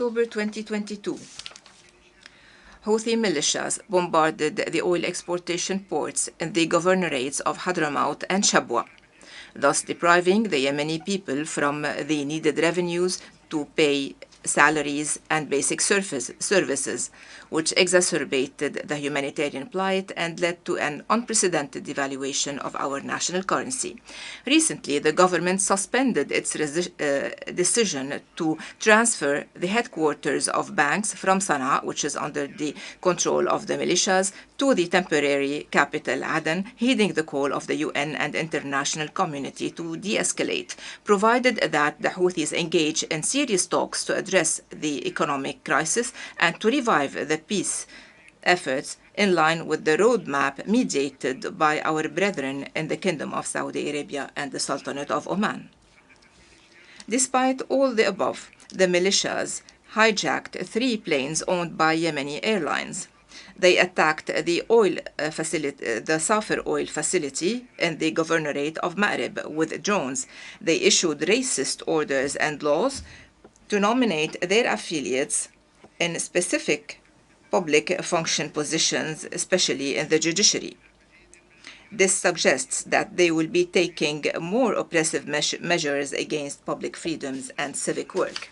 October 2022, Houthi militias bombarded the oil exportation ports in the governorates of Hadramaut and Shabwa, thus depriving the Yemeni people from the needed revenues to pay salaries and basic services, which exacerbated the humanitarian plight and led to an unprecedented devaluation of our national currency. Recently, the government suspended its decision to transfer the headquarters of banks from Sana'a, which is under the control of the militias, to the temporary capital Aden, heeding the call of the UN and international community to de-escalate, provided that the Houthis engage in serious talks to address the economic crisis and to revive the peace efforts in line with the roadmap mediated by our brethren in the Kingdom of Saudi Arabia and the Sultanate of Oman. Despite all the above, the militias hijacked 3 planes owned by Yemeni airlines. They attacked the Safir oil facility in the governorate of Ma'rib with drones. They issued racist orders and laws to nominate their affiliates in specific public function positions, especially in the judiciary. This suggests that they will be taking more oppressive measures against public freedoms and civic work.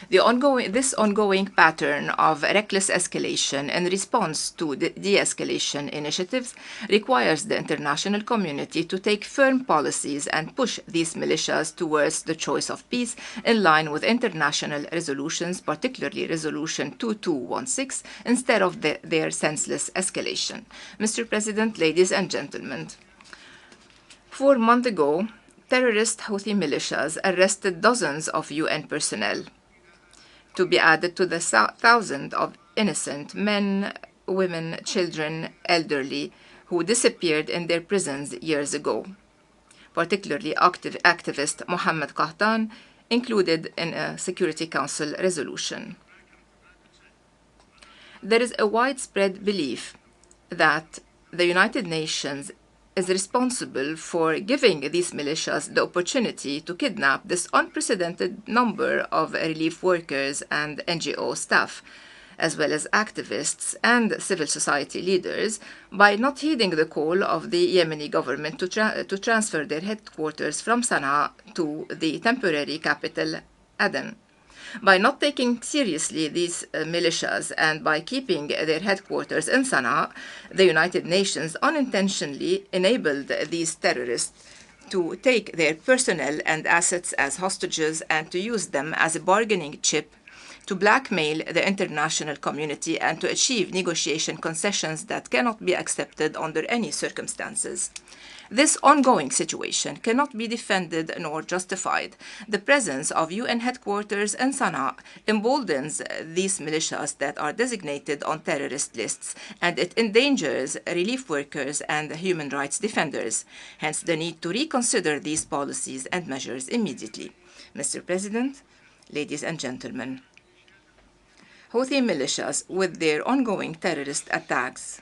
This ongoing pattern of reckless escalation in response to de-escalation initiatives requires the international community to take firm policies and push these militias towards the choice of peace in line with international resolutions, particularly Resolution 2216, instead of their senseless escalation. Mr. President, ladies and gentlemen, 4 months ago, terrorist Houthi militias arrested dozens of UN personnel, to be added to the thousands of innocent men, women, children, elderly, who disappeared in their prisons years ago. Particularly activist Mohammed Qahtan included in a Security Council resolution. There is a widespread belief that the United Nations is responsible for giving these militias the opportunity to kidnap this unprecedented number of relief workers and NGO staff, as well as activists and civil society leaders, by not heeding the call of the Yemeni government to transfer their headquarters from Sana'a to the temporary capital Aden. By not taking seriously these militias and by keeping their headquarters in Sana'a, the United Nations unintentionally enabled these terrorists to take their personnel and assets as hostages and to use them as a bargaining chip to blackmail the international community and to achieve negotiation concessions that cannot be accepted under any circumstances. This ongoing situation cannot be defended nor justified. The presence of UN headquarters in Sana'a emboldens these militias that are designated on terrorist lists, and it endangers relief workers and human rights defenders. Hence, the need to reconsider these policies and measures immediately. Mr. President, ladies and gentlemen, Houthi militias, with their ongoing terrorist attacks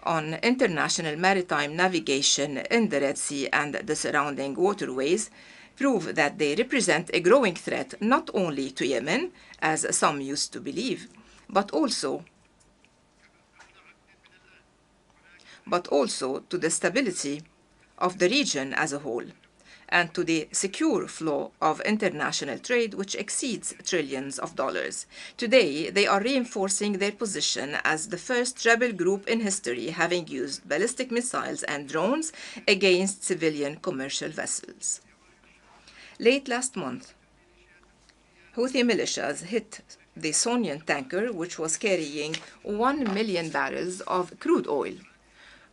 on international maritime navigation in the Red Sea and the surrounding waterways, prove that they represent a growing threat not only to Yemen, as some used to believe, but also to the stability of the region as a whole, and to the secure flow of international trade, which exceeds trillions of dollars. Today, they are reinforcing their position as the first rebel group in history having used ballistic missiles and drones against civilian commercial vessels. Late last month, Houthi militias hit the Sonian tanker, which was carrying 1 million barrels of crude oil,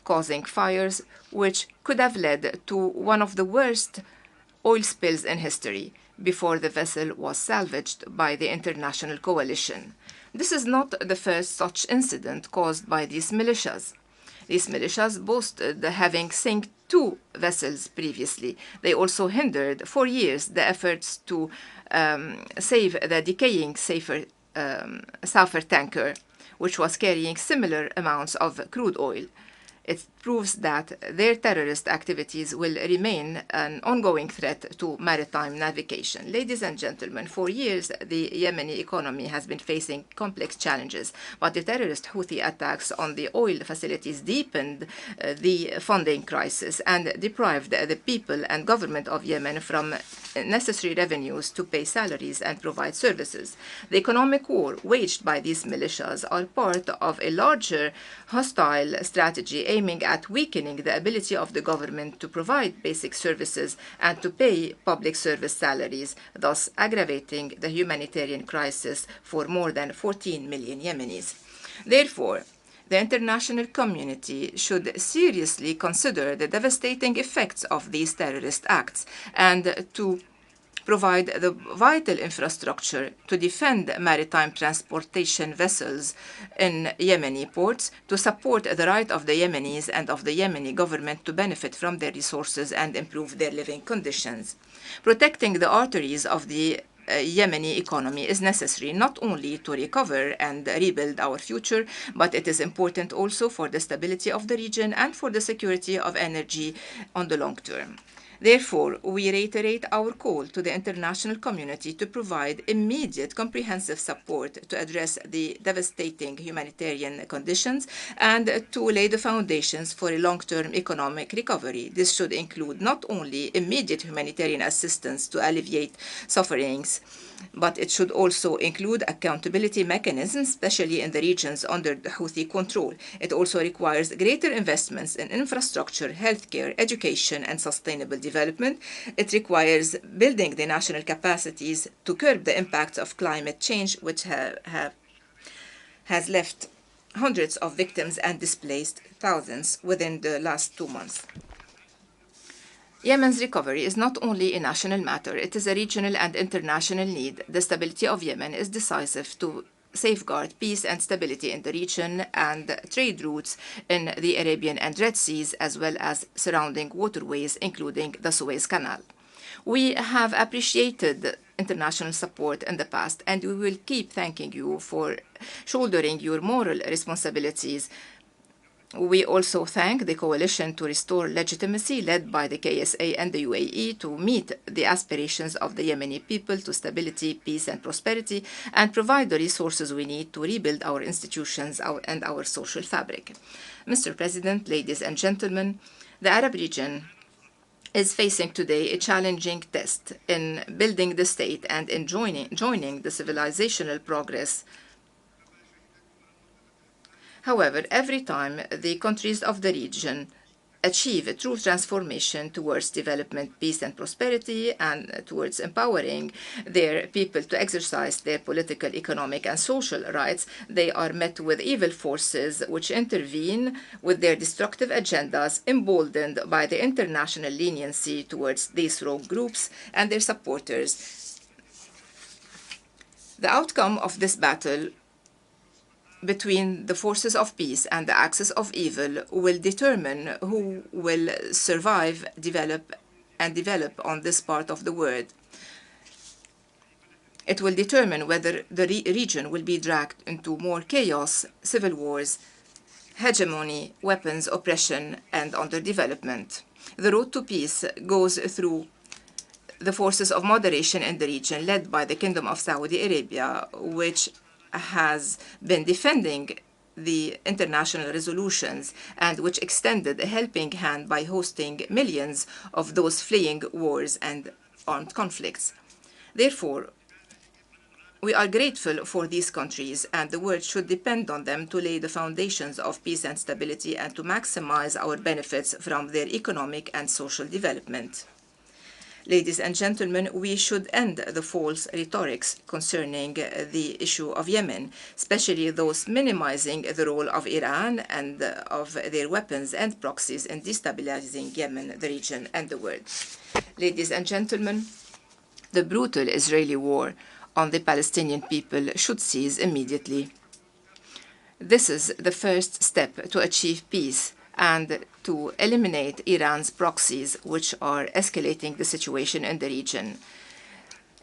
causing fires which could have led to one of the worst oil spills in history before the vessel was salvaged by the international coalition. This is not the first such incident caused by these militias. These militias boasted having sunk 2 vessels previously. They also hindered for years the efforts to save the decaying Safir tanker, which was carrying similar amounts of crude oil. It proves that their terrorist activities will remain an ongoing threat to maritime navigation. Ladies and gentlemen, for years the Yemeni economy has been facing complex challenges, but the terrorist Houthi attacks on the oil facilities deepened the funding crisis and deprived the people and government of Yemen from necessary revenues to pay salaries and provide services. The economic war waged by these militias are part of a larger hostile strategy aiming at weakening the ability of the government to provide basic services and to pay public service salaries, thus aggravating the humanitarian crisis for more than 14 million Yemenis. Therefore, the international community should seriously consider the devastating effects of these terrorist acts and to provide the vital infrastructure to defend maritime transportation vessels in Yemeni ports, to support the right of the Yemenis and of the Yemeni government to benefit from their resources and improve their living conditions. Protecting the arteries of the Yemeni economy is necessary not only to recover and rebuild our future, but it is important also for the stability of the region and for the security of energy on the long term. Therefore, we reiterate our call to the international community to provide immediate, comprehensive support to address the devastating humanitarian conditions and to lay the foundations for a long-term economic recovery. This should include not only immediate humanitarian assistance to alleviate sufferings, but it should also include accountability mechanisms, especially in the regions under the Houthi control. It also requires greater investments in infrastructure, healthcare, education, and sustainable development. It requires building the national capacities to curb the impacts of climate change, which has left hundreds of victims and displaced thousands within the last 2 months. Yemen's recovery is not only a national matter, it is a regional and international need. The stability of Yemen is decisive to safeguard peace and stability in the region and trade routes in the Arabian and Red Seas, as well as surrounding waterways, including the Suez Canal. We have appreciated international support in the past, and we will keep thanking you for shouldering your moral responsibilities. We also thank the coalition to restore legitimacy led by the KSA and the UAE to meet the aspirations of the Yemeni people to stability, peace and prosperity and provide the resources we need to rebuild our institutions and our social fabric. Mr. President, ladies and gentlemen, the Arab region is facing today a challenging test in building the state and in joining the civilizational progress. However, every time the countries of the region achieve a true transformation towards development, peace and prosperity, and towards empowering their people to exercise their political, economic and social rights, they are met with evil forces which intervene with their destructive agendas, emboldened by the international leniency towards these rogue groups and their supporters. The outcome of this battle between the forces of peace and the axis of evil will determine who will survive, develop on this part of the world. It will determine whether the region will be dragged into more chaos, civil wars, hegemony, weapons, oppression, and underdevelopment. The road to peace goes through the forces of moderation in the region, led by the Kingdom of Saudi Arabia, which has been defending the international resolutions and which extended a helping hand by hosting millions of those fleeing wars and armed conflicts. Therefore, we are grateful for these countries, and the world should depend on them to lay the foundations of peace and stability and to maximize our benefits from their economic and social development. Ladies and gentlemen, we should end the false rhetorics concerning the issue of Yemen, especially those minimizing the role of Iran and of their weapons and proxies in destabilizing Yemen, the region, and the world. Ladies and gentlemen, the brutal Israeli war on the Palestinian people should cease immediately. This is the first step to achieve peace and to eliminate Iran's proxies, which are escalating the situation in the region.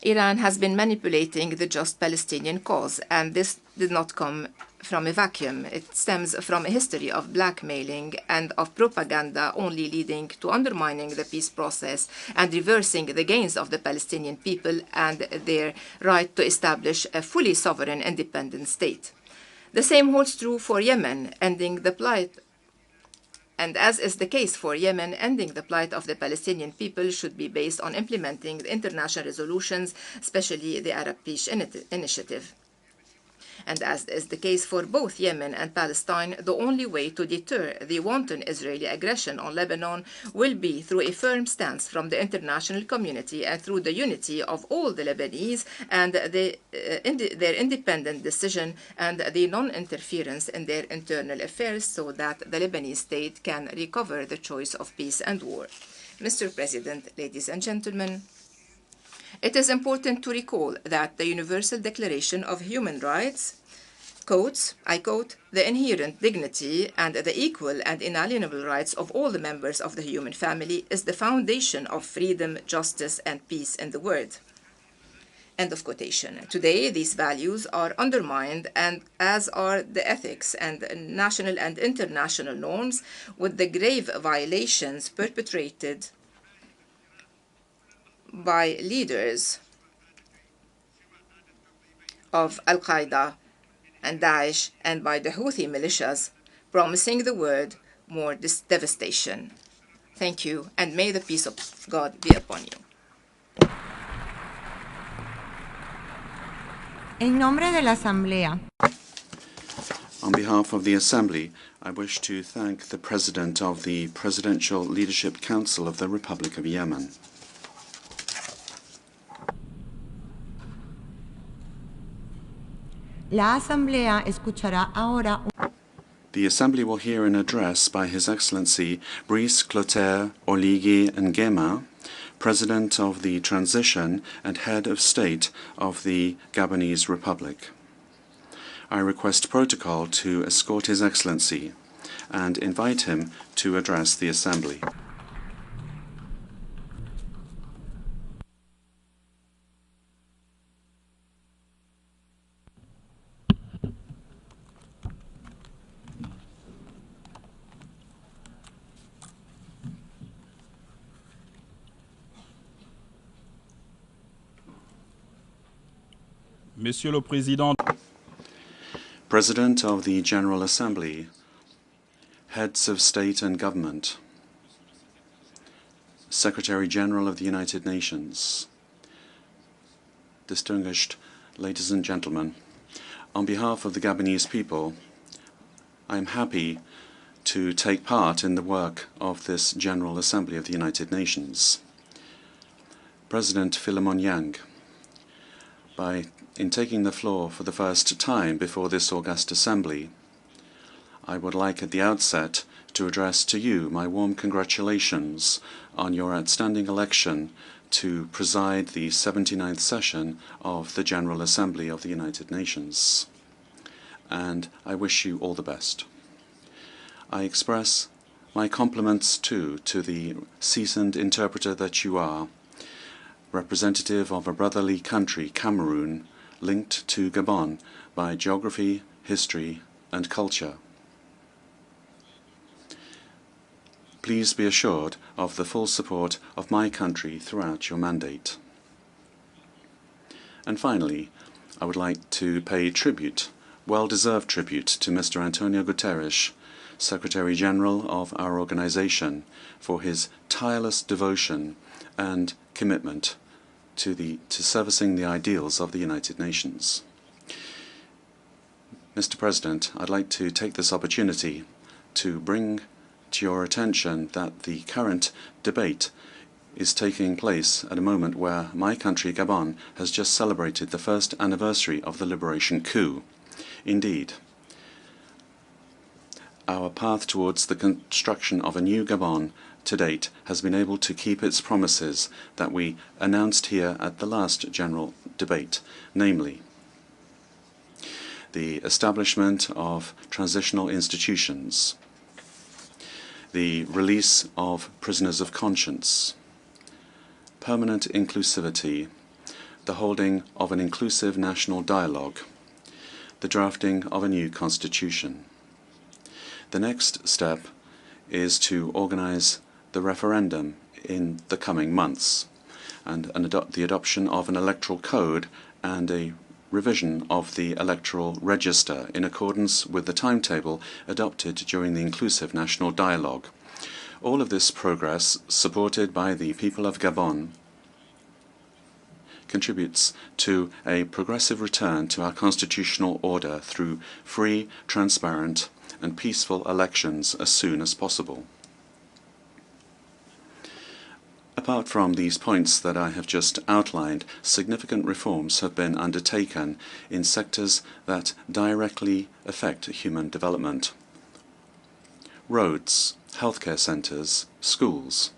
Iran has been manipulating the just Palestinian cause, and this did not come from a vacuum. It stems from a history of blackmailing and of propaganda, only leading to undermining the peace process and reversing the gains of the Palestinian people and their right to establish a fully sovereign independent state. The same holds true for Yemen, and as is the case for Yemen, ending the plight of the Palestinian people should be based on implementing the international resolutions, especially the Arab Peace Initiative. And as is the case for both Yemen and Palestine, the only way to deter the wanton Israeli aggression on Lebanon will be through a firm stance from the international community and through the unity of all the Lebanese and their independent decision and the non-interference in their internal affairs so that the Lebanese state can recover the choice of peace and war. Mr. President, ladies and gentlemen, it is important to recall that the Universal Declaration of Human Rights quotes, I quote, "the inherent dignity and the equal and inalienable rights of all the members of the human family is the foundation of freedom, justice, and peace in the world." End of quotation. Today, these values are undermined, and as are the ethics and national and international norms, with the grave violations perpetrated by leaders of Al-Qaeda and Daesh and by the Houthi militias, promising the world more devastation. Thank you, and may the peace of God be upon you. En nombre de la Asamblea. On behalf of the Assembly, I wish to thank the President of the Presidential Leadership Council of the Republic of Yemen. La Asamblea escuchará ahora. The Assembly will hear an address by His Excellency Brice Clotaire Oligui Nguema, President of the Transition and Head of State of the Gabonese Republic. I request protocol to escort His Excellency and invite him to address the Assembly. Monsieur le Président, President of the General Assembly, Heads of State and Government, Secretary General of the United Nations, distinguished ladies and gentlemen, on behalf of the Gabonese people, I am happy to take part in the work of this General Assembly of the United Nations. President Philemon Yang, in taking the floor for the first time before this august assembly, I would like at the outset to address to you my warm congratulations on your outstanding election to preside the 79th session of the General Assembly of the United Nations. And I wish you all the best. I express my compliments too to the seasoned interpreter that you are, representative of a brotherly country, Cameroon, linked to Gabon by geography, history, and culture. Please be assured of the full support of my country throughout your mandate. And finally, I would like to pay tribute, well-deserved tribute, to Mr. Antonio Guterres, Secretary General of our organization, for his tireless devotion and commitment to servicing the ideals of the United Nations. Mr. President, I'd like to take this opportunity to bring to your attention that the current debate is taking place at a moment where my country, Gabon, has just celebrated the first anniversary of the liberation coup. Indeed, our path towards the construction of a new Gabon to date has been able to keep its promises that we announced here at the last general debate, namely the establishment of transitional institutions, the release of prisoners of conscience, permanent inclusivity, the holding of an inclusive national dialogue, the drafting of a new constitution. The next step is to organize the referendum in the coming months, and the adoption of an electoral code and a revision of the electoral register in accordance with the timetable adopted during the inclusive national dialogue. All of this progress, supported by the people of Gabon, contributes to a progressive return to our constitutional order through free, transparent, and peaceful elections as soon as possible. Apart from these points that I have just outlined, significant reforms have been undertaken in sectors that directly affect human development. Roads, healthcare centres, schools,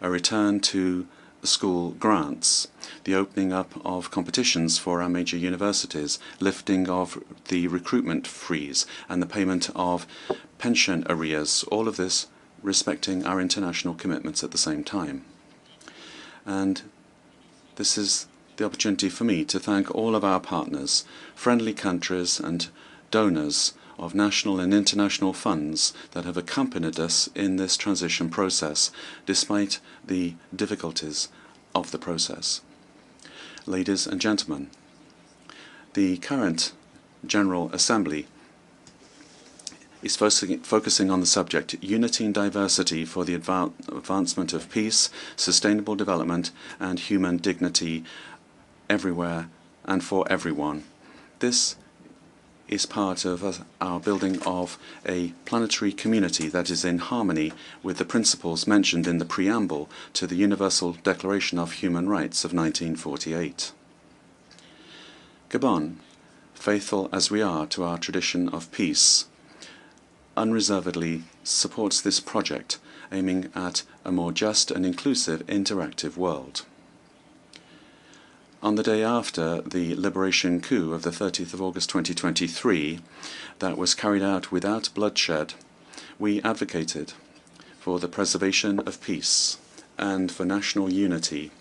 a return to school grants, the opening up of competitions for our major universities, lifting of the recruitment freeze, and the payment of pension arrears, all of this respecting our international commitments at the same time. And this is the opportunity for me to thank all of our partners, friendly countries and donors of national and international funds that have accompanied us in this transition process, despite the difficulties of the process. Ladies and gentlemen, the current General Assembly is focusing on the subject Unity and Diversity for the advancement of peace, sustainable development, and human dignity everywhere and for everyone. This is part of our building of a planetary community that is in harmony with the principles mentioned in the preamble to the Universal Declaration of Human Rights of 1948. Gabon, faithful as we are to our tradition of peace, unreservedly supports this project, aiming at a more just and inclusive interactive world. On the day after the liberation coup of the 30th of August 2023, that was carried out without bloodshed, we advocated for the preservation of peace and for national unity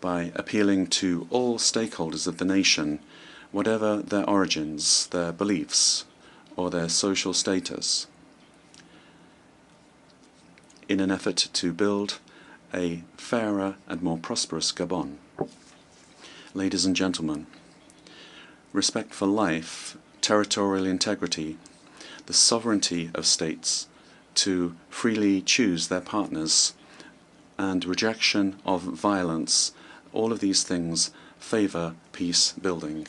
by appealing to all stakeholders of the nation, whatever their origins, their beliefs, or their social status, in an effort to build a fairer and more prosperous Gabon. Ladies and gentlemen, respect for life, territorial integrity, the sovereignty of states to freely choose their partners, and rejection of violence, all of these things favor peace building.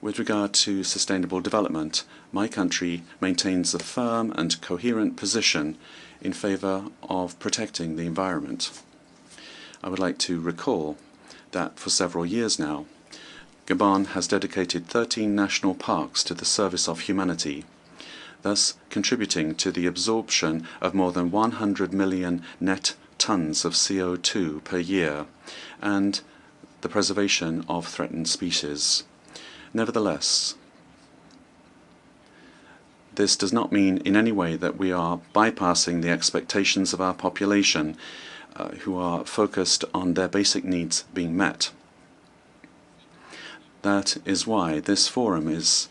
With regard to sustainable development, my country maintains a firm and coherent position in favor of protecting the environment. I would like to recall that for several years now, Gabon has dedicated 13 national parks to the service of humanity, thus contributing to the absorption of more than 100 million net tons of CO2 per year and the preservation of threatened species. Nevertheless, this does not mean in any way that we are bypassing the expectations of our population who are focused on their basic needs being met. That is why this forum is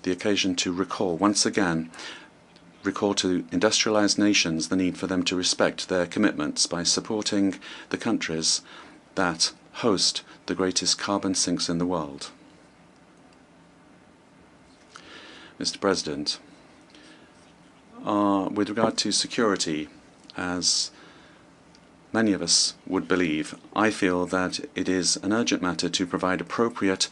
the occasion to once again recall to industrialized nations the need for them to respect their commitments by supporting the countries that host the greatest carbon sinks in the world. Mr. President, with regard to security, as many of us would believe, I feel that it is an urgent matter to provide appropriate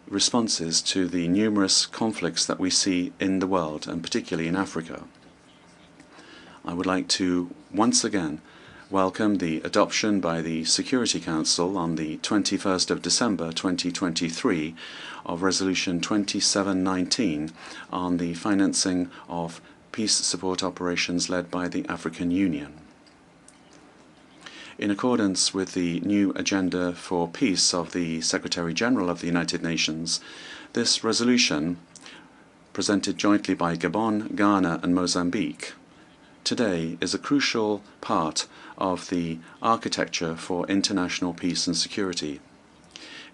responses to the numerous conflicts that we see in the world, and particularly in Africa. I would like to once again welcome the adoption by the Security Council on the 21st of December 2023 of Resolution 2719 on the financing of peace support operations led by the African Union. In accordance with the new Agenda for Peace of the Secretary-General of the United Nations, this resolution, presented jointly by Gabon, Ghana and Mozambique, today is a crucial part of the architecture for international peace and security.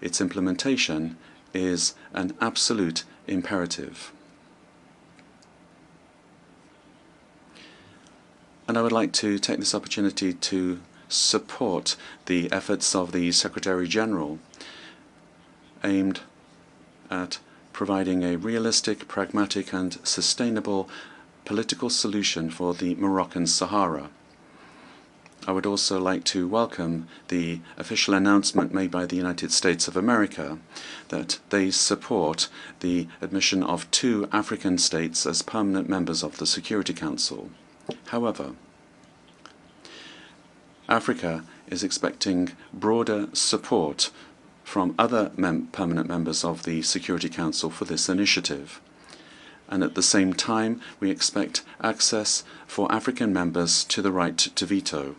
its implementation is an absolute imperative. And I would like to take this opportunity to support the efforts of the Secretary-General aimed at providing a realistic, pragmatic and sustainable political solution for the Moroccan Sahara. I would also like to welcome the official announcement made by the United States of America that they support the admission of 2 African states as permanent members of the Security Council. However, Africa is expecting broader support from other permanent members of the Security Council for this initiative. And at the same time, we expect access for African members to the right to veto.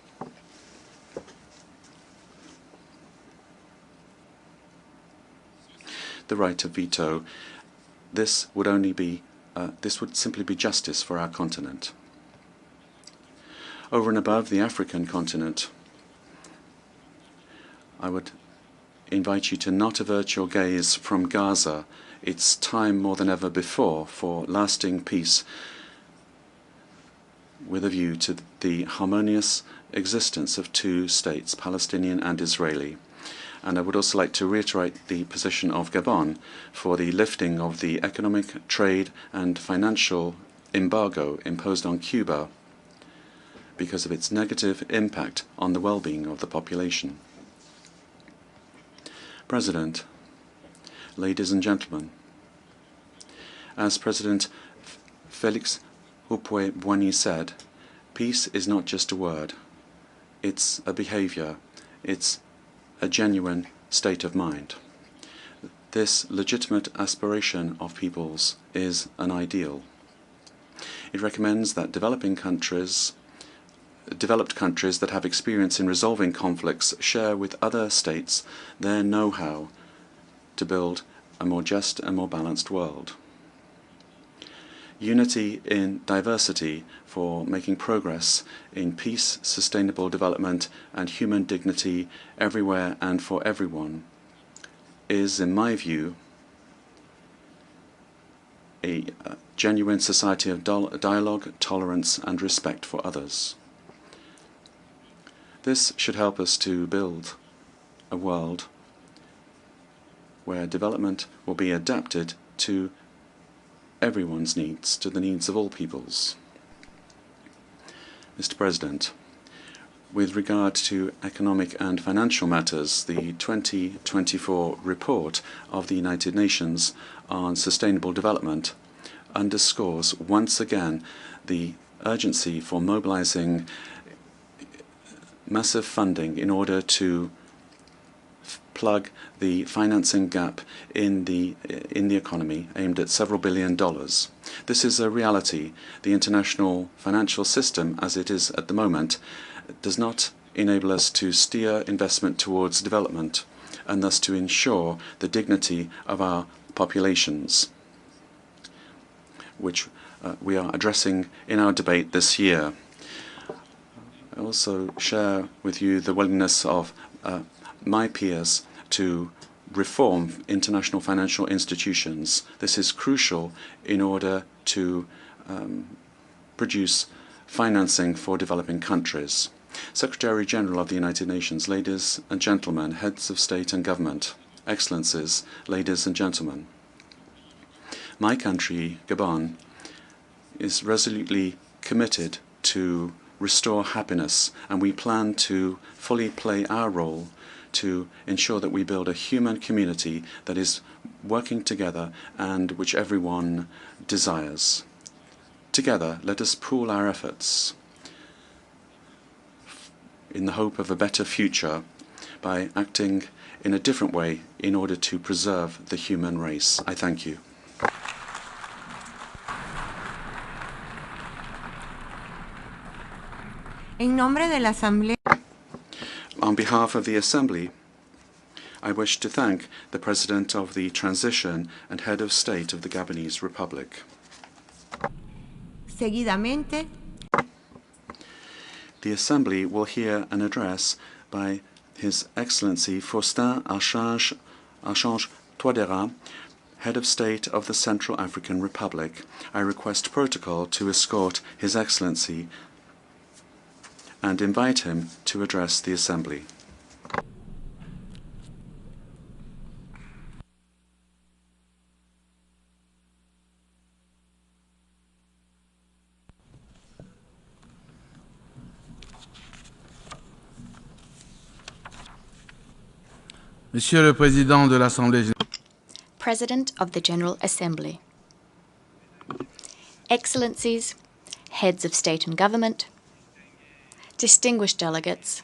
The right of veto, this would simply be justice for our continent. Over and above the African continent, I would invite you to not avert your gaze from Gaza. It's time more than ever before for lasting peace with a view to the harmonious existence of 2 states, Palestinian and Israeli. And I would also like to reiterate the position of Gabon for the lifting of the economic, trade and financial embargo imposed on Cuba because of its negative impact on the well-being of the population. President, ladies and gentlemen, as President Félix Houphouët-Boigny said, peace is not just a word, it's a behavior, it's a genuine state of mind. This legitimate aspiration of peoples is an ideal. It recommends that developed countries that have experience in resolving conflicts share with other states their know-how to build a more just and more balanced world. Unity in diversity for making progress in peace, sustainable development and human dignity everywhere and for everyone is, in my view, a genuine society of dialogue, tolerance and respect for others. This should help us to build a world where development will be adapted to everyone's needs, to the needs of all peoples. Mr. President, with regard to economic and financial matters, the 2024 report of the United Nations on Sustainable Development underscores once again the urgency for mobilizing massive funding in order to plug the financing gap in the economy aimed at several $billion. This is a reality. The international financial system, as it is at the moment, does not enable us to steer investment towards development and thus to ensure the dignity of our populations, which we are addressing in our debate this year. I also share with you the willingness of my peers to reform international financial institutions. This is crucial in order to produce financing for developing countries. Secretary-General of the United Nations, ladies and gentlemen, heads of state and government, excellencies, ladies and gentlemen. My country, Gabon, is resolutely committed to restore happiness, and we plan to fully play our role to ensure that we build a human community that is working together and which everyone desires. Together, let us pool our efforts in the hope of a better future by acting in a different way in order to preserve the human race. I thank you. En nombre de la Asamblea. On behalf of the Assembly, I wish to thank the President of the Transition and Head of State of the Gabonese Republic. Seguidamente, the Assembly will hear an address by His Excellency Faustin Archange Archange Touadéra, Head of State of the Central African Republic, I request protocol to escort His Excellency and invite him to address the Assembly. Monsieur le Président de l'Assemblée générale, President of the General Assembly, Excellencies, Heads of State and Government, distinguished delegates,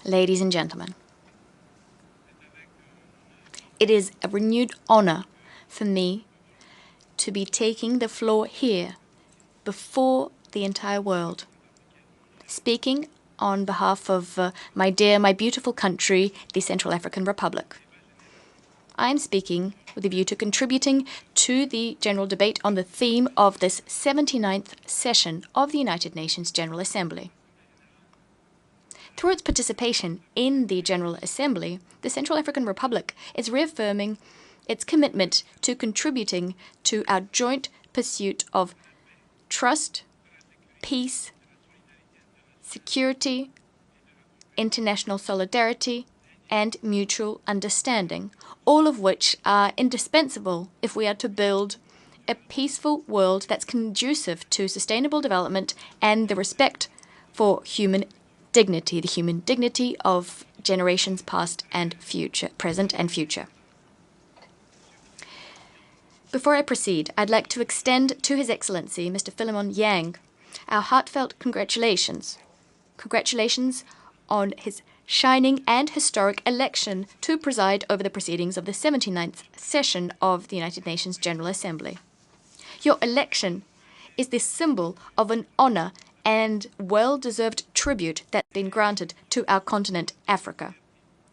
ladies and gentlemen. It is a renewed honor for me to be taking the floor here before the entire world, speaking on behalf of my beautiful country, the Central African Republic. I am speaking with a view to contributing to the general debate on the theme of this 79th session of the United Nations General Assembly. Through its participation in the General Assembly, the Central African Republic is reaffirming its commitment to contributing to our joint pursuit of trust, peace, security, international solidarity, and mutual understanding, all of which are indispensable if we are to build a peaceful world that's conducive to sustainable development and the respect for human dignity, the human dignity of generations past and future, present and future. Before I proceed, I'd like to extend to His Excellency, Mr. Philemon Yang, our heartfelt congratulations. Congratulations on his shining and historic election to preside over the proceedings of the 79th session of the United Nations General Assembly. Your election is the symbol of an honor and well-deserved tribute that's been granted to our continent, Africa.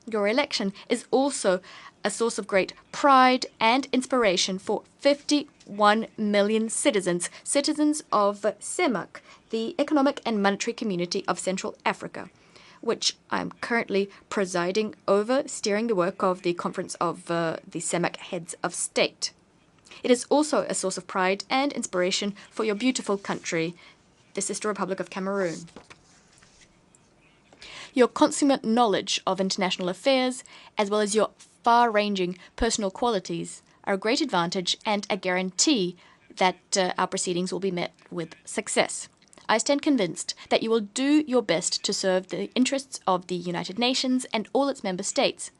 Your election is also a source of great pride and inspiration for 51 million citizens of CEMAC, the Economic and Monetary Community of Central Africa, which I'm currently presiding over, steering the work of the Conference of the CEMAC Heads of State. It is also a source of pride and inspiration for your beautiful country, the Sister Republic of Cameroon. Your consummate knowledge of international affairs, as well as your far-ranging personal qualities, are a great advantage and a guarantee that our proceedings will be met with success. I stand convinced that you will do your best to serve the interests of the United Nations and all its member states,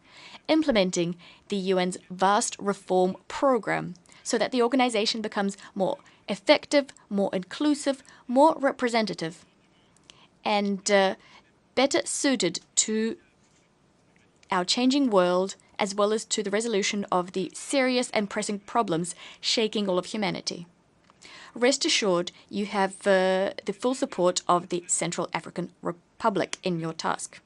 implementing the UN's vast reform program so that the organization becomes more effective, more inclusive, more representative, and better suited to our changing world, as well as to the resolution of the serious and pressing problems shaking all of humanity. Rest assured, you have the full support of the Central African Republic in your task.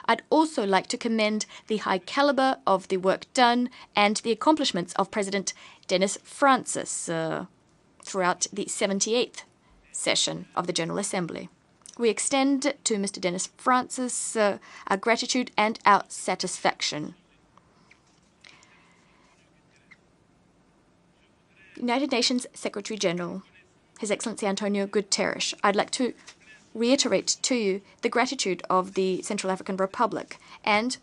I'd also like to commend the high caliber of the work done and the accomplishments of President Denis Francis throughout the 78th session of the General Assembly. We extend to Mr. Denis Francis our gratitude and our satisfaction. United Nations Secretary General, His Excellency Antonio Guterres, I'd like to reiterate to you the gratitude of the Central African Republic and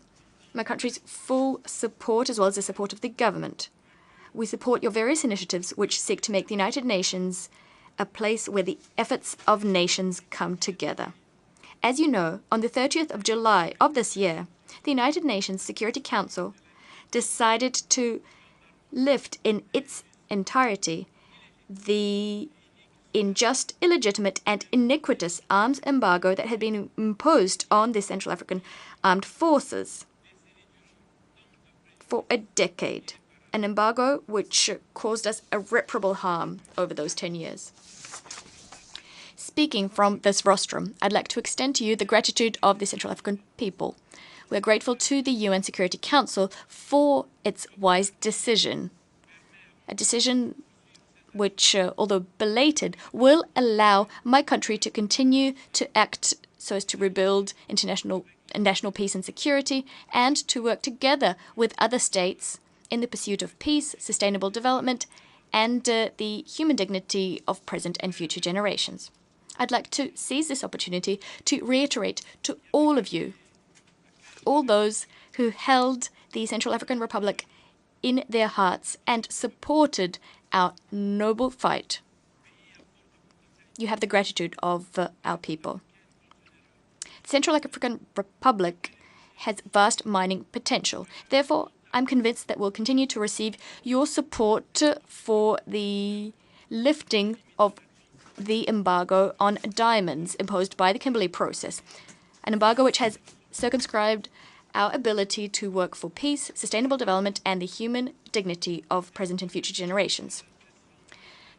my country's full support, as well as the support of the government. We support your various initiatives which seek to make the United Nations a place where the efforts of nations come together. As you know, on the 30th of July of this year, the United Nations Security Council decided to lift in its entirety the unjust, illegitimate, and iniquitous arms embargo that had been imposed on the Central African Armed Forces for a decade. An embargo which caused us irreparable harm over those 10 years. Speaking from this rostrum, I'd like to extend to you the gratitude of the Central African people. We are grateful to the UN Security Council for its wise decision. A decision which, although belated, will allow my country to continue to act so as to rebuild international national peace and security, and to work together with other states in the pursuit of peace, sustainable development, and the human dignity of present and future generations. I'd like to seize this opportunity to reiterate to all of you, all those who held the Central African Republic in their hearts and supported our noble fight. You have the gratitude of our people. The Central African Republic has vast mining potential. Therefore, I'm convinced that we'll continue to receive your support for the lifting of the embargo on diamonds imposed by the Kimberley Process, an embargo which has circumscribed our ability to work for peace, sustainable development, and the human dignity of present and future generations.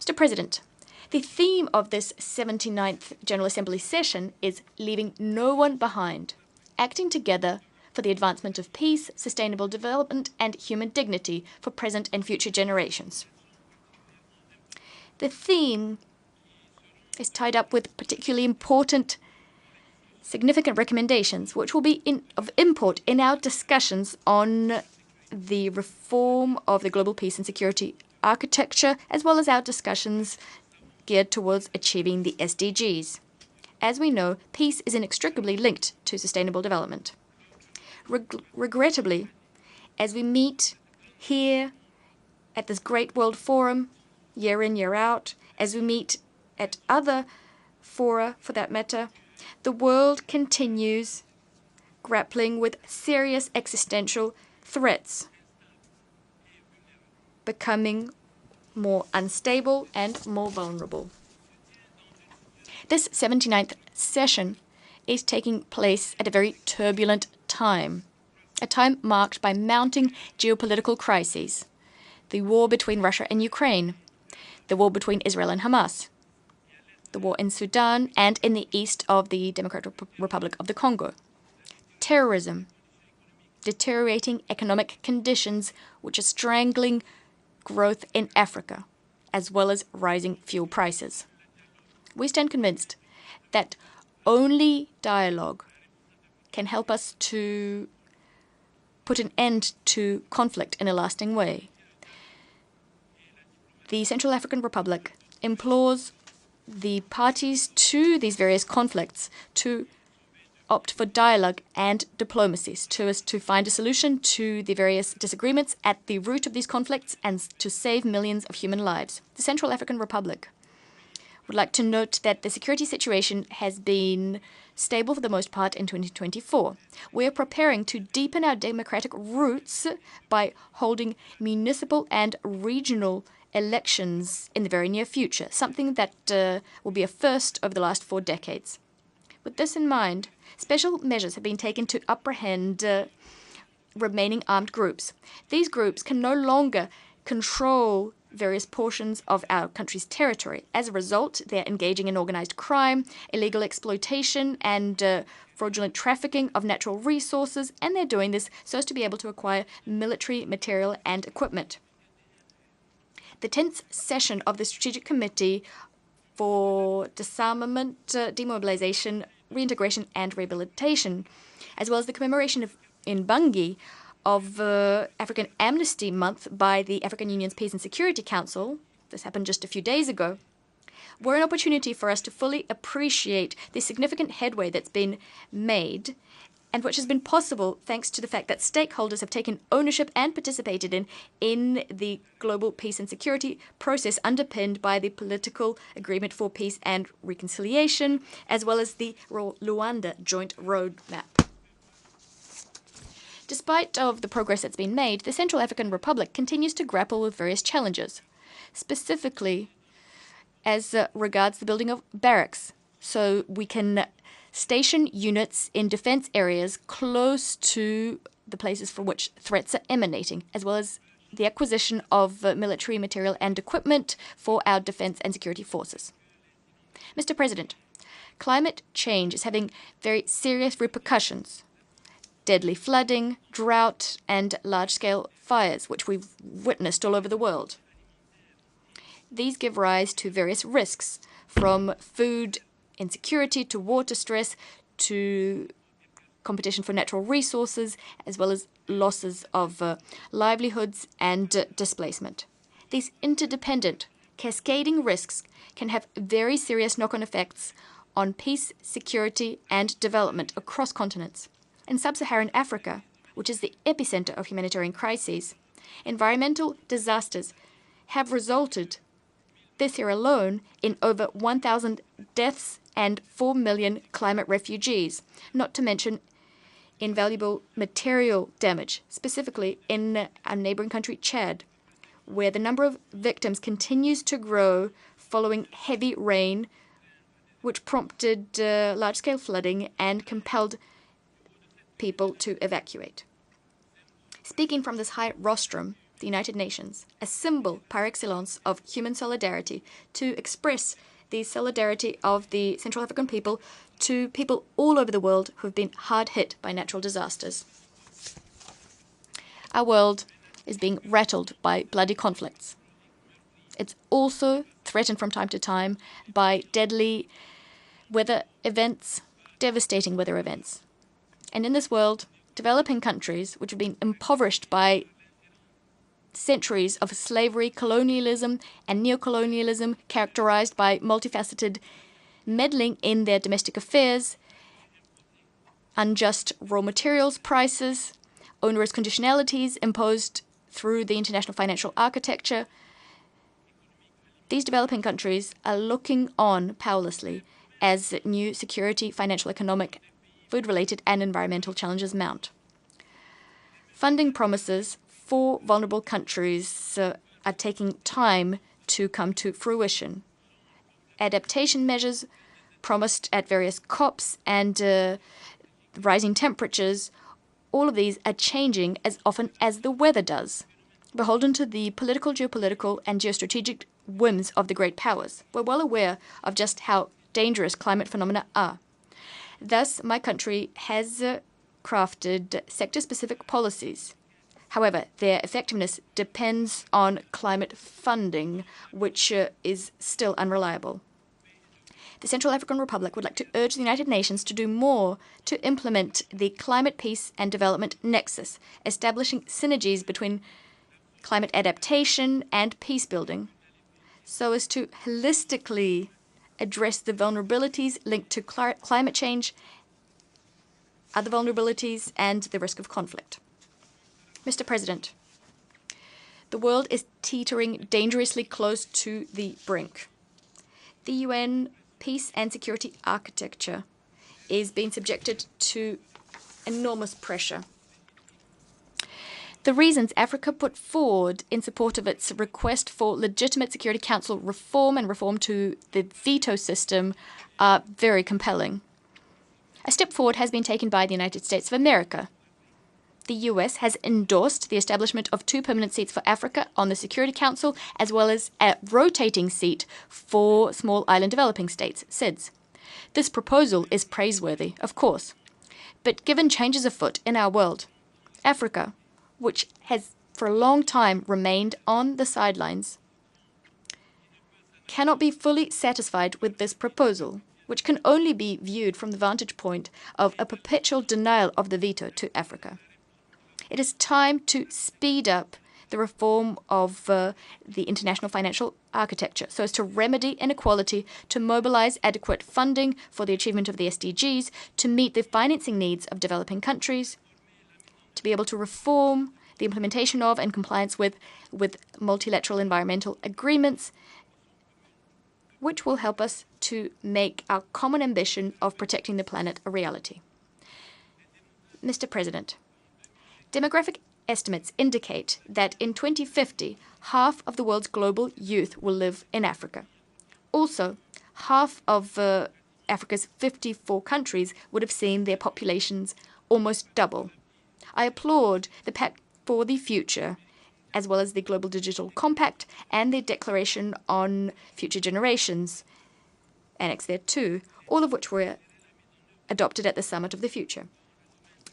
Mr. President, the theme of this 79th General Assembly session is leaving no one behind, acting together for the advancement of peace, sustainable development, and human dignity for present and future generations. The theme is tied up with particularly important, significant recommendations, which will be of import in our discussions on the reform of the global peace and security architecture, as well as our discussions geared towards achieving the SDGs. As we know, peace is inextricably linked to sustainable development. Regrettably, as we meet here at this great world forum, year in, year out, as we meet at other fora for that matter, the world continues grappling with serious existential threats, becoming more unstable and more vulnerable. This 79th session is taking place at a very turbulent time, a time marked by mounting geopolitical crises, the war between Russia and Ukraine, the war between Israel and Hamas, the war in Sudan and in the east of the Democratic Republic of the Congo, terrorism, deteriorating economic conditions which are strangling growth in Africa, as well as rising fuel prices. We stand convinced that only dialogue can help us to put an end to conflict in a lasting way. The Central African Republic implores the parties to these various conflicts to opt for dialogue and diplomacy so as to find a solution to the various disagreements at the root of these conflicts and to save millions of human lives. The Central African Republic would like to note that the security situation has been stable for the most part in 2024. We are preparing to deepen our democratic roots by holding municipal and regional elections in the very near future, something that will be a first over the last 4 decades. With this in mind, special measures have been taken to apprehend remaining armed groups. These groups can no longer control various portions of our country's territory. As a result, they're engaging in organized crime, illegal exploitation, and fraudulent trafficking of natural resources, and they're doing this so as to be able to acquire military material and equipment. The 10th session of the Strategic Committee for Disarmament, Demobilization, Reintegration and Rehabilitation, as well as the commemoration in Bangui of African Amnesty Month by the African Union's Peace and Security Council, this happened just a few days ago, were an opportunity for us to fully appreciate the significant headway that's been made and which has been possible thanks to the fact that stakeholders have taken ownership and participated in the global peace and security process underpinned by the Political Agreement for Peace and Reconciliation, as well as the Luanda Joint Roadmap. Despite of the progress that's been made, the Central African Republic continues to grapple with various challenges, specifically as regards the building of barracks, so we can station units in defense areas close to the places from which threats are emanating, as well as the acquisition of military material and equipment for our defense and security forces. Mr. President, climate change is having very serious repercussions. Deadly flooding, drought, and large-scale fires, which we've witnessed all over the world. These give rise to various risks, from food insecurity to water stress to competition for natural resources, as well as losses of livelihoods and displacement. These interdependent, cascading risks can have very serious knock-on effects on peace, security, and development across continents. In sub-Saharan Africa, which is the epicenter of humanitarian crises, environmental disasters have resulted, this year alone, in over 1,000 deaths and 4 million climate refugees, not to mention invaluable material damage, specifically in our neighboring country, Chad, where the number of victims continues to grow following heavy rain, which prompted large-scale flooding and compelled people to evacuate. Speaking from this high rostrum, the United Nations, a symbol par excellence of human solidarity, to express the solidarity of the Central African people to people all over the world who have been hard hit by natural disasters. Our world is being rattled by bloody conflicts. It's also threatened from time to time by deadly weather events, devastating weather events. And in this world, developing countries, which have been impoverished by centuries of slavery, colonialism, and neocolonialism characterized by multifaceted meddling in their domestic affairs, unjust raw materials prices, onerous conditionalities imposed through the international financial architecture. These developing countries are looking on powerlessly as new security, financial, economic, food-related, and environmental challenges mount. Funding promises for vulnerable countries are taking time to come to fruition. Adaptation measures promised at various COPs and rising temperatures, all of these are changing as often as the weather does, beholden to the political, geopolitical, and geostrategic whims of the great powers. We're well aware of just how dangerous climate phenomena are. Thus, my country has crafted sector-specific policies. However, their effectiveness depends on climate funding, which is still unreliable. The Central African Republic would like to urge the United Nations to do more to implement the climate peace and development nexus, establishing synergies between climate adaptation and peace building, so as to holistically address the vulnerabilities linked to climate change, other vulnerabilities, and the risk of conflict. Mr. President, the world is teetering dangerously close to the brink. The UN peace and security architecture is being subjected to enormous pressure. The reasons Africa put forward in support of its request for legitimate Security Council reform and reform to the veto system are very compelling. A step forward has been taken by the United States of America. The US has endorsed the establishment of 2 permanent seats for Africa on the Security Council, as well as a rotating seat for small island developing states, SIDS. This proposal is praiseworthy, of course. But given changes afoot in our world, Africa, which has for a long time remained on the sidelines, cannot be fully satisfied with this proposal, which can only be viewed from the vantage point of a perpetual denial of the veto to Africa. It is time to speed up the reform of the international financial architecture so as to remedy inequality, to mobilize adequate funding for the achievement of the SDGs, to meet the financing needs of developing countries, to be able to reform the implementation of and compliance with multilateral environmental agreements, which will help us to make our common ambition of protecting the planet a reality. Mr. President, demographic estimates indicate that in 2050, half of the world's global youth will live in Africa. Also, half of Africa's 54 countries would have seen their populations almost double. I applaud the Pact for the Future, as well as the Global Digital Compact and the Declaration on Future Generations, annexed thereto, all of which were adopted at the Summit of the Future.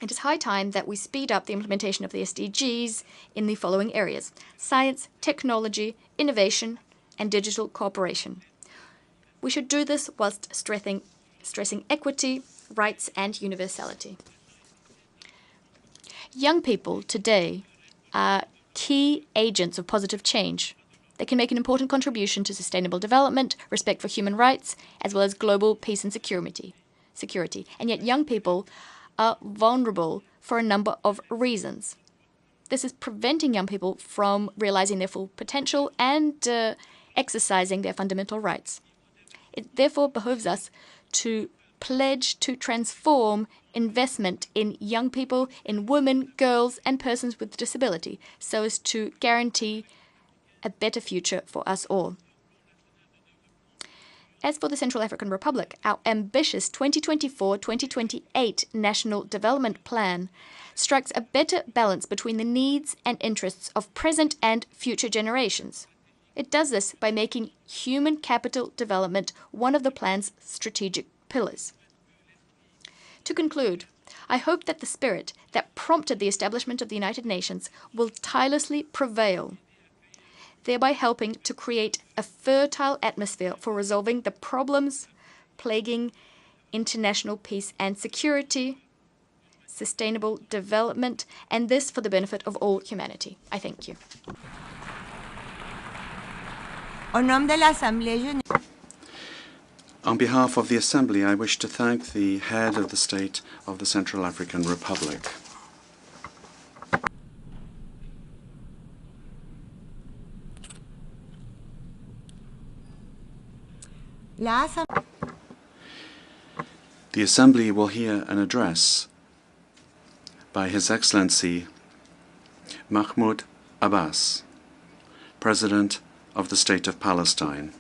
It is high time that we speed up the implementation of the SDGs in the following areas: science, technology, innovation, and digital cooperation. We should do this whilst stressing equity, rights, and universality. Young people today are key agents of positive change. They can make an important contribution to sustainable development, respect for human rights, as well as global peace and security. And yet young people are vulnerable for a number of reasons. This is preventing young people from realizing their full potential and exercising their fundamental rights. It therefore behooves us to pledge to transform investment in young people, in women, girls, and persons with disability, so as to guarantee a better future for us all. As for the Central African Republic, our ambitious 2024-2028 National Development Plan strikes a better balance between the needs and interests of present and future generations. It does this by making human capital development one of the plan's strategic pillars. To conclude, I hope that the spirit that prompted the establishment of the United Nations will tirelessly prevail, thereby helping to create a fertile atmosphere for resolving the problems plaguing international peace and security, sustainable development, and this for the benefit of all humanity. I thank you. Au nom de l'Assemblée générale. On behalf of the Assembly, I wish to thank the head of the State of the Central African Republic. The Assembly will hear an address by His Excellency Mahmoud Abbas, President of the State of Palestine.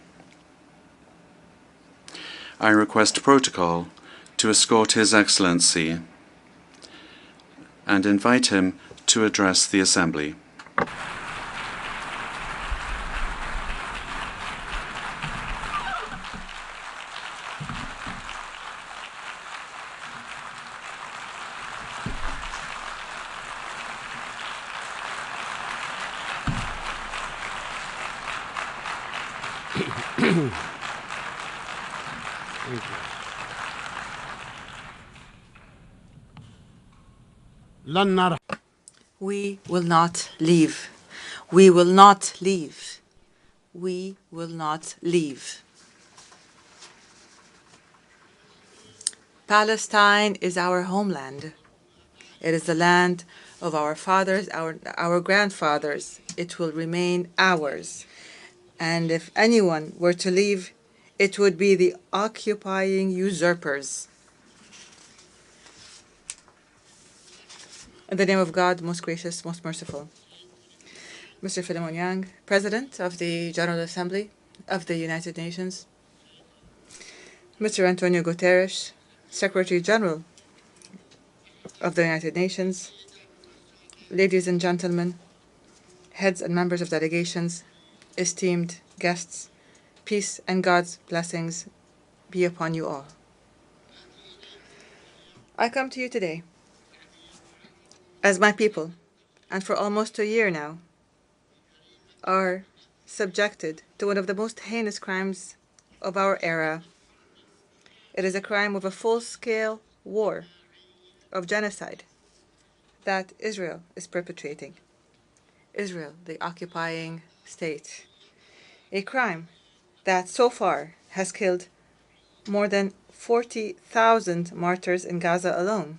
I request protocol to escort His Excellency and invite him to address the Assembly. We will not leave. We will not leave. We will not leave. Palestine is our homeland. It is the land of our fathers, our grandfathers. It will remain ours. And if anyone were to leave, it would be the occupying usurpers. In the name of God, most gracious, most merciful. Mr. Philemon Yang, President of the General Assembly of the United Nations. Mr. Antonio Guterres, Secretary General of the United Nations. Ladies and gentlemen, heads and members of delegations, esteemed guests, peace and God's blessings be upon you all. I come to you today as my people, and for almost a year now, are subjected to one of the most heinous crimes of our era. It is a crime of a full-scale war, of genocide, that Israel is perpetrating. Israel, the occupying state. A crime that so far has killed more than 40,000 martyrs in Gaza alone,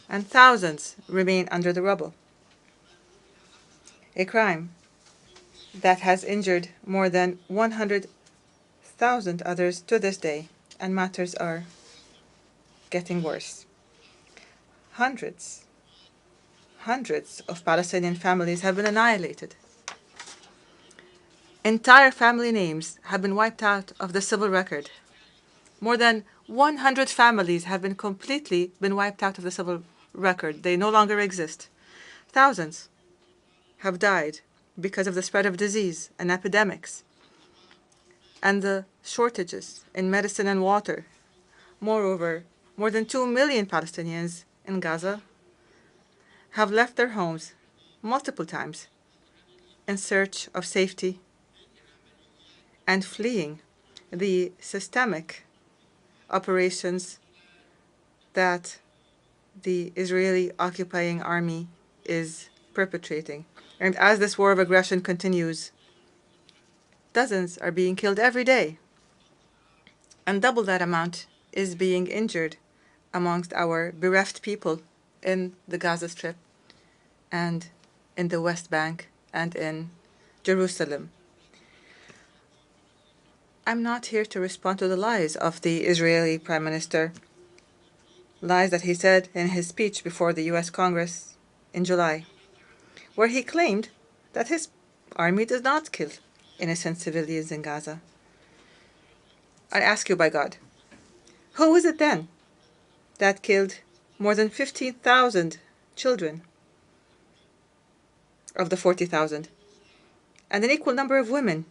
and thousands remain under the rubble. A crime that has injured more than 100,000 others to this day, and matters are getting worse. Hundreds of Palestinian families have been annihilated. Entire family names have been wiped out of the civil record. More than 100 families have been completely wiped out of the civil record. They no longer exist. Thousands have died because of the spread of disease and epidemics and the shortages in medicine and water. Moreover, more than 2 million Palestinians in Gaza have left their homes multiple times in search of safety and fleeing the systemic operations that the Israeli occupying army is perpetrating. And as this war of aggression continues, dozens are being killed every day, and double that amount is being injured amongst our bereft people in the Gaza Strip and in the West Bank and in Jerusalem. I'm not here to respond to the lies of the Israeli Prime Minister, lies that he said in his speech before the US Congress in July, where he claimed that his army does not kill innocent civilians in Gaza. I ask you by God, who is it then that killed more than 15,000 children of the 40,000, and an equal number of women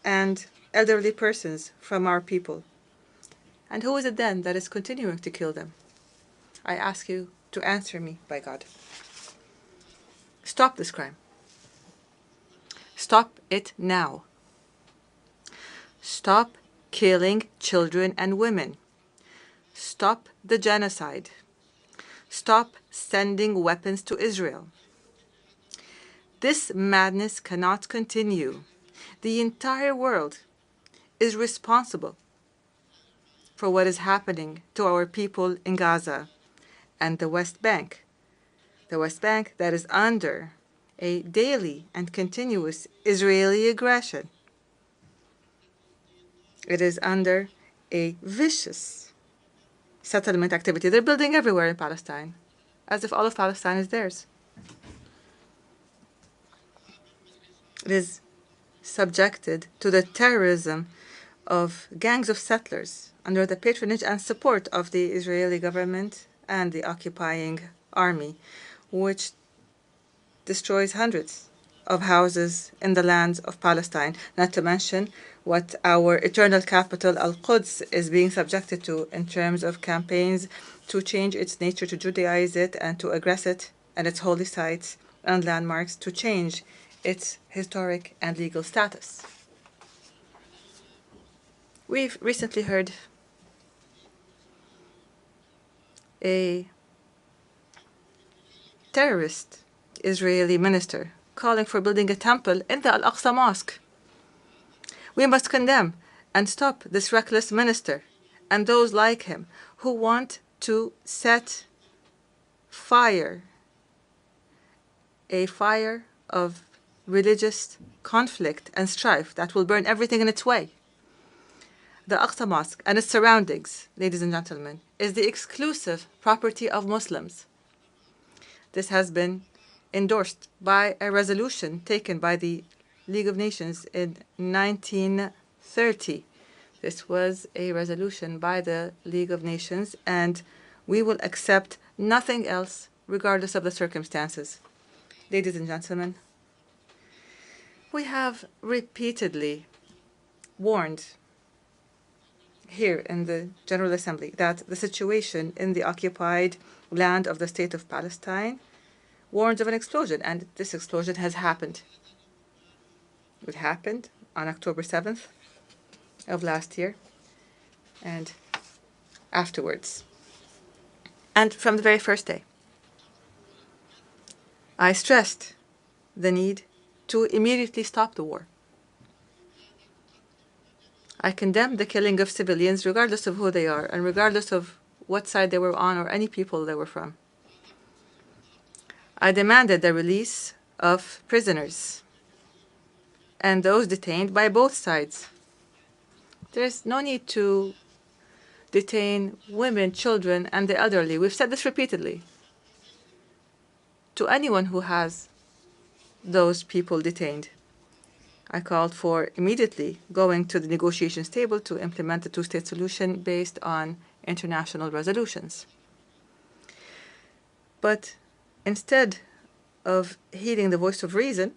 and elderly persons from our people? And who is it then that is continuing to kill them? I ask you to answer me by God. Stop this crime. Stop it now. Stop killing children and women. Stop the genocide. Stop sending weapons to Israel. This madness cannot continue. The entire world is responsible for what is happening to our people in Gaza and the West Bank. The West Bank that is under a daily and continuous Israeli aggression. It is under a vicious settlement activity. They're building everywhere in Palestine, as if all of Palestine is theirs. It is subjected to the terrorism of gangs of settlers under the patronage and support of the Israeli government and the occupying army, which destroys hundreds of houses in the lands of Palestine, not to mention what our eternal capital, Al-Quds, is being subjected to in terms of campaigns to change its nature, to Judaize it, and to aggress it and its holy sites and landmarks, to change its historic and legal status. We've recently heard a terrorist Israeli minister calling for building a temple in the Al-Aqsa Mosque. We must condemn and stop this reckless minister and those like him who want to set fire, a fire of religious conflict and strife that will burn everything in its way. The Aqsa Mosque and its surroundings, ladies and gentlemen, is the exclusive property of Muslims. This has been endorsed by a resolution taken by the League of Nations in 1930. This was a resolution by the League of Nations, and we will accept nothing else regardless of the circumstances. Ladies and gentlemen, we have repeatedly warned here in the General Assembly that the situation in the occupied land of the State of Palestine warns of an explosion, and this explosion has happened. It happened on October 7th of last year and afterwards. And from the very first day, I stressed the need to immediately stop the war. I condemned the killing of civilians regardless of who they are and regardless of what side they were on or any people they were from. I demanded the release of prisoners and those detained by both sides. There's no need to detain women, children, and the elderly. We've said this repeatedly. To anyone who has those people detained, I called for immediately going to the negotiations table to implement the two-state solution based on international resolutions. But instead of heeding the voice of reason,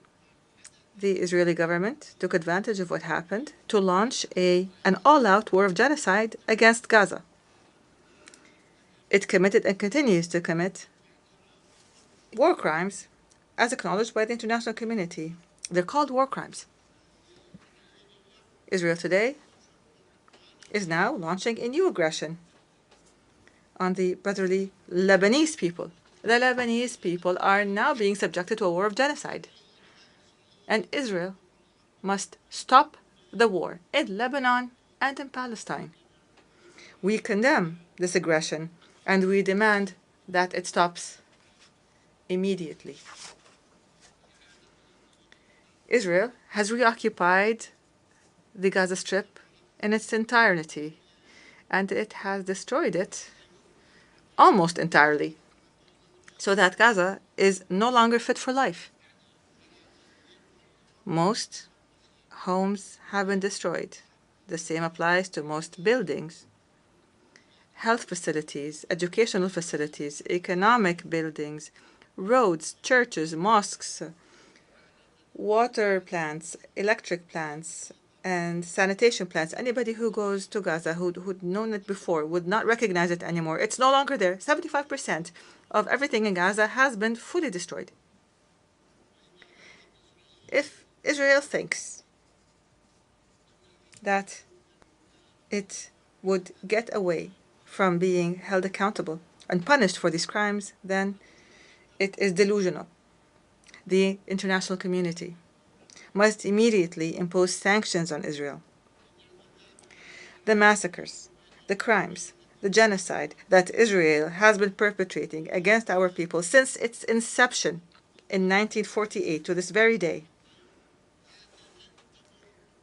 the Israeli government took advantage of what happened to launch an all-out war of genocide against Gaza. It committed and continues to commit war crimes as acknowledged by the international community. They're called war crimes. Israel today is now launching a new aggression on the brotherly Lebanese people. The Lebanese people are now being subjected to a war of genocide. And Israel must stop the war in Lebanon and in Palestine. We condemn this aggression and we demand that it stops immediately. Israel has reoccupied the Gaza Strip in its entirety, and it has destroyed it almost entirely, so that Gaza is no longer fit for life. Most homes have been destroyed. The same applies to most buildings, health facilities, educational facilities, economic buildings, roads, churches, mosques, water plants, electric plants, and sanitation plants. Anybody who goes to Gaza who'd known it before would not recognize it anymore. It's no longer there. 75% of everything in Gaza has been fully destroyed. If Israel thinks that it would get away from being held accountable and punished for these crimes, then it is delusional. The international community must immediately impose sanctions on Israel. The massacres, the crimes, the genocide that Israel has been perpetrating against our people since its inception in 1948 to this very day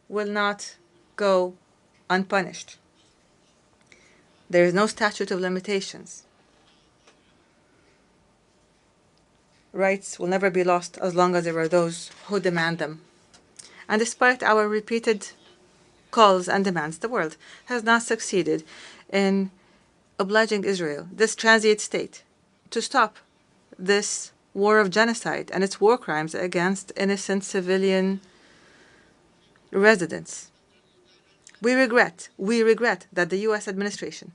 will not go unpunished. There is no statute of limitations. Rights will never be lost as long as there are those who demand them. And despite our repeated calls and demands, the world has not succeeded in obliging Israel, this transient state, to stop this war of genocide and its war crimes against innocent civilian residents. We regret that the U.S. administration,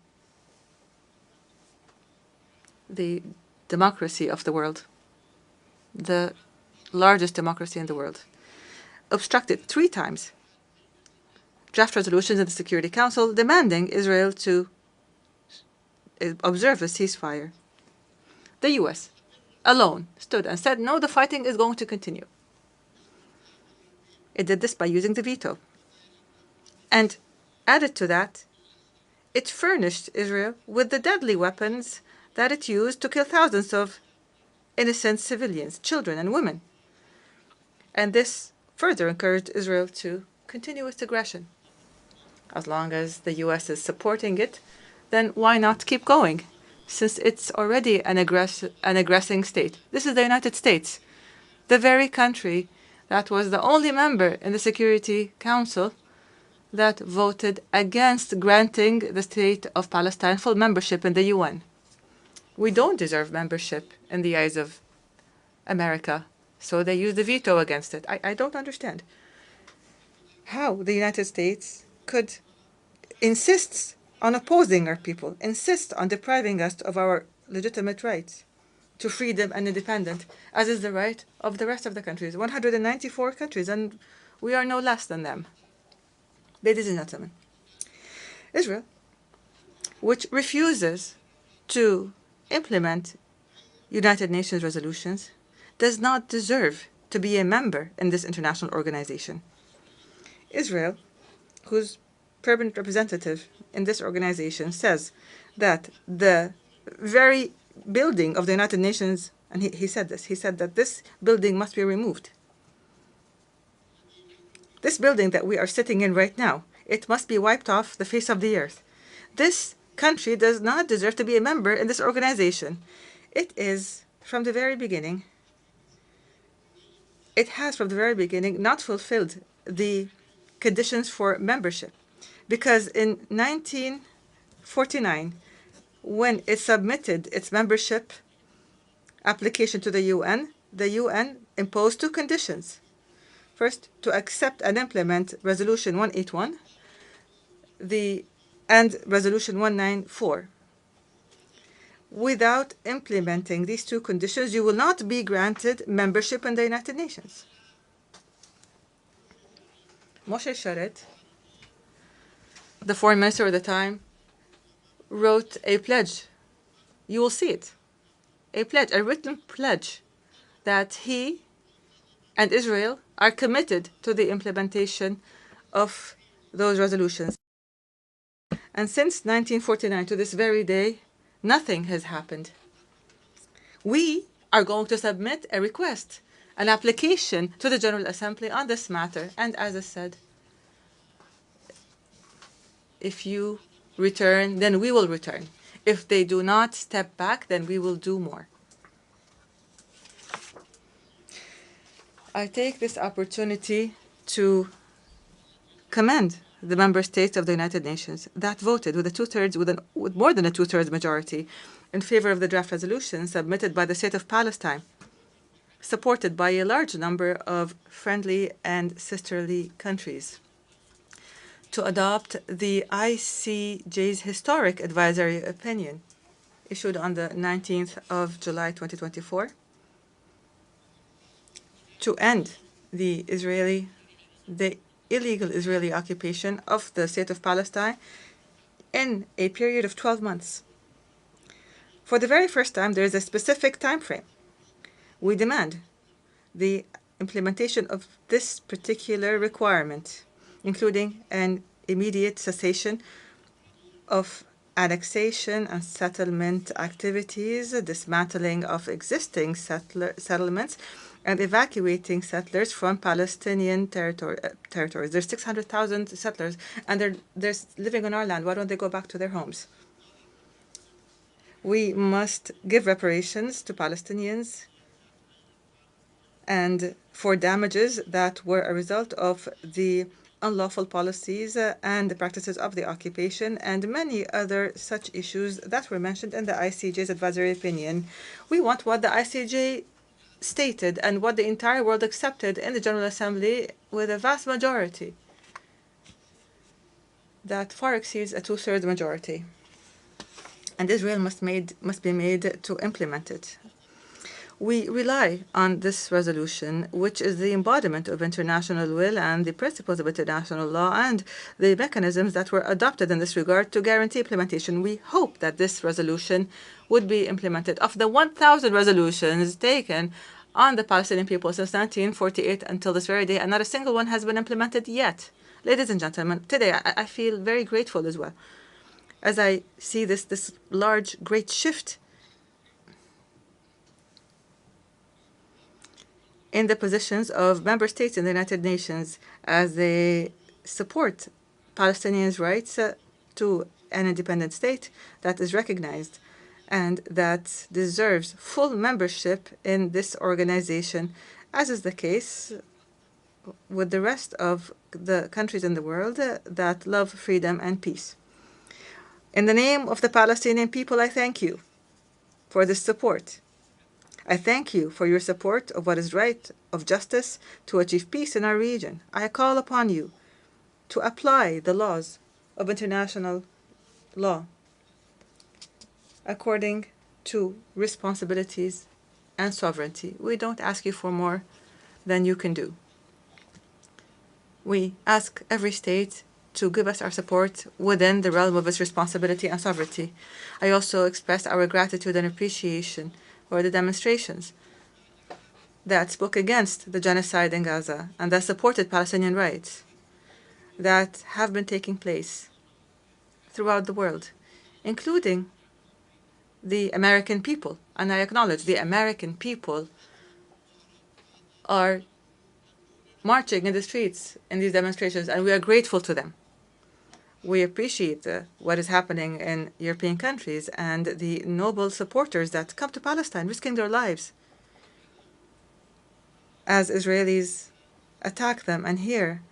the democracy of the world, the largest democracy in the world, obstructed 3 times draft resolutions in the Security Council demanding Israel to observe a ceasefire. The U.S. alone stood and said, no, the fighting is going to continue. It did this by using the veto. And added to that, it furnished Israel with the deadly weapons that it used to kill thousands of innocent civilians, children and women. And this further encouraged Israel to continue its aggression. As long as the U.S. is supporting it, then why not keep going, since it's already an aggressing state? This is the United States, the very country that was the only member in the Security Council that voted against granting the state of Palestine full membership in the UN. We don't deserve membership in the eyes of America, so they use the veto against it. I don't understand how the United States could insist on opposing our people, insist on depriving us of our legitimate rights to freedom and independence, as is the right of the rest of the countries, 194 countries, and we are no less than them. Ladies and gentlemen, Israel, which refuses to implement United Nations resolutions, does not deserve to be a member in this international organization. Israel, whose permanent representative in this organization says that the very building of the United Nations, and he said that this building must be removed. This building that we are sitting in right now, it must be wiped off the face of the earth. This country does not deserve to be a member in this organization. It is, from the very beginning, it has from the very beginning not fulfilled the conditions for membership. Because in 1949, when it submitted its membership application to the UN imposed 2 conditions. First, to accept and implement Resolution 181 and Resolution 194. Without implementing these 2 conditions, you will not be granted membership in the United Nations. Moshe Sharet, the foreign minister at the time, wrote a pledge you will see it. A pledge, a written pledge that he and Israel are committed to the implementation of those resolutions. And since 1949 to this very day, nothing has happened. We are going to submit a request, an application to the General Assembly on this matter. And as I said, if you return, then we will return. If they do not step back, then we will do more. I take this opportunity to commend the member states of the United Nations that voted with more than a two-thirds majority in favor of the draft resolution submitted by the State of Palestine, supported by a large number of friendly and sisterly countries, to adopt the ICJ's historic advisory opinion issued on the 19th of July 2024 to end the illegal Israeli occupation of the State of Palestine in a period of 12 months. For the very first time, there is a specific time frame. We demand the implementation of this particular requirement, including an immediate cessation of annexation and settlement activities, dismantling of existing settlements, and evacuating settlers from Palestinian territories. There's 600,000 settlers, and they're living on our land. Why don't they go back to their homes? We must give reparations to Palestinians and for damages that were a result of the unlawful policies and the practices of the occupation, and many other such issues that were mentioned in the ICJ's advisory opinion. We want what the ICJ stated and what the entire world accepted in the General Assembly with a vast majority that far exceeds a two-thirds majority. And Israel must be made to implement it. We rely on this resolution, which is the embodiment of international will and the principles of international law and the mechanisms that were adopted in this regard to guarantee implementation. We hope that this resolution would be implemented. Of the 1,000 resolutions taken on the Palestinian people since 1948 until this very day, and not a single one has been implemented yet. Ladies and gentlemen, today I feel very grateful as well, as I see this large, great shift in the positions of member states in the United Nations as they support Palestinians' rights to an independent state that is recognized and that deserves full membership in this organization, as is the case with the rest of the countries in the world that love freedom and peace. In the name of the Palestinian people, I thank you for this support. I thank you for your support of what is right, of justice, to achieve peace in our region. I call upon you to apply the laws of international law according to responsibilities and sovereignty. We don't ask you for more than you can do. We ask every state to give us our support within the realm of its responsibility and sovereignty. I also express our gratitude and appreciation for the demonstrations that spoke against the genocide in Gaza and that supported Palestinian rights that have been taking place throughout the world, including the American people. And I acknowledge the American people are marching in the streets in these demonstrations, and we are grateful to them. We appreciate what is happening in European countries and the noble supporters that come to Palestine, risking their lives as Israelis attack them. And here,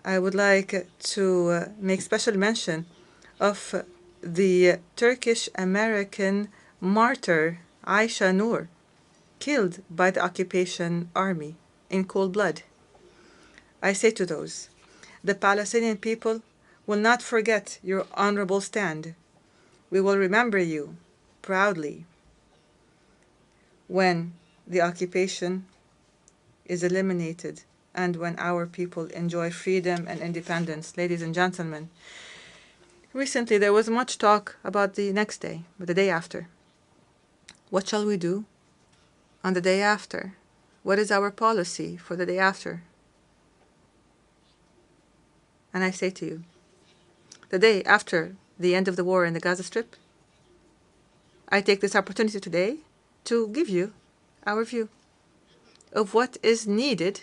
I would like to make special mention of the Turkish-American martyr Aisha Noor, killed by the occupation army in cold blood. I say to those, the Palestinian people will not forget your honorable stand. We will remember you proudly when the occupation is eliminated and when our people enjoy freedom and independence. Ladies and gentlemen, recently there was much talk about the next day, but the day after. What shall we do on the day after? What is our policy for the day after? And I say to you, the day after the end of the war in the Gaza Strip, I take this opportunity today to give you our view of what is needed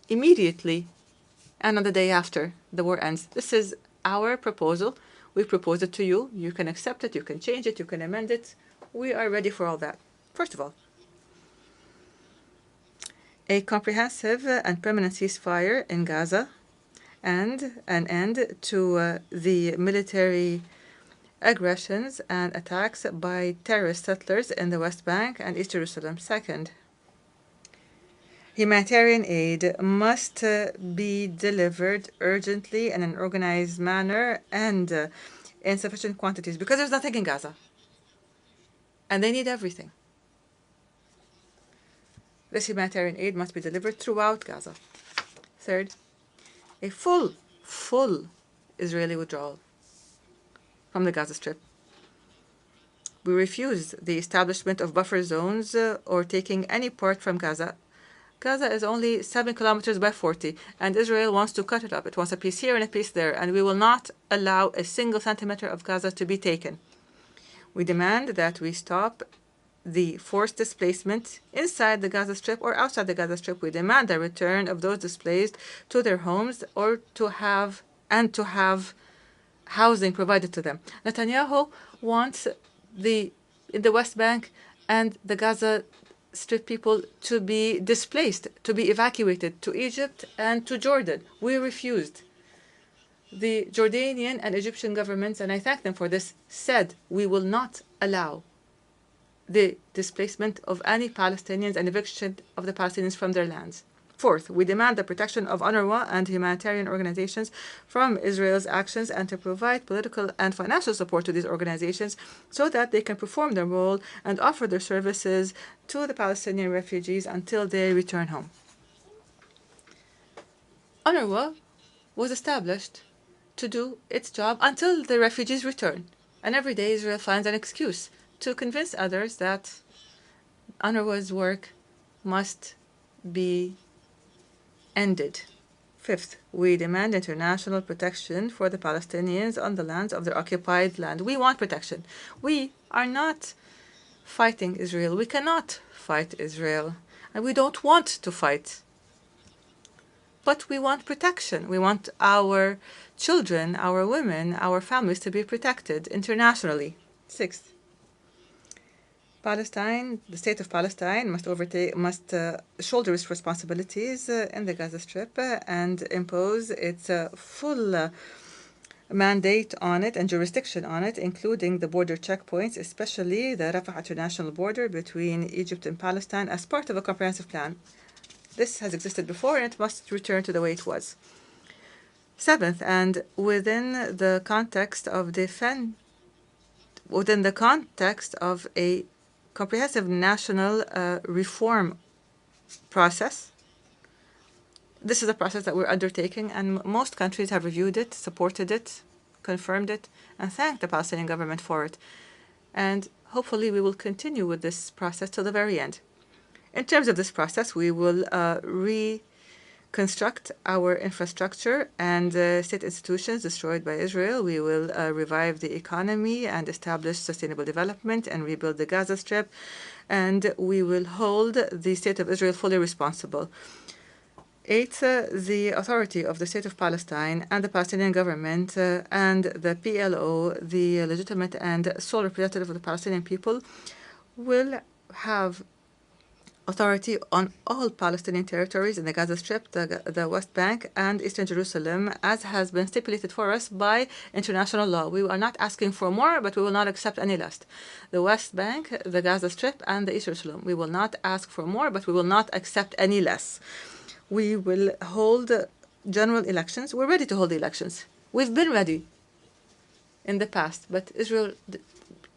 immediately and on the day after the war ends. This is our proposal. We propose it to you. You can accept it, you can change it, you can amend it. We are ready for all that. First of all, a comprehensive and permanent ceasefire in Gaza and an end to the military aggressions and attacks by terrorist settlers in the West Bank and East Jerusalem. Second, humanitarian aid must be delivered urgently in an organized manner and in sufficient quantities because there's nothing in Gaza and they need everything. This humanitarian aid must be delivered throughout Gaza. Third, a full Israeli withdrawal from the Gaza Strip. We refuse the establishment of buffer zones or taking any part from Gaza. Gaza is only 7 kilometers by 40, and Israel wants to cut it up. It wants a piece here and a piece there, and we will not allow a single centimeter of Gaza to be taken. We demand that we stop the forced displacement inside the Gaza Strip or outside the Gaza Strip. We demand the return of those displaced to their homes or to have housing provided to them. Netanyahu wants in the West Bank and the Gaza Strip people to be displaced, to be evacuated to Egypt and to Jordan. We refused. The Jordanian and Egyptian governments, and I thank them for this, said we will not allow the displacement of any Palestinians and eviction of the Palestinians from their lands. Fourth, we demand the protection of UNRWA and humanitarian organizations from Israel's actions and to provide political and financial support to these organizations so that they can perform their role and offer their services to the Palestinian refugees until they return home. UNRWA was established to do its job until the refugees return. And every day Israel finds an excuse to convince others that UNRWA's work must be ended. Fifth, we demand international protection for the Palestinians on the lands of their occupied land. We want protection. We are not fighting Israel. We cannot fight Israel. And we don't want to fight. But we want protection. We want our children, our women, our families to be protected internationally. Sixth, Palestine, the state of Palestine must shoulder its responsibilities in the Gaza Strip and impose its full mandate on it and jurisdiction on it, including the border checkpoints, especially the Rafah international border between Egypt and Palestine, as part of a comprehensive plan. This has existed before and it must return to the way it was. Seventh, and within the context of a comprehensive national reform process. This is a process that we're undertaking, and most countries have reviewed it, supported it, confirmed it, and thanked the Palestinian government for it. And hopefully we will continue with this process till the very end. In terms of this process, we will reconstruct our infrastructure and state institutions destroyed by Israel. We will revive the economy and establish sustainable development and rebuild the Gaza Strip. And we will hold the state of Israel fully responsible. Eighth, the authority of the state of Palestine and the Palestinian government and the PLO, the legitimate and sole representative of the Palestinian people, will have authority on all Palestinian territories in the Gaza Strip, the West Bank, and Eastern Jerusalem, as has been stipulated for us by international law. We are not asking for more, but we will not accept any less. The West Bank, the Gaza Strip, and the Eastern Jerusalem. We will not ask for more, but we will not accept any less. We will hold general elections. We're ready to hold the elections. We've been ready in the past, but Israel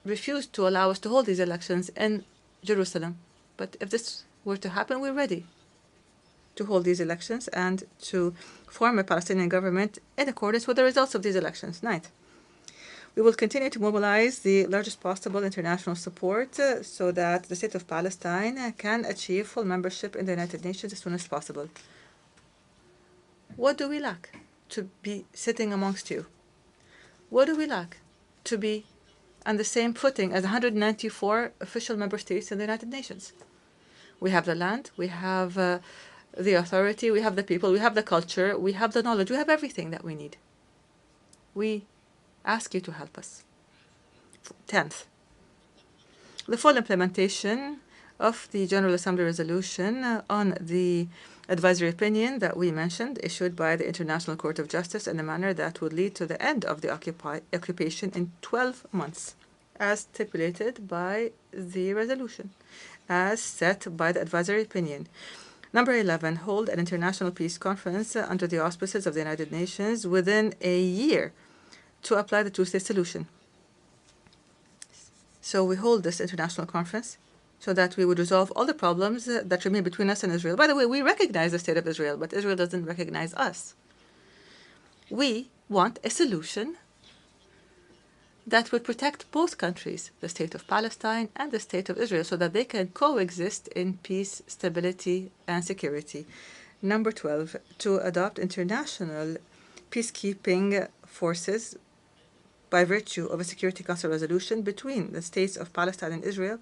refused to allow us to hold these elections in Jerusalem. But if this were to happen, we're ready to hold these elections and to form a Palestinian government in accordance with the results of these elections. Ninth, We will continue to mobilize the largest possible international support so that the State of Palestine can achieve full membership in the United Nations as soon as possible. What do we lack to be sitting amongst you? What do we lack to be on the same footing as 194 official member states in the United Nations? We have the land, we have the authority, we have the people, we have the culture, we have the knowledge, we have everything that we need. We ask you to help us. 10th, the full implementation of the General Assembly resolution on the advisory opinion that we mentioned, issued by the International Court of Justice in a manner that would lead to the end of the occupation in 12 months, as stipulated by the resolution, as set by the advisory opinion. Number 11, hold an international peace conference under the auspices of the United Nations within a year to apply the two-state solution. So we hold this international conference so that we would resolve all the problems that remain between us and Israel. By the way, we recognize the state of Israel, but Israel doesn't recognize us. We want a solution that would protect both countries, the state of Palestine and the state of Israel, so that they can coexist in peace, stability, and security. Number 12, to adopt international peacekeeping forces by virtue of a Security Council resolution between the states of Palestine and Israel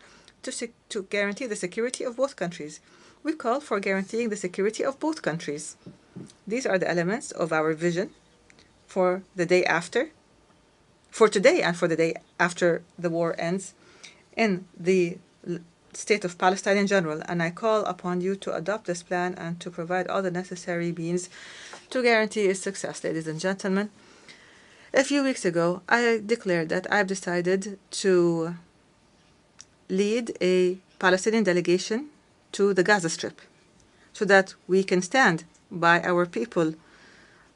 to guarantee the security of both countries. We call for guaranteeing the security of both countries. These are the elements of our vision for the day after, for today and for the day after the war ends, in the state of Palestine in general. And I call upon you to adopt this plan and to provide all the necessary means to guarantee its success. Ladies and gentlemen, a few weeks ago, I declared that I've decided to lead a Palestinian delegation to the Gaza Strip so that we can stand by our people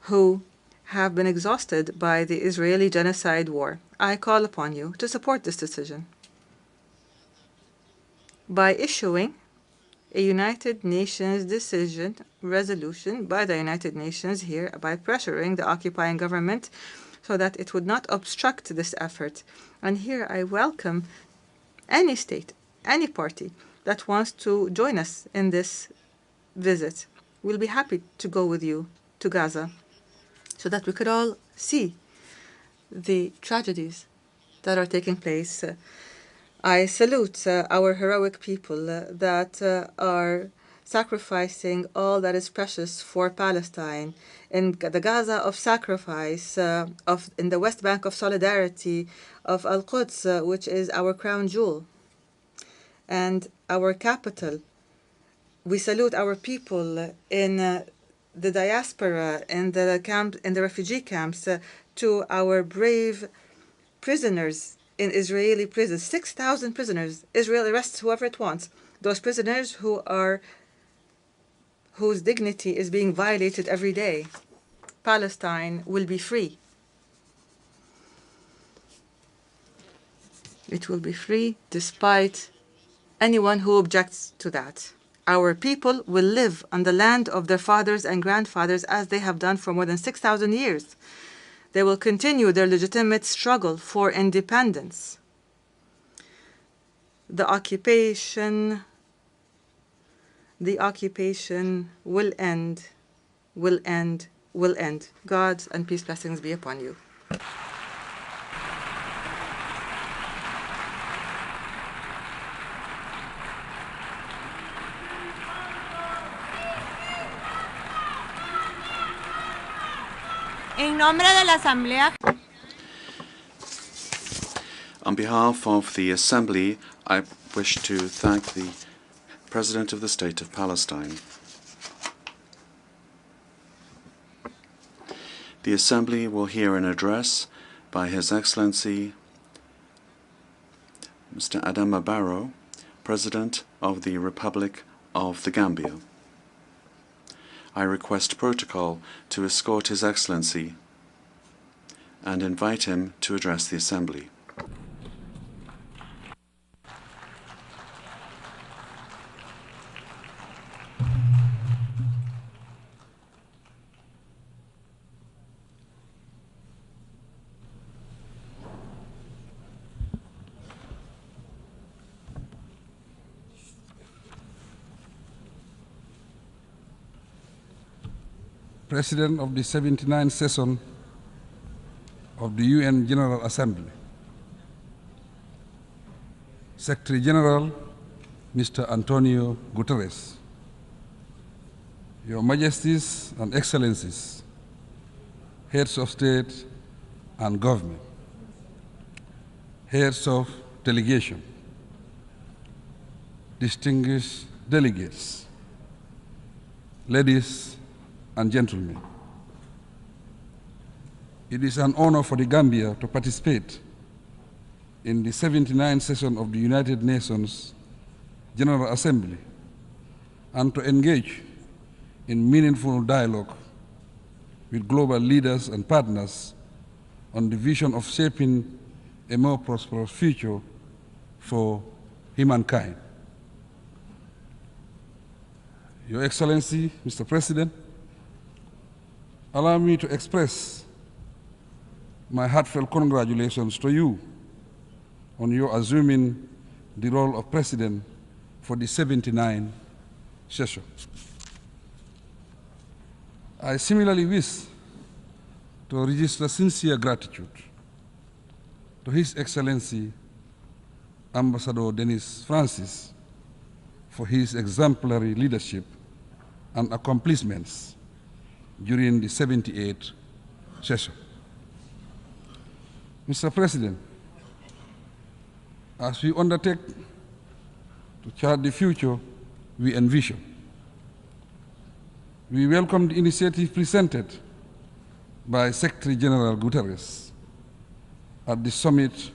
who have been exhausted by the Israeli genocide war. I call upon you to support this decision by issuing a United Nations decision resolution by the United Nations here, by pressuring the occupying government so that it would not obstruct this effort. And here I welcome any state, any party that wants to join us in this visit. We'll be happy to go with you to Gaza so that we could all see the tragedies that are taking place. I salute our heroic people that are sacrificing all that is precious for Palestine in the Gaza of sacrifice, in the West Bank of solidarity, of Al-Quds, which is our crown jewel and our capital. We salute our people in the diaspora, in the camp, in the refugee camps, to our brave prisoners in Israeli prisons. 6,000 prisoners. Israel arrests whoever it wants. Those prisoners whose dignity is being violated every day. Palestine will be free. It will be free despite anyone who objects to that. Our people will live on the land of their fathers and grandfathers as they have done for more than 6,000 years. They will continue their legitimate struggle for independence. The occupation will end, will end, will end. God's and peace blessings be upon you. En nombre de la Asamblea. On behalf of the Assembly, I wish to thank the President of the State of Palestine. The Assembly will hear an address by His Excellency Mr. Adama Barrow, President of the Republic of the Gambia. I request protocol to escort His Excellency and invite him to address the Assembly. President of the 79th session of the UN General Assembly, Secretary General, Mr. Antonio Guterres, Your Majesties and Excellencies, Heads of State and Government, Heads of Delegation, distinguished delegates, ladies and gentlemen. It is an honor for the Gambia to participate in the 79th session of the United Nations General Assembly and to engage in meaningful dialogue with global leaders and partners on the vision of shaping a more prosperous future for humankind. Your Excellency, Mr. President, allow me to express my heartfelt congratulations to you on your assuming the role of President for the 79th session. I similarly wish to register sincere gratitude to His Excellency Ambassador Denis Francis for his exemplary leadership and accomplishments during the 78th session. Mr. President, as we undertake to chart the future we envision, we welcome the initiative presented by Secretary General Guterres at the Summit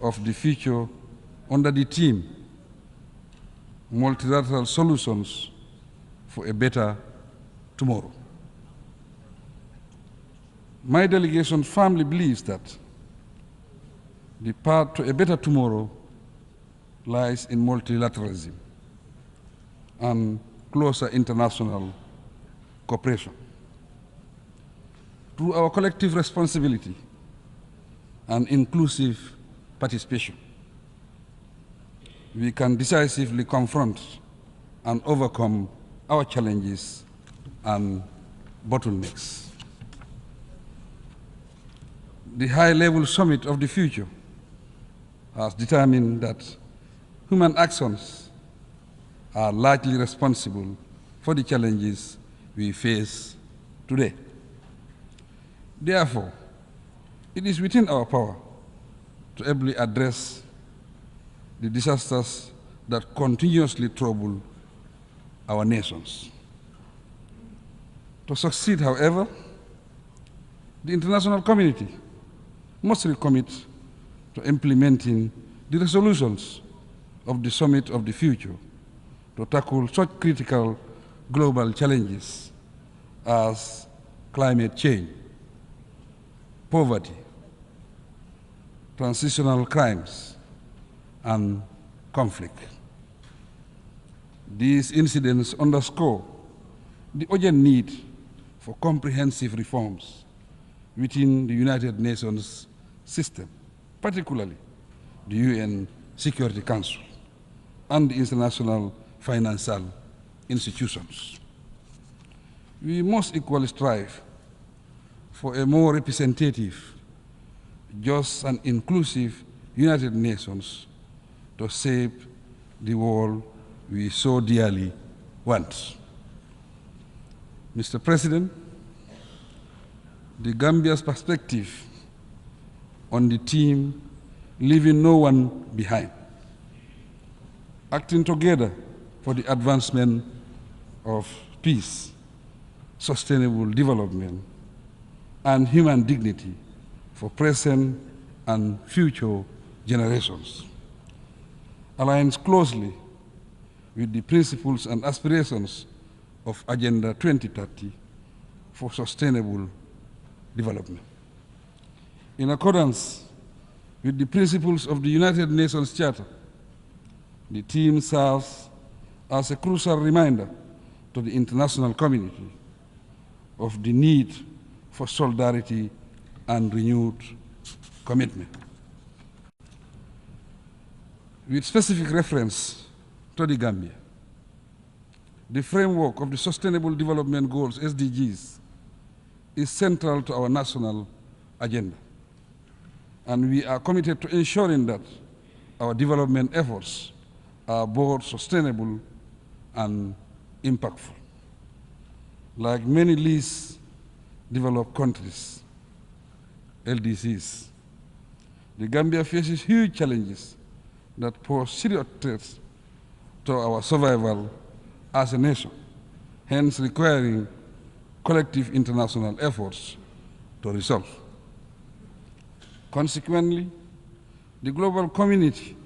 of the Future under the theme Multilateral Solutions for a Better Tomorrow. My delegation firmly believes that the path to a better tomorrow lies in multilateralism and closer international cooperation. Through our collective responsibility and inclusive participation, we can decisively confront and overcome our challenges and bottlenecks. The high-level summit of the future has determined that human actions are largely responsible for the challenges we face today. Therefore, it is within our power to ably address the disasters that continuously trouble our nations. To succeed, however, the international community must recommit to implementing the resolutions of the Summit of the Future to tackle such critical global challenges as climate change, poverty, transitional crimes, and conflict. These incidents underscore the urgent need for comprehensive reforms within the United Nations system, particularly the UN Security Council and the international financial institutions. We must equally strive for a more representative, just and inclusive United Nations to shape the world we so dearly want. Mr. President, the Gambia's perspective on the theme leaving no one behind, acting together for the advancement of peace, sustainable development, and human dignity for present and future generations, aligns closely with the principles and aspirations of Agenda 2030 for sustainable development. In accordance with the principles of the United Nations Charter, the theme serves as a crucial reminder to the international community of the need for solidarity and renewed commitment. With specific reference to the Gambia, the framework of the Sustainable Development Goals, SDGs, is central to our national agenda. And we are committed to ensuring that our development efforts are both sustainable and impactful. Like many least developed countries, LDCs, the Gambia faces huge challenges that pose serious threats to our survival as a nation, hence requiring collective international efforts to resolve. Consequently, the global community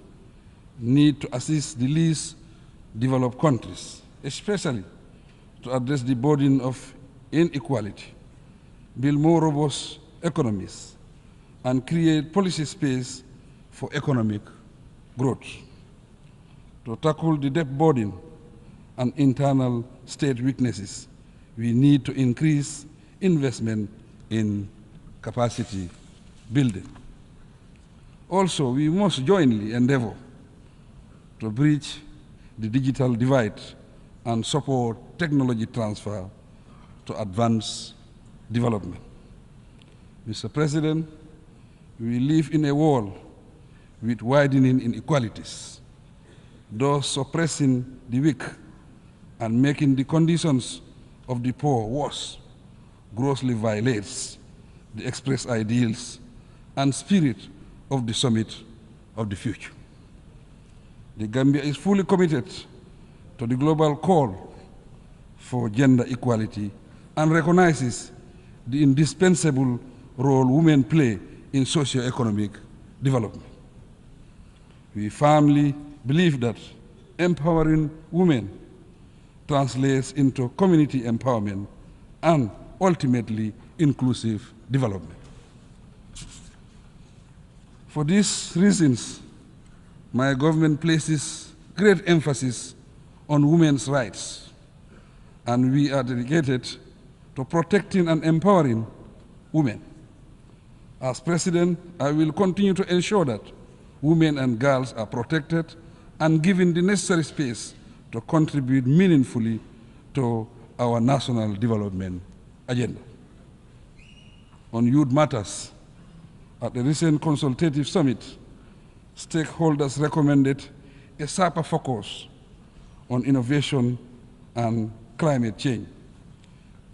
needs to assist the least developed countries, especially to address the burden of inequality, build more robust economies, and create policy space for economic growth. To tackle the debt burden and internal state weaknesses, we need to increase investment in capacity building. Also, we must jointly endeavor to bridge the digital divide and support technology transfer to advance development. Mr. President, we live in a world with widening inequalities, thus suppressing the weak and making the conditions of the poor worse, grossly violates the expressed ideals and spirit of the Summit of the Future. The Gambia is fully committed to the global call for gender equality and recognizes the indispensable role women play in socio-economic development. We firmly believe that empowering women translates into community empowerment and ultimately inclusive development. For these reasons, my government places great emphasis on women's rights, and we are dedicated to protecting and empowering women. As President, I will continue to ensure that women and girls are protected and given the necessary space to contribute meaningfully to our national development agenda. On youth matters, at the recent consultative summit, stakeholders recommended a sharper focus on innovation and climate change,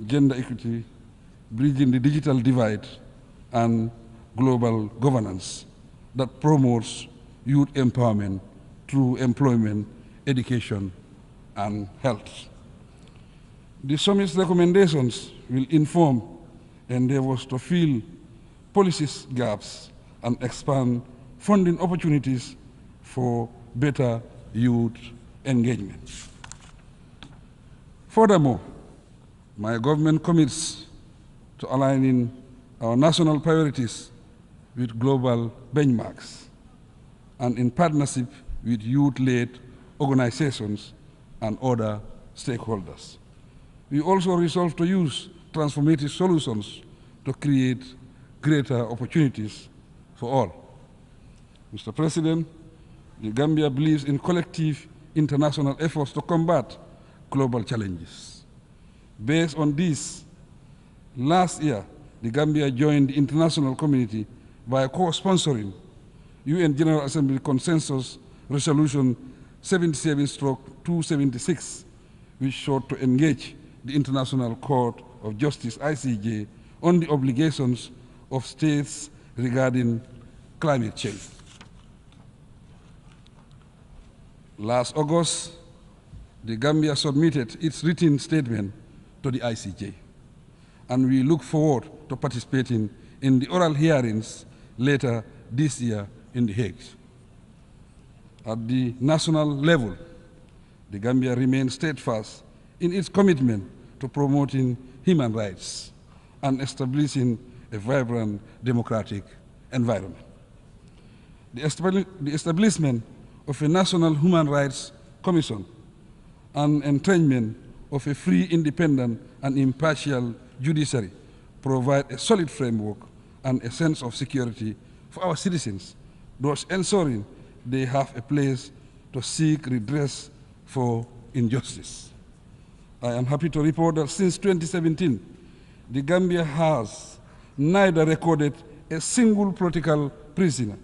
gender equity, bridging the digital divide, and global governance that promotes youth empowerment through employment, education, and health. The summit's recommendations will inform endeavors to fill policy gaps and expand funding opportunities for better youth engagement. Furthermore, my government commits to aligning our national priorities with global benchmarks and in partnership with youth-led organizations and other stakeholders. We also resolve to use transformative solutions to create greater opportunities for all. Mr. President, the Gambia believes in collective international efforts to combat global challenges. Based on this, last year, the Gambia joined the international community by co-sponsoring UN General Assembly Consensus Resolution 77/276, which sought to engage the International Court of Justice, ICJ, on the obligations of states regarding climate change. Last August, the Gambia submitted its written statement to the ICJ, and we look forward to participating in the oral hearings later this year in The Hague. At the national level, the Gambia remains steadfast in its commitment to promoting human rights and establishing a vibrant democratic environment. The establishment of a National Human Rights Commission and entrenchment of a free, independent, and impartial judiciary provide a solid framework and a sense of security for our citizens, thus ensuring they have a place to seek redress for injustice. I am happy to report that since 2017, the Gambia has neither recorded a single political prisoner,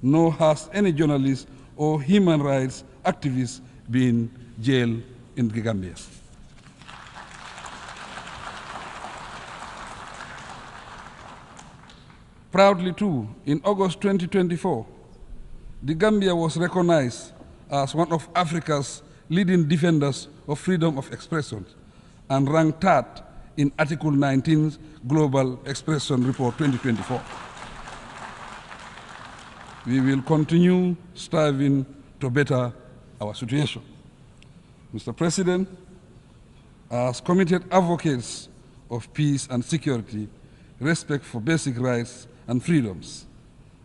nor has any journalist or human rights activist been jailed in the Gambia. Proudly too, in August 2024, the Gambia was recognized as one of Africa's leading defenders of freedom of expression and ranked third in Article 19's Global Expression Report 2024. We will continue striving to better our situation. Mr. President, as committed advocates of peace and security, respect for basic rights and freedoms,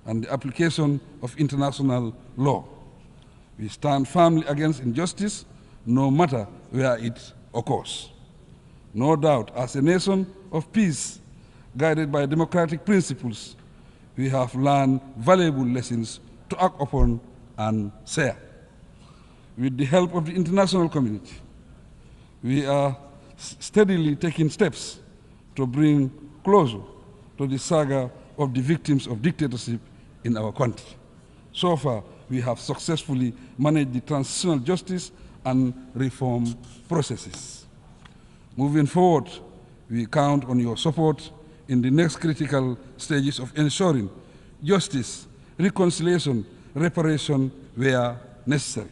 and the application of international law, we stand firmly against injustice, no matter where it occurs. No doubt, as a nation of peace, guided by democratic principles, we have learned valuable lessons to act upon and share. With the help of the international community, we are steadily taking steps to bring closure to the saga of the victims of dictatorship in our country. So far, we have successfully managed the transitional justice and reform processes. Moving forward, we count on your support in the next critical stages of ensuring justice, reconciliation, reparation where necessary.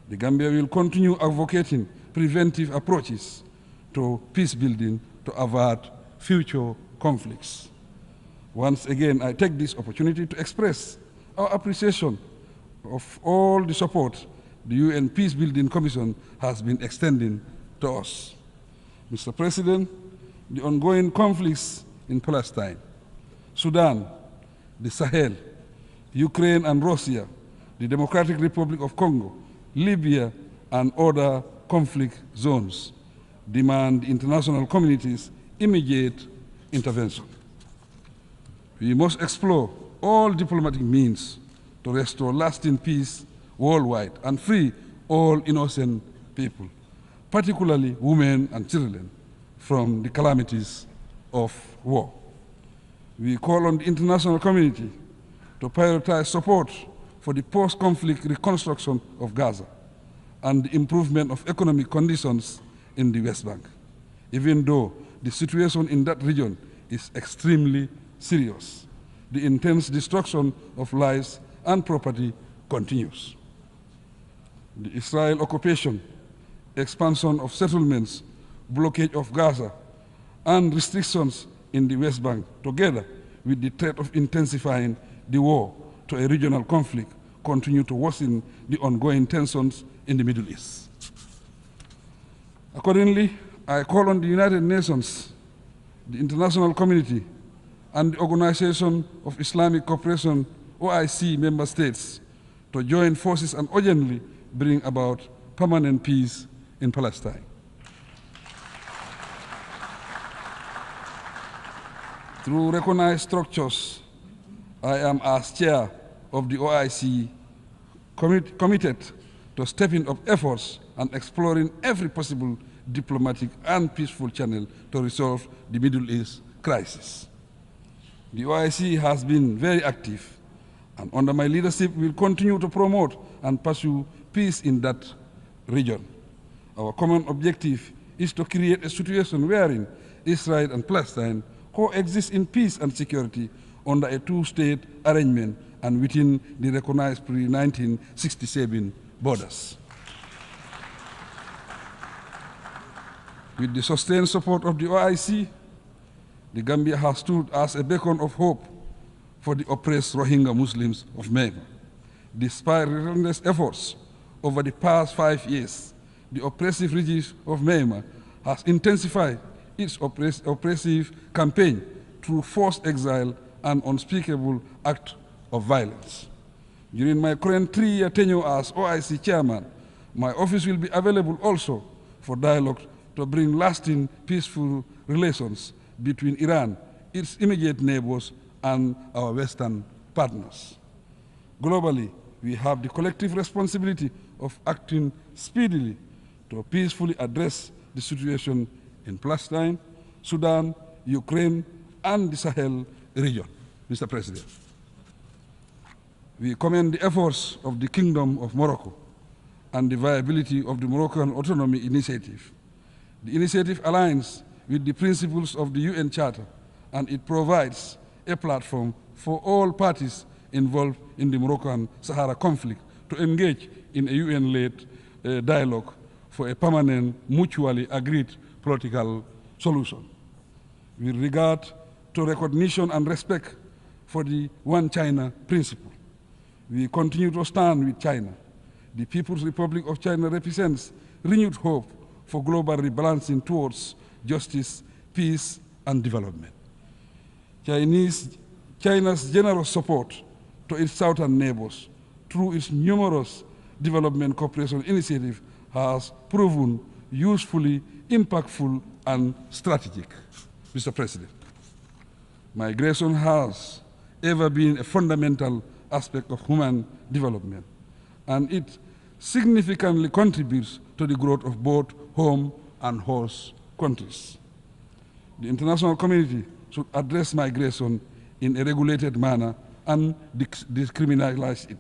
The Gambia will continue advocating preventive approaches to peace building to avert future conflicts. Once again, I take this opportunity to express our appreciation of all the support the UN Peace Building Commission has been extending to us. Mr. President, the ongoing conflicts in Palestine, Sudan, the Sahel, Ukraine and Russia, the Democratic Republic of Congo, Libya, and other conflict zones demand the international community's immediate intervention. We must explore all diplomatic means to restore lasting peace worldwide and free all innocent people, particularly women and children, from the calamities of war. We call on the international community to prioritize support for the post-conflict reconstruction of Gaza and the improvement of economic conditions in the West Bank, even though the situation in that region is extremely serious. The intense destruction of lives and property continues. The Israel occupation, expansion of settlements, blockade of Gaza, and restrictions in the West Bank, together with the threat of intensifying the war to a regional conflict, continue to worsen the ongoing tensions in the Middle East. Accordingly, I call on the United Nations, the international community, and the Organization of Islamic Cooperation, OIC member states, to join forces and urgently bring about permanent peace in Palestine. Through recognized structures, I am, as chair of the OIC, committed to stepping up efforts and exploring every possible diplomatic and peaceful channel to resolve the Middle East crisis. The OIC has been very active, and under my leadership will continue to promote and pursue peace in that region. Our common objective is to create a situation wherein Israel and Palestine coexist in peace and security under a two-state arrangement and within the recognized pre-1967 borders. With the sustained support of the OIC, the Gambia has stood as a beacon of hope for the oppressed Rohingya Muslims of Myanmar. Despite relentless efforts over the past 5 years, the oppressive regime of Myanmar has intensified its oppressive campaign through forced exile and unspeakable acts of violence. During my current 3-year tenure as OIC chairman, my office will be available also for dialogue to bring lasting peaceful relations between Iran, its immediate neighbors, and our Western partners. Globally, we have the collective responsibility of acting speedily to peacefully address the situation in Palestine, Sudan, Ukraine, and the Sahel region, Mr. President. We commend the efforts of the Kingdom of Morocco and the viability of the Moroccan Autonomy Initiative. The initiative aligns with the principles of the UN Charter, and it provides a platform for all parties involved in the Moroccan Sahara conflict to engage in a UN-led dialogue for a permanent, mutually agreed political solution. With regard to recognition and respect for the One China principle, we continue to stand with China. The People's Republic of China represents renewed hope for global rebalancing towards justice, peace, and development. China's generous support to its southern neighbors through its numerous development cooperation initiatives has proven usefully impactful and strategic. Mr. President, migration has ever been a fundamental aspect of human development, and it significantly contributes to the growth of both home and host countries. The international community should address migration in a regulated manner and decriminalize it.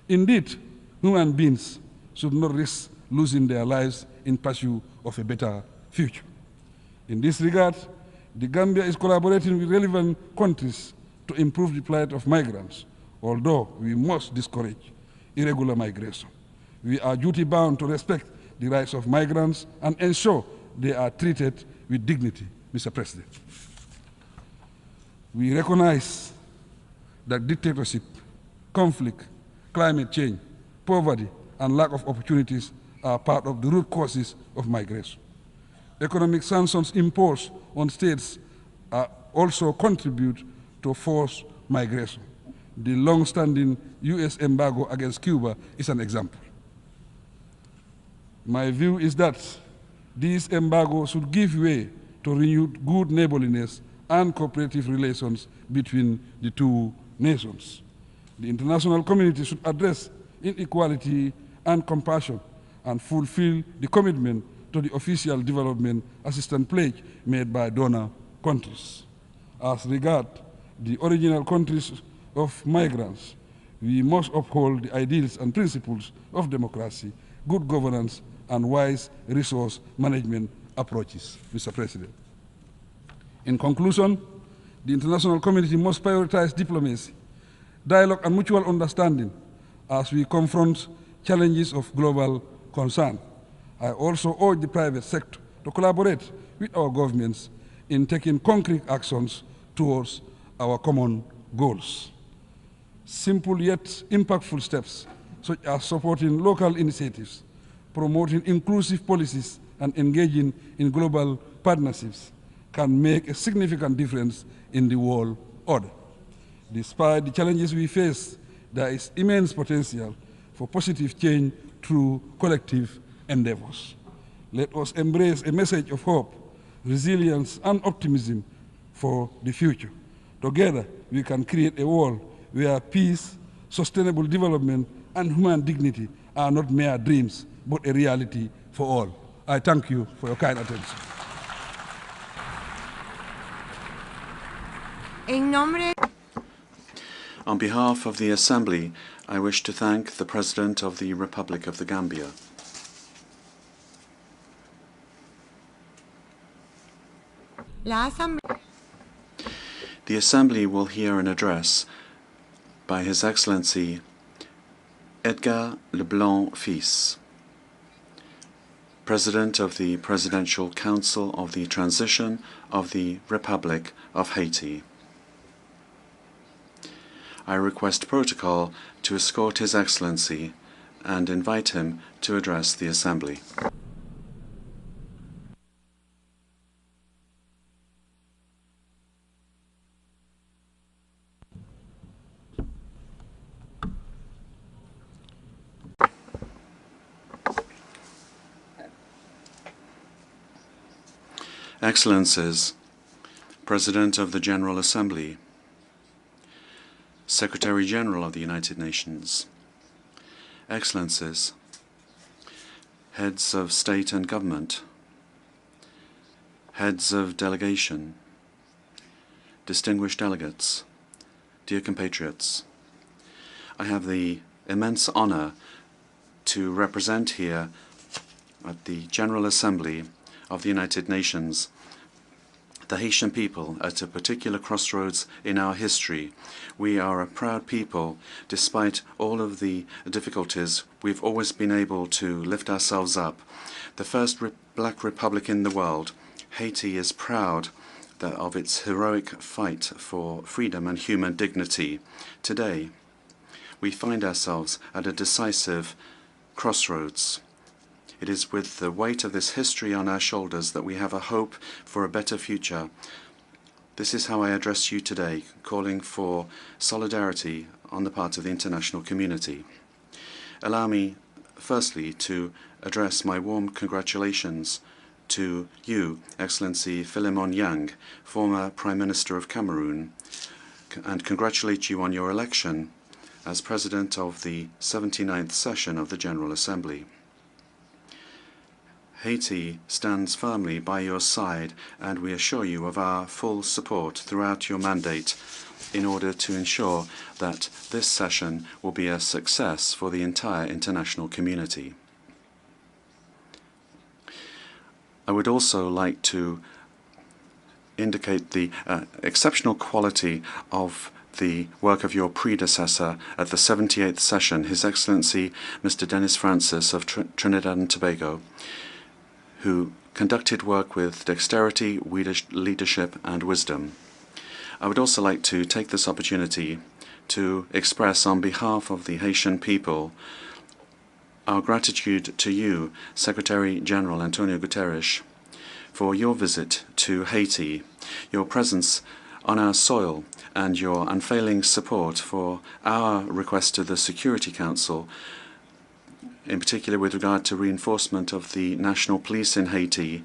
Indeed, human beings should not risk losing their lives in pursuit of a better future. In this regard, the Gambia is collaborating with relevant countries to improve the plight of migrants, although we must discourage irregular migration. We are duty-bound to respect the rights of migrants and ensure they are treated with dignity, Mr. President. We recognize that dictatorship, conflict, climate change, poverty, and lack of opportunities are part of the root causes of migration. Economic sanctions imposed on states also contribute to forced migration. The long-standing U.S. embargo against Cuba is an example. My view is that these embargoes should give way to renewed good neighborliness and cooperative relations between the two nations. The international community should address inequality and compassion and fulfill the commitment to the official development assistance pledge made by donor countries. As regards the original countries of migrants, we must uphold the ideals and principles of democracy, good governance, and wise resource management approaches, Mr. President. In conclusion, the international community must prioritize diplomacy, dialogue, and mutual understanding as we confront challenges of global concern. I also urge the private sector to collaborate with our governments in taking concrete actions towards our common goals. Simple yet impactful steps, such as supporting local initiatives, promoting inclusive policies, and engaging in global partnerships, can make a significant difference in the world order. Despite the challenges we face, there is immense potential for positive change through collective endeavors. Let us embrace a message of hope, resilience, and optimism for the future. Together, we can create a world where peace, sustainable development, and human dignity are not mere dreams, but a reality for all. I thank you for your kind attention. On behalf of the Assembly, I wish to thank the President of the Republic of the Gambia. The Assembly will hear an address by His Excellency Edgar Leblanc Fils, President of the Presidential Council of the Transition of the Republic of Haiti. I request protocol to escort His Excellency and invite him to address the Assembly. Excellencies, President of the General Assembly, Secretary General of the United Nations, Excellencies, Heads of State and Government, heads of delegation, distinguished delegates, dear compatriots, I have the immense honor to represent here at the General Assembly of the United Nations the Haitian people at a particular crossroads in our history. We are a proud people. Despite all of the difficulties, we've always been able to lift ourselves up. The first black republic in the world, Haiti is proud of its heroic fight for freedom and human dignity. Today, we find ourselves at a decisive crossroads. It is with the weight of this history on our shoulders that we have a hope for a better future. This is how I address you today, calling for solidarity on the part of the international community. Allow me, firstly, to address my warm congratulations to you, Excellency Philemon Yang, former Prime Minister of Cameroon, and congratulate you on your election as President of the 79th session of the General Assembly. Haiti stands firmly by your side, and we assure you of our full support throughout your mandate in order to ensure that this session will be a success for the entire international community. I would also like to indicate the exceptional quality of the work of your predecessor at the 78th session, His Excellency Mr. Dennis Francis of Trinidad and Tobago, who conducted work with dexterity, leadership, and wisdom. I would also like to take this opportunity to express on behalf of the Haitian people our gratitude to you, Secretary General Antonio Guterres, for your visit to Haiti, your presence on our soil, and your unfailing support for our request to the Security Council, in particular with regard to reinforcement of the national police in Haiti,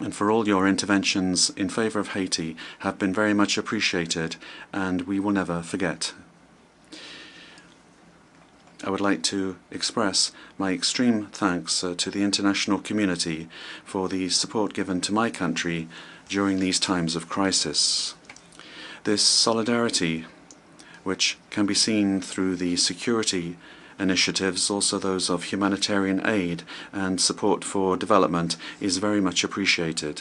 and for all your interventions in favor of Haiti have been very much appreciated, and we will never forget. I would like to express my extreme thanks to the international community for the support given to my country during these times of crisis. This solidarity, which can be seen through the security initiatives, also those of humanitarian aid and support for development, is very much appreciated.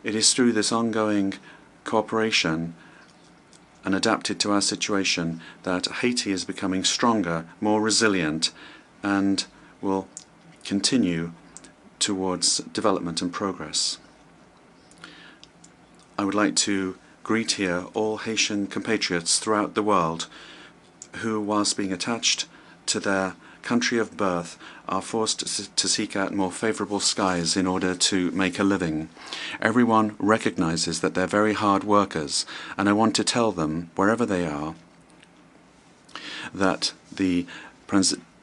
It is through this ongoing cooperation and adapted to our situation that Haiti is becoming stronger, more resilient, and will continue towards development and progress. I would like to greet here all Haitian compatriots throughout the world who, whilst being attached to their country of birth, are forced to seek out more favorable skies in order to make a living. Everyone recognizes that they're very hard workers, and I want to tell them, wherever they are, that the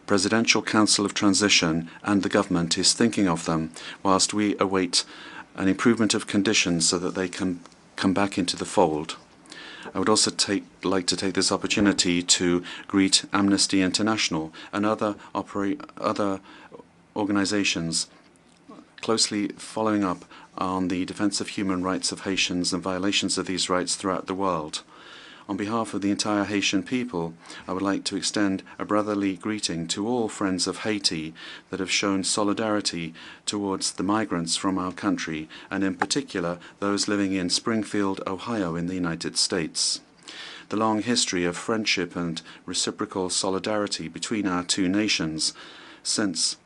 Presidential Council of Transition and the government is thinking of them whilst we await an improvement of conditions so that they can come back into the fold. I would also like to take this opportunity to greet Amnesty International and other organizations closely following up on the defense of human rights of Haitians and violations of these rights throughout the world. On behalf of the entire Haitian people, I would like to extend a brotherly greeting to all friends of Haiti that have shown solidarity towards the migrants from our country, and in particular those living in Springfield, Ohio in the United States. The long history of friendship and reciprocal solidarity between our two nations since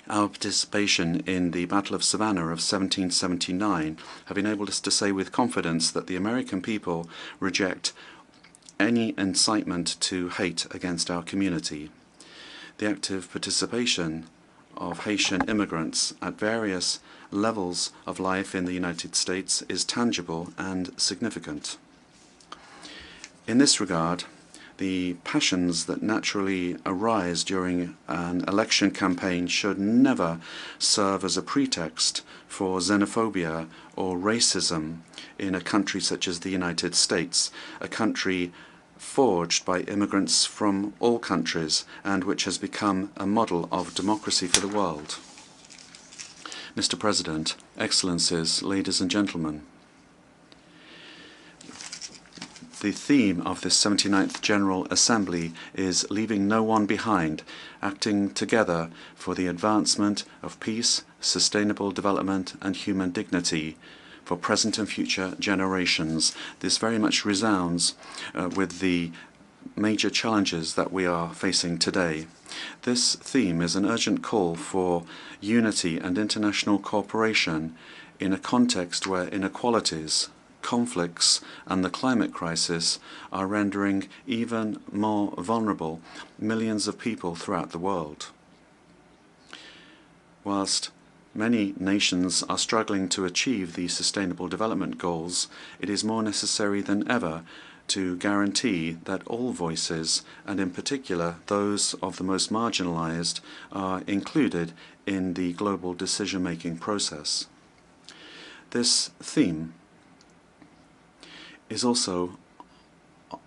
our participation in the Battle of Savannah of 1779 have enabled us to say with confidence that the American people reject any incitement to hate against our community. The active participation of Haitian immigrants at various levels of life in the United States is tangible and significant. In this regard, the passions that naturally arise during an election campaign should never serve as a pretext for xenophobia or racism in a country such as the United States, a country forged by immigrants from all countries and which has become a model of democracy for the world. Mr. President, Excellencies, ladies and gentlemen, the theme of this 79th General Assembly is leaving no one behind, acting together for the advancement of peace, sustainable development and human dignity for present and future generations. This very much resounds with the major challenges that we are facing today. This theme is an urgent call for unity and international cooperation in a context where inequalities, conflicts and the climate crisis are rendering even more vulnerable millions of people throughout the world. Whilst many nations are struggling to achieve the Sustainable Development Goals, it is more necessary than ever to guarantee that all voices, and in particular those of the most marginalized, are included in the global decision-making process. This theme is also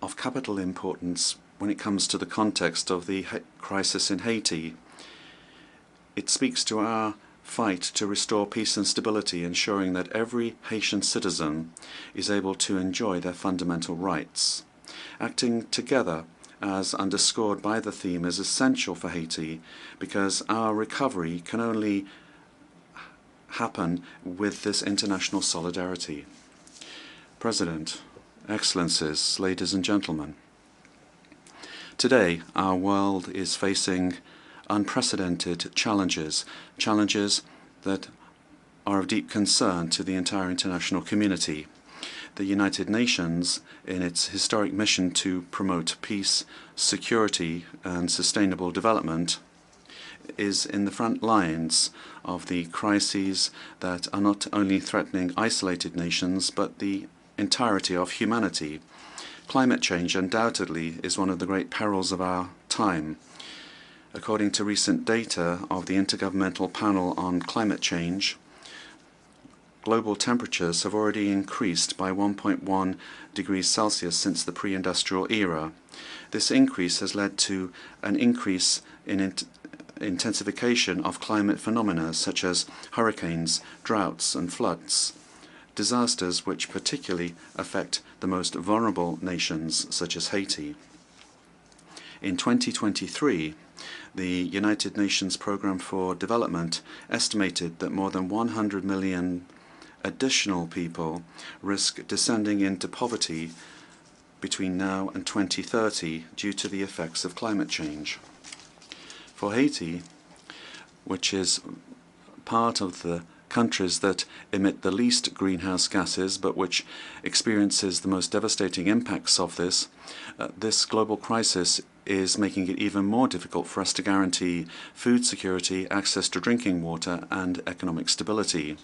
of capital importance when it comes to the context of the crisis in Haiti. It speaks to our fight to restore peace and stability, ensuring that every Haitian citizen is able to enjoy their fundamental rights. Acting together, as underscored by the theme, is essential for Haiti because our recovery can only happen with this international solidarity. President, Excellencies, ladies and gentlemen, today our world is facing unprecedented challenges that are of deep concern to the entire international community. The United Nations, in its historic mission to promote peace, security and sustainable development, is in the front lines of the crises that are not only threatening isolated nations but the entirety of humanity. Climate change undoubtedly is one of the great perils of our time. According to recent data of the Intergovernmental Panel on Climate Change, global temperatures have already increased by 1.1 degrees Celsius since the pre-industrial era. This increase has led to an increase in intensification of climate phenomena such as hurricanes, droughts and floods, disasters which particularly affect the most vulnerable nations such as Haiti. In 2023, the United Nations Programme for Development estimated that more than 100 million additional people risk descending into poverty between now and 2030 due to the effects of climate change. For Haiti, which is part of the countries that emit the least greenhouse gases but which experiences the most devastating impacts of this global crisis is making it even more difficult for us to guarantee food security, access to drinking water and economic stability.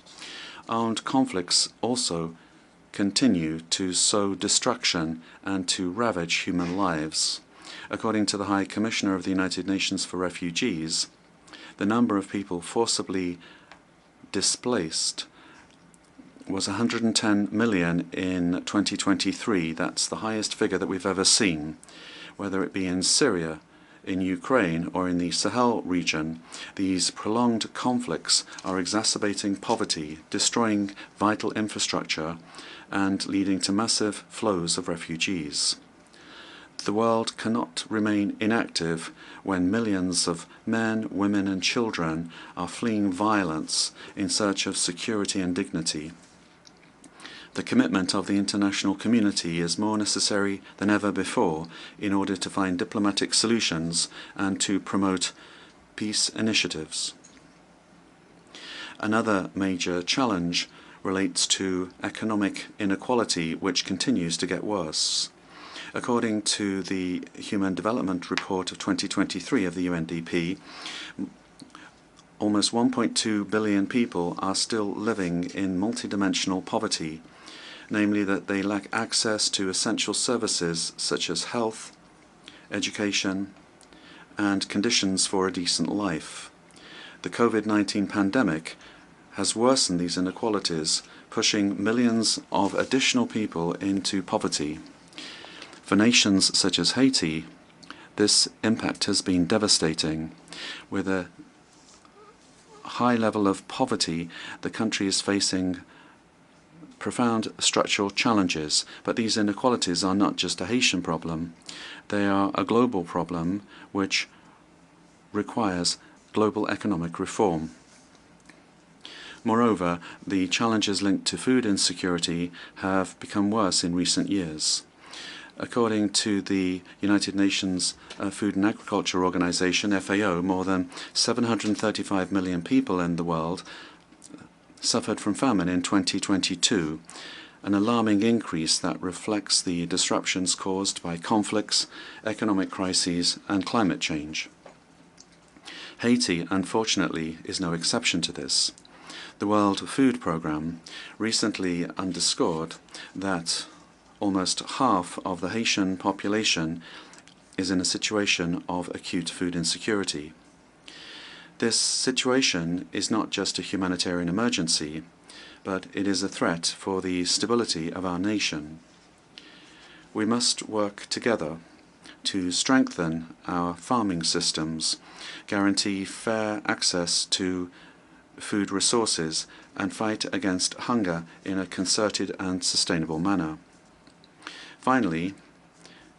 Armed conflicts also continue to sow destruction and to ravage human lives. According to the High Commissioner of the United Nations for Refugees, the number of people forcibly displaced was 110 million in 2023. That's the highest figure that we've ever seen. Whether it be in Syria, in Ukraine or in the Sahel region, these prolonged conflicts are exacerbating poverty, destroying vital infrastructure and leading to massive flows of refugees. The world cannot remain inactive when millions of men, women and children are fleeing violence in search of security and dignity. The commitment of the international community is more necessary than ever before in order to find diplomatic solutions and to promote peace initiatives. Another major challenge relates to economic inequality, which continues to get worse. According to the Human Development Report of 2023 of the UNDP, almost 1.2 billion people are still living in multidimensional poverty, namely that they lack access to essential services such as health, education, and conditions for a decent life. The COVID-19 pandemic has worsened these inequalities, pushing millions of additional people into poverty. For nations such as Haiti, this impact has been devastating, with a high level of poverty, the country is facing profound structural challenges. But these inequalities are not just a Haitian problem. They are a global problem which requires global economic reform. Moreover, the challenges linked to food insecurity have become worse in recent years. According to the United Nations Food and Agriculture Organization, FAO, more than 735 million people in the world suffered from famine in 2022, an alarming increase that reflects the disruptions caused by conflicts, economic crises, and climate change. Haiti, unfortunately, is no exception to this. The World Food Programme recently underscored that almost half of the Haitian population is in a situation of acute food insecurity. This situation is not just a humanitarian emergency, but it is a threat for the stability of our nation. We must work together to strengthen our farming systems, guarantee fair access to food resources, and fight against hunger in a concerted and sustainable manner. Finally,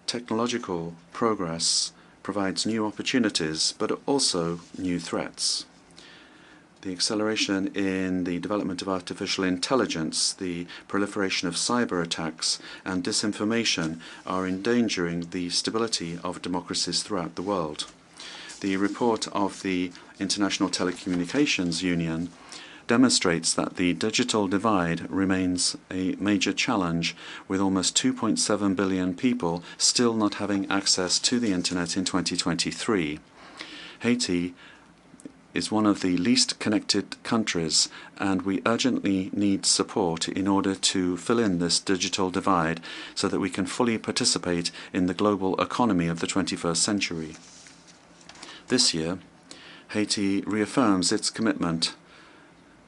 technological progress provides new opportunities, but also new threats. The acceleration in the development of artificial intelligence, the proliferation of cyber attacks, and disinformation are endangering the stability of democracies throughout the world. The report of the International Telecommunications Union demonstrates that the digital divide remains a major challenge, with almost 2.7 billion people still not having access to the Internet in 2023. Haiti is one of the least connected countries, and we urgently need support in order to fill in this digital divide so that we can fully participate in the global economy of the 21st century. This year, Haiti reaffirms its commitment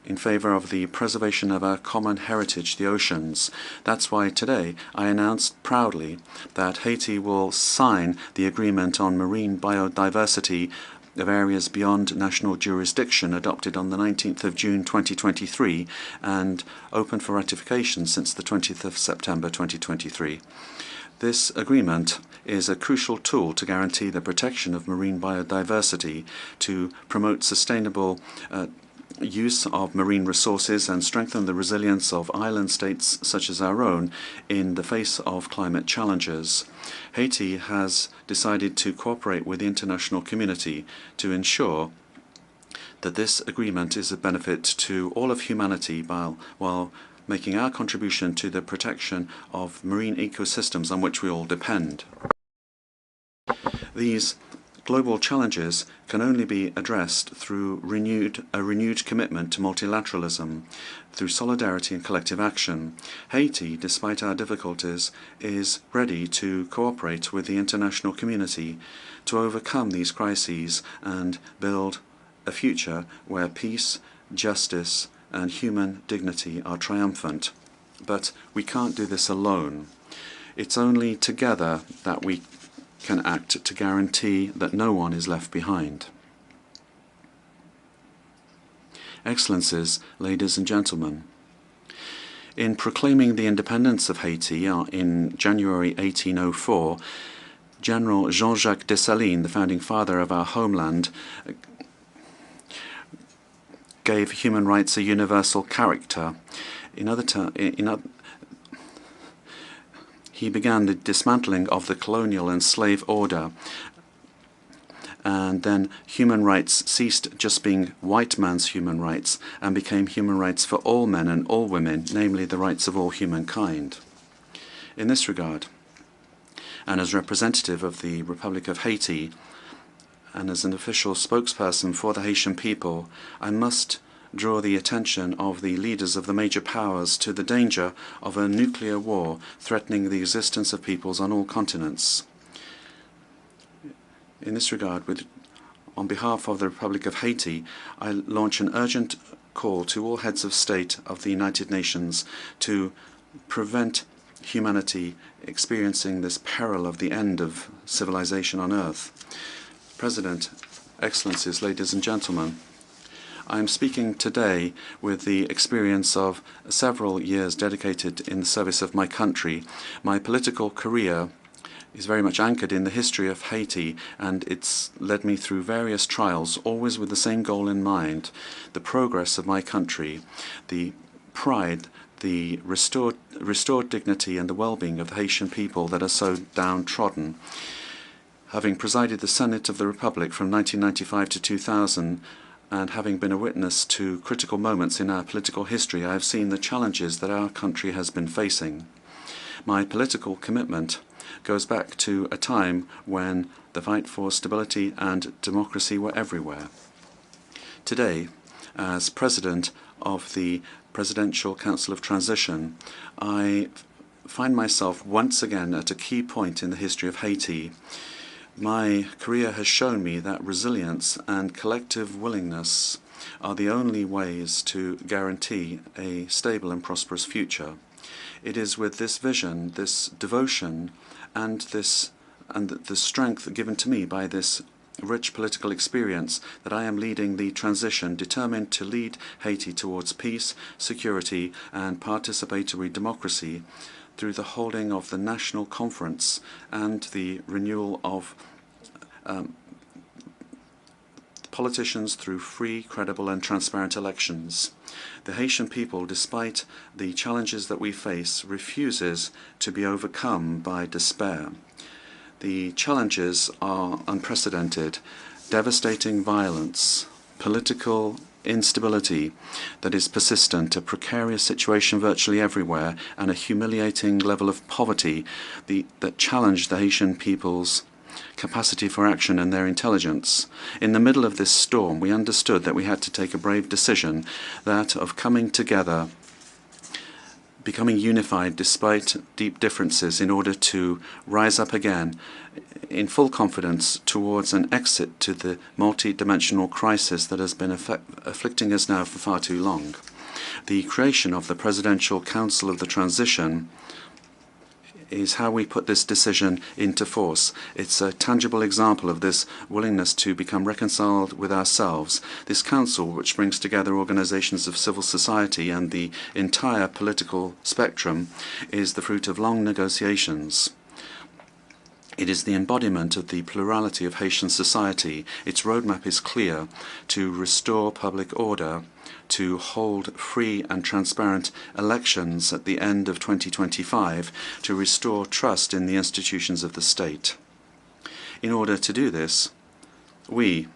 in favor of the preservation of our common heritage, the oceans. That's why today I announced proudly that Haiti will sign the agreement on marine biodiversity of areas beyond national jurisdiction adopted on the 19th of June 2023 and open for ratification since the 20th of September 2023. This agreement is a crucial tool to guarantee the protection of marine biodiversity, to promote sustainable use of marine resources and strengthen the resilience of island states such as our own in the face of climate challenges. Haiti has decided to cooperate with the international community to ensure that this agreement is a benefit to all of humanity while making our contribution to the protection of marine ecosystems on which we all depend. These global challenges can only be addressed through a renewed commitment to multilateralism, through solidarity and collective action. Haiti, despite our difficulties, is ready to cooperate with the international community to overcome these crises and build a future where peace, justice, and human dignity are triumphant. But we can't do this alone. It's only together that we can act to guarantee that no one is left behind. Excellencies, ladies and gentlemen, in proclaiming the independence of Haiti in January 1804, General Jean-Jacques Dessalines, the founding father of our homeland, gave human rights a universal character. He began the dismantling of the colonial and slave order, and then human rights ceased just being white man's human rights and became human rights for all men and all women, namely the rights of all humankind. In this regard, and as representative of the Republic of Haiti, and as an official spokesperson for the Haitian people, I must draw the attention of the leaders of the major powers to the danger of a nuclear war threatening the existence of peoples on all continents. In this regard, on behalf of the Republic of Haiti, I launch an urgent call to all heads of state of the United Nations to prevent humanity experiencing this peril of the end of civilization on Earth. President, Excellencies, ladies and gentlemen, I am speaking today with the experience of several years dedicated in the service of my country. My political career is very much anchored in the history of Haiti, and it's led me through various trials, always with the same goal in mind: the progress of my country, the pride, the restored dignity and the well-being of the Haitian people that are so downtrodden. Having presided the Senate of the Republic from 1995 to 2000, and having been a witness to critical moments in our political history, I have seen the challenges that our country has been facing. My political commitment goes back to a time when the fight for stability and democracy were everywhere. Today, as President of the Presidential Council of Transition, I find myself once again at a key point in the history of Haiti. My career has shown me that resilience and collective willingness are the only ways to guarantee a stable and prosperous future. It is with this vision, this devotion, and the strength given to me by this rich political experience that I am leading the transition, determined to lead Haiti towards peace, security, and participatory democracy through the holding of the National Conference and the renewal of politicians through free, credible, and transparent elections. The Haitian people, despite the challenges that we face, refuses to be overcome by despair. The challenges are unprecedented: devastating violence, political instability that is persistent, a precarious situation virtually everywhere, and a humiliating level of poverty that challenge the Haitian people's capacity for action and their intelligence. In the middle of this storm, we understood that we had to take a brave decision, that of coming together, becoming unified despite deep differences, in order to rise up again in full confidence towards an exit to the multi-dimensional crisis that has been afflicting us now for far too long. The creation of the Presidential Council of the Transition is how we put this decision into force. It's a tangible example of this willingness to become reconciled with ourselves. This council, which brings together organizations of civil society and the entire political spectrum, is the fruit of long negotiations. It is the embodiment of the plurality of Haitian society. Its roadmap is clear: to restore public order, to hold free and transparent elections at the end of 2025, to restore trust in the institutions of the state. In order to do this, we,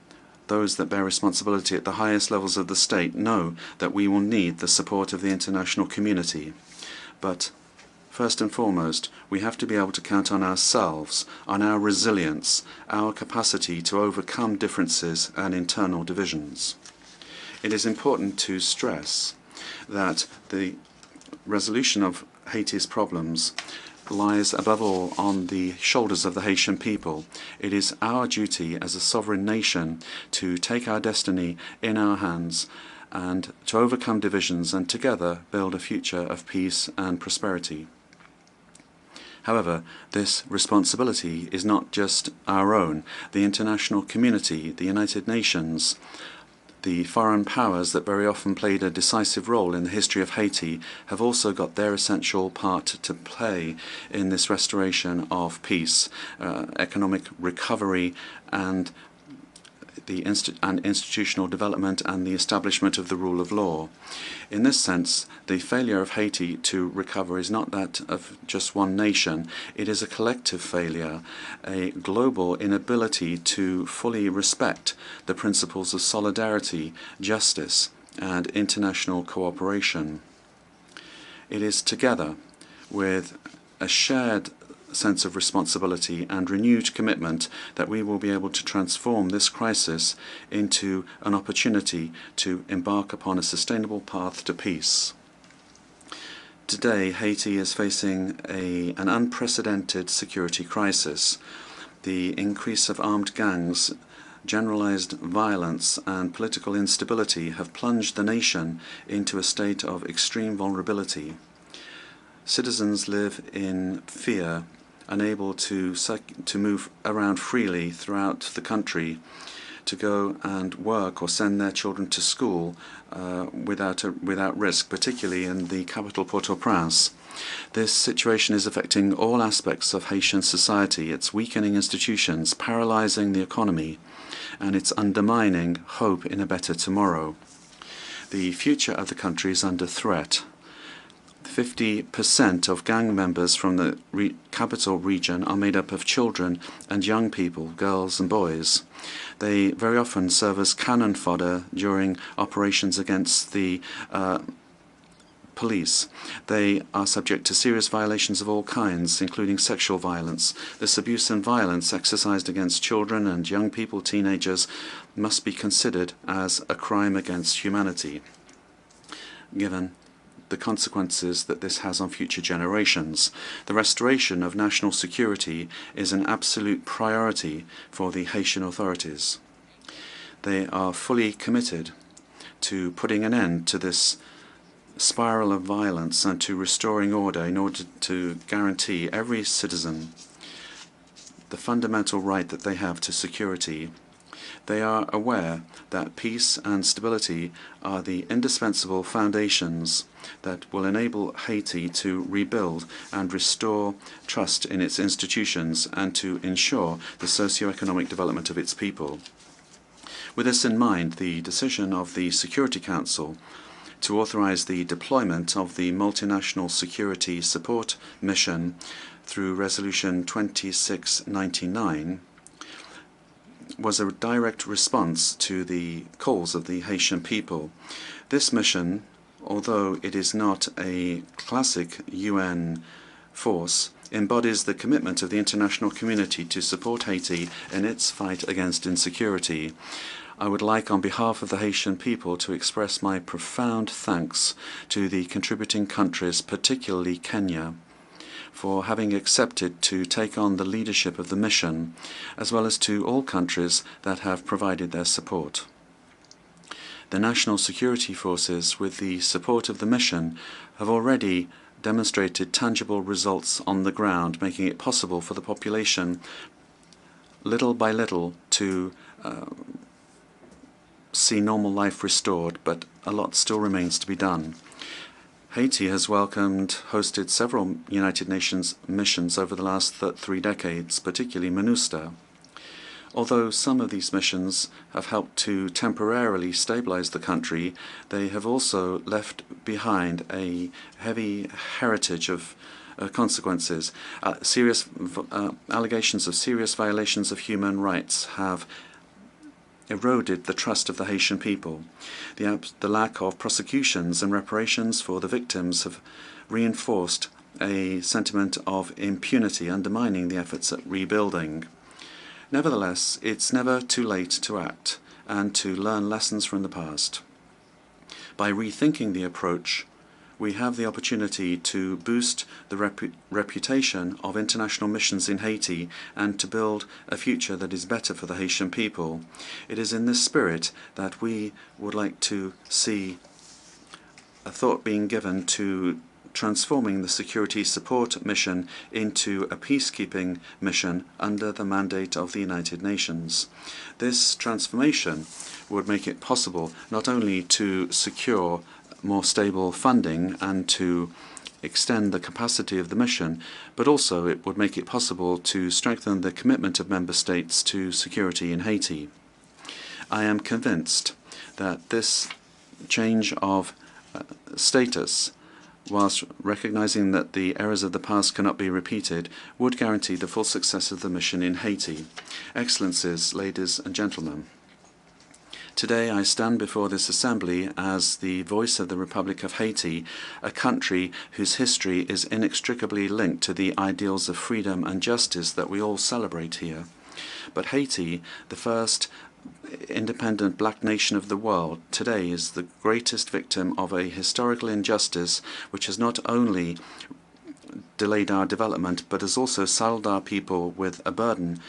those that bear responsibility at the highest levels of the state, know that we will need the support of the international community. But first and foremost, we have to be able to count on ourselves, on our resilience, our capacity to overcome differences and internal divisions. It is important to stress that the resolution of Haiti's problems lies above all on the shoulders of the Haitian people. It is our duty as a sovereign nation to take our destiny in our hands and to overcome divisions and together build a future of peace and prosperity. However, this responsibility is not just our own. The international community, the United Nations, the foreign powers that very often played a decisive role in the history of Haiti have also got their essential part to play in this restoration of peace, economic recovery, and institutional development and the establishment of the rule of law. In this sense, the failure of Haiti to recover is not that of just one nation. It is a collective failure, a global inability to fully respect the principles of solidarity, justice, and international cooperation. It is together with a shared sense of responsibility and renewed commitment that we will be able to transform this crisis into an opportunity to embark upon a sustainable path to peace. Today, Haiti is facing an unprecedented security crisis. The increase of armed gangs, generalized violence, and political instability have plunged the nation into a state of extreme vulnerability. Citizens live in fear, unable to move around freely throughout the country, to go and work or send their children to school without risk, particularly in the capital Port-au-Prince. This situation is affecting all aspects of Haitian society. It's weakening institutions, paralyzing the economy, and it's undermining hope in a better tomorrow. The future of the country is under threat. 50% of gang members from the capital region are made up of children and young people, girls and boys. They very often serve as cannon fodder during operations against the police. They are subject to serious violations of all kinds, including sexual violence. This abuse and violence exercised against children and young people, teenagers, must be considered as a crime against humanity, given the consequences that this has on future generations. The restoration of national security is an absolute priority for the Haitian authorities. They are fully committed to putting an end to this spiral of violence and to restoring order in order to guarantee every citizen the fundamental right that they have to security. They are aware that peace and stability are the indispensable foundations that will enable Haiti to rebuild and restore trust in its institutions and to ensure the socio-economic development of its people. With this in mind, the decision of the Security Council to authorize the deployment of the Multinational Security Support Mission through Resolution 2699 was a direct response to the calls of the Haitian people. This mission, although it is not a classic UN force, embodies the commitment of the international community to support Haiti in its fight against insecurity. I would like, on behalf of the Haitian people, to express my profound thanks to the contributing countries, particularly Kenya, for having accepted to take on the leadership of the mission, as well as to all countries that have provided their support. The national security forces, with the support of the mission, have already demonstrated tangible results on the ground, making it possible for the population, little by little, to see normal life restored, but a lot still remains to be done. Haiti has hosted several United Nations missions over the last 3 decades, particularly MINUSTAH. Although some of these missions have helped to temporarily stabilize the country, they have also left behind a heavy heritage of consequences. Serious allegations of serious violations of human rights have eroded the trust of the Haitian people. The lack of prosecutions and reparations for the victims have reinforced a sentiment of impunity, undermining the efforts at rebuilding. Nevertheless, it's never too late to act and to learn lessons from the past. By rethinking the approach, we have the opportunity to boost the reputation of international missions in Haiti and to build a future that is better for the Haitian people. It is in this spirit that we would like to see a thought being given to transforming the security support mission into a peacekeeping mission under the mandate of the United Nations. This transformation would make it possible not only to secure more stable funding and to extend the capacity of the mission, but also it would make it possible to strengthen the commitment of member states to security in Haiti. I am convinced that this change of status, whilst recognizing that the errors of the past cannot be repeated, would guarantee the full success of the mission in Haiti. Excellencies, ladies and gentlemen, today I stand before this assembly as the voice of the Republic of Haiti, a country whose history is inextricably linked to the ideals of freedom and justice that we all celebrate here. But Haiti, the first independent black nation of the world, today is the greatest victim of a historical injustice which has not only delayed our development but has also saddled our people with a burden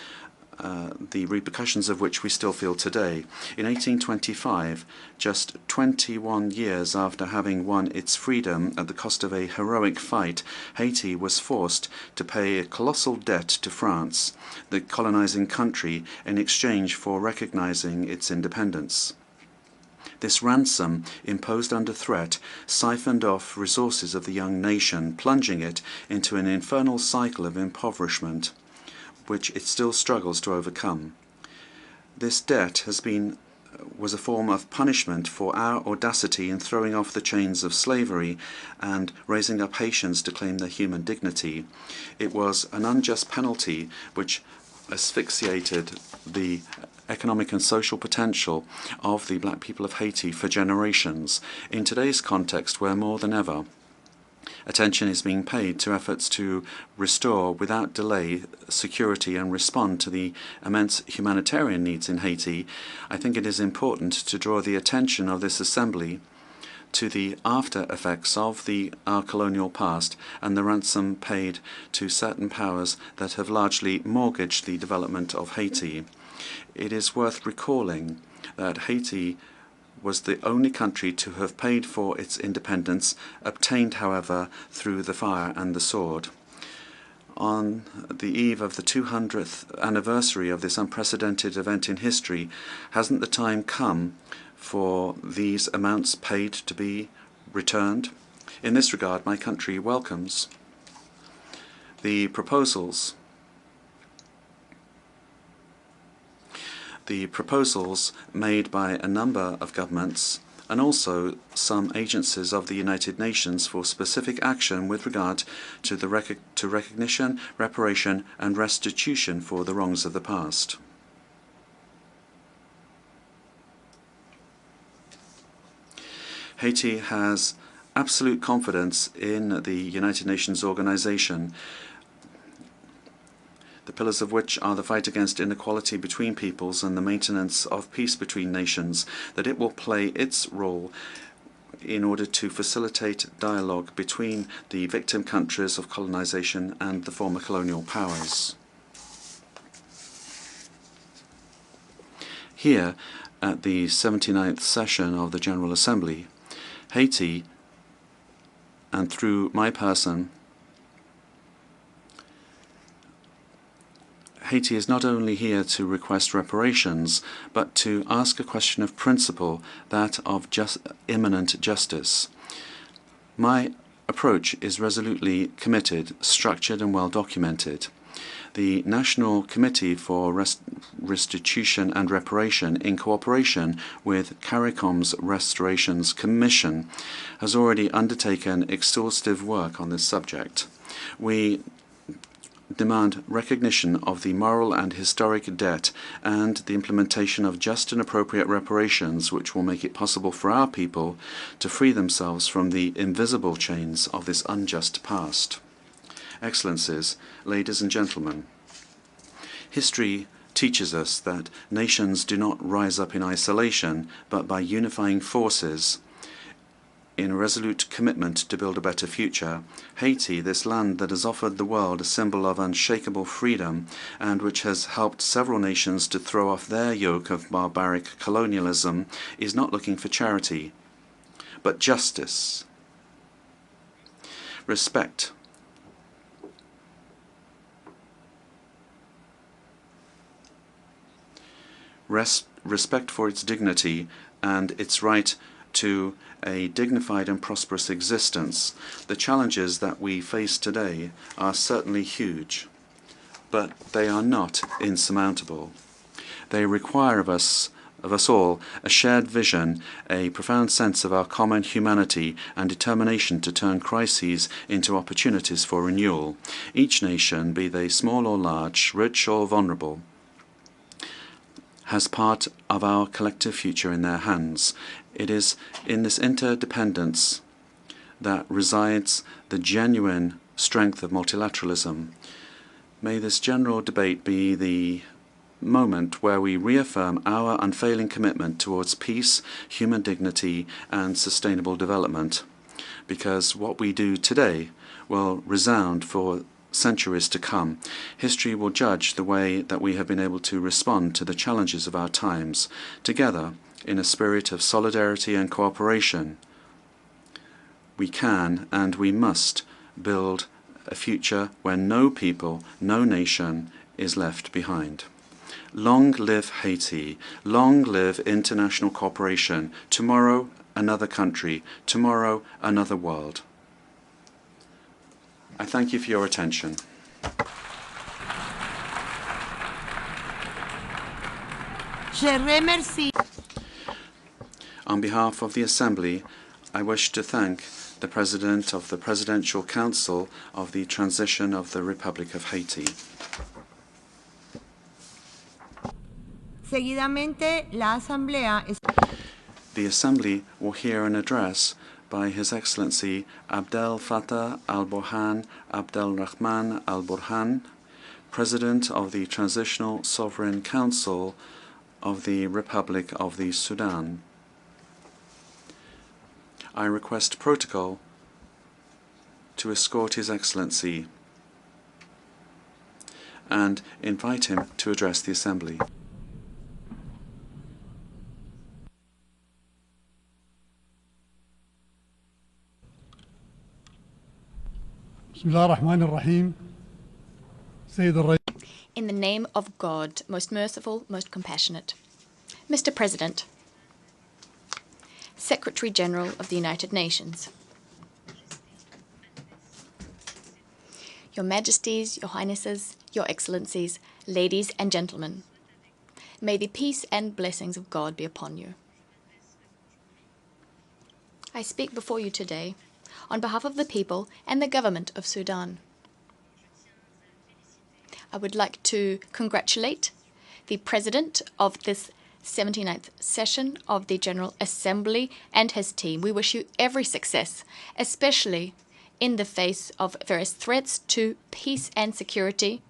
the repercussions of which we still feel today. In 1825, just 21 years after having won its freedom at the cost of a heroic fight, Haiti was forced to pay a colossal debt to France, the colonizing country, in exchange for recognizing its independence. This ransom, imposed under threat, siphoned off resources of the young nation, plunging it into an infernal cycle of impoverishment, which it still struggles to overcome. This debt was a form of punishment for our audacity in throwing off the chains of slavery and raising up Haitians to claim their human dignity. It was an unjust penalty which asphyxiated the economic and social potential of the black people of Haiti for generations. In today's context, where more than ever attention is being paid to efforts to restore without delay security and respond to the immense humanitarian needs in Haiti, I think it is important to draw the attention of this Assembly to the after effects of our colonial past and the ransom paid to certain powers that have largely mortgaged the development of Haiti. It is worth recalling that Haiti was the only country to have paid for its independence, obtained, however, through the fire and the sword. On the eve of the 200th anniversary of this unprecedented event in history, hasn't the time come for these amounts paid to be returned? In this regard, my country welcomes the proposals made by a number of governments and also some agencies of the United Nations for specific action with regard to recognition, reparation and restitution for the wrongs of the past. Haiti has absolute confidence in the United Nations organization, the pillars of which are the fight against inequality between peoples and the maintenance of peace between nations, that it will play its role in order to facilitate dialogue between the victim countries of colonization and the former colonial powers. Here, at the 79th session of the General Assembly, Haiti, and through my person, Haiti is not only here to request reparations, but to ask a question of principle, that of imminent justice. My approach is resolutely committed, structured and well documented. The National Committee for Restitution and Reparation, in cooperation with CARICOM's Restorations Commission, has already undertaken exhaustive work on this subject. We demand recognition of the moral and historic debt and the implementation of just and appropriate reparations which will make it possible for our people to free themselves from the invisible chains of this unjust past. Excellencies, ladies and gentlemen, history teaches us that nations do not rise up in isolation, but by unifying forces in a resolute commitment to build a better future. Haiti, this land that has offered the world a symbol of unshakable freedom and which has helped several nations to throw off their yoke of barbaric colonialism, is not looking for charity, but justice, respect, respect for its dignity and its right to a dignified and prosperous existence. The challenges that we face today are certainly huge, but they are not insurmountable. They require of us all a shared vision, a profound sense of our common humanity and determination to turn crises into opportunities for renewal. Each nation, be they small or large, rich or vulnerable, has part of our collective future in their hands. It is in this interdependence that resides the genuine strength of multilateralism. May this general debate be the moment where we reaffirm our unfailing commitment towards peace, human dignity, and sustainable development, because what we do today will resound for centuries to come. History will judge the way that we have been able to respond to the challenges of our times, together in a spirit of solidarity and cooperation. We can and we must build a future where no people, no nation is left behind. Long live Haiti. Long live international cooperation. Tomorrow, another country. Tomorrow, another world. I thank you for your attention. Je remercie. On behalf of the Assembly, I wish to thank the President of the Presidential Council of the Transition of the Republic of Haiti. Seguidamente, la Asamblea The Assembly will hear an address by His Excellency Abdel Fattah al-Burhan Abdel Rahman al-Burhan, President of the Transitional Sovereign Council of the Republic of the Sudan. I request protocol to escort His Excellency and invite him to address the Assembly. In the name of God, most merciful, most compassionate. Mr. President, Secretary General of the United Nations, Your Majesties, Your Highnesses, Your Excellencies, ladies and gentlemen, may the peace and blessings of God be upon you. I speak before you today on behalf of the people and the government of Sudan. I would like to congratulate the President of this 79th session of the General Assembly and his team. We wish you every success, especially in the face of various threats to peace and security,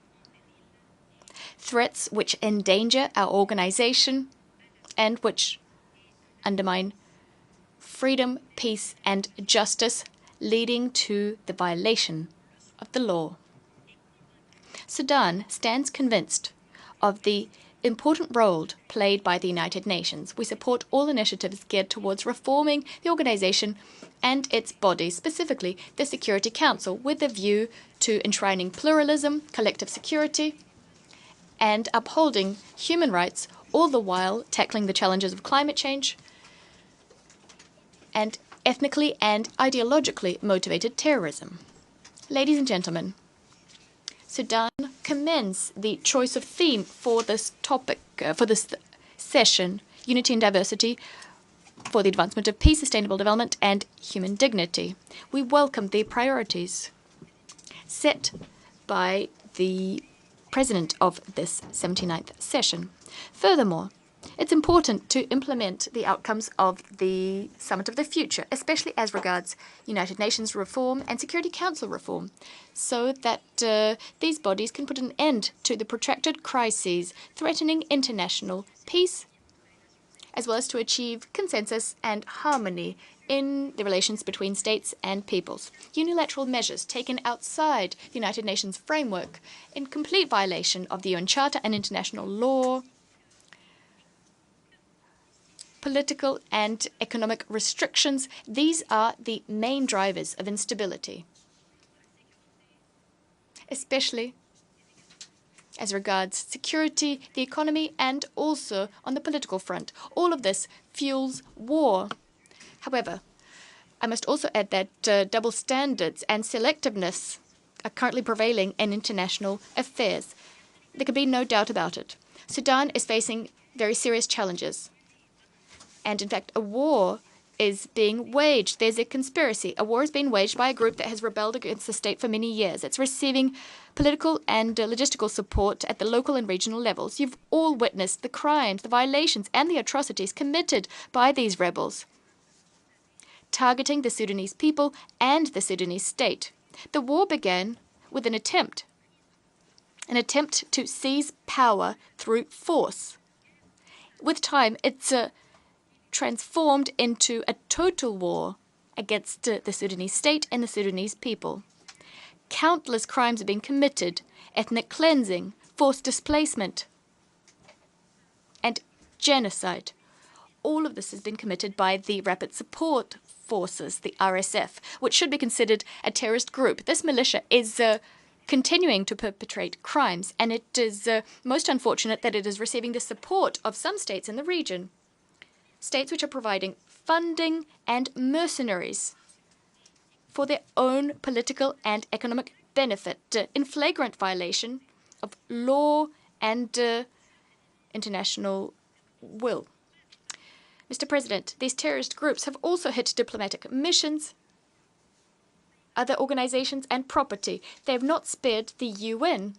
threats which endanger our organization and which undermine freedom, peace, and justice, leading to the violation of the law. Sudan stands convinced of the important role played by the United Nations. We support all initiatives geared towards reforming the organization and its bodies, specifically the Security Council, with a view to enshrining pluralism, collective security, and upholding human rights, all the while tackling the challenges of climate change and ethnically and ideologically motivated terrorism. Ladies and gentlemen, Sudan commends the choice of theme for this topic, for this session, Unity and Diversity for the Advancement of Peace, Sustainable Development and Human Dignity. We welcome the priorities set by the President of this 79th session. Furthermore, it's important to implement the outcomes of the Summit of the Future, especially as regards United Nations reform and Security Council reform, so that these bodies can put an end to the protracted crises threatening international peace, as well as to achieve consensus and harmony in the relations between states and peoples. Unilateral measures taken outside the United Nations framework, in complete violation of the UN Charter and international law, political and economic restrictions, these are the main drivers of instability, especially as regards security, the economy, and also on the political front. All of this fuels war. However, I must also add that double standards and selectiveness are currently prevailing in international affairs. There can be no doubt about it. Sudan is facing very serious challenges. And in fact, a war is being waged. There's a conspiracy. A war is being waged by a group that has rebelled against the state for many years. It's receiving political and logistical support at the local and regional levels. You've all witnessed the crimes, the violations, and the atrocities committed by these rebels, targeting the Sudanese people and the Sudanese state. The war began with an attempt to seize power through force. With time, it's transformed into a total war against the Sudanese state and the Sudanese people. countless crimes have been committed: ethnic cleansing, forced displacement, and genocide. All of this has been committed by the Rapid Support Forces, the RSF, which should be considered a terrorist group. This militia is continuing to perpetrate crimes, and it is most unfortunate that it is receiving the support of some states in the region. States which are providing funding and mercenaries for their own political and economic benefit, in flagrant violation of law and international will. Mr. President, these terrorist groups have also hit diplomatic missions, other organizations, and property. They have not spared the UN.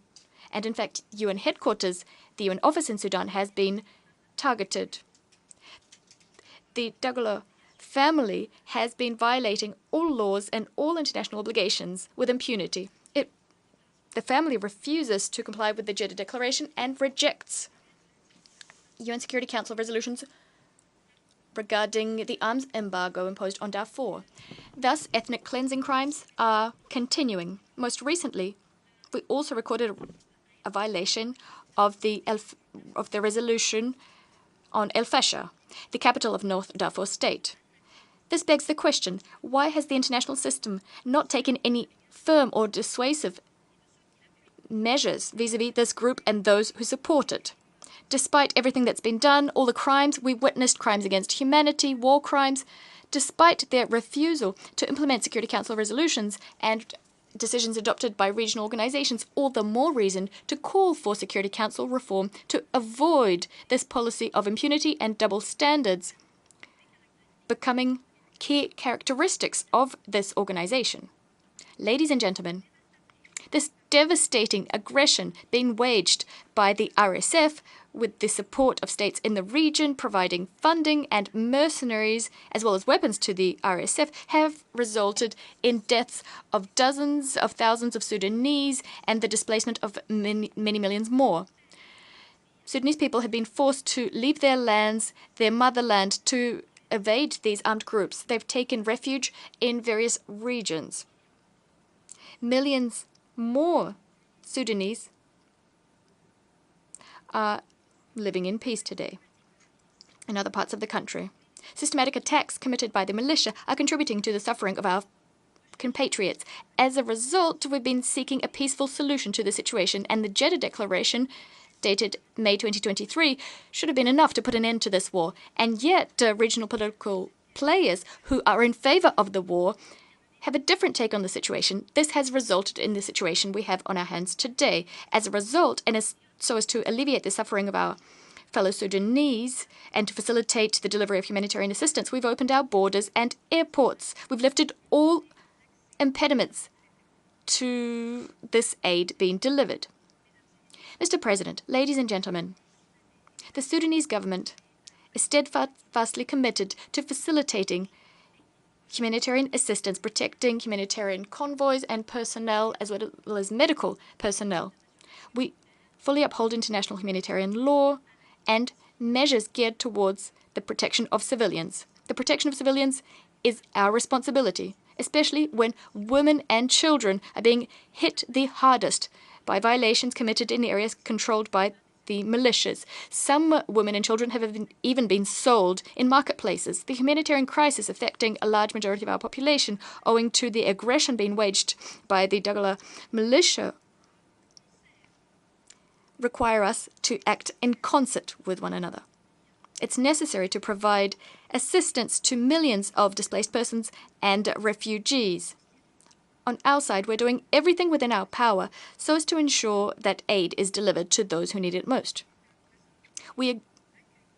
And in fact, UN headquarters, the UN office in Sudan, has been targeted. The Dagalo family has been violating all laws and all international obligations with impunity. The family refuses to comply with the Jeddah Declaration and rejects UN Security Council resolutions regarding the arms embargo imposed on Darfur. Thus, ethnic cleansing crimes are continuing. Most recently, we also recorded a violation of the resolution on El Fasher, the capital of North Darfur State. This begs the question, why has the international system not taken any firm or dissuasive measures vis-à-vis this group and those who support it? Despite everything that's been done, all the crimes we witnessed, crimes against humanity, war crimes, despite their refusal to implement Security Council resolutions and decisions adopted by regional organizations, all the more reason to call for Security Council reform to avoid this policy of impunity and double standards becoming key characteristics of this organization. Ladies and gentlemen, this devastating aggression being waged by the RSF with the support of states in the region providing funding and mercenaries as well as weapons to the RSF have resulted in deaths of dozens of thousands of Sudanese and the displacement of many millions more. Sudanese people have been forced to leave their lands, their motherland, to evade these armed groups. They've taken refuge in various regions. Millions more Sudanese are living in peace today in other parts of the country. Systematic attacks committed by the militia are contributing to the suffering of our compatriots. As a result, we've been seeking a peaceful solution to the situation, and the Jeddah Declaration, dated May 2023, should have been enough to put an end to this war. And yet, regional political players who are in favor of the war have a different take on the situation. This has resulted in the situation we have on our hands today. As a result, and so as to alleviate the suffering of our fellow Sudanese and to facilitate the delivery of humanitarian assistance, we've opened our borders and airports. We've lifted all impediments to this aid being delivered. Mr. President, ladies and gentlemen, the Sudanese government is steadfastly committed to facilitating humanitarian assistance, protecting humanitarian convoys and personnel as well as medical personnel. We fully uphold international humanitarian law and measures geared towards the protection of civilians. The protection of civilians is our responsibility, especially when women and children are being hit the hardest by violations committed in areas controlled by the militias. Some women and children have even been sold in marketplaces. The humanitarian crisis affecting a large majority of our population, owing to the aggression being waged by the Dagala militia, require us to act in concert with one another. It's necessary to provide assistance to millions of displaced persons and refugees. On our side, we're doing everything within our power so as to ensure that aid is delivered to those who need it most. We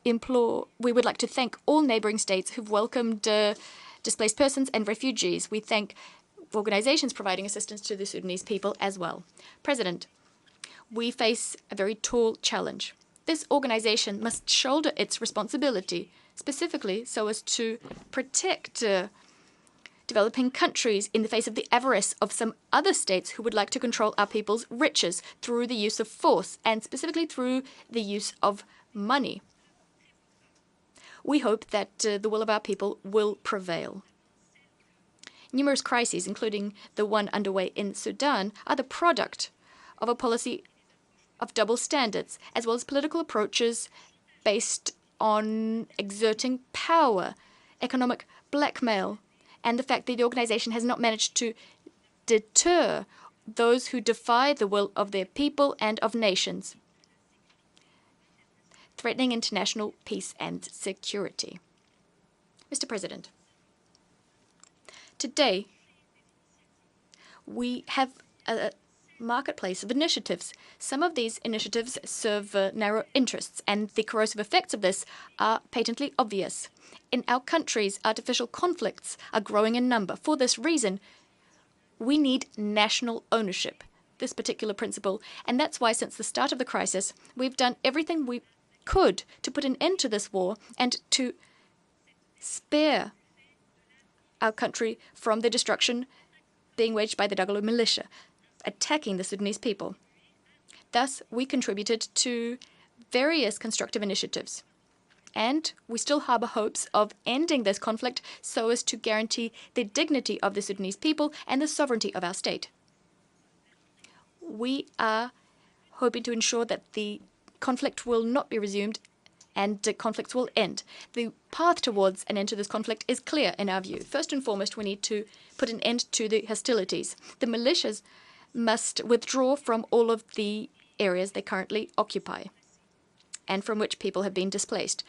would like to thank all neighboring states who've welcomed displaced persons and refugees. We thank organizations providing assistance to the Sudanese people as well. President, we face a very tall challenge. This organization must shoulder its responsibility, specifically so as to protect developing countries in the face of the avarice of some other states who would like to control our people's riches through the use of force and specifically through the use of money. We hope that the will of our people will prevail. Numerous crises, including the one underway in Sudan, are the product of a policy of double standards, as well as political approaches based on exerting power, economic blackmail, and the fact that the organization has not managed to deter those who defy the will of their people and of nations, threatening international peace and security. Mr. President, today we have a marketplace of initiatives. Some of these initiatives serve narrow interests, and the corrosive effects of this are patently obvious. In our countries, artificial conflicts are growing in number. For this reason, we need national ownership, this particular principle, and that's why since the start of the crisis, we've done everything we could to put an end to this war and to spare our country from the destruction being waged by the Dagalo militia, attacking the Sudanese people. Thus, we contributed to various constructive initiatives, and we still harbor hopes of ending this conflict so as to guarantee the dignity of the Sudanese people and the sovereignty of our state. We are hoping to ensure that the conflict will not be resumed and conflicts will end. The path towards an end to this conflict is clear in our view. First and foremost, we need to put an end to the hostilities. The militias must withdraw from all of the areas they currently occupy and from which people have been displaced.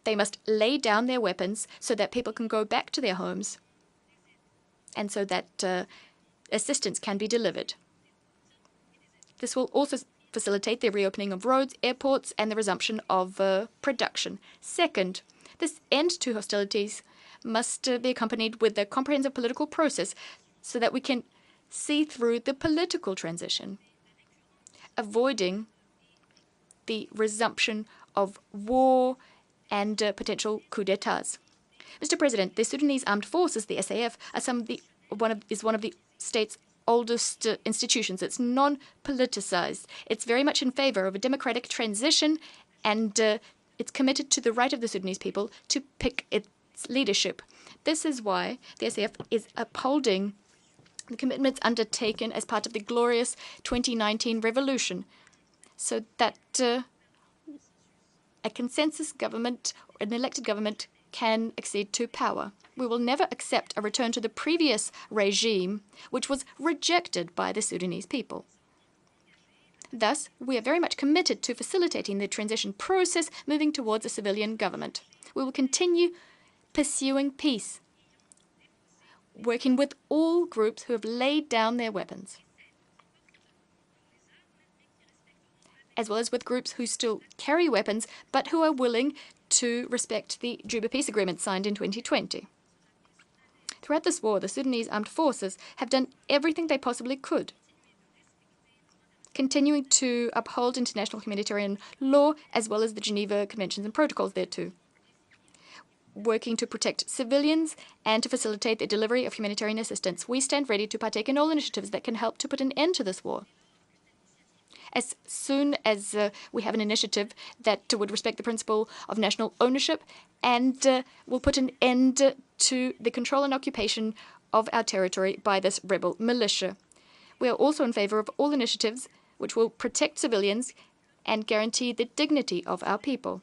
They must lay down their weapons so that people can go back to their homes and so that assistance can be delivered. This will also facilitate the reopening of roads, airports, and the resumption of production. Second, this end to hostilities must be accompanied with a comprehensive political process so that we can see through the political transition, avoiding the resumption of war and potential coups d'etats. Mr. President, the Sudanese Armed Forces, the SAF, is one of the state's oldest institutions. It's non-politicized. It's very much in favor of a democratic transition, and it's committed to the right of the Sudanese people to pick its leadership. This is why the SAF is upholding the commitments undertaken as part of the glorious 2019 revolution, so that a consensus government, an elected government, can accede to power. We will never accept a return to the previous regime, which was rejected by the Sudanese people. Thus, we are very much committed to facilitating the transition process, moving towards a civilian government. We will continue pursuing peace, working with all groups who have laid down their weapons, as well as with groups who still carry weapons but who are willing to respect the Juba Peace Agreement signed in 2020. Throughout this war, the Sudanese Armed Forces have done everything they possibly could, continuing to uphold international humanitarian law as well as the Geneva Conventions and Protocols thereto, working to protect civilians and to facilitate the delivery of humanitarian assistance. We stand ready to partake in all initiatives that can help to put an end to this war. As soon as we have an initiative that would respect the principle of national ownership and will put an end to the control and occupation of our territory by this rebel militia. We are also in favor of all initiatives which will protect civilians and guarantee the dignity of our people.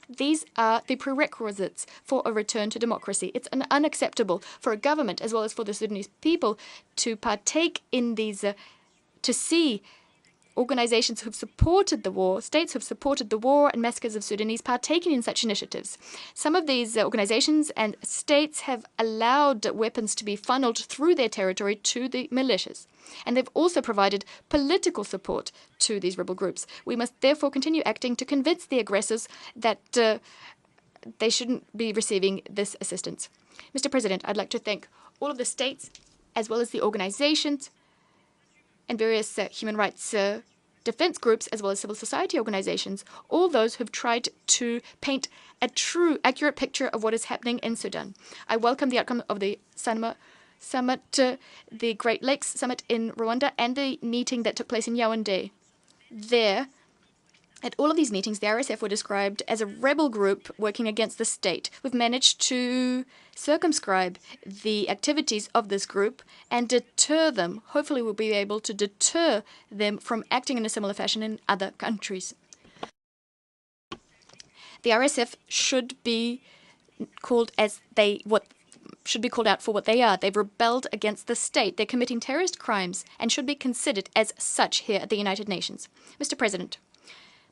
These are the prerequisites for a return to democracy. It's unacceptable for a government as well as for the Sudanese people to partake in these, to see organizations who've supported the war, states who've supported the war and massacres of Sudanese partaking in such initiatives. Some of these organizations and states have allowed weapons to be funneled through their territory to the militias, and they've also provided political support to these rebel groups. We must therefore continue acting to convince the aggressors that they shouldn't be receiving this assistance. Mr. President, I'd like to thank all of the states as well as the organizations and various human rights defense groups, as well as civil society organizations, all those who've tried to paint a true, accurate picture of what is happening in Sudan. I welcome the outcome of the Summit, the Great Lakes Summit in Rwanda, and the meeting that took place in Yaoundé. There, At all of these meetings, the RSF were described as a rebel group working against the state. We've managed to circumscribe the activities of this group and deter them. Hopefully, we'll be able to deter them from acting in a similar fashion in other countries. The RSF should be called should be called out for what they are. They've rebelled against the state. They're committing terrorist crimes and should be considered as such here at the United Nations. Mr. President,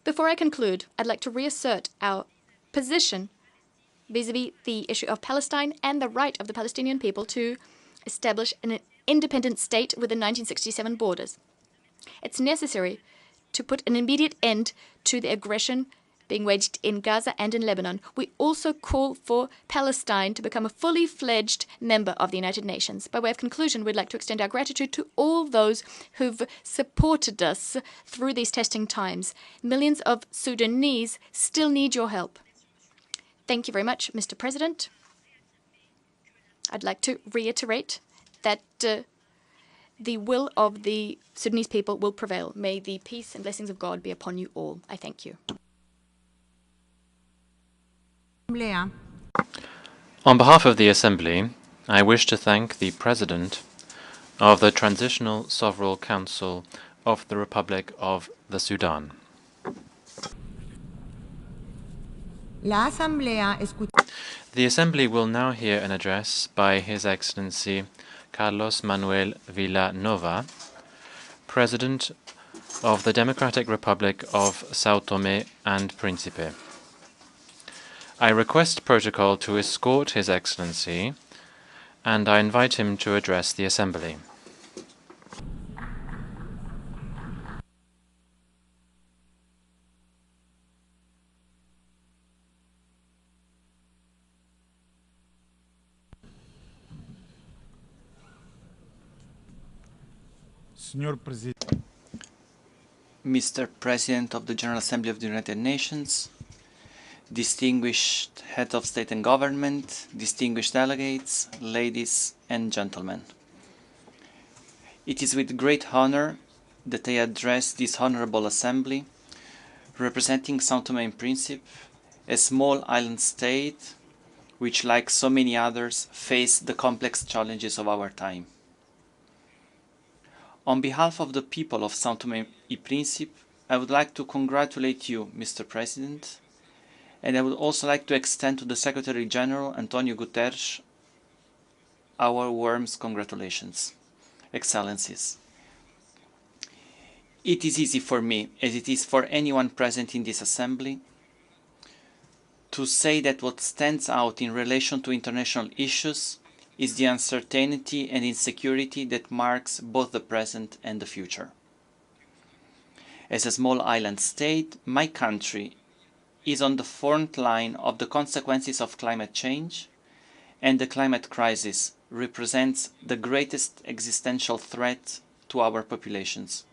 before I conclude, I'd like to reassert our position vis-à-vis the issue of Palestine and the right of the Palestinian people to establish an independent state within 1967 borders. It's necessary to put an immediate end to the aggression being waged in Gaza and in Lebanon. We also call for Palestine to become a fully fledged member of the United Nations. By way of conclusion, we'd like to extend our gratitude to all those who've supported us through these testing times. Millions of Sudanese still need your help. Thank you very much, Mr. President. I'd like to reiterate that the will of the Sudanese people will prevail. May the peace and blessings of God be upon you all. I thank you. On behalf of the Assembly, I wish to thank the President of the Transitional Sovereign Council of the Republic of the Sudan. The Assembly will now hear an address by His Excellency Carlos Manuel Villanova, President of the Democratic Republic of São Tomé and Príncipe. I request protocol to escort His Excellency, and I invite him to address the Assembly. Mr. President of the General Assembly of the United Nations, distinguished head of state and government, distinguished delegates, ladies and gentlemen. It is with great honor that I address this honorable assembly, representing São Tomé and Príncipe, a small island state which, like so many others, face the complex challenges of our time. On behalf of the people of São Tomé and Príncipe, I would like to congratulate you, Mr. President, and I would also like to extend to the Secretary General, Antonio Guterres, our warmest congratulations. Excellencies, it is easy for me, as it is for anyone present in this Assembly, to say that what stands out in relation to international issues is the uncertainty and insecurity that marks both the present and the future. As a small island state, my country is on the front line of the consequences of climate change, and the climate crisis represents the greatest existential threat to our populations.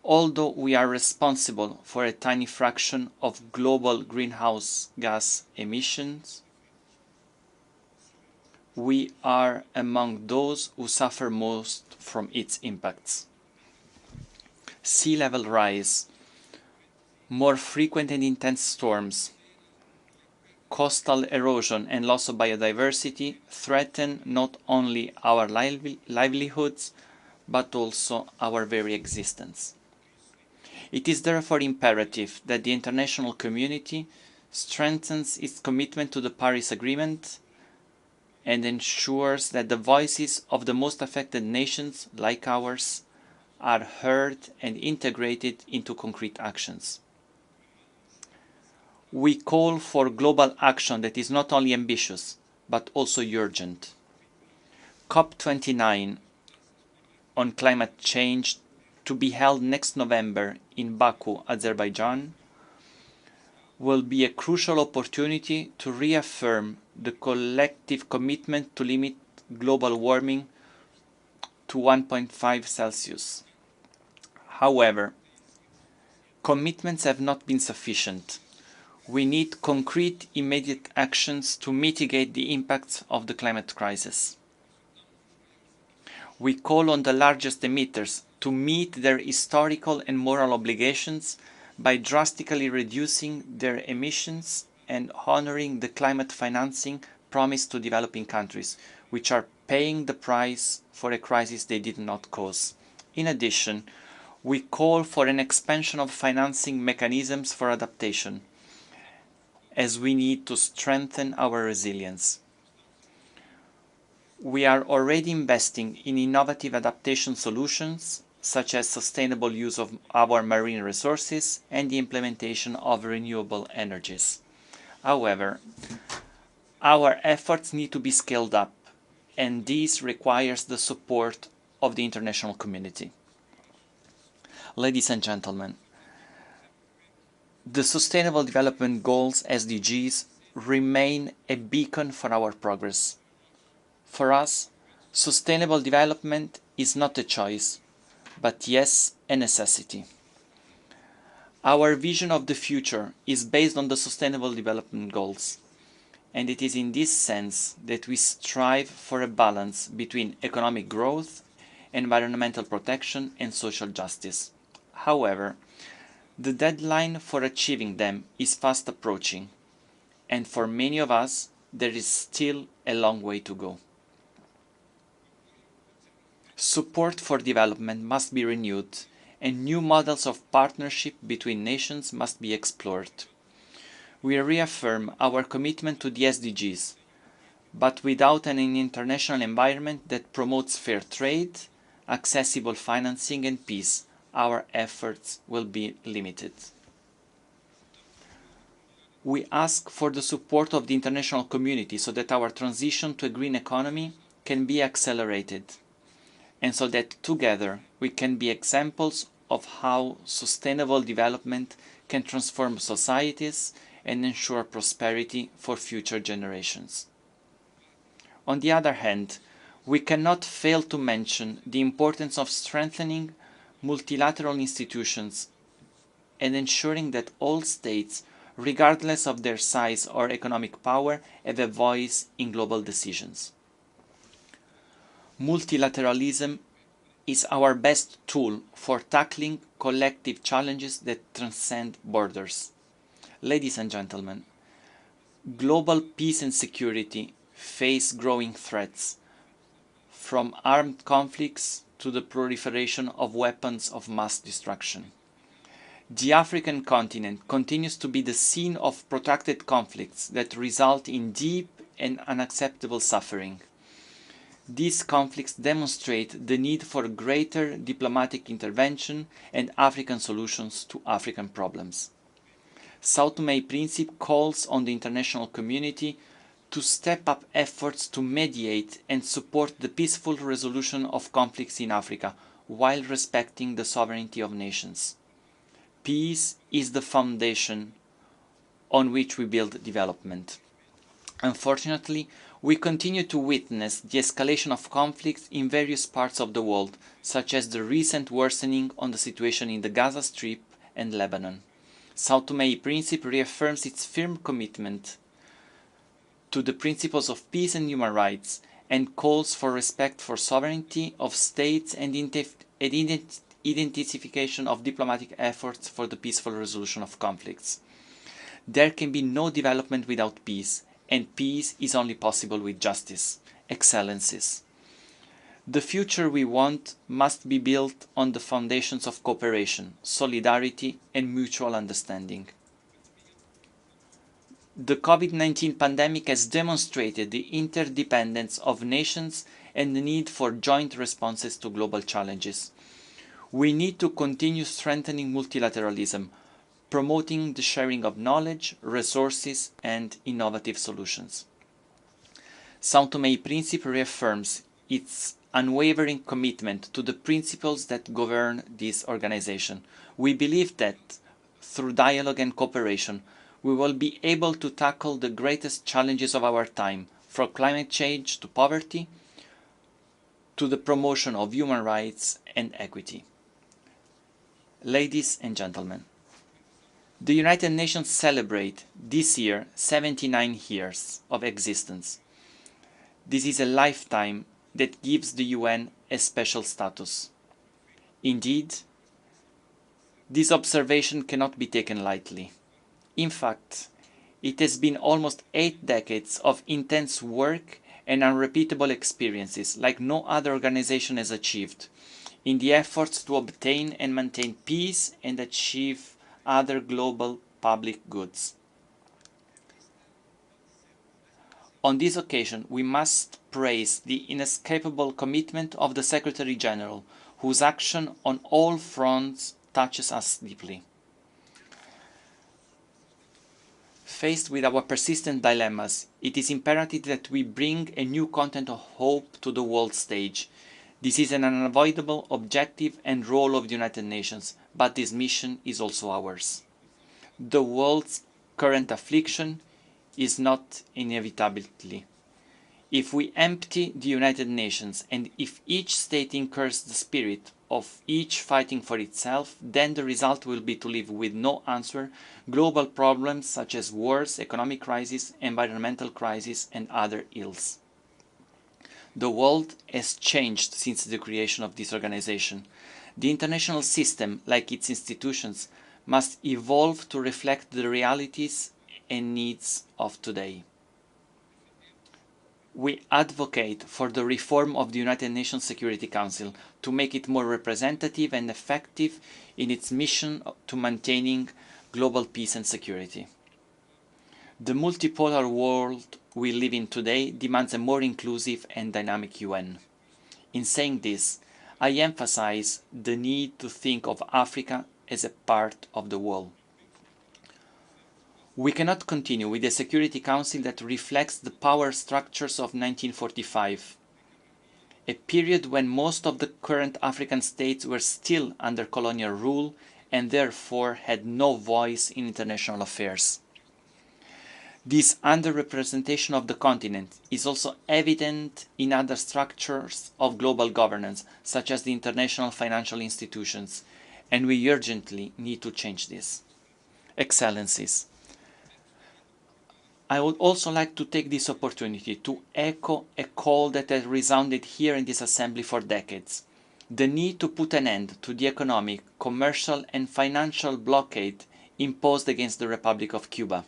Although we are responsible for a tiny fraction of global greenhouse gas emissions, we are among those who suffer most from its impacts. Sea level rise, more frequent and intense storms, coastal erosion and loss of biodiversity threaten not only our livelihoods, but also our very existence. It is therefore imperative that the international community strengthens its commitment to the Paris Agreement and ensures that the voices of the most affected nations, like ours, are heard and integrated into concrete actions. We call for global action that is not only ambitious, but also urgent. COP29 on climate change, to be held next November in Baku, Azerbaijan, will be a crucial opportunity to reaffirm the collective commitment to limit global warming to 1.5 Celsius. However, commitments have not been sufficient. We need concrete, immediate actions to mitigate the impacts of the climate crisis. We call on the largest emitters to meet their historical and moral obligations by drastically reducing their emissions and honoring the climate financing promised to developing countries, which are paying the price for a crisis they did not cause. In addition, we call for an expansion of financing mechanisms for adaptation, as we need to strengthen our resilience. We are already investing in innovative adaptation solutions, such as sustainable use of our marine resources and the implementation of renewable energies. However, our efforts need to be scaled up, and this requires the support of the international community. Ladies and gentlemen, the Sustainable Development Goals (SDGs) remain a beacon for our progress. For us, sustainable development is not a choice, but yes, a necessity. Our vision of the future is based on the Sustainable Development Goals, and it is in this sense that we strive for a balance between economic growth, environmental protection, and social justice. However, the deadline for achieving them is fast approaching, and for many of us, there is still a long way to go. Support for development must be renewed, and new models of partnership between nations must be explored. We reaffirm our commitment to the SDGs, but without an international environment that promotes fair trade, accessible financing, and peace, our efforts will be limited. We ask for the support of the international community so that our transition to a green economy can be accelerated, and so that together we can be examples of how sustainable development can transform societies and ensure prosperity for future generations. On the other hand, we cannot fail to mention the importance of strengthening multilateral institutions and ensuring that all states, regardless of their size or economic power, have a voice in global decisions. Multilateralism is our best tool for tackling collective challenges that transcend borders. Ladies and gentlemen, global peace and security face growing threats, from armed conflicts to the proliferation of weapons of mass destruction. The African continent continues to be the scene of protracted conflicts that result in deep and unacceptable suffering. These conflicts demonstrate the need for greater diplomatic intervention and African solutions to African problems. Sao Tome and Principe calls on the international community to step up efforts to mediate and support the peaceful resolution of conflicts in Africa while respecting the sovereignty of nations. Peace is the foundation on which we build development. Unfortunately, we continue to witness the escalation of conflicts in various parts of the world, such as the recent worsening on the situation in the Gaza Strip and Lebanon. Sao Tome and Principe reaffirms its firm commitment to the principles of peace and human rights and calls for respect for sovereignty of states and intensification of diplomatic efforts for the peaceful resolution of conflicts. There can be no development without peace, and peace is only possible with justice. Excellencies, the future we want must be built on the foundations of cooperation, solidarity, and mutual understanding. The COVID-19 pandemic has demonstrated the interdependence of nations and the need for joint responses to global challenges. We need to continue strengthening multilateralism, promoting the sharing of knowledge, resources, and innovative solutions. Sao Tome and Principe reaffirms its unwavering commitment to the principles that govern this organization. We believe that, through dialogue and cooperation, we will be able to tackle the greatest challenges of our time, from climate change to poverty, to the promotion of human rights and equity. Ladies and gentlemen, the United Nations celebrate this year 79 years of existence. This is a lifetime that gives the UN a special status. Indeed, This observation cannot be taken lightly. In fact, it has been almost 8 decades of intense work and unrepeatable experiences like no other organization has achieved in the efforts to obtain and maintain peace and achieve other global public goods. On this occasion, we must praise the inescapable commitment of the Secretary General, whose action on all fronts touches us deeply. Faced with our persistent dilemmas, it is imperative that we bring a new content of hope to the world stage. This is an unavoidable objective and role of the United Nations, but this mission is also ours. The world's current affliction is not inevitability. If we empty the United Nations and if each state incurs the spirit of each fighting for itself, then the result will be to live with no answer global problems such as wars, economic crisis, environmental crisis, and other ills. The world has changed since the creation of this organization. The international system, like its institutions, must evolve to reflect the realities and needs of today. We advocate for the reform of the United Nations Security Council to make it more representative and effective in its mission to maintaining global peace and security. The multipolar world we live in today demands a more inclusive and dynamic UN. In saying this, I emphasize the need to think of Africa as a part of the world. We cannot continue with a Security Council that reflects the power structures of 1945, a period when most of the current African states were still under colonial rule and therefore had no voice in international affairs. This underrepresentation of the continent is also evident in other structures of global governance, such as the international financial institutions, and we urgently need to change this. Excellencies, I would also like to take this opportunity to echo a call that has resounded here in this assembly for decades: the need to put an end to the economic, commercial and financial blockade imposed against the Republic of Cuba.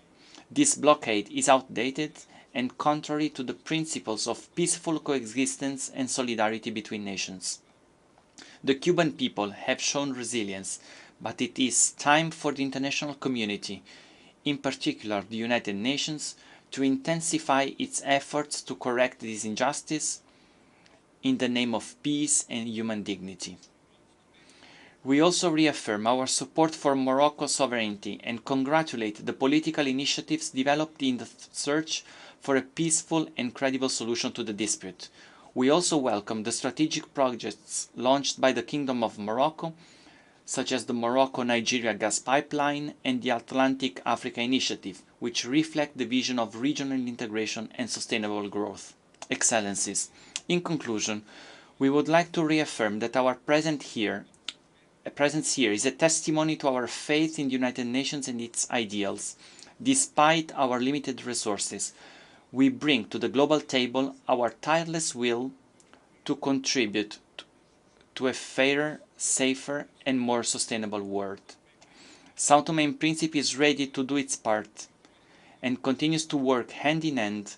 This blockade is outdated and contrary to the principles of peaceful coexistence and solidarity between nations. The Cuban people have shown resilience, but it is time for the international community, in particular the United Nations, to intensify its efforts to correct this injustice in the name of peace and human dignity. We also reaffirm our support for Morocco's sovereignty and congratulate the political initiatives developed in the search for a peaceful and credible solution to the dispute. We also welcome the strategic projects launched by the Kingdom of Morocco, such as the Morocco-Nigeria gas pipeline and the Atlantic Africa Initiative, which reflect the vision of regional integration and sustainable growth. Excellencies, in conclusion, we would like to reaffirm that our presence here is a testimony to our faith in the United Nations and its ideals. Despite our limited resources, we bring to the global table our tireless will to contribute to a fairer, safer and more sustainable world. São Tomé and Príncipe is ready to do its part and continues to work hand in hand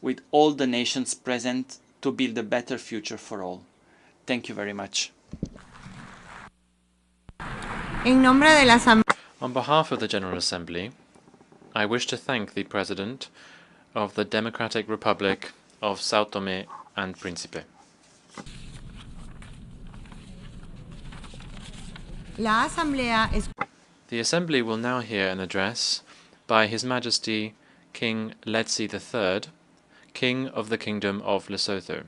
with all the nations present to build a better future for all. Thank you very much. On behalf of the General Assembly, I wish to thank the President of the Democratic Republic of São Tomé and Príncipe. The Assembly will now hear an address by His Majesty King Letsie III, King of the Kingdom of Lesotho.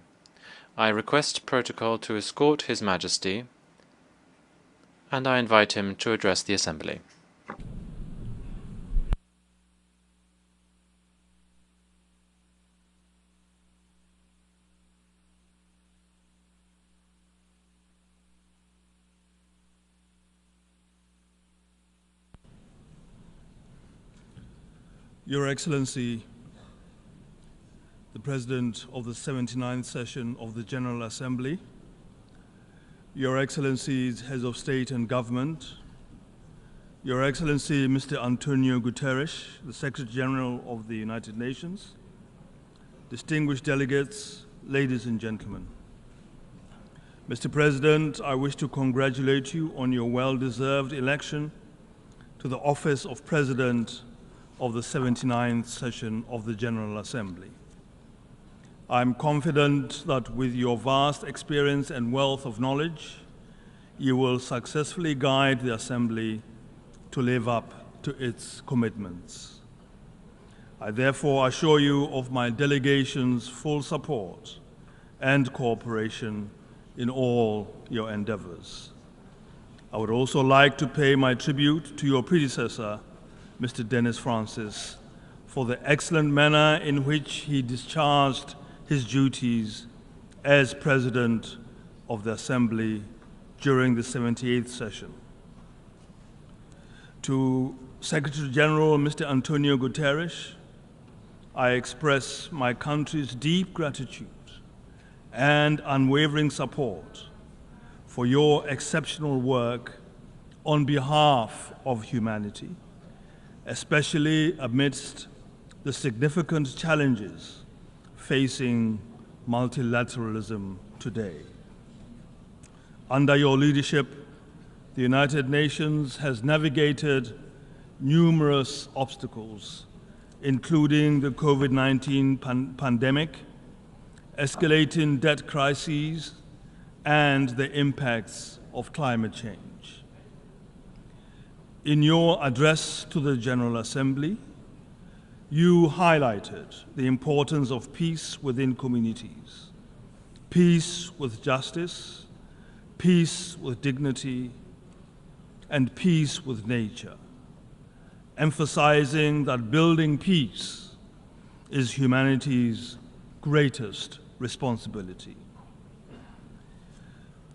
I request protocol to escort His Majesty, and I invite him to address the Assembly. Your Excellency, the President of the 79th session of the General Assembly, Your Excellencies, Heads of State and Government, Your Excellency, Mr. Antonio Guterres, the Secretary General of the United Nations, distinguished delegates, ladies and gentlemen. Mr. President, I wish to congratulate you on your well-deserved election to the office of President of the 79th session of the General Assembly. I'm confident that with your vast experience and wealth of knowledge, you will successfully guide the Assembly to live up to its commitments. I therefore assure you of my delegation's full support and cooperation in all your endeavors. I would also like to pay my tribute to your predecessor, Mr. Dennis Francis, for the excellent manner in which he discharged his duties as President of the Assembly during the 78th session. To Secretary General Mr. Antonio Guterres, I express my country's deep gratitude and unwavering support for your exceptional work on behalf of humanity, especially amidst the significant challenges facing multilateralism today. Under your leadership, the United Nations has navigated numerous obstacles, including the COVID-19 pandemic, escalating debt crises, and the impacts of climate change. In your address to the General Assembly, you highlighted the importance of peace within communities, peace with justice, peace with dignity, and peace with nature, emphasizing that building peace is humanity's greatest responsibility.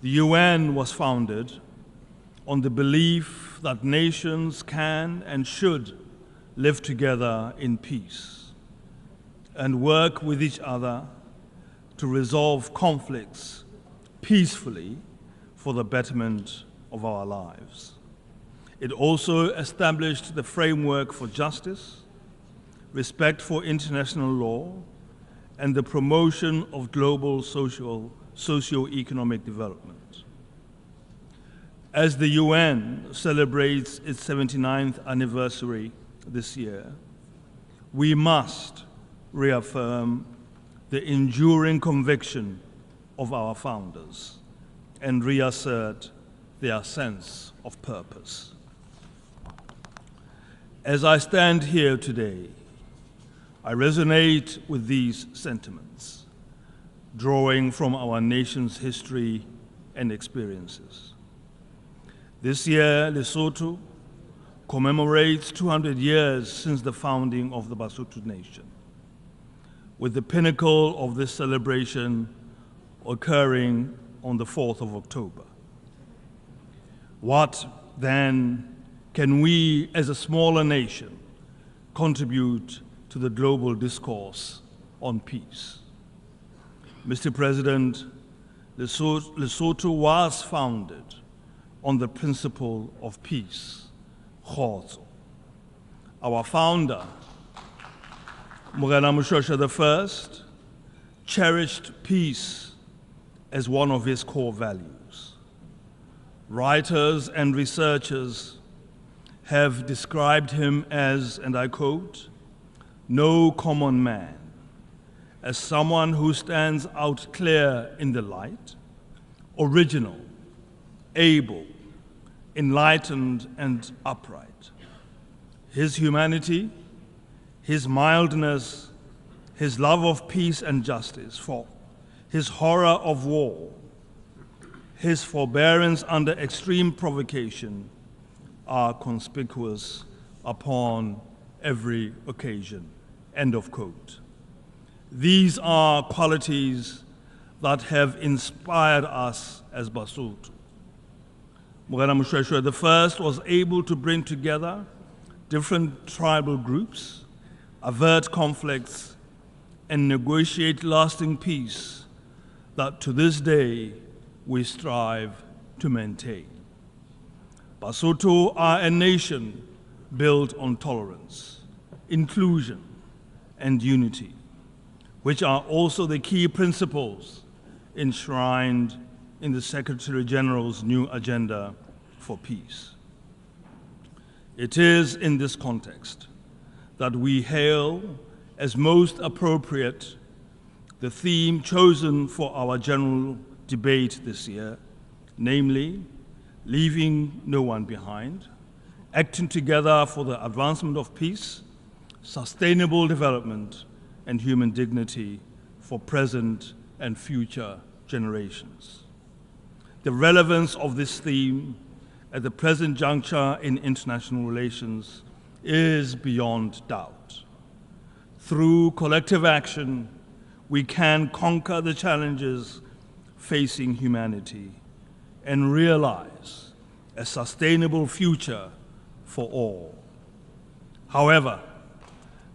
The UN was founded on the belief that nations can and should live together in peace and work with each other to resolve conflicts peacefully for the betterment of our lives. It also established the framework for justice, respect for international law, and the promotion of global socio-economic development. As the UN celebrates its 79th anniversary this year, we must reaffirm the enduring conviction of our founders and reassert their sense of purpose. As I stand here today, I resonate with these sentiments, drawing from our nation's history and experiences. This year, Lesotho commemorates 200 years since the founding of the Basotho Nation, with the pinnacle of this celebration occurring on the 4th of October. What, then, can we, as a smaller nation, contribute to the global discourse on peace? Mr. President, Lesotho was founded on the principle of peace, kgotso. Our founder, Morena Moshoeshoe I, cherished peace as one of his core values. Writers and researchers have described him as, and I quote, "no common man," as someone who stands out clear in the light, original, able, enlightened, and upright. His humanity, his mildness, his love of peace and justice, for his horror of war, his forbearance under extreme provocation are conspicuous upon every occasion. End of quote. These are qualities that have inspired us as Basotho. Morena Moshoeshoe I was able to bring together different tribal groups, avert conflicts, and negotiate lasting peace that to this day we strive to maintain. Basotho are a nation built on tolerance, inclusion, and unity, which are also the key principles enshrined in the Secretary General's new agenda for peace. It is in this context that we hail as most appropriate the theme chosen for our general debate this year, namely, leaving no one behind, acting together for the advancement of peace, sustainable development, and human dignity for present and future generations. The relevance of this theme at the present juncture in international relations is beyond doubt. Through collective action, we can conquer the challenges facing humanity and realize a sustainable future for all. However,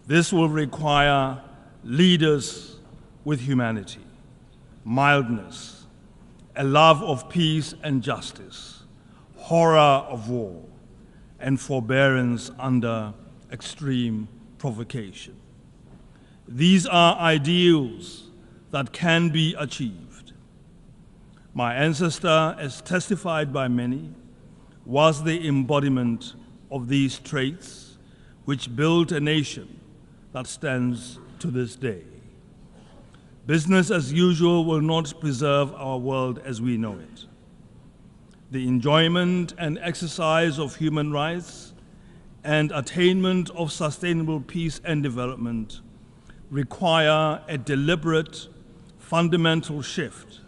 this will require leaders with humanity, mildness, a love of peace and justice, horror of war, and forbearance under extreme provocation. These are ideals that can be achieved. My ancestor, as testified by many, was the embodiment of these traits which built a nation that stands to this day. Business as usual will not preserve our world as we know it. The enjoyment and exercise of human rights and attainment of sustainable peace and development require a deliberate, fundamental shift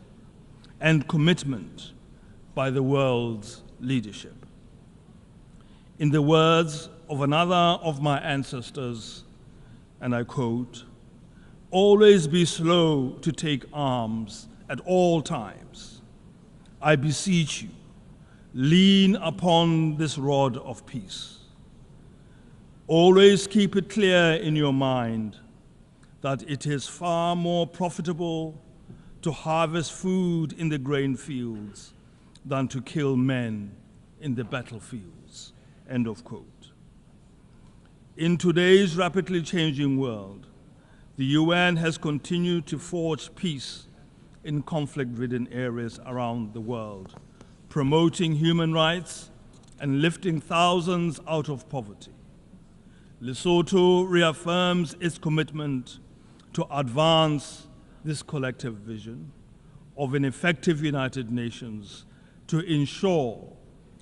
and commitment by the world's leadership. In the words of another of my ancestors, and I quote, "Always be slow to take arms at all times. I beseech you, lean upon this rod of peace. Always keep it clear in your mind that it is far more profitable to harvest food in the grain fields than to kill men in the battlefields." End of quote. In today's rapidly changing world, the UN has continued to forge peace in conflict-ridden areas around the world, promoting human rights and lifting thousands out of poverty. Lesotho reaffirms its commitment to advance this collective vision of an effective United Nations to ensure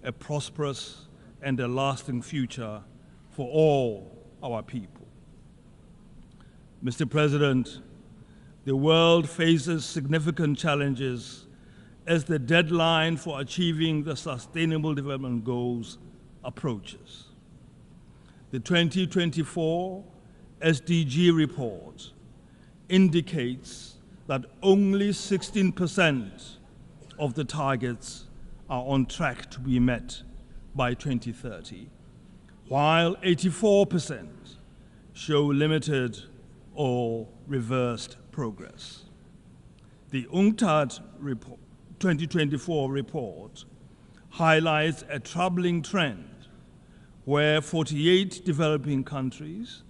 a prosperous and a lasting future for all our people. Mr. President, the world faces significant challenges as the deadline for achieving the Sustainable Development Goals approaches. The 2024 SDG report indicates that only 16% of the targets are on track to be met by 2030, while 84% show limited or reversed progress. The UNCTAD 2024 report highlights a troubling trend where 48 developing countries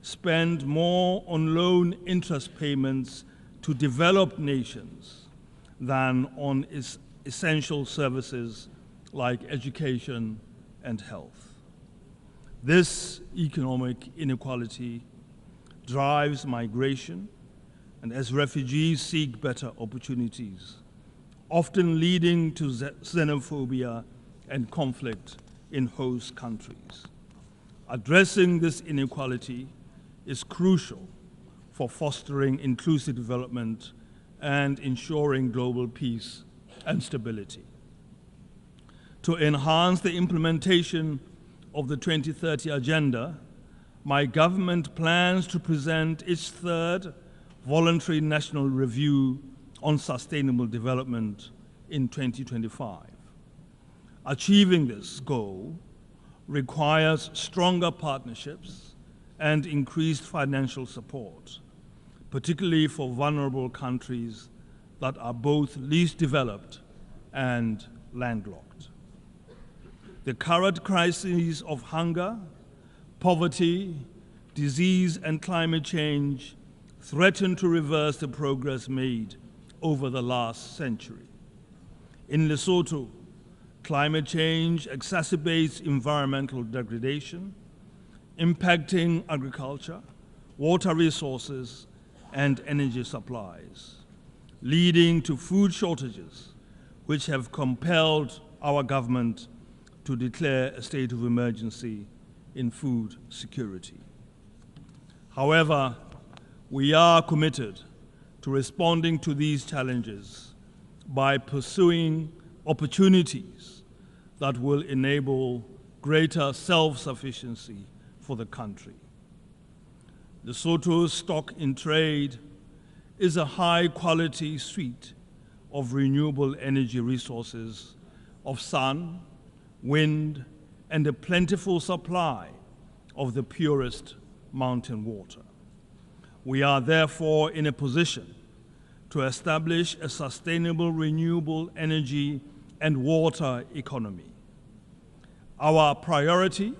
spend more on loan interest payments to developed nations than on essential services like education and health. This economic inequality drives migration, and as refugees seek better opportunities, often leading to xenophobia and conflict in host countries. Addressing this inequality is crucial for fostering inclusive development and ensuring global peace and stability. To enhance the implementation of the 2030 Agenda, my government plans to present its third voluntary national review on sustainable development in 2025. Achieving this goal requires stronger partnerships and increased financial support, particularly for vulnerable countries that are both least developed and landlocked. The current crises of hunger, poverty, disease, and climate change threaten to reverse the progress made over the last century. In Lesotho, climate change exacerbates environmental degradation, impacting agriculture, water resources, and energy supplies, leading to food shortages, which have compelled our government to declare a state of emergency in food security. However, we are committed to responding to these challenges by pursuing opportunities that will enable greater self-sufficiency for the country. Lesotho's stock in trade is a high-quality suite of renewable energy resources of sun, wind, and a plentiful supply of the purest mountain water. We are therefore in a position to establish a sustainable renewable energy and water economy. Our priority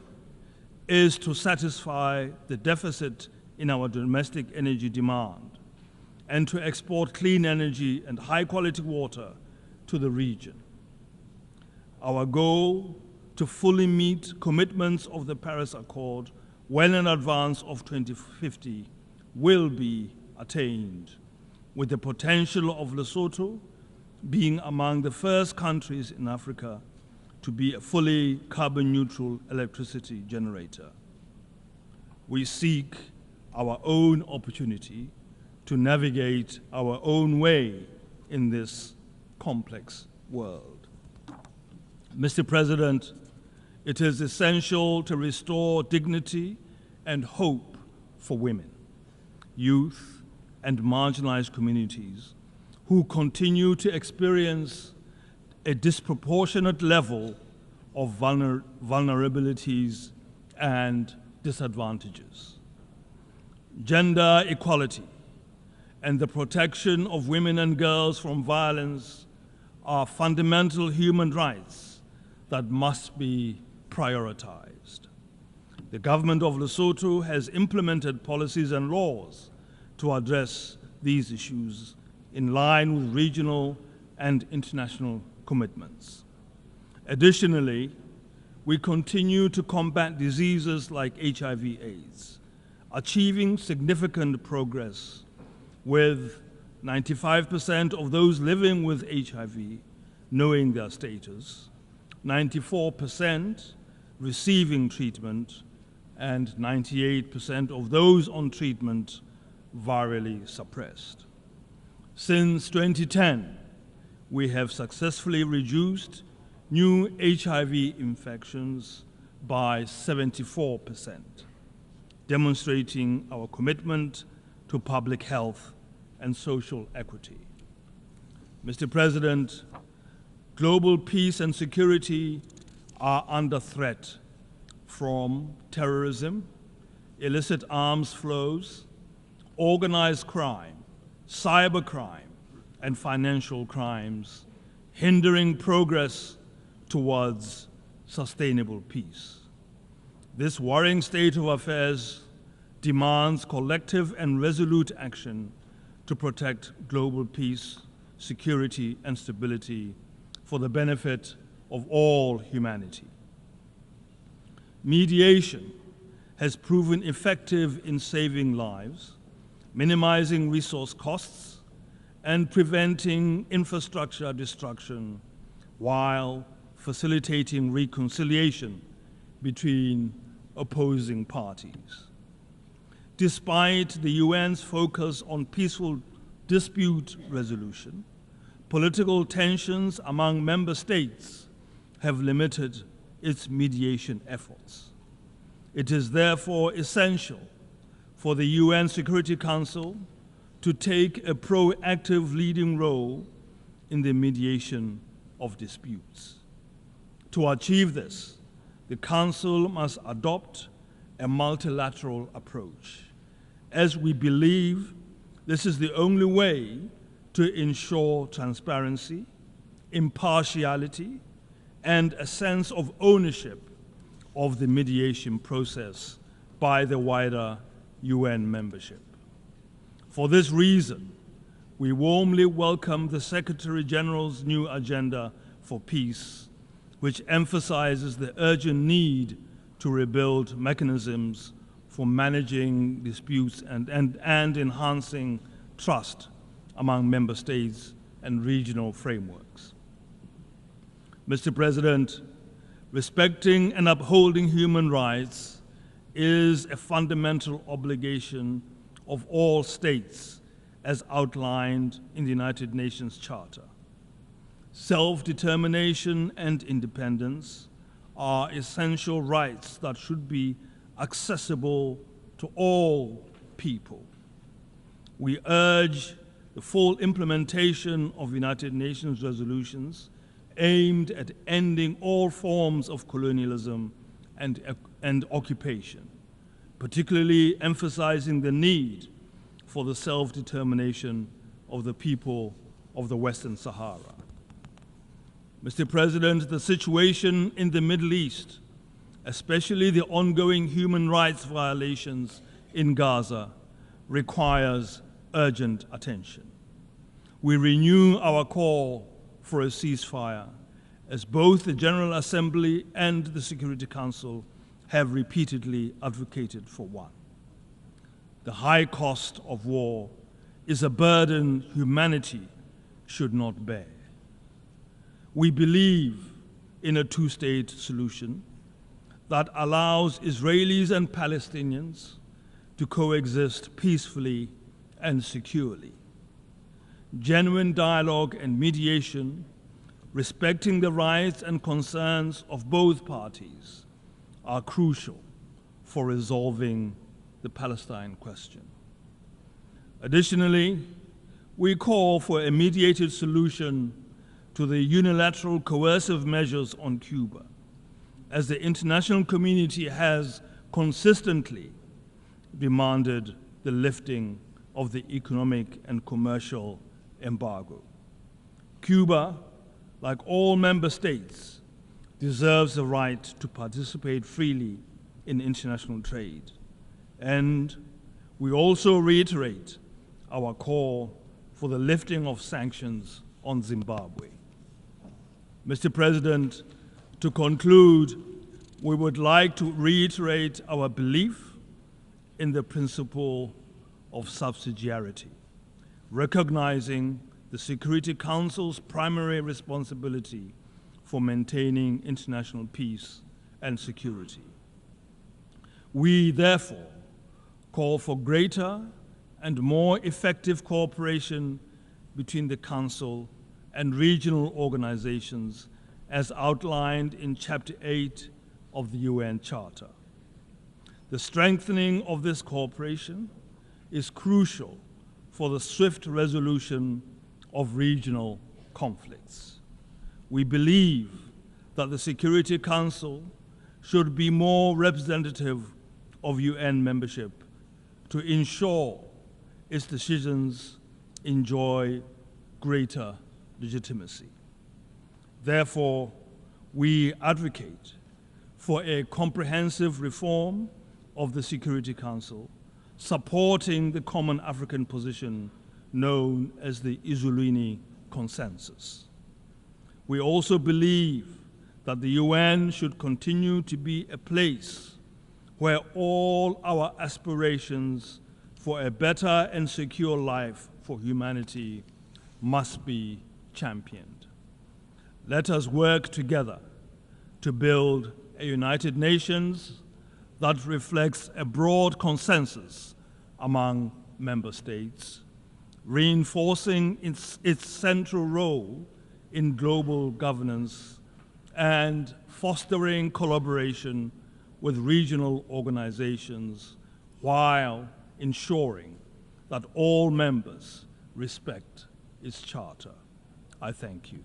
is to satisfy the deficit in our domestic energy demand and to export clean energy and high-quality water to the region. Our goal to fully meet commitments of the Paris Accord well in advance of 2050 will be attained, with the potential of Lesotho being among the first countries in Africa to be a fully carbon-neutral electricity generator. We seek our own opportunity to navigate our own way in this complex world. Mr. President, it is essential to restore dignity and hope for women, youth, and marginalized communities who continue to experience a disproportionate level of vulnerabilities and disadvantages. Gender equality and the protection of women and girls from violence are fundamental human rights that must be prioritized. The government of Lesotho has implemented policies and laws to address these issues in line with regional and international commitments. Additionally, we continue to combat diseases like HIV/AIDS, achieving significant progress with 95% of those living with HIV knowing their status, 94% receiving treatment, and 98% of those on treatment virally suppressed. Since 2010, we have successfully reduced new HIV infections by 74%, demonstrating our commitment to public health and social equity. Mr. President, global peace and security are under threat from terrorism, illicit arms flows, organized crime, cybercrime, and financial crimes, hindering progress towards sustainable peace. This worrying state of affairs demands collective and resolute action to protect global peace, security, and stability for the benefit of all humanity. Mediation has proven effective in saving lives, minimizing resource costs, and preventing infrastructure destruction while facilitating reconciliation between opposing parties. Despite the UN's focus on peaceful dispute resolution, political tensions among member states have limited its mediation efforts. It is therefore essential for the UN Security Council to take a proactive leading role in the mediation of disputes. To achieve this, the Council must adopt a multilateral approach, as we believe this is the only way to ensure transparency, impartiality, and a sense of ownership of the mediation process by the wider UN membership. For this reason, we warmly welcome the Secretary General's new agenda for peace, which emphasizes the urgent need to rebuild mechanisms for managing disputes and enhancing trust among member states and regional frameworks. Mr. President, respecting and upholding human rights is a fundamental obligation of all states as outlined in the United Nations Charter. Self-determination and independence are essential rights that should be accessible to all people. We urge the full implementation of United Nations resolutions aimed at ending all forms of colonialism and occupation, particularly emphasizing the need for the self-determination of the people of the Western Sahara. Mr. President, the situation in the Middle East, especially the ongoing human rights violations in Gaza, requires urgent attention. We renew our call for a ceasefire, as both the General Assembly and the Security Council have repeatedly advocated for one. The high cost of war is a burden humanity should not bear. We believe in a two-state solution that allows Israelis and Palestinians to coexist peacefully and securely. Genuine dialogue and mediation, respecting the rights and concerns of both parties, are crucial for resolving the Palestine question. Additionally, we call for a mediated solution to the unilateral coercive measures on Cuba, as the international community has consistently demanded the lifting of the economic and commercial embargo. Cuba, like all member states, deserves the right to participate freely in international trade. And we also reiterate our call for the lifting of sanctions on Zimbabwe. Mr. President, to conclude, we would like to reiterate our belief in the principle of subsidiarity, recognizing the Security Council's primary responsibility for maintaining international peace and security. We, therefore, call for greater and more effective cooperation between the Council and regional organizations as outlined in Chapter 8 of the UN Charter. The strengthening of this cooperation is crucial for the swift resolution of regional conflicts. We believe that the Security Council should be more representative of UN membership to ensure its decisions enjoy greater legitimacy. Therefore, we advocate for a comprehensive reform of the Security Council, supporting the common African position known as the Izulini Consensus. We also believe that the UN should continue to be a place where all our aspirations for a better and secure life for humanity must be championed. Let us work together to build a United Nations that reflects a broad consensus among member states, reinforcing its central role in global governance and fostering collaboration with regional organizations while ensuring that all members respect its charter. I thank you.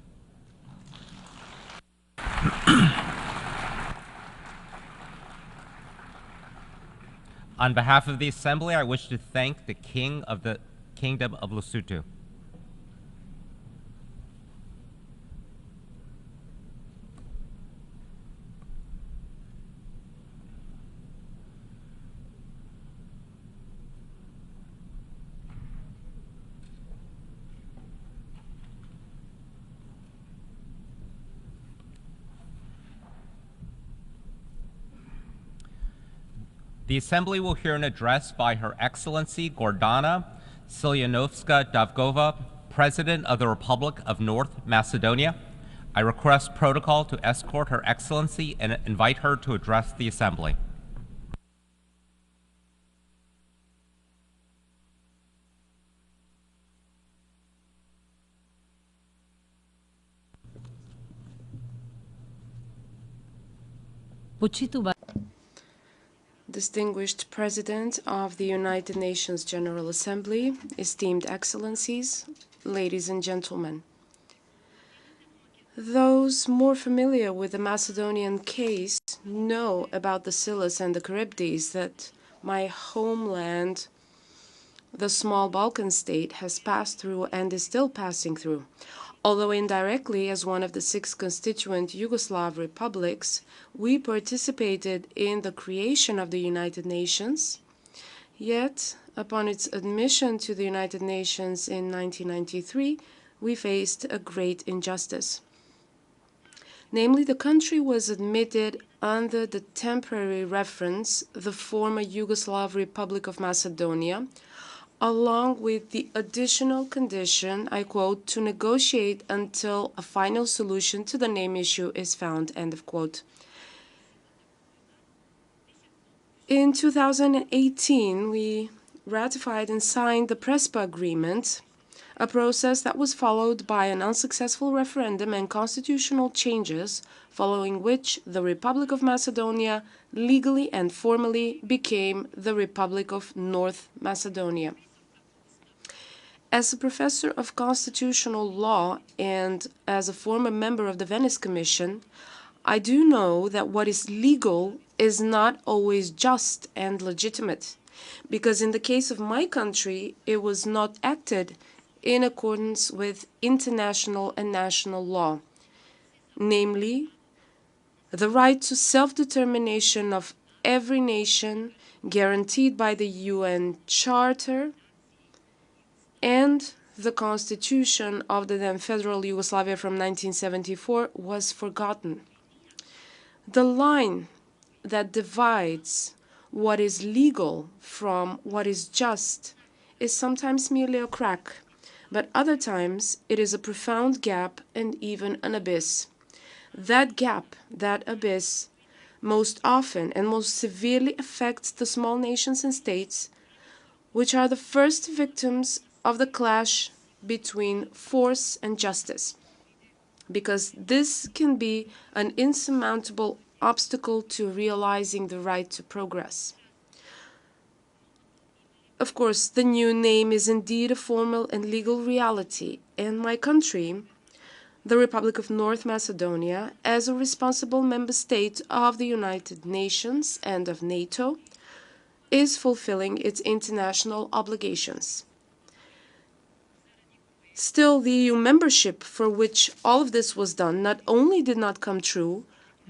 On behalf of the Assembly, I wish to thank the King of the Kingdom of Lesotho. The Assembly will hear an address by Her Excellency Gordana Silyanovska-Davgova, President of the Republic of North Macedonia. I request protocol to escort Her Excellency and invite her to address the Assembly. Distinguished President of the United Nations General Assembly, esteemed Excellencies, ladies and gentlemen. Those more familiar with the Macedonian case know about the Scylla and the Charybdis that my homeland, the small Balkan state, has passed through and is still passing through. Although indirectly, as one of the 6 constituent Yugoslav republics, we participated in the creation of the United Nations, yet, upon its admission to the United Nations in 1993, we faced a great injustice. Namely, the country was admitted under the temporary reference, the former Yugoslav Republic of Macedonia, along with the additional condition, I quote, to negotiate until a final solution to the name issue is found, end of quote. In 2018, we ratified and signed the Prespa Agreement, a process that was followed by an unsuccessful referendum and constitutional changes, following which the Republic of Macedonia legally and formally became the Republic of North Macedonia. As a professor of constitutional law and as a former member of the Venice Commission, I do know that what is legal is not always just and legitimate, because in the case of my country, it was not acted in accordance with international and national law, namely, the right to self-determination of every nation guaranteed by the UN Charter and the Constitution of the then Federal Yugoslavia from 1974 was forgotten. The line that divides what is legal from what is just is sometimes merely a crack, but other times it is a profound gap and even an abyss. That gap, that abyss, most often and most severely affects the small nations and states, which are the first victims of the clash between force and justice, because this can be an insurmountable obstacle to realizing the right to progress. Of course, the new name is indeed a formal and legal reality, and my country, the Republic of North Macedonia, as a responsible member state of the United Nations and of NATO, is fulfilling its international obligations. Still, the EU membership for which all of this was done not only did not come true,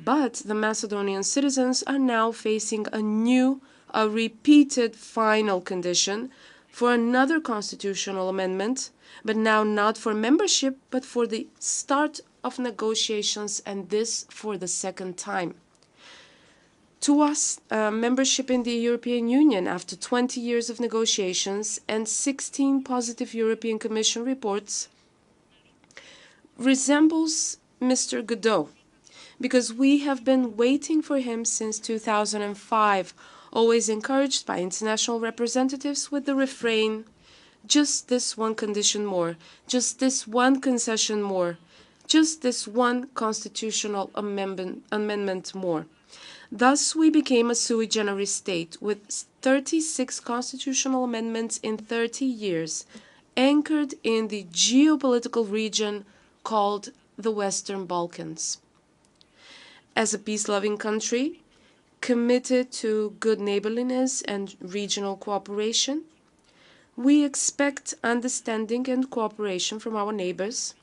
but the Macedonian citizens are now facing a repeated final condition for another constitutional amendment, but now not for membership, but for the start of negotiations, and this for the second time. To us, membership in the European Union after 20 years of negotiations and 16 positive European Commission reports resembles Mr. Godot, because we have been waiting for him since 2005, always encouraged by international representatives with the refrain, just this one condition more, just this one concession more, just this one constitutional amendment more. Thus, we became a sui generis state with 36 constitutional amendments in 30 years, anchored in the geopolitical region called the Western Balkans. As a peace-loving country, committed to good neighborliness and regional cooperation, we expect understanding and cooperation from our neighbors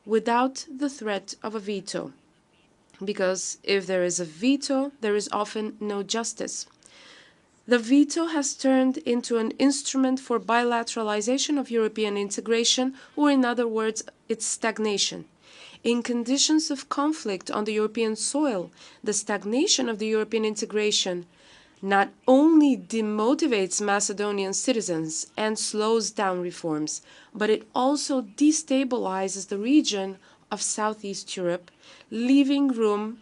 without the threat of a veto. Because if there is a veto, there is often no justice. The veto has turned into an instrument for bilateralization of European integration, or in other words, its stagnation. In conditions of conflict on the European soil, the stagnation of the European integration not only demotivates Macedonian citizens and slows down reforms, but it also destabilizes the region of Southeast Europe, leaving room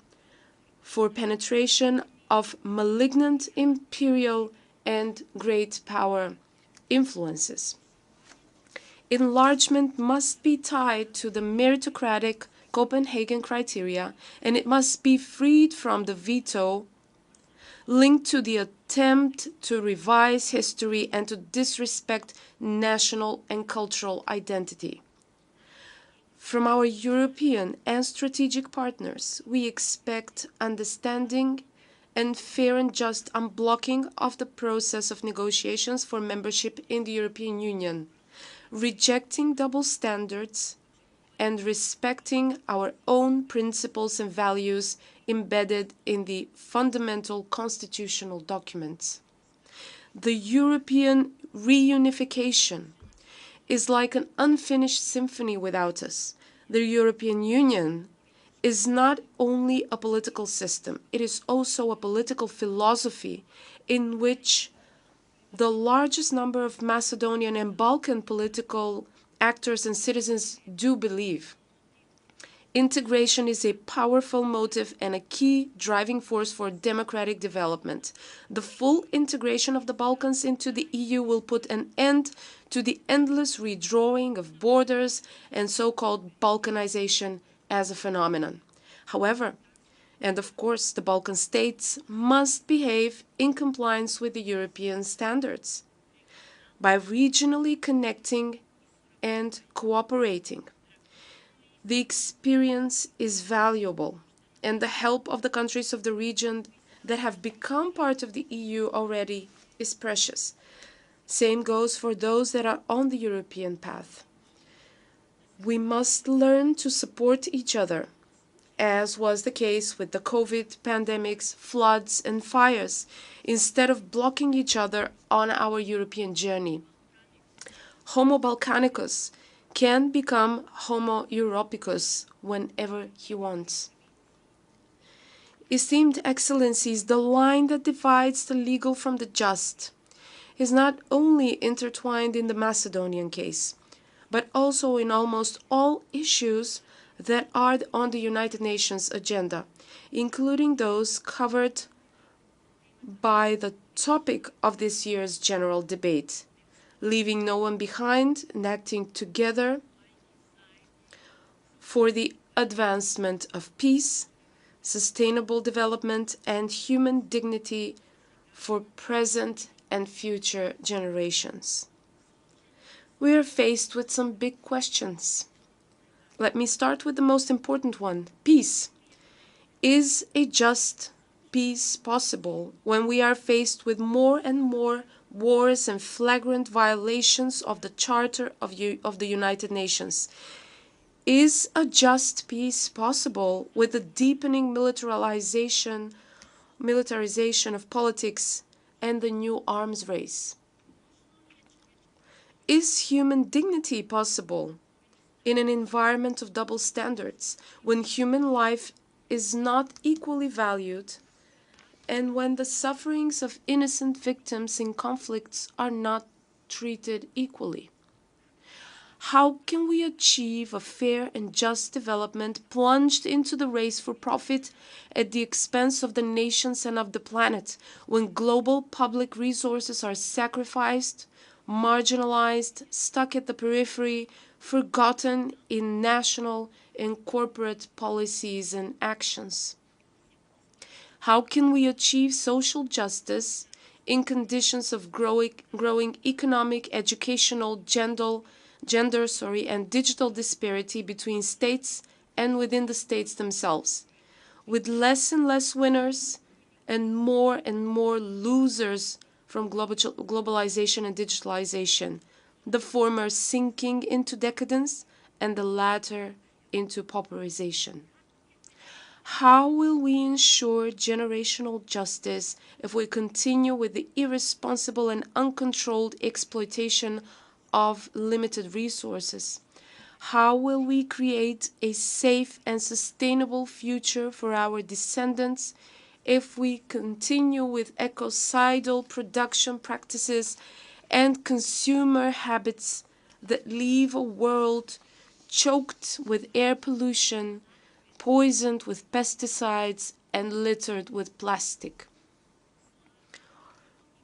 for penetration of malignant imperial and great power influences. Enlargement must be tied to the meritocratic Copenhagen criteria, and it must be freed from the veto linked to the attempt to revise history and to disrespect national and cultural identity. From our European and strategic partners, we expect understanding and fair and just unblocking of the process of negotiations for membership in the European Union, rejecting double standards and respecting our own principles and values embedded in the fundamental constitutional documents. The European reunification is like an unfinished symphony without us. The European Union is not only a political system, it is also a political philosophy in which the largest number of Macedonian and Balkan political actors and citizens do believe. Integration is a powerful motive and a key driving force for democratic development. The full integration of the Balkans into the EU will put an end to the endless redrawing of borders and so-called Balkanization as a phenomenon. However, and of course, the Balkan states must behave in compliance with the European standards by regionally connecting and cooperating. The experience is valuable, and the help of the countries of the region that have become part of the EU already is precious. Same goes for those that are on the European path. We must learn to support each other, as was the case with the COVID pandemics, floods, and fires, instead of blocking each other on our European journey. Homo Balkanicus can become Homo Europicus whenever he wants. Esteemed Excellencies, the line that divides the legal from the just is not only intertwined in the Macedonian case, but also in almost all issues that are on the United Nations agenda, including those covered by the topic of this year's general debate, leaving no one behind and acting together for the advancement of peace, sustainable development, and human dignity for present and future generations. We are faced with some big questions. Let me start with the most important one: peace. Is a just peace possible when we are faced with more and more wars and flagrant violations of the Charter of the United Nations? Is a just peace possible with the deepening militarization of politics and the new arms race? Is human dignity possible in an environment of double standards, when human life is not equally valued and when the sufferings of innocent victims in conflicts are not treated equally? How can we achieve a fair and just development plunged into the race for profit at the expense of the nations and of the planet, when global public resources are sacrificed, marginalized, stuck at the periphery, forgotten in national and corporate policies and actions? How can we achieve social justice in conditions of growing economic, educational, gender, and digital disparity between states and within the states themselves, with less and less winners and more losers from globalization and digitalization, the former sinking into decadence and the latter into pauperization? How will we ensure generational justice if we continue with the irresponsible and uncontrolled exploitation of limited resources? How will we create a safe and sustainable future for our descendants if we continue with ecocidal production practices and consumer habits that leave a world choked with air pollution, poisoned with pesticides, and littered with plastic.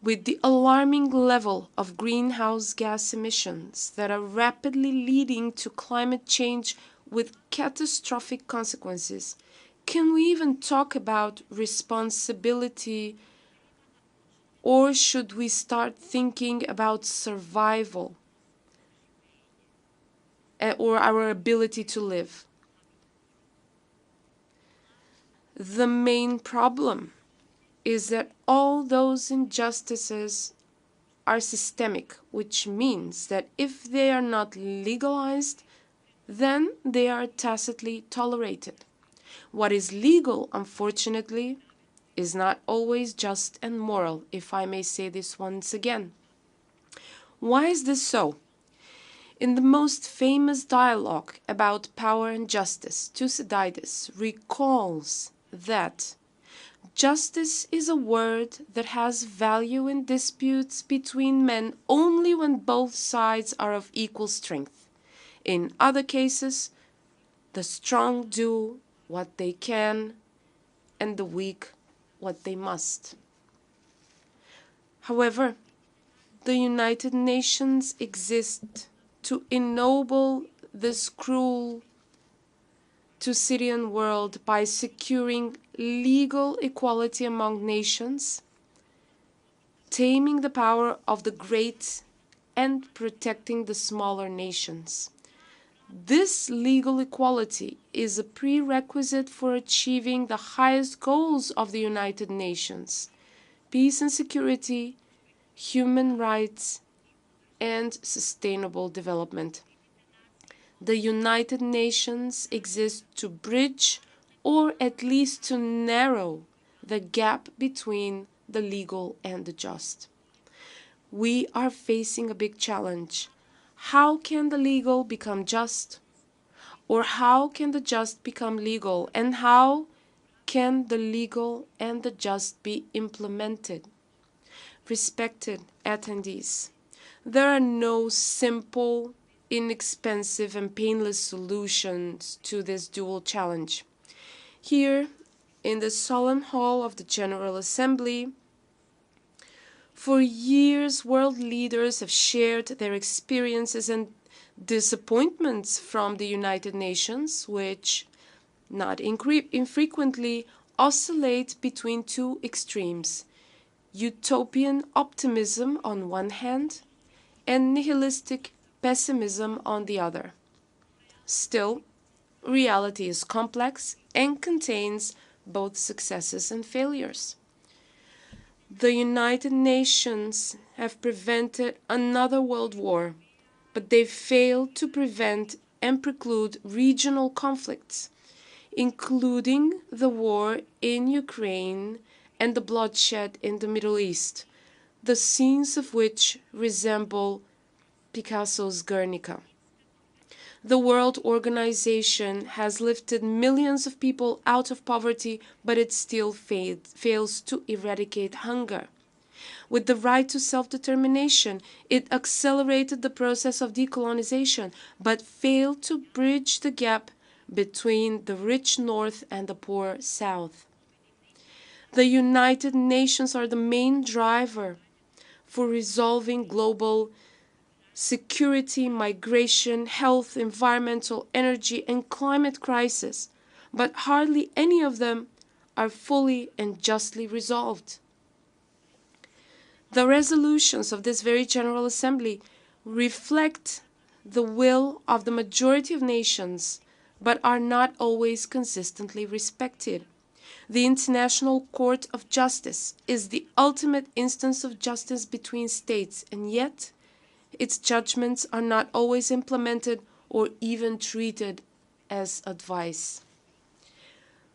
With the alarming level of greenhouse gas emissions that are rapidly leading to climate change with catastrophic consequences, can we even talk about responsibility, or should we start thinking about survival or our ability to live? The main problem is that all those injustices are systemic, which means that if they are not legalized, then they are tacitly tolerated. What is legal, unfortunately, is not always just and moral, if I may say this once again. Why is this so? In the most famous dialogue about power and justice, Thucydides recalls that justice is a word that has value in disputes between men only when both sides are of equal strength. In other cases, the strong do what they can and the weak what they must. However, the United Nations exist to ennoble this cruel Thucydidean world by securing legal equality among nations, taming the power of the great, and protecting the smaller nations. This legal equality is a prerequisite for achieving the highest goals of the United Nations: peace and security, human rights, and sustainable development. The United Nations exist to bridge, or at least to narrow, the gap between the legal and the just. We are facing a big challenge. How can the legal become just? Or how can the just become legal? And how can the legal and the just be implemented? Respected attendees, there are no simple, inexpensive, and painless solutions to this dual challenge. Here, in the solemn hall of the General Assembly, for years world leaders have shared their experiences and disappointments from the United Nations, which, not infrequently, oscillate between two extremes: utopian optimism on one hand, and nihilistic pessimism on the other. Still, reality is complex and contains both successes and failures. The United Nations have prevented another world war, but they failed to prevent and preclude regional conflicts, including the war in Ukraine and the bloodshed in the Middle East, the scenes of which resemble Picasso's Guernica. The World Organization has lifted millions of people out of poverty, but it still fails to eradicate hunger. With the right to self-determination, it accelerated the process of decolonization, but failed to bridge the gap between the rich North and the poor South. The United Nations are the main driver for resolving global security, migration, health, environmental, energy, and climate crisis, but hardly any of them are fully and justly resolved. The resolutions of this very General Assembly reflect the will of the majority of nations, but are not always consistently respected. The International Court of Justice is the ultimate instance of justice between states, and yet its judgments are not always implemented or even treated as advice.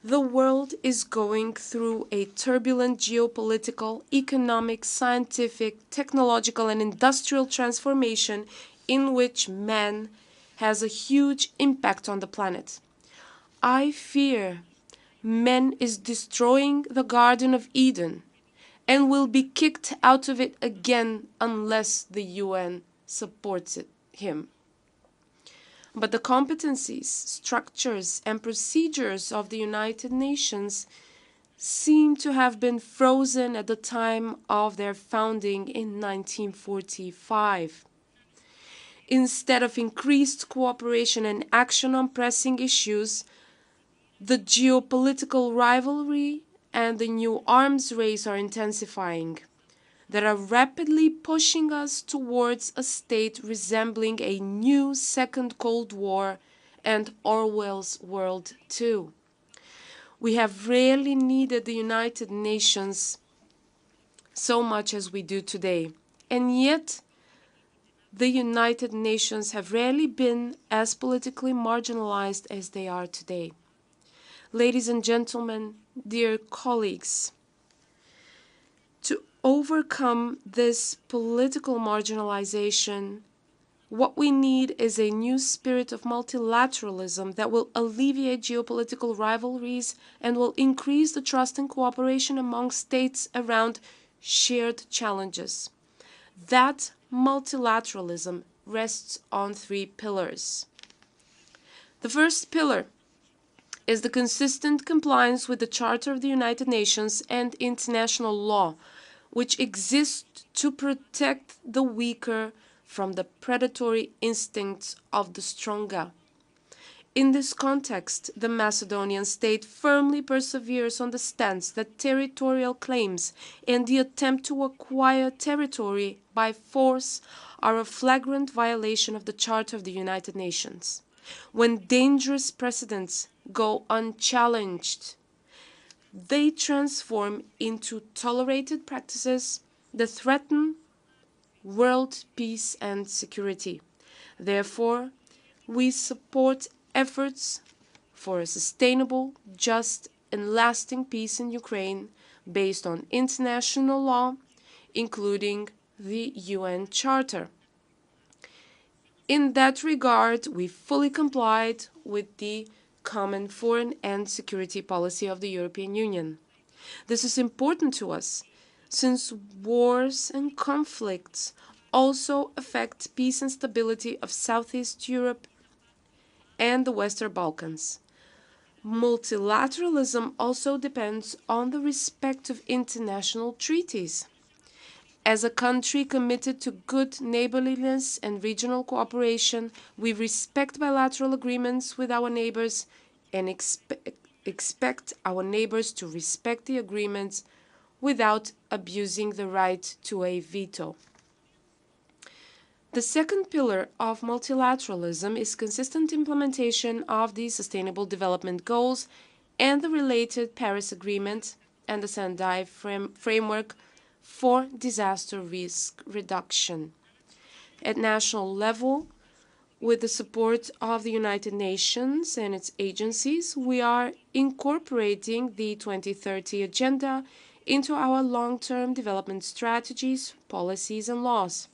The world is going through a turbulent geopolitical, economic, scientific, technological, and industrial transformation in which man has a huge impact on the planet. I fear man is destroying the Garden of Eden and will be kicked out of it again unless the UN supports him. But the competencies, structures, and procedures of the United Nations seem to have been frozen at the time of their founding in 1945. Instead of increased cooperation and action on pressing issues, the geopolitical rivalry and the new arms race are intensifying, that are rapidly pushing us towards a state resembling a new Second Cold War and Orwell's World II. We have rarely needed the United Nations so much as we do today, and yet the United Nations have rarely been as politically marginalized as they are today. Ladies and gentlemen, dear colleagues, to overcome this political marginalization, what we need is a new spirit of multilateralism that will alleviate geopolitical rivalries and will increase the trust and cooperation among states around shared challenges. That multilateralism rests on 3 pillars. The first pillar is the consistent compliance with the Charter of the United Nations and international law, which exists to protect the weaker from the predatory instincts of the stronger. In this context, the Macedonian state firmly perseveres on the stance that territorial claims and the attempt to acquire territory by force are a flagrant violation of the Charter of the United Nations. When dangerous precedents go unchallenged, they transform into tolerated practices that threaten world peace and security. Therefore, we support efforts for a sustainable, just, and lasting peace in Ukraine based on international law, including the UN Charter. In that regard, we fully complied with the common foreign and security policy of the European Union. This is important to us, since wars and conflicts also affect peace and stability of Southeast Europe and the Western Balkans. Multilateralism also depends on the respect of international treaties. As a country committed to good neighborliness and regional cooperation, we respect bilateral agreements with our neighbors and expect our neighbors to respect the agreements without abusing the right to a veto. The second pillar of multilateralism is consistent implementation of the Sustainable Development Goals and the related Paris Agreement and the Sendai framework for disaster risk reduction. At national level, with the support of the United Nations and its agencies, we are incorporating the 2030 Agenda into our long-term development strategies, policies, and laws.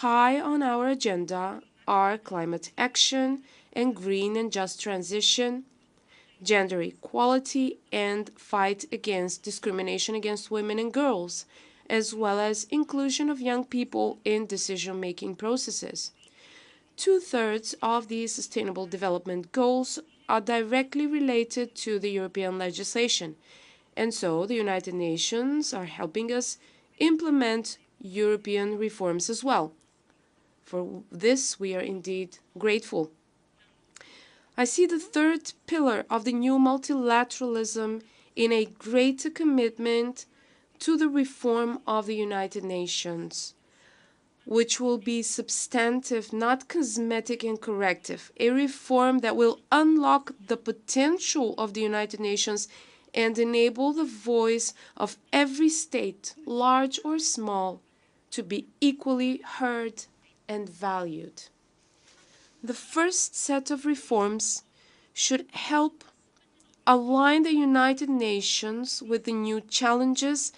High on our agenda are climate action and green and just transition, gender equality, and fight against discrimination against women and girls, as well as inclusion of young people in decision-making processes. 2/3 of the Sustainable Development Goals are directly related to the European legislation, and so the United Nations are helping us implement European reforms as well. For this, we are indeed grateful. I see the third pillar of the new multilateralism in a greater commitment to the reform of the United Nations, which will be substantive, not cosmetic and corrective, a reform that will unlock the potential of the United Nations and enable the voice of every state, large or small, to be equally heard and valued. The first set of reforms should help align the United Nations with the new challenges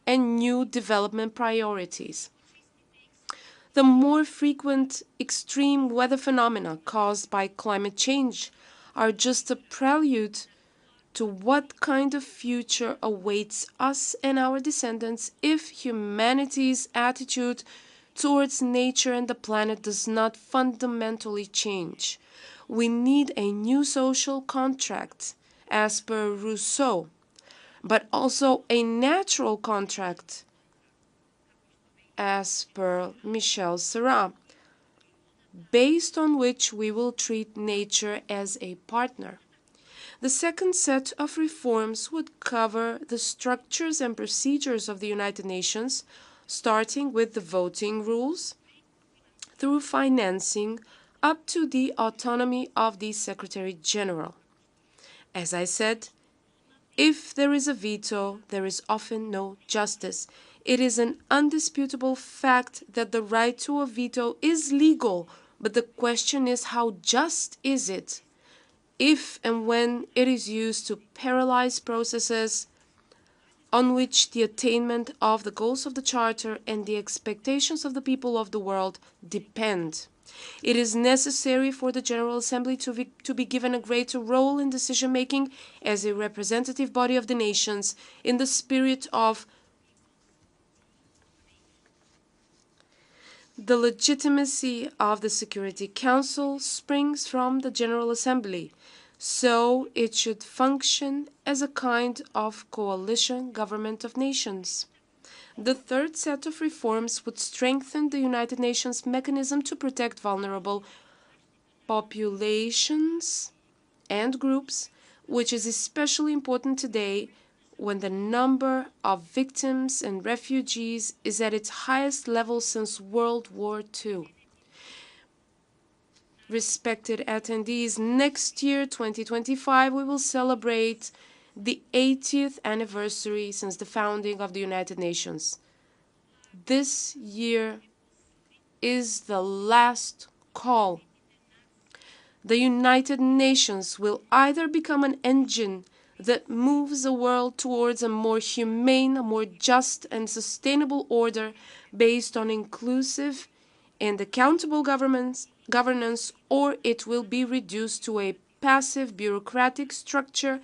and new development priorities. The more frequent extreme weather phenomena caused by climate change are just a prelude to what kind of future awaits us and our descendants if humanity's attitude towards nature and the planet does not fundamentally change. We need a new social contract, as per Rousseau, but also a natural contract, as per Michel Serra, based on which we will treat nature as a partner. The second set of reforms would cover the structures and procedures of the United Nations, starting with the voting rules, through financing, up to the autonomy of the Secretary General. As I said, if there is a veto, there is often no justice. It is an undisputable fact that the right to a veto is legal, but the question is, how just is it? If and when it is used to paralyze processes on which the attainment of the goals of the Charter and the expectations of the people of the world depend. It is necessary for the General Assembly to be given a greater role in decision-making as a representative body of the nations in the spirit of the legitimacy of the Security Council springs from the General Assembly, so it should function as a kind of coalition government of nations. The third set of reforms would strengthen the United Nations mechanism to protect vulnerable populations and groups, which is especially important today when the number of victims and refugees is at its highest level since World War II. Respected attendees, next year, 2025, we will celebrate the 80th anniversary since the founding of the United Nations. This year is the last call. The United Nations will either become an engine that moves the world towards a more humane, a more just and sustainable order based on inclusive and accountable governance, or it will be reduced to a passive bureaucratic structure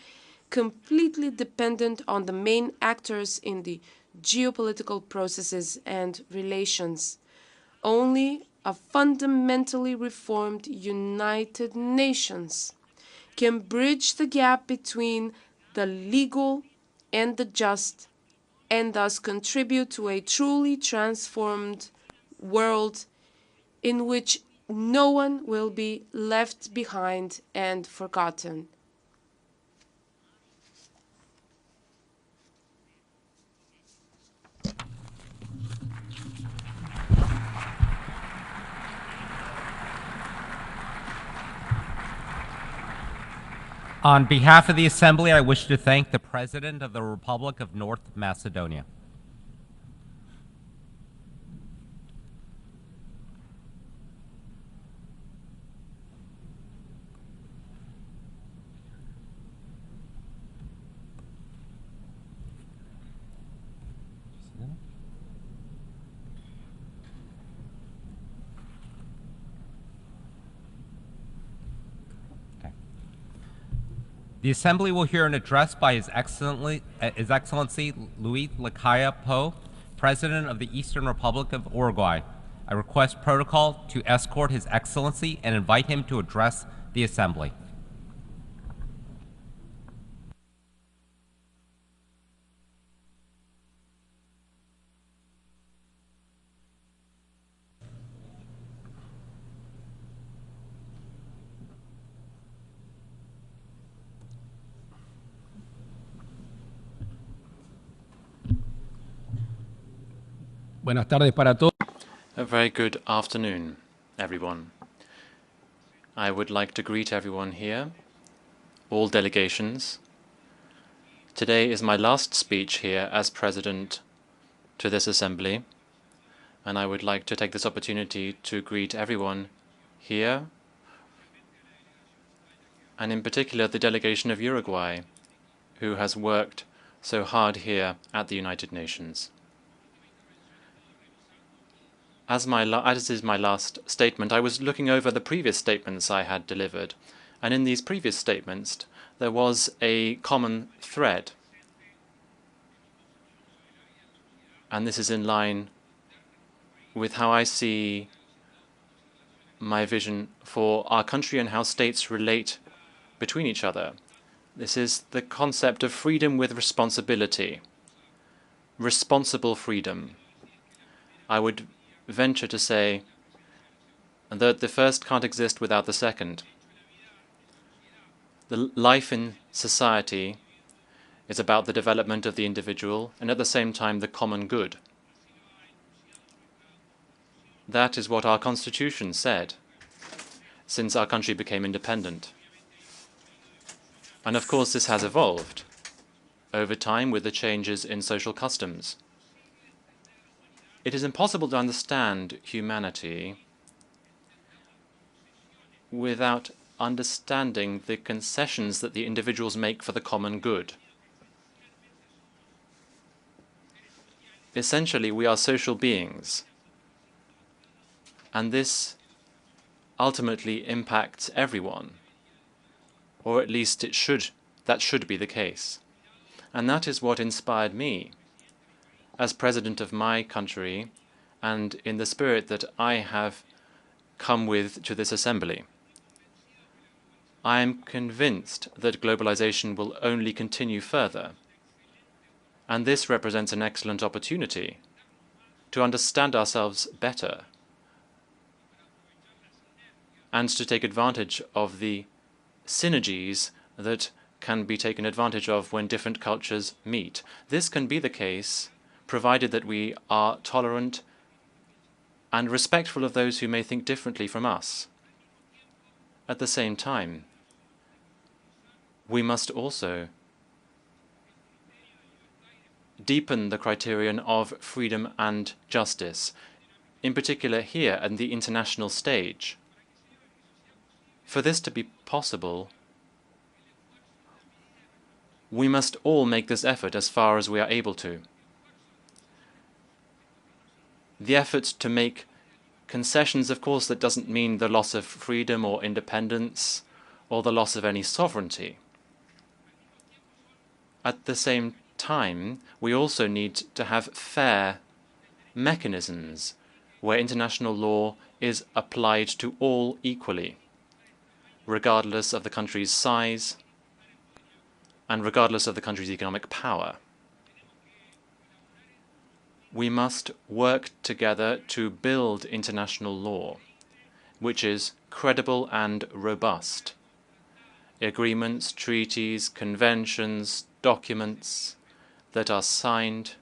completely dependent on the main actors in the geopolitical processes and relations. Only a fundamentally reformed United Nations can bridge the gap between the legal and the just, and thus contribute to a truly transformed world in which no one will be left behind and forgotten. On behalf of the Assembly, I wish to thank the President of the Republic of North Macedonia. The Assembly will hear an address by His Excellency Luis Lacalle Pou, President of the Eastern Republic of Uruguay. I request protocol to escort His Excellency and invite him to address the Assembly. Buenas tardes para todos. A very good afternoon, everyone. I would like to greet everyone here, all delegations. Today is my last speech here as President to this Assembly, and I would like to take this opportunity to greet everyone here, and in particular the delegation of Uruguay, who has worked so hard here at the United Nations. As is my last statement, I was looking over the previous statements I had delivered, And in these previous statements, there was a common thread. And this is in line with how I see my vision for our country and how states relate between each other. This is the concept of freedom with responsibility. Responsible freedom. I would venture to say that the first can't exist without the second. The life in society is about the development of the individual and at the same time the common good. That is what our Constitution said since our country became independent. And of course this has evolved over time with the changes in social customs. It is impossible to understand humanity without understanding the concessions that the individuals make for the common good. Essentially, we are social beings, and this ultimately impacts everyone, or at least that should be the case. And that is what inspired me as president of my country and in the spirit that I have come with to this assembly. I am convinced that globalization will only continue further, and this represents an excellent opportunity to understand ourselves better and to take advantage of the synergies that can be taken advantage of when different cultures meet. This can be the case provided that we are tolerant and respectful of those who may think differently from us. At the same time, we must also deepen the criterion of freedom and justice, in particular here at the international stage. For this to be possible, we must all make this effort as far as we are able to. The effort to make concessions, of course, that doesn't mean the loss of freedom or independence or the loss of any sovereignty. At the same time, we also need to have fair mechanisms where international law is applied to all equally, regardless of the country's size and regardless of the country's economic power. We must work together to build international law, which is credible and robust. Agreements, treaties, conventions, documents that are signed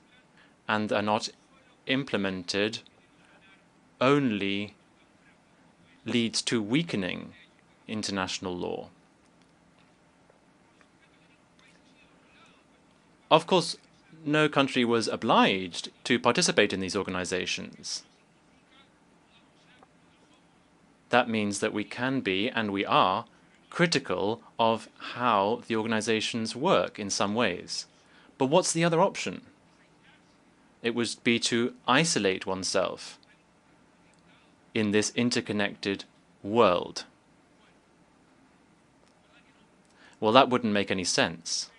and are not implemented only leads to weakening international law. Of course, no country was obliged to participate in these organizations. That means that we can be, and we are, critical of how the organizations work in some ways. But what's the other option? It would be to isolate oneself in this interconnected world. Well, that wouldn't make any sense.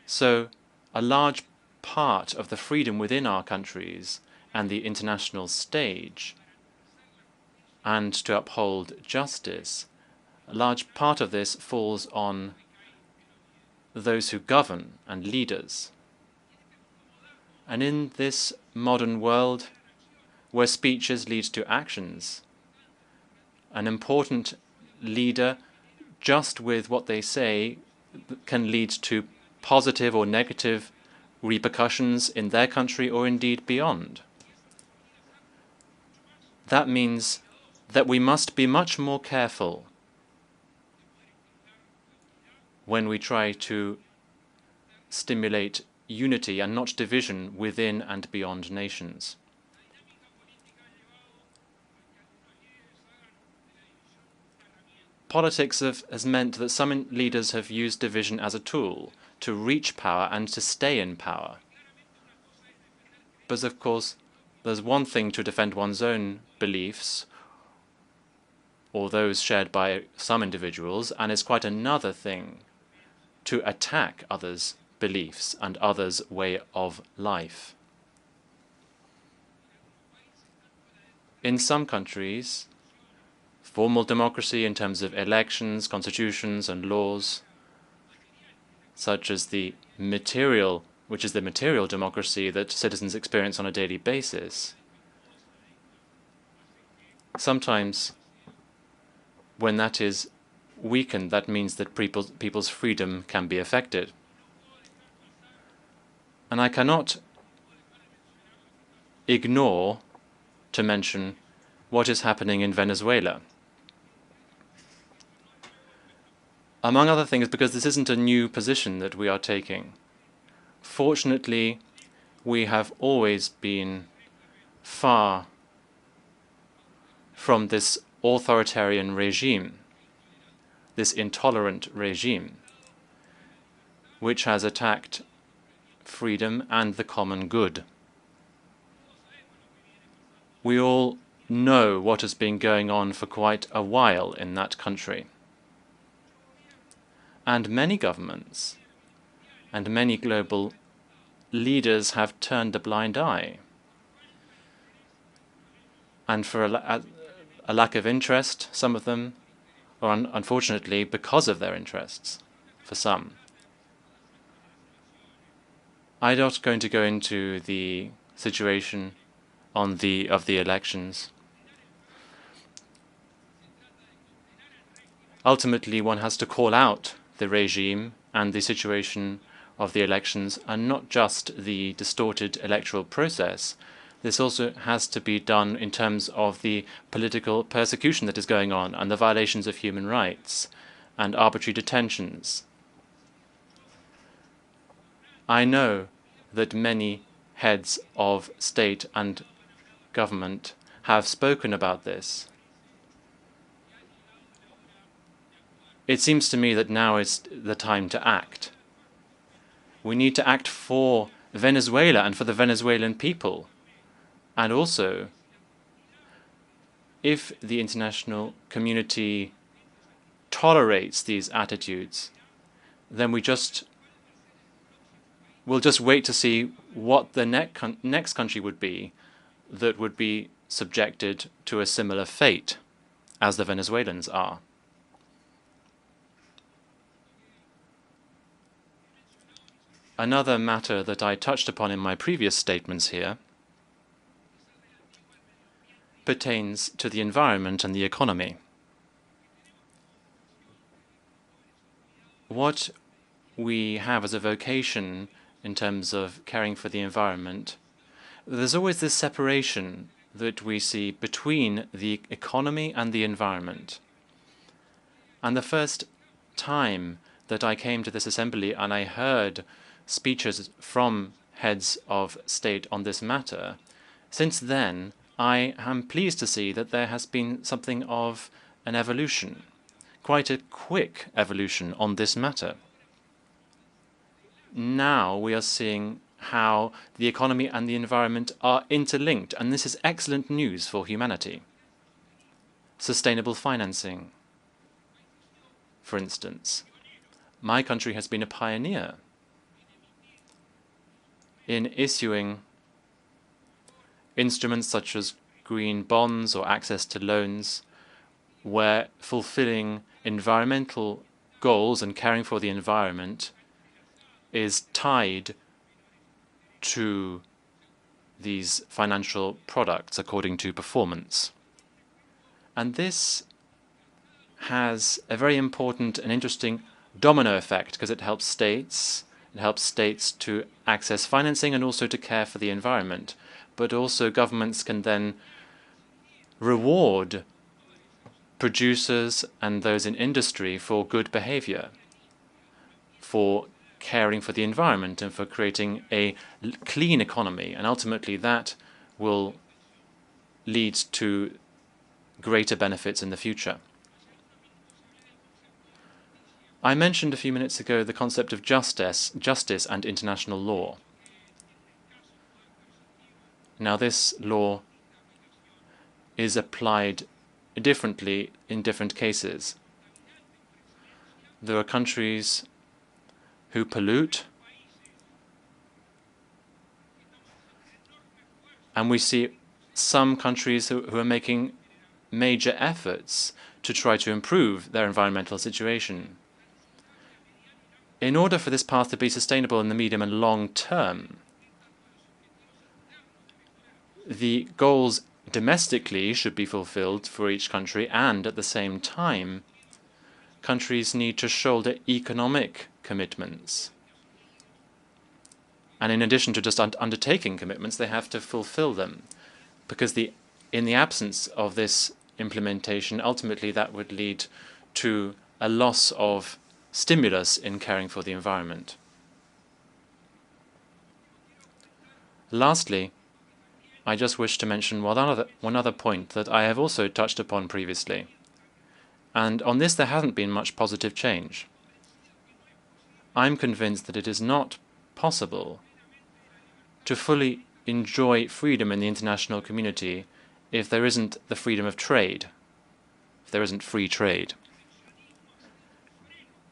So, a large part of the freedom within our countries and the international stage, and to uphold justice, a large part of this falls on those who govern and leaders. And in this modern world, where speeches lead to actions, an important leader, just with what they say, can lead to positive or negative repercussions in their country or indeed beyond. That means that we must be much more careful when we try to stimulate unity and not division within and beyond nations. Politics has meant that some leaders have used division as a tool to reach power and to stay in power. But of course, there's one thing to defend one's own beliefs or those shared by some individuals, and is quite another thing to attack others' beliefs and others' way of life. In some countries, formal democracy in terms of elections, constitutions, and laws, such as the material, which is the material democracy that citizens experience on a daily basis, sometimes when that is weakened, that means that people's freedom can be affected. And I cannot ignore to mention what is happening in Venezuela. Among other things, because this isn't a new position that we are taking. Fortunately, we have always been far from this authoritarian regime, this intolerant regime, which has attacked freedom and the common good. We all know what has been going on for quite a while in that country. And many governments and many global leaders have turned a blind eye. And for a lack of interest, some of them, or unfortunately because of their interests, for some. I'm not going to go into the situation of the elections. Ultimately, one has to call out the regime and the situation of the elections, and not just the distorted electoral process. This also has to be done in terms of the political persecution that is going on and the violations of human rights and arbitrary detentions. I know that many heads of state and government have spoken about this. It seems to me that now is the time to act. We need to act for Venezuela and for the Venezuelan people. And also, if the international community tolerates these attitudes, then we'll just wait to see what the next country would be that would be subjected to a similar fate as the Venezuelans are. Another matter that I touched upon in my previous statements here pertains to the environment and the economy. What we have as a vocation in terms of caring for the environment, there's always this separation that we see between the economy and the environment. And the first time that I came to this assembly and I heard speeches from heads of state on this matter, since then I am pleased to see that there has been something of an evolution, quite a quick evolution on this matter. Now we are seeing how the economy and the environment are interlinked, and this is excellent news for humanity. Sustainable financing, for instance. My country has been a pioneer in issuing instruments such as green bonds or access to loans, where fulfilling environmental goals and caring for the environment is tied to these financial products according to performance. And this has a very important and interesting domino effect because it helps states to access financing and also to care for the environment. But also governments can then reward producers and those in industry for good behavior, for caring for the environment and for creating a clean economy. And ultimately that will lead to greater benefits in the future. I mentioned a few minutes ago the concept of justice and international law. Now this law is applied differently in different cases. There are countries who pollute, and we see some countries who are making major efforts to try to improve their environmental situation. In order for this path to be sustainable in the medium and long term, the goals domestically should be fulfilled for each country, and at the same time, countries need to shoulder economic commitments. And in addition to just undertaking commitments, they have to fulfill them, because in the absence of this implementation, ultimately that would lead to a loss of stimulus in caring for the environment. Lastly, I just wish to mention one other point that I have also touched upon previously. And on this there hasn't been much positive change. I'm convinced that it is not possible to fully enjoy freedom in the international community if there isn't the freedom of trade, if there isn't free trade.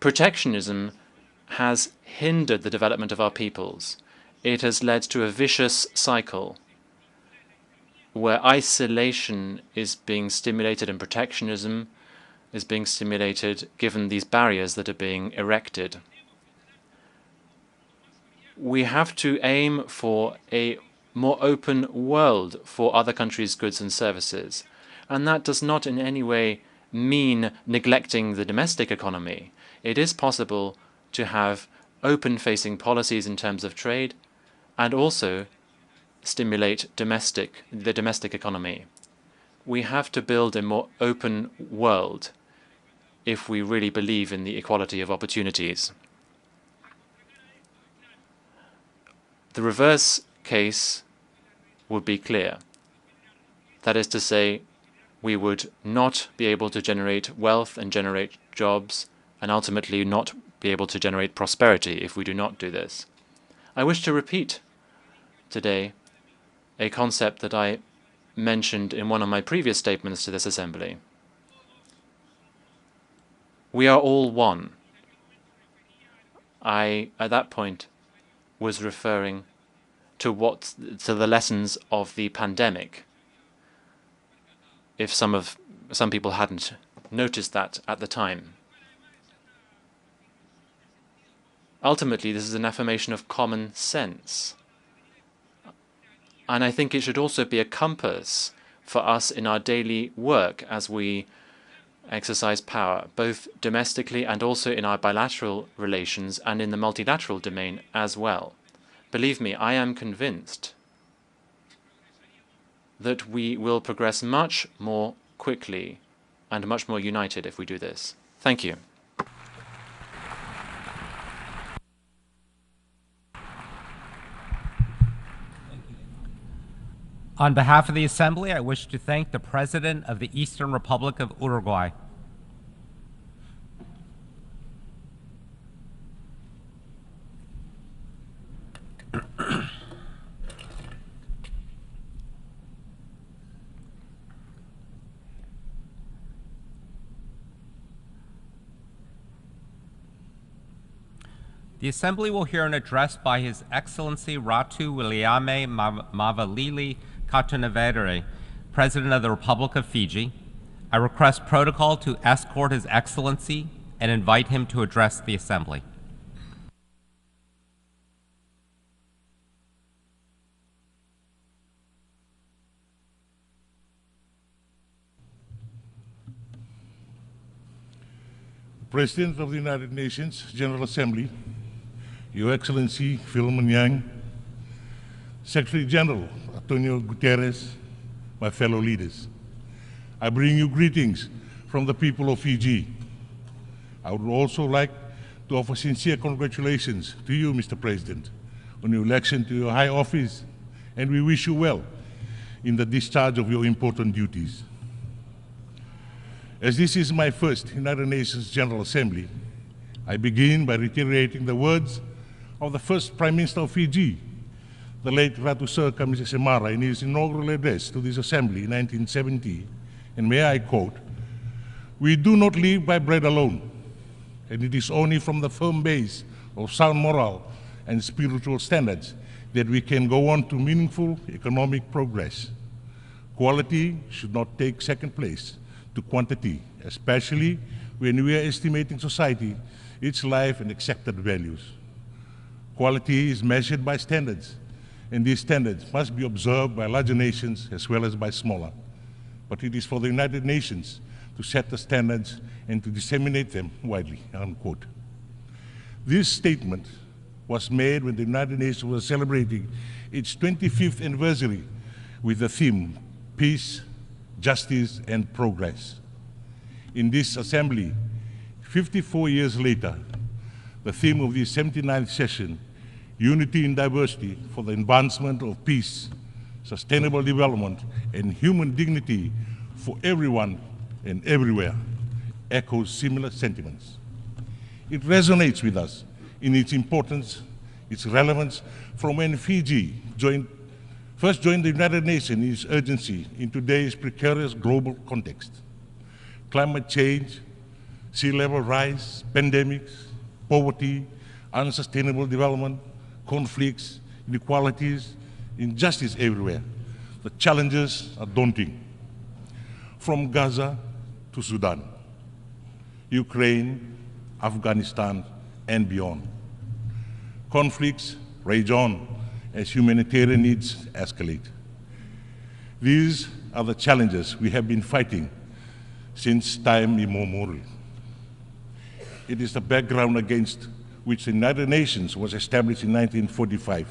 Protectionism has hindered the development of our peoples. It has led to a vicious cycle where isolation is being stimulated and protectionism is being stimulated given these barriers that are being erected. We have to aim for a more open world for other countries' goods and services, and that does not in any way mean neglecting the domestic economy. It is possible to have open-facing policies in terms of trade and also stimulate the domestic economy. We have to build a more open world if we really believe in the equality of opportunities. The reverse case would be clear. That is to say, we would not be able to generate wealth and generate jobs, and ultimately not be able to generate prosperity if we do not do this. I wish to repeat today a concept that I mentioned in one of my previous statements to this Assembly. We are all one. I, at that point, was referring to the lessons of the pandemic. If some people hadn't noticed that at the time. Ultimately, this is an affirmation of common sense. And I think it should also be a compass for us in our daily work as we exercise power, both domestically and also in our bilateral relations and in the multilateral domain as well. Believe me, I am convinced that we will progress much more quickly and much more united if we do this. Thank you. On behalf of the Assembly, I wish to thank the President of the Eastern Republic of Uruguay. The Assembly will hear an address by His Excellency Ratu Williame Mavalili Katunavere, President of the Republic of Fiji. I request protocol to escort His Excellency and invite him to address the Assembly. President of the United Nations General Assembly, Your Excellency Philemon Yang, Secretary General Antonio Guterres, my fellow leaders. I bring you greetings from the people of Fiji. I would also like to offer sincere congratulations to you, Mr. President, on your election to your high office, and we wish you well in the discharge of your important duties. As this is my first United Nations General Assembly, I begin by reiterating the words of the first Prime Minister of Fiji, the late Ratu Sir Kamisesemara, in his inaugural address to this Assembly in 1970, And may I quote, "We do not live by bread alone, and it is only from the firm base of sound moral and spiritual standards that we can go on to meaningful economic progress. Quality should not take second place to quantity, especially when we are estimating society, its life and accepted values. Quality is measured by standards, and these standards must be observed by larger nations as well as by smaller. But it is for the United Nations to set the standards and to disseminate them widely," unquote. This statement was made when the United Nations was celebrating its 25th anniversary with the theme, Peace, Justice, and Progress. In this assembly, 54 years later, the theme of the 79th session, Unity in Diversity for the Advancement of Peace, Sustainable Development, and Human Dignity for Everyone and Everywhere, echoes similar sentiments. It resonates with us in its importance, its relevance, from when Fiji first joined the United Nations in its urgency in today's precarious global context. Climate change, sea level rise, pandemics, poverty, unsustainable development, conflicts, inequalities, injustice everywhere. The challenges are daunting. From Gaza to Sudan, Ukraine, Afghanistan, and beyond. Conflicts rage on as humanitarian needs escalate. These are the challenges we have been fighting since time immemorial. It is the background against which the United Nations was established in 1945.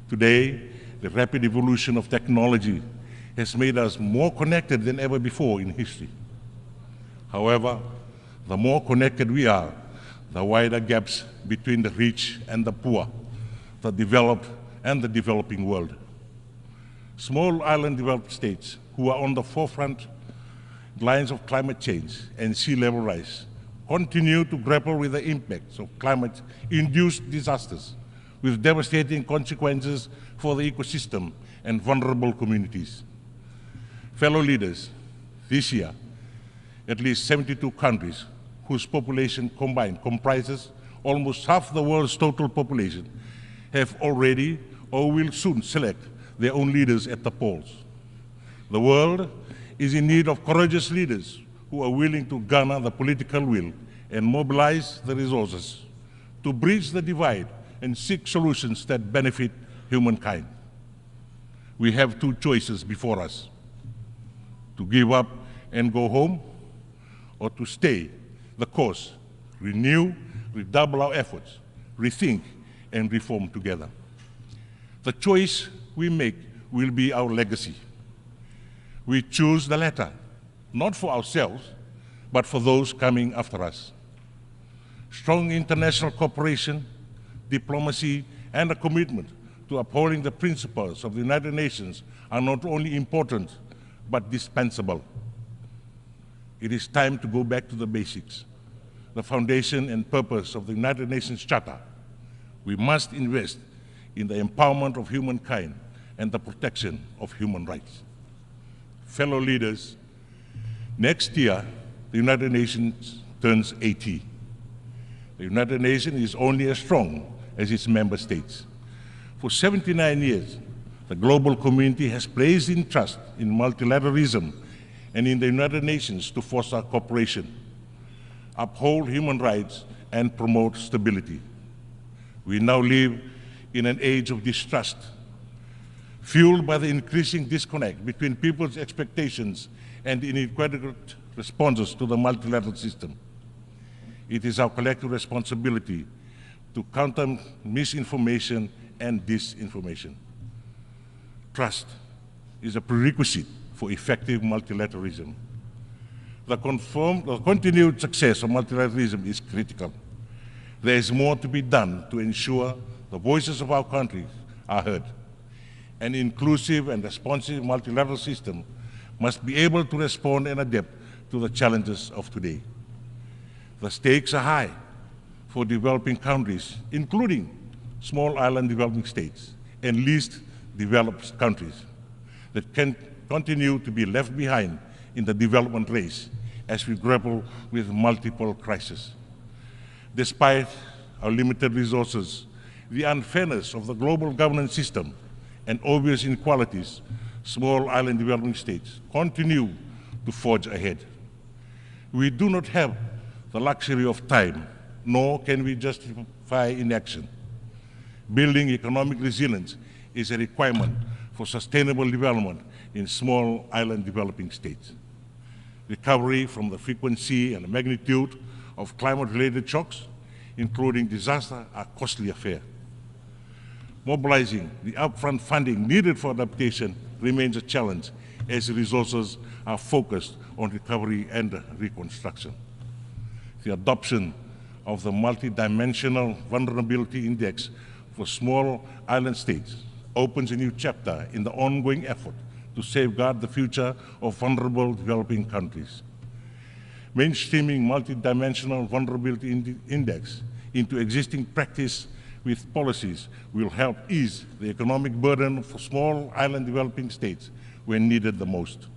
Today, the rapid evolution of technology has made us more connected than ever before in history. However, the more connected we are, the wider gaps between the rich and the poor, the developed and the developing world. Small island developed states who are on the forefront lines of climate change and sea level rise continue to grapple with the impacts of climate-induced disasters with devastating consequences for the ecosystem and vulnerable communities. Fellow leaders, this year, at least 72 countries whose population combined comprises almost half the world's total population have already or will soon select their own leaders at the polls. The world is in need of courageous leaders who are willing to garner the political will and mobilize the resources to bridge the divide and seek solutions that benefit humankind. We have two choices before us: to give up and go home, or to stay the course, renew, redouble our efforts, rethink, and reform together. The choice we make will be our legacy. We choose the latter, not for ourselves, but for those coming after us. Strong international cooperation, diplomacy, and a commitment to upholding the principles of the United Nations are not only important, but dispensable. It is time to go back to the basics, the foundation and purpose of the United Nations Charter. We must invest in the empowerment of humankind and the protection of human rights. Fellow leaders, next year, the United Nations turns 80. The United Nations is only as strong as its member states. For 79 years, the global community has placed in trust in multilateralism and in the United Nations to foster cooperation, uphold human rights, and promote stability. We now live in an age of distrust, fueled by the increasing disconnect between people's expectations and inadequate responses to the multilateral system. It is our collective responsibility to counter misinformation and disinformation. Trust is a prerequisite for effective multilateralism. The continued success of multilateralism is critical. There is more to be done to ensure the voices of our countries are heard. An inclusive and responsive multilateral system must be able to respond and adapt to the challenges of today. The stakes are high for developing countries, including small island developing states and least developed countries that can continue to be left behind in the development race as we grapple with multiple crises. Despite our limited resources, the unfairness of the global governance system, and obvious inequalities, small island developing states continue to forge ahead. We do not have the luxury of time, nor can we justify inaction. Building economic resilience is a requirement for sustainable development in small island developing states. Recovery from the frequency and magnitude of climate-related shocks, including disaster, are a costly affair. Mobilizing the upfront funding needed for adaptation remains a challenge as resources are focused on recovery and reconstruction. The adoption of the Multidimensional Vulnerability Index for small island states opens a new chapter in the ongoing effort to safeguard the future of vulnerable developing countries. Mainstreaming Multidimensional Vulnerability Index into existing practice with policies will help ease the economic burden for small island developing states when needed the most.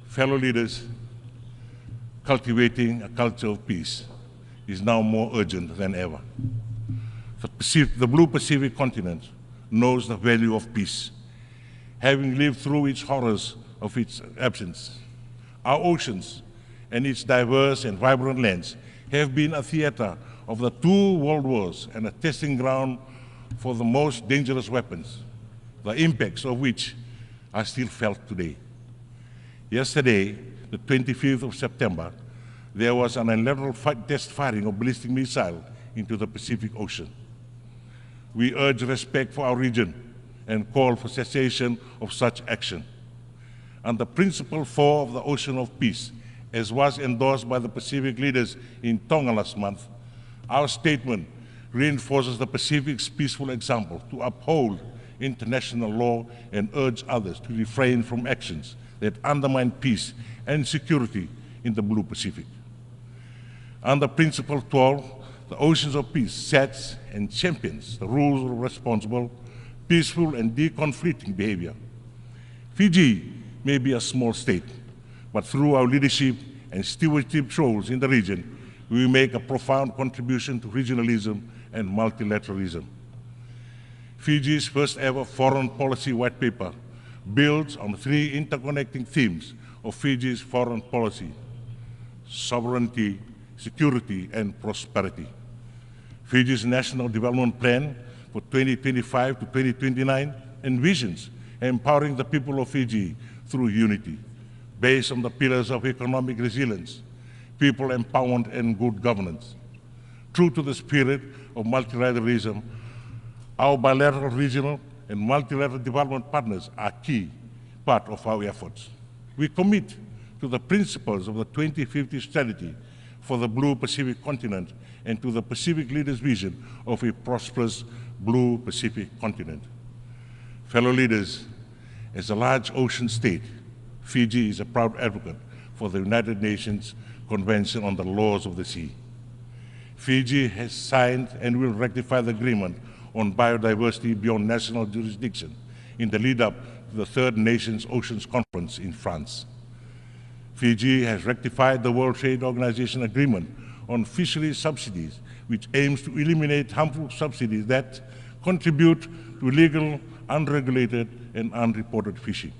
Fellow leaders, cultivating a culture of peace is now more urgent than ever. The Blue Pacific continent knows the value of peace, having lived through its horrors of its absence. Our oceans and its diverse and vibrant lands have been a theater of the 2 world wars and a testing ground for the most dangerous weapons, the impacts of which are still felt today. Yesterday, the 25th of September, there was an unilateral test firing of ballistic missile into the Pacific Ocean. We urge respect for our region and call for cessation of such action. Under Principle 4 of the Ocean of Peace, as was endorsed by the Pacific leaders in Tonga last month, our statement reinforces the Pacific's peaceful example to uphold international law and urge others to refrain from actions that undermine peace and security in the Blue Pacific. Under Principle 12, the Oceans of Peace sets and champions the rules of responsible, peaceful, and de-conflicting behavior. Fiji may be a small state, but through our leadership and stewardship roles in the region, we make a profound contribution to regionalism and multilateralism. Fiji's first ever foreign policy white paper builds on 3 interconnecting themes of Fiji's foreign policy: sovereignty, security, and prosperity. Fiji's National Development Plan for 2025 to 2029 envisions empowering the people of Fiji through unity, based on the pillars of economic resilience, people empowerment, and good governance. True to the spirit of multilateralism, our bilateral, regional, and multilateral development partners are a key part of our efforts. We commit to the principles of the 2050 strategy for the Blue Pacific continent and to the Pacific leaders' vision of a prosperous Blue Pacific continent. Fellow leaders, as a large ocean state, Fiji is a proud advocate for the United Nations Convention on the Laws of the Sea. Fiji has signed and will ratify the agreement on biodiversity beyond national jurisdiction in the lead-up to the Third Nations Oceans Conference in France. Fiji has ratified the World Trade Organization Agreement on fisheries subsidies, which aims to eliminate harmful subsidies that contribute to illegal, unregulated, and unreported fishing.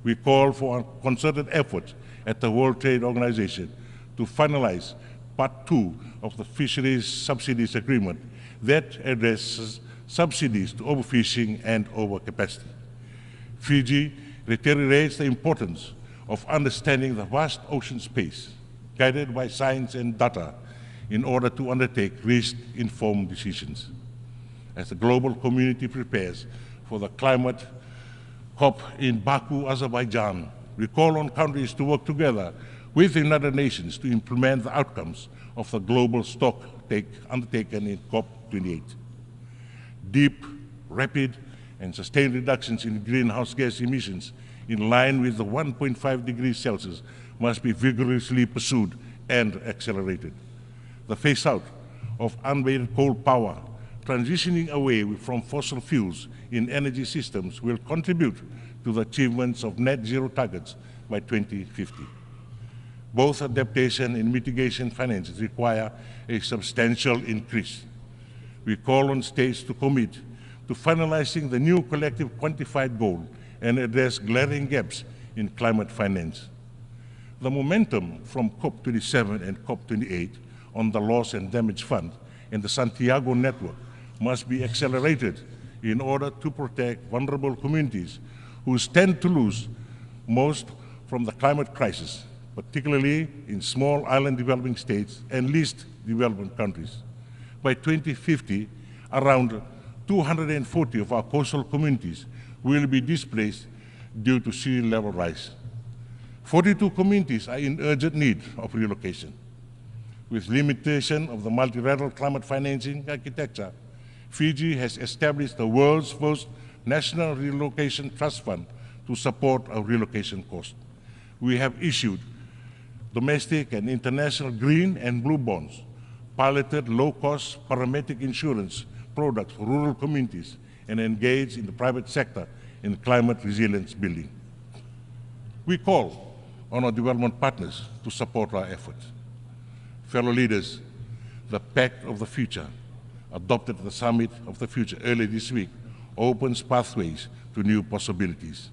We call for a concerted effort at the World Trade Organization to finalize Part 2 of the Fisheries Subsidies Agreement that addresses subsidies to overfishing and overcapacity. Fiji reiterates the importance of understanding the vast ocean space, guided by science and data, in order to undertake risk-informed decisions. As the global community prepares for the climate COP in Baku, Azerbaijan, we call on countries to work together with the United Nations to implement the outcomes of the global stock take undertaken in COP28. Deep, rapid, and sustained reductions in greenhouse gas emissions in line with the 1.5 degrees Celsius must be vigorously pursued and accelerated. The phase-out of unweighted coal power, transitioning away from fossil fuels in energy systems will contribute to the achievements of net zero targets by 2050. Both adaptation and mitigation finances require a substantial increase. We call on states to commit to finalizing the new collective quantified goal and address glaring gaps in climate finance. The momentum from COP27 and COP28 on the Loss and Damage Fund and the Santiago Network must be accelerated in order to protect vulnerable communities who stand to lose most from the climate crisis, particularly in small island developing states and least developed countries. By 2050, around 240 of our coastal communities will be displaced due to sea level rise. 42 communities are in urgent need of relocation. With limitation of the multilateral climate financing architecture, Fiji has established the world's first national relocation trust fund to support our relocation costs. We have issued domestic and international green and blue bonds, piloted low-cost parametric insurance products for rural communities, and engaged in the private sector in climate resilience building. We call on our development partners to support our efforts. Fellow leaders, the Pact of the Future, adopted at the Summit of the Future earlier this week, opens pathways to new possibilities.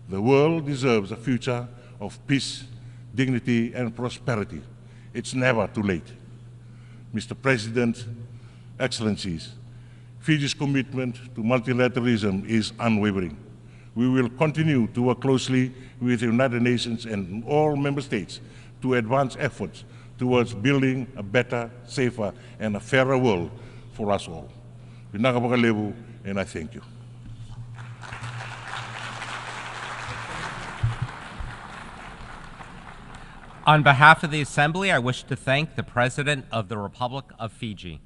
The world deserves a future of peace, dignity, and prosperity. It's never too late. Mr. President, Excellencies, Fiji's commitment to multilateralism is unwavering. We will continue to work closely with the United Nations and all member states to advance efforts towards building a better, safer, and a fairer world for us all. And I thank you. On behalf of the Assembly, I wish to thank the President of the Republic of Fiji.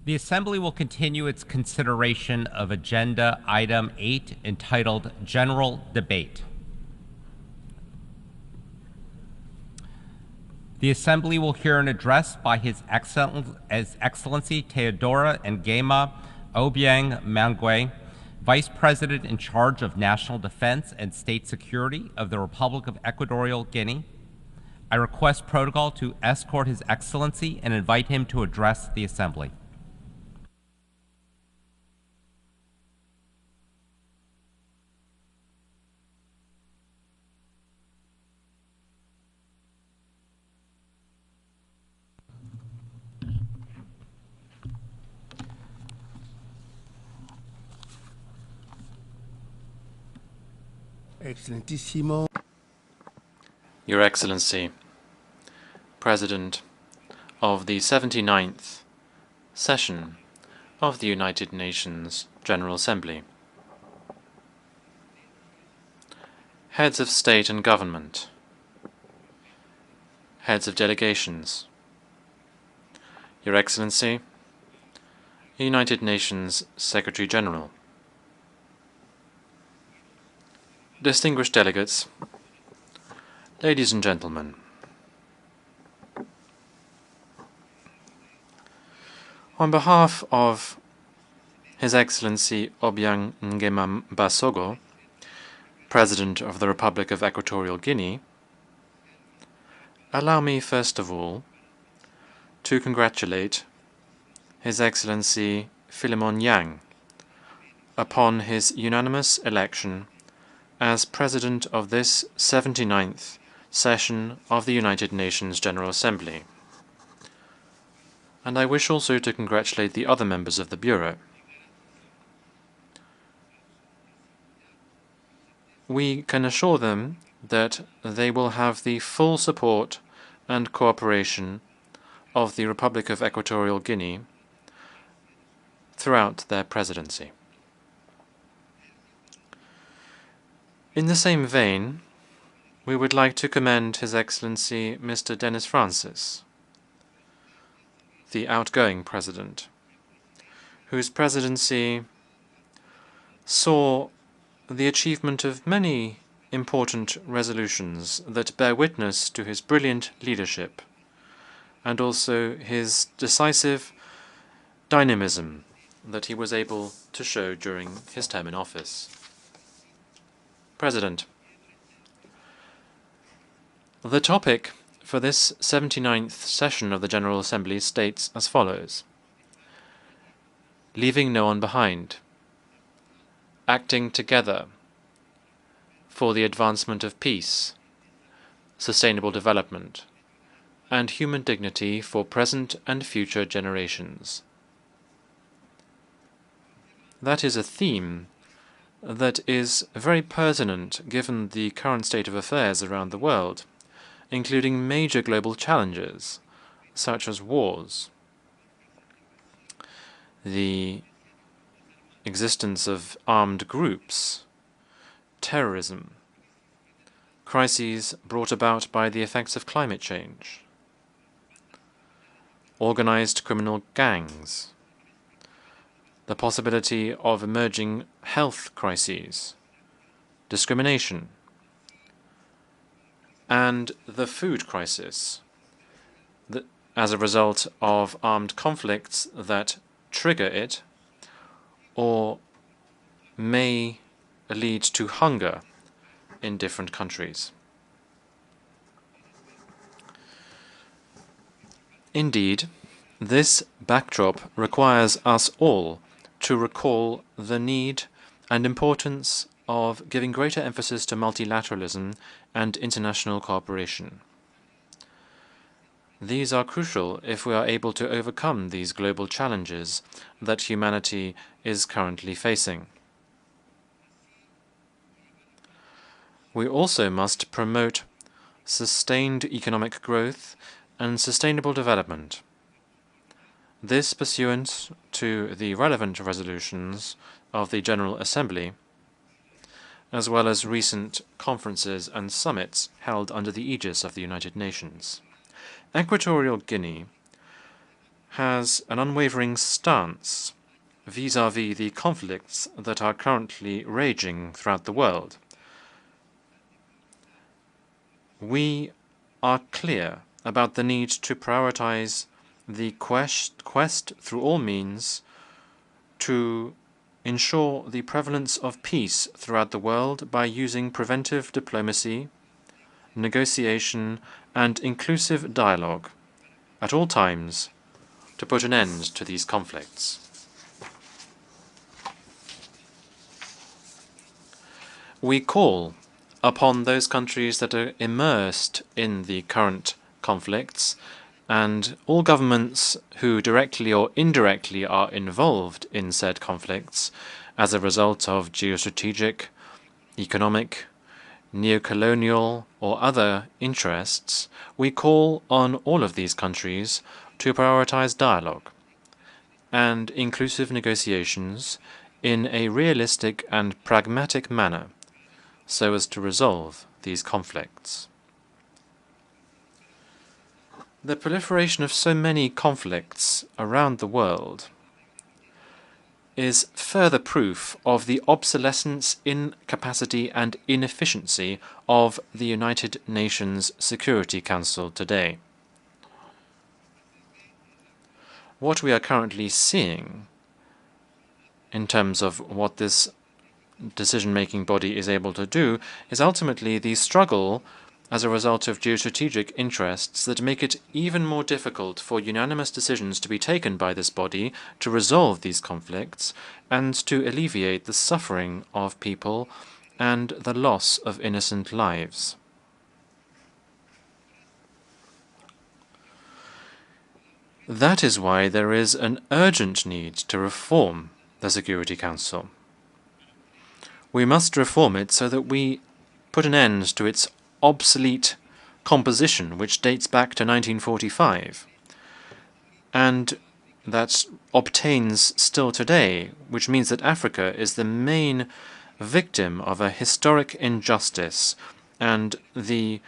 The Assembly will continue its consideration of Agenda Item 8, entitled General Debate. The Assembly will hear an address by His Excellency Teodoro Ngema Obiang Mangwe, Vice President in charge of National Defense and State Security of the Republic of Equatorial Guinea. I request protocol to escort His Excellency and invite him to address the Assembly. Excelentissimo. Your Excellency, President of the 79th session of the United Nations General Assembly, Heads of State and Government, Heads of Delegations, Your Excellency, United Nations Secretary General, distinguished delegates, ladies and gentlemen, on behalf of His Excellency Obiang Ngema Basogo, President of the Republic of Equatorial Guinea, allow me first of all to congratulate His Excellency Philemon Yang upon his unanimous election as President of this 79th session of the United Nations General Assembly. And I wish also to congratulate the other members of the Bureau. We can assure them that they will have the full support and cooperation of the Republic of Equatorial Guinea throughout their presidency. In the same vein, we would like to commend His Excellency Mr. Dennis Francis, the outgoing President, whose presidency saw the achievement of many important resolutions that bear witness to his brilliant leadership and also his decisive dynamism that he was able to show during his term in office. President, the topic for this 79th session of the General Assembly states as follows: leaving no one behind, acting together for the advancement of peace, sustainable development, and human dignity for present and future generations. That is a theme that is very pertinent given the current state of affairs around the world, including major global challenges such as wars, the existence of armed groups, terrorism, crises brought about by the effects of climate change, organized criminal gangs, the possibility of emerging health crises, discrimination, and the food crisis as a result of armed conflicts that trigger it or may lead to hunger in different countries. Indeed, this backdrop requires us all to recall the need and importance of giving greater emphasis to multilateralism and international cooperation. These are crucial if we are able to overcome these global challenges that humanity is currently facing. We also must promote sustained economic growth and sustainable development. This pursuant to the relevant resolutions of the General Assembly, as well as recent conferences and summits held under the aegis of the United Nations. Equatorial Guinea has an unwavering stance vis-à-vis the conflicts that are currently raging throughout the world. We are clear about the need to prioritize the quest through all means to ensure the prevalence of peace throughout the world by using preventive diplomacy, negotiation, and inclusive dialogue at all times to put an end to these conflicts. We call upon those countries that are immersed in the current conflicts and all governments who directly or indirectly are involved in said conflicts as a result of geostrategic, economic, neocolonial, or other interests. We call on all of these countries to prioritize dialogue and inclusive negotiations in a realistic and pragmatic manner so as to resolve these conflicts. The proliferation of so many conflicts around the world is further proof of the obsolescence, incapacity, and inefficiency of the United Nations Security Council today. What we are currently seeing in terms of what this decision-making body is able to do is ultimately the struggle as a result of geostrategic interests that make it even more difficult for unanimous decisions to be taken by this body to resolve these conflicts and to alleviate the suffering of people and the loss of innocent lives. That is why there is an urgent need to reform the Security Council. We must reform it so that we put an end to its obsolete composition, which dates back to 1945, and that obtains still today, which means that Africa is the main victim of a historic injustice and the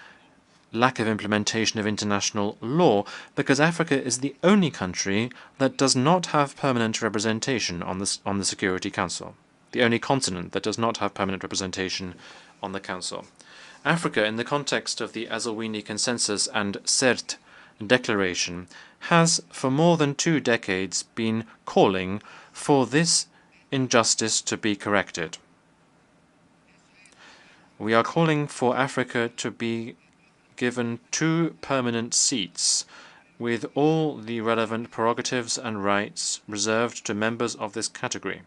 lack of implementation of international law, because Africa is the only country that does not have permanent representation on the Security Council, the only continent that does not have permanent representation on the Council. Africa, in the context of the Azawini Consensus and CERT Declaration, has for more than 2 decades been calling for this injustice to be corrected. We are calling for Africa to be given 2 permanent seats with all the relevant prerogatives and rights reserved to members of this category.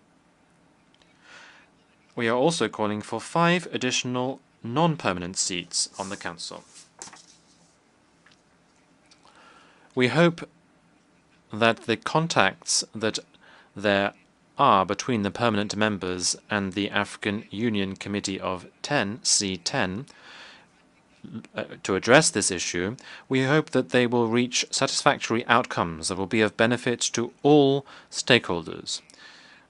We are also calling for 5 additional non-permanent seats on the Council. We hope that the contacts that there are between the permanent members and the African Union Committee of 10, C10, to address this issue, we hope that they will reach satisfactory outcomes that will be of benefit to all stakeholders,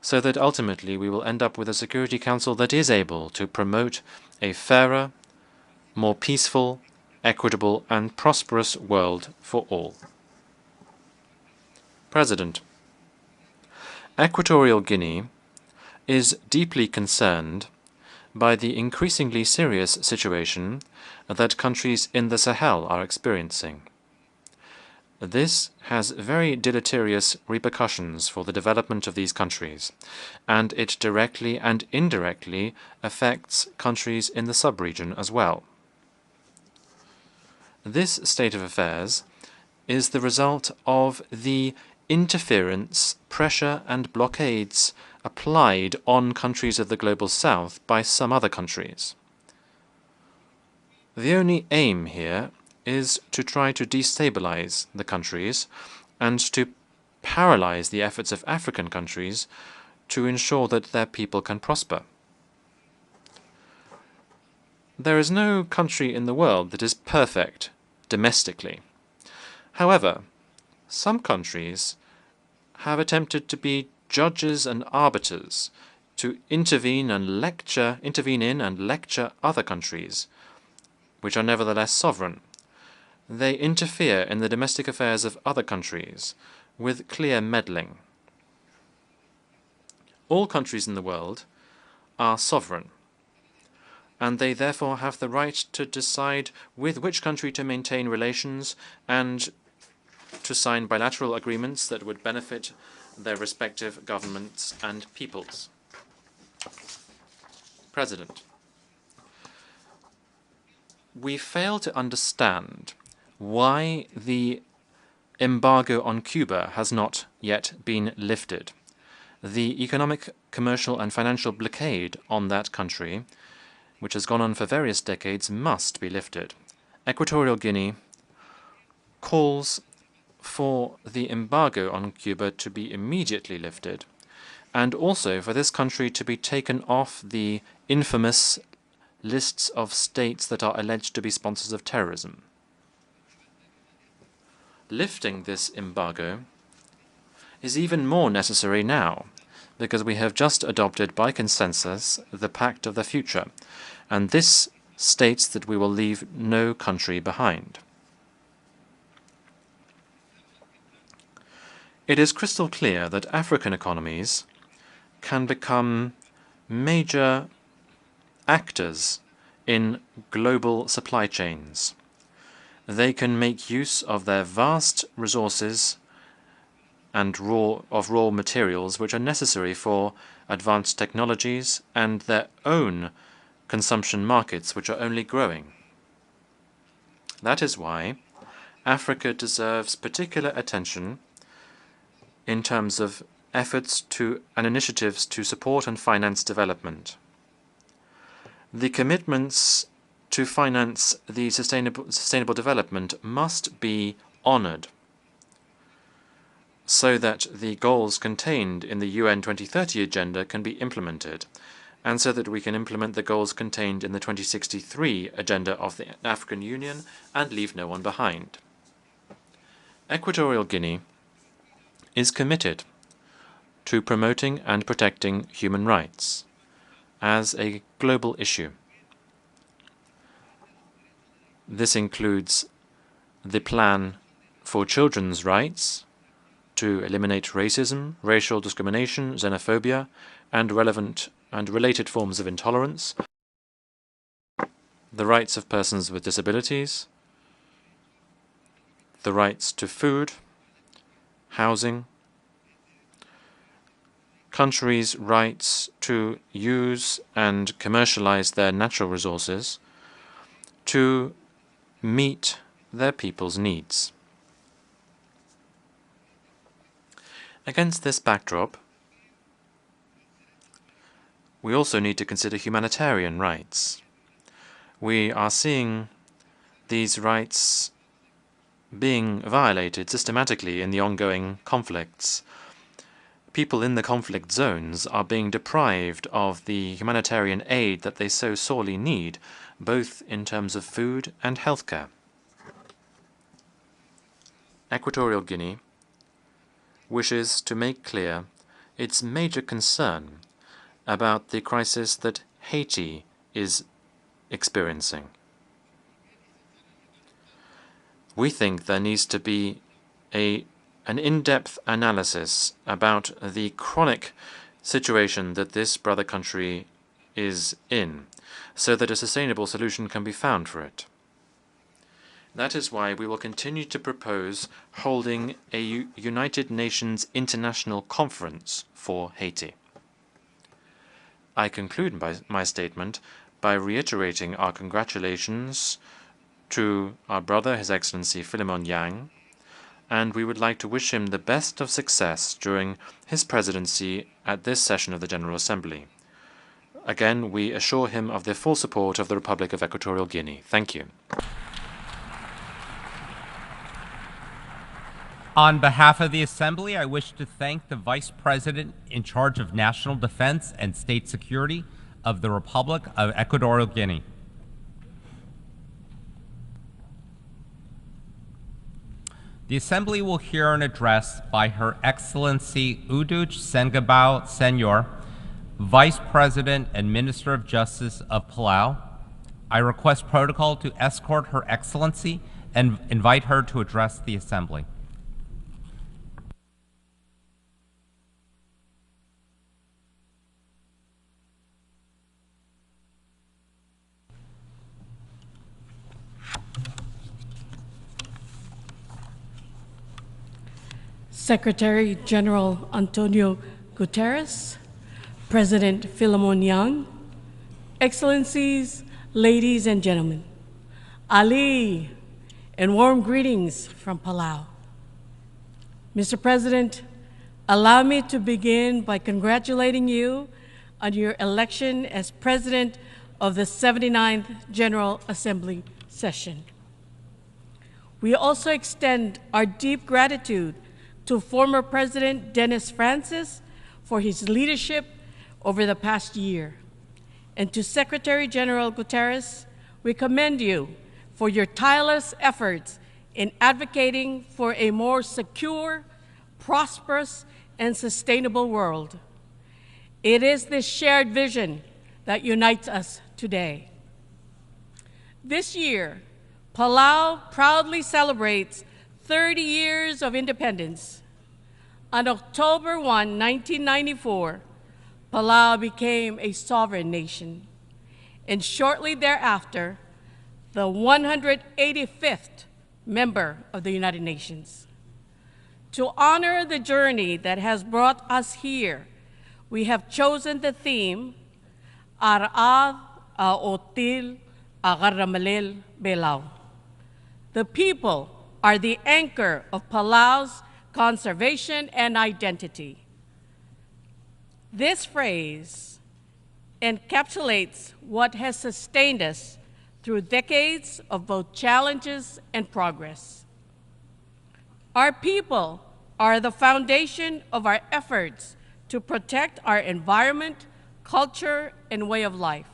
so that ultimately we will end up with a Security Council that is able to promote a fairer, more peaceful, equitable and prosperous world for all. President, Equatorial Guinea is deeply concerned by the increasingly serious situation that countries in the Sahel are experiencing. This has very deleterious repercussions for the development of these countries, and it directly and indirectly affects countries in the sub-region as well. This state of affairs is the result of the interference, pressure and blockades applied on countries of the Global South by some other countries. The only aim here is to try to destabilize the countries and to paralyze the efforts of African countries to ensure that their people can prosper. There is no country in the world that is perfect domestically. However, some countries have attempted to be judges and arbiters, to intervene in and lecture other countries, which are nevertheless sovereign. They interfere in the domestic affairs of other countries with clear meddling. All countries in the world are sovereign, and they therefore have the right to decide with which country to maintain relations and to sign bilateral agreements that would benefit their respective governments and peoples. President, we fail to understand why the embargo on Cuba has not yet been lifted. The economic, commercial and financial blockade on that country, which has gone on for various decades, must be lifted. Equatorial Guinea calls for the embargo on Cuba to be immediately lifted, and also for this country to be taken off the infamous lists of states that are alleged to be sponsors of terrorism. Lifting this embargo is even more necessary now, because we have just adopted by consensus the Pact of the Future, and this states that we will leave no country behind. It is crystal clear that African economies can become major actors in global supply chains. They can make use of their vast resources and raw materials which are necessary for advanced technologies and their own consumption markets, which are only growing. That is why Africa deserves particular attention in terms of efforts and initiatives to support and finance development. The commitments to finance the sustainable development must be honored, so that the goals contained in the UN 2030 agenda can be implemented, and so that we can implement the goals contained in the 2063 agenda of the African Union and leave no one behind. Equatorial Guinea is committed to promoting and protecting human rights as a global issue. This includes the plan for children's rights to eliminate racism, racial discrimination, xenophobia, and relevant and related forms of intolerance, the rights of persons with disabilities, the rights to food, housing, countries' rights to use and commercialize their natural resources to meet their people's needs. Against this backdrop, we also need to consider humanitarian rights. We are seeing these rights being violated systematically in the ongoing conflicts. People in the conflict zones are being deprived of the humanitarian aid that they so sorely need, both in terms of food and healthcare. Equatorial Guinea wishes to make clear its major concern about the crisis that Haiti is experiencing. We think there needs to be an in-depth analysis about the chronic situation that this brother country is in, so that a sustainable solution can be found for it. That is why we will continue to propose holding a United Nations International Conference for Haiti. I conclude my statement by reiterating our congratulations to our brother, His Excellency Philemon Yang, and we would like to wish him the best of success during his presidency at this session of the General Assembly. Again, we assure him of the full support of the Republic of Equatorial Guinea. Thank you. On behalf of the Assembly, I wish to thank the Vice President in charge of National Defense and State Security of the Republic of Equatorial Guinea. The Assembly will hear an address by Her Excellency Uduch Sengabao Senyor, Vice President and Minister of Justice of Palau. I request protocol to escort Her Excellency and invite her to address the Assembly. Secretary General Antonio Guterres, President Philemon Yang, Excellencies, ladies and gentlemen, Ali, and warm greetings from Palau. Mr. President, allow me to begin by congratulating you on your election as President of the 79th General Assembly session. We also extend our deep gratitude to former President Dennis Francis for his leadership over the past year. And to Secretary General Guterres, we commend you for your tireless efforts in advocating for a more secure, prosperous, and sustainable world. It is this shared vision that unites us today. This year, Palau proudly celebrates 30 years of independence. On October 1, 1994, Palau became a sovereign nation, and shortly thereafter, the 185th member of the United Nations. To honor the journey that has brought us here, we have chosen the theme, Ar'ad A'otil Agaramalil Belau. The people are the anchor of Palau's conservation and identity. This phrase encapsulates what has sustained us through decades of both challenges and progress. Our people are the foundation of our efforts to protect our environment, culture, and way of life.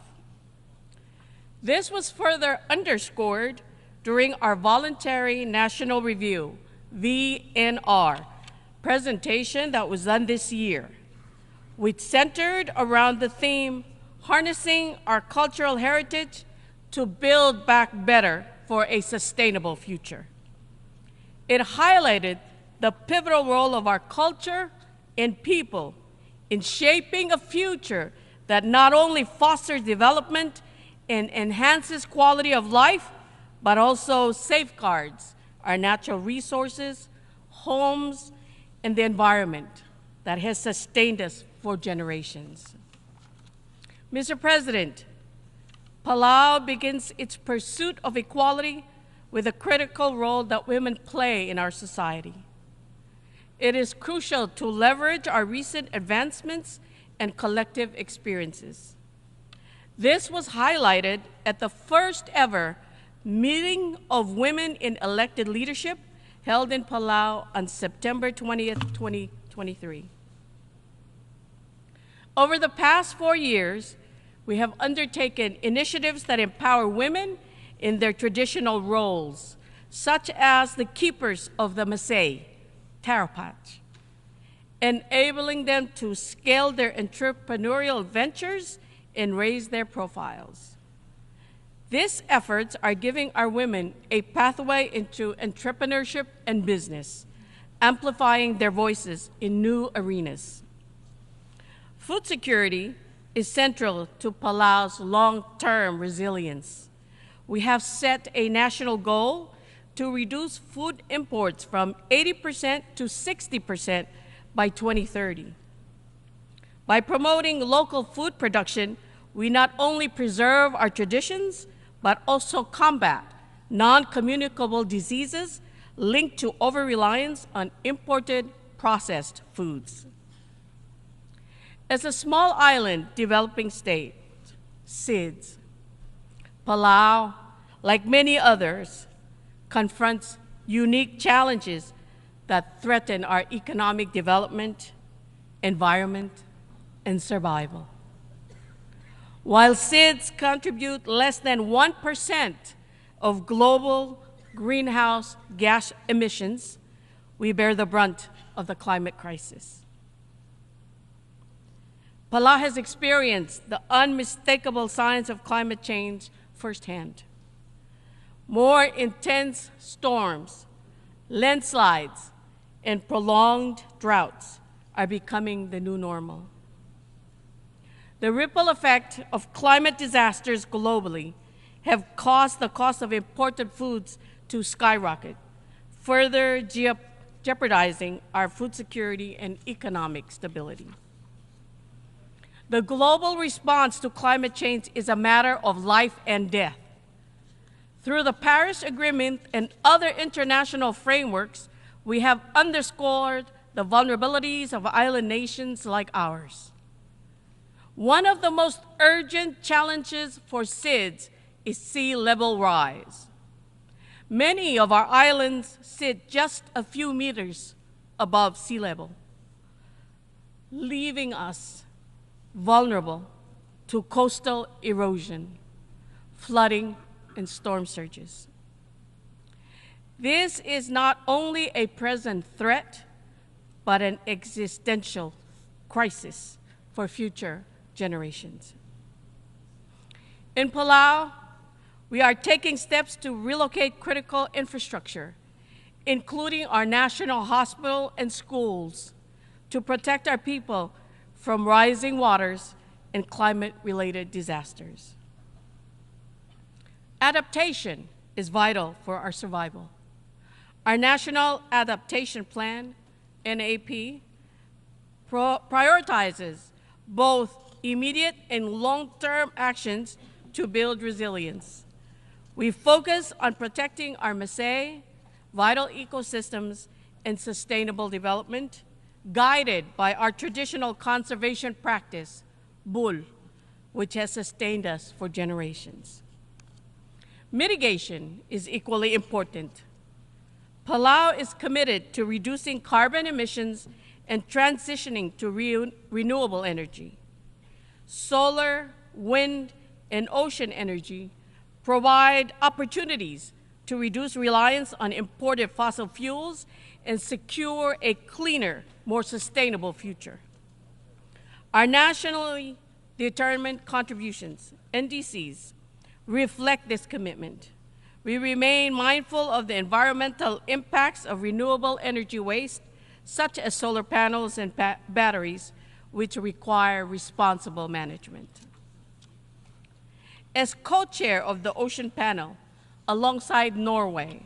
This was further underscored during our voluntary national review, VNR, presentation that was done this year, which centered around the theme, harnessing our cultural heritage to build back better for a sustainable future. It highlighted the pivotal role of our culture and people in shaping a future that not only fosters development and enhances quality of life, but also safeguards our natural resources, homes, and the environment that has sustained us for generations. Mr. President, Palau begins its pursuit of equality with the critical role that women play in our society. It is crucial to leverage our recent advancements and collective experiences. This was highlighted at the first ever meeting of women in elected leadership held in Palau on September 20th, 2023. Over the past 4 years, we have undertaken initiatives that empower women in their traditional roles, such as the keepers of the Masay, Tarapach, enabling them to scale their entrepreneurial ventures and raise their profiles. These efforts are giving our women a pathway into entrepreneurship and business, amplifying their voices in new arenas. Food security is central to Palau's long-term resilience. We have set a national goal to reduce food imports from 80% to 60% by 2030. By promoting local food production, we not only preserve our traditions, but also combat non-communicable diseases linked to over-reliance on imported processed foods. As a small island developing state, SIDS, Palau, like many others, confronts unique challenges that threaten our economic development, environment, and survival. While SIDS contribute less than 1% of global greenhouse gas emissions, we bear the brunt of the climate crisis. Palau has experienced the unmistakable signs of climate change firsthand. More intense storms, landslides, and prolonged droughts are becoming the new normal. The ripple effect of climate disasters globally have caused the cost of imported foods to skyrocket, further jeopardizing our food security and economic stability. The global response to climate change is a matter of life and death. Through the Paris Agreement and other international frameworks, we have underscored the vulnerabilities of island nations like ours. One of the most urgent challenges for SIDS is sea level rise. Many of our islands sit just a few meters above sea level, leaving us vulnerable to coastal erosion, flooding, and storm surges. This is not only a present threat, but an existential crisis for future generations. In Palau, we are taking steps to relocate critical infrastructure, including our national hospital and schools, to protect our people from rising waters and climate-related disasters. Adaptation is vital for our survival. Our National Adaptation Plan, NAP, prioritizes both immediate and long-term actions to build resilience. We focus on protecting our Masay, vital ecosystems, and sustainable development, guided by our traditional conservation practice, Bul, which has sustained us for generations. Mitigation is equally important. Palau is committed to reducing carbon emissions and transitioning to renewable energy. Solar, wind, and ocean energy provide opportunities to reduce reliance on imported fossil fuels and secure a cleaner, more sustainable future. Our nationally determined contributions, NDCs, reflect this commitment. We remain mindful of the environmental impacts of renewable energy waste, such as solar panels and batteries, which require responsible management. As co-chair of the Ocean Panel, alongside Norway,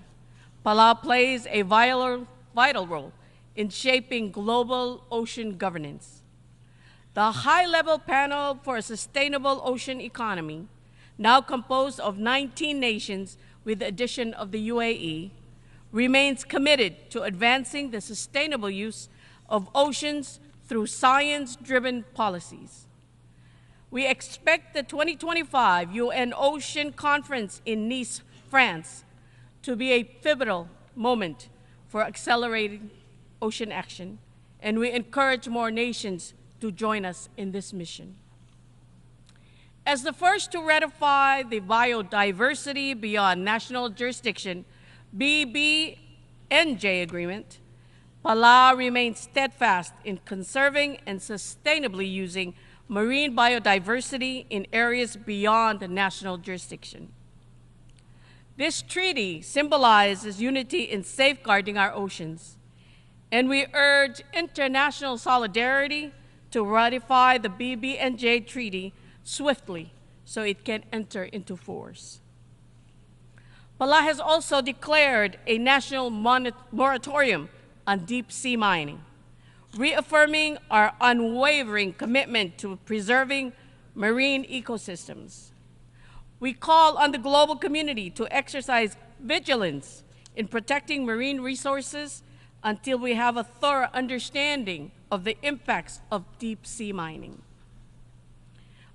Palau plays a vital role in shaping global ocean governance. The high-level panel for a sustainable ocean economy, now composed of 19 nations with the addition of the UAE, remains committed to advancing the sustainable use of oceans through science-driven policies. We expect the 2025 UN Ocean Conference in Nice, France, to be a pivotal moment for accelerating ocean action, and we encourage more nations to join us in this mission. As the first to ratify the Biodiversity Beyond National Jurisdiction BBNJ agreement, Palau remains steadfast in conserving and sustainably using marine biodiversity in areas beyond the national jurisdiction. This treaty symbolizes unity in safeguarding our oceans, and we urge international solidarity to ratify the BBNJ treaty swiftly so it can enter into force. Palau has also declared a national moratorium on deep-sea mining, reaffirming our unwavering commitment to preserving marine ecosystems. We call on the global community to exercise vigilance in protecting marine resources until we have a thorough understanding of the impacts of deep-sea mining.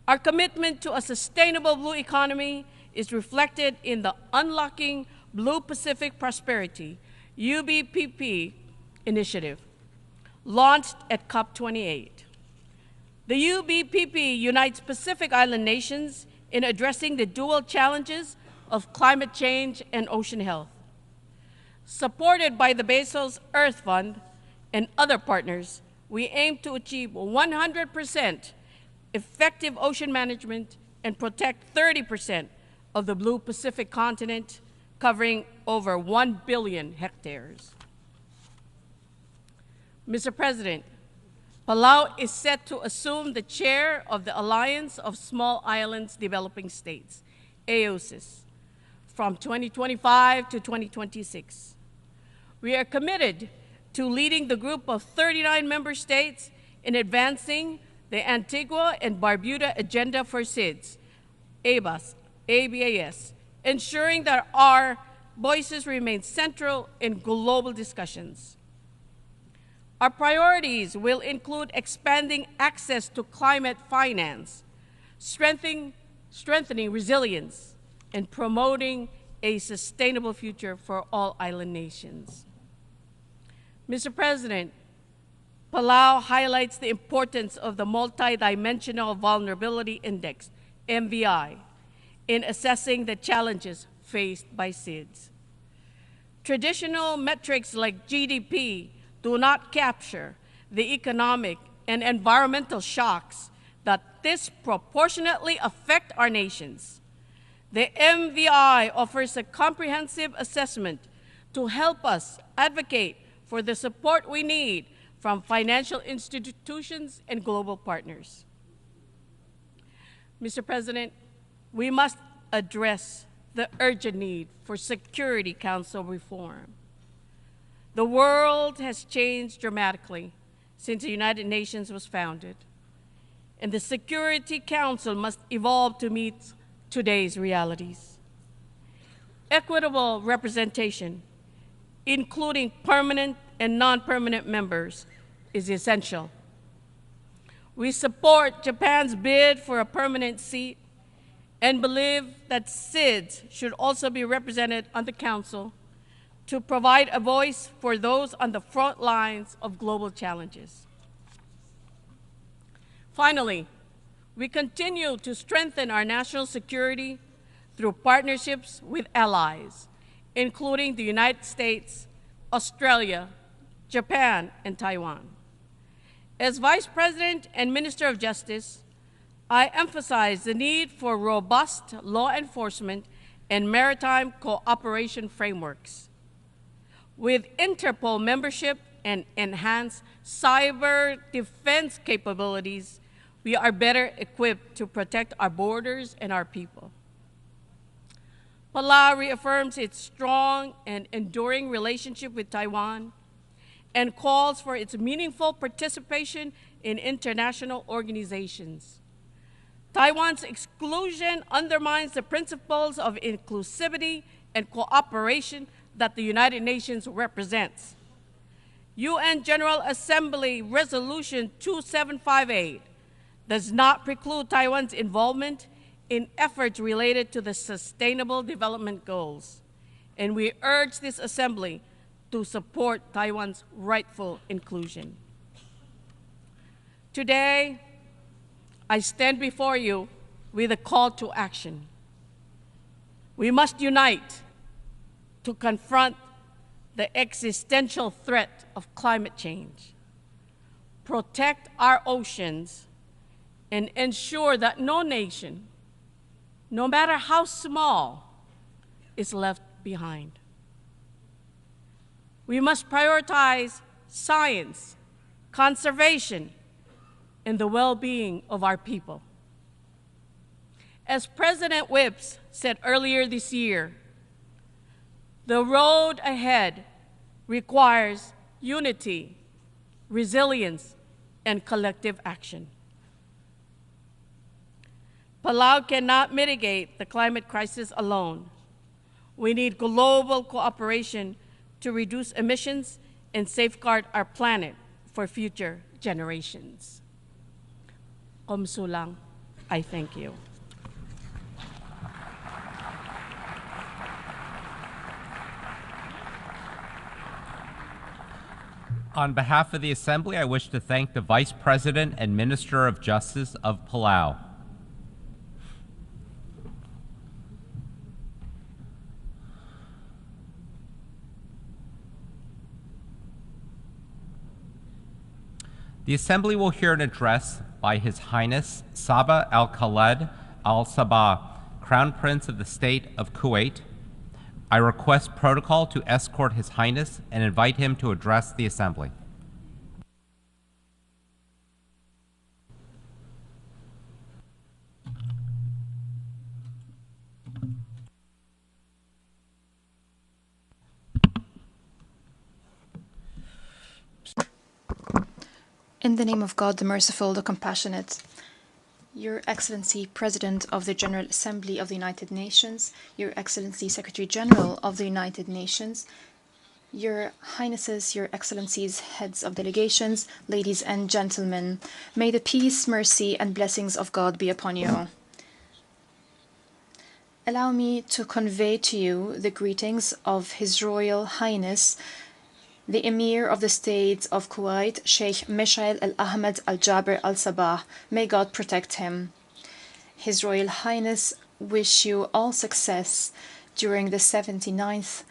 Our commitment to a sustainable blue economy is reflected in the Unlocking Blue Pacific Prosperity, UBPP initiative, launched at COP28. The UBPP unites Pacific Island nations in addressing the dual challenges of climate change and ocean health. Supported by the Bezos Earth Fund and other partners, we aim to achieve 100% effective ocean management and protect 30% of the Blue Pacific continent, covering over 1 billion hectares. Mr. President, Palau is set to assume the chair of the Alliance of Small Islands Developing States, AOSIS, from 2025 to 2026. We are committed to leading the group of 39 member states in advancing the Antigua and Barbuda Agenda for SIDS, ABAS, ensuring that our voices remain central in global discussions. Our priorities will include expanding access to climate finance, strengthening resilience, and promoting a sustainable future for all island nations. Mr. President, Palau highlights the importance of the Multidimensional Vulnerability Index, MVI, in assessing the challenges faced by SIDS. Traditional metrics like GDP do not capture the economic and environmental shocks that disproportionately affect our nations. The MVI offers a comprehensive assessment to help us advocate for the support we need from financial institutions and global partners. Mr. President, we must address the urgent need for Security Council reform. The world has changed dramatically since the United Nations was founded, and the Security Council must evolve to meet today's realities. Equitable representation, including permanent and non-permanent members, is essential. We support Japan's bid for a permanent seat and believe that SIDS should also be represented on the Council to provide a voice for those on the front lines of global challenges. Finally, we continue to strengthen our national security through partnerships with allies, including the United States, Australia, Japan, and Taiwan. As Vice President and Minister of Justice, I emphasize the need for robust law enforcement and maritime cooperation frameworks. With Interpol membership and enhanced cyber defense capabilities, we are better equipped to protect our borders and our people. Palau reaffirms its strong and enduring relationship with Taiwan and calls for its meaningful participation in international organizations. Taiwan's exclusion undermines the principles of inclusivity and cooperation that the United Nations represents. UN General Assembly Resolution 2758 does not preclude Taiwan's involvement in efforts related to the Sustainable Development Goals, and we urge this Assembly to support Taiwan's rightful inclusion. Today, I stand before you with a call to action. We must unite to confront the existential threat of climate change, protect our oceans, and ensure that no nation, no matter how small, is left behind. We must prioritize science, conservation, and the well-being of our people. As President Whipps said earlier this year, the road ahead requires unity, resilience, and collective action. Palau cannot mitigate the climate crisis alone. We need global cooperation to reduce emissions and safeguard our planet for future generations. Komsulang, I thank you. On behalf of the Assembly, I wish to thank the Vice President and Minister of Justice of Palau. The Assembly will hear an address by His Highness Sabah Al-Khaled Al-Sabah, Crown Prince of the State of Kuwait. I request protocol to escort His Highness and invite him to address the Assembly. In the name of God, the merciful, the compassionate, Your Excellency, President of the General Assembly of the United Nations, Your Excellency, Secretary General of the United Nations, Your Highnesses, Your Excellencies, Heads of Delegations, ladies and gentlemen, may the peace, mercy, and blessings of God be upon you. Allow me to convey to you the greetings of His Royal Highness, the Emir of the State of Kuwait, Sheikh Mishael Al-Ahmed Al-Jaber Al-Sabah. May God protect him. His Royal Highness wish you all success during the 79th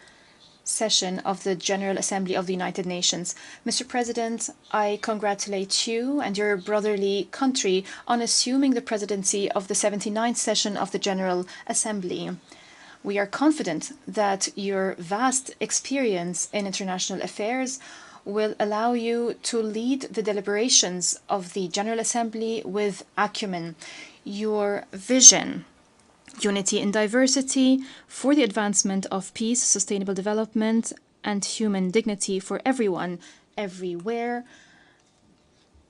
session of the General Assembly of the United Nations. Mr. President, I congratulate you and your brotherly country on assuming the presidency of the 79th session of the General Assembly. We are confident that your vast experience in international affairs will allow you to lead the deliberations of the General Assembly with acumen. Your vision, unity in diversity, for the advancement of peace, sustainable development, and human dignity for everyone, everywhere,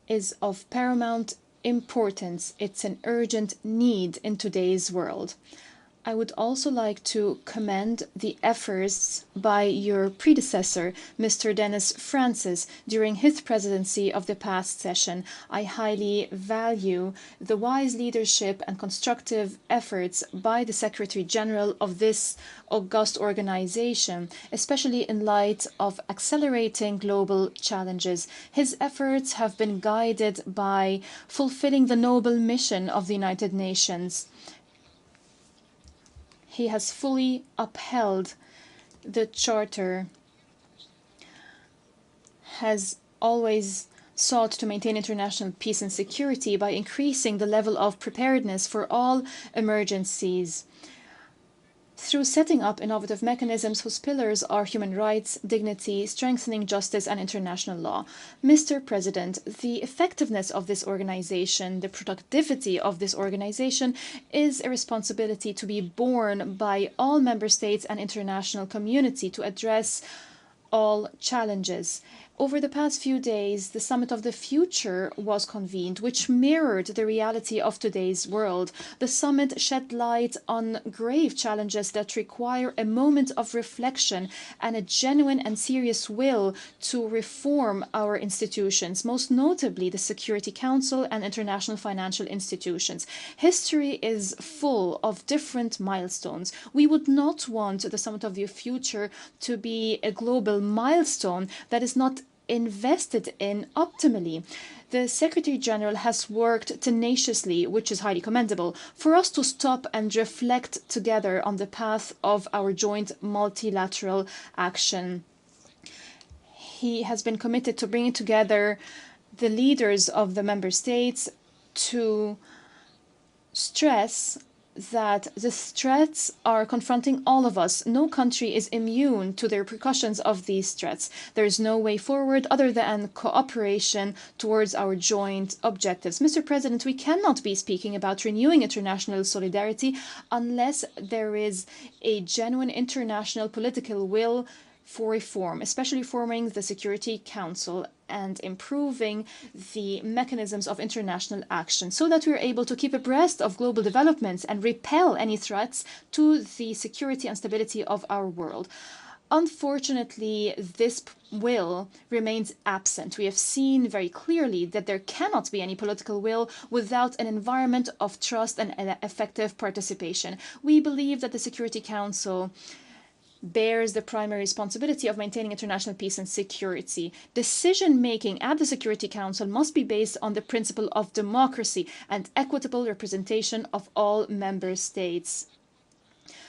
is of paramount importance. It's an urgent need in today's world. I would also like to commend the efforts by your predecessor, Mr. Dennis Francis, during his presidency of the past session. I highly value the wise leadership and constructive efforts by the Secretary General of this august organization, especially in light of accelerating global challenges. His efforts have been guided by fulfilling the noble mission of the United Nations. He has fully upheld the Charter, has always sought to maintain international peace and security by increasing the level of preparedness for all emergencies, through setting up innovative mechanisms whose pillars are human rights, dignity, strengthening justice, and international law. Mr. President, the effectiveness of this organization, the productivity of this organization, is a responsibility to be borne by all member states and international community to address all challenges. Over the past few days, the Summit of the Future was convened, which mirrored the reality of today's world. The summit shed light on grave challenges that require a moment of reflection and a genuine and serious will to reform our institutions, most notably the Security Council and international financial institutions. History is full of different milestones. We would not want the Summit of the Future to be a global milestone that is not invested in optimally. The Secretary General has worked tenaciously, which is highly commendable, for us to stop and reflect together on the path of our joint multilateral action. He has been committed to bringing together the leaders of the member states to stress that the threats are confronting all of us. No country is immune to the repercussions of these threats. There is no way forward other than cooperation towards our joint objectives. Mr. President, we cannot be speaking about renewing international solidarity unless there is a genuine international political will for reform, especially reforming the Security Council and improving the mechanisms of international action so that we're able to keep abreast of global developments and repel any threats to the security and stability of our world. Unfortunately, this will remains absent. We have seen very clearly that there cannot be any political will without an environment of trust and effective participation. We believe that the Security Council bears the primary responsibility of maintaining international peace and security. Decision-making at the Security Council must be based on the principle of democracy and equitable representation of all member states.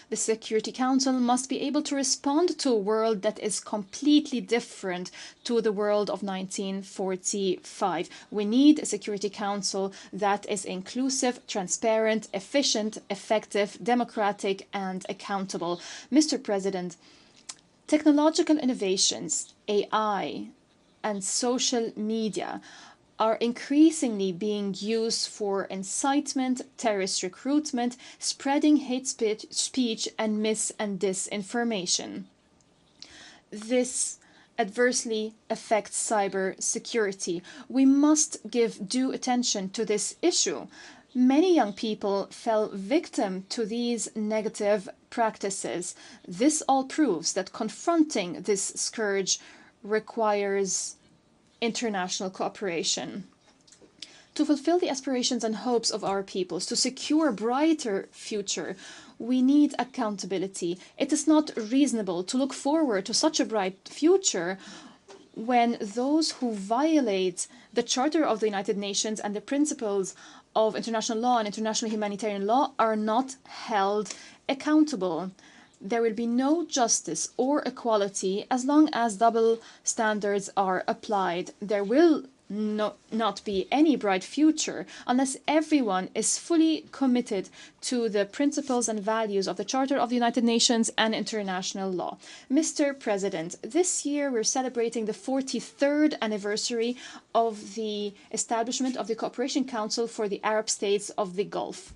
The Security Council must be able to respond to a world that is completely different to the world of 1945. We need a Security Council that is inclusive, transparent, efficient, effective, democratic, and accountable. Mr. President, technological innovations, AI, and social media are increasingly being used for incitement, terrorist recruitment, spreading hate speech, and mis- and disinformation. This adversely affects cyber security. We must give due attention to this issue. Many young people fell victim to these negative practices. This all proves that confronting this scourge requires international cooperation. To fulfill the aspirations and hopes of our peoples, to secure a brighter future, we need accountability. It is not reasonable to look forward to such a bright future when those who violate the Charter of the United Nations and the principles of international law and international humanitarian law are not held accountable. There will be no justice or equality as long as double standards are applied. There will not be any bright future unless everyone is fully committed to the principles and values of the Charter of the United Nations and international law. Mr. President, this year we're celebrating the 43rd anniversary of the establishment of the Cooperation Council for the Arab States of the Gulf.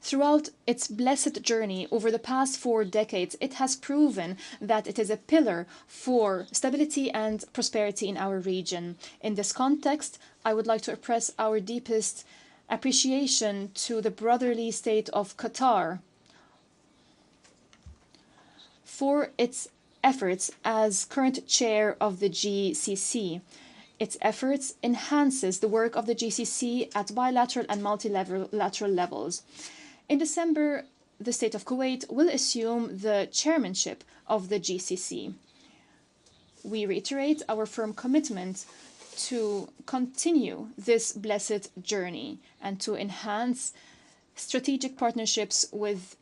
Throughout its blessed journey over the past 4 decades, it has proven that it is a pillar for stability and prosperity in our region. In this context, I would like to express our deepest appreciation to the brotherly state of Qatar for its efforts as current chair of the GCC. Its efforts enhances the work of the GCC at bilateral and multilateral levels. In December, the State of Kuwait will assume the chairmanship of the GCC. We reiterate our firm commitment to continue this blessed journey and to enhance strategic partnerships with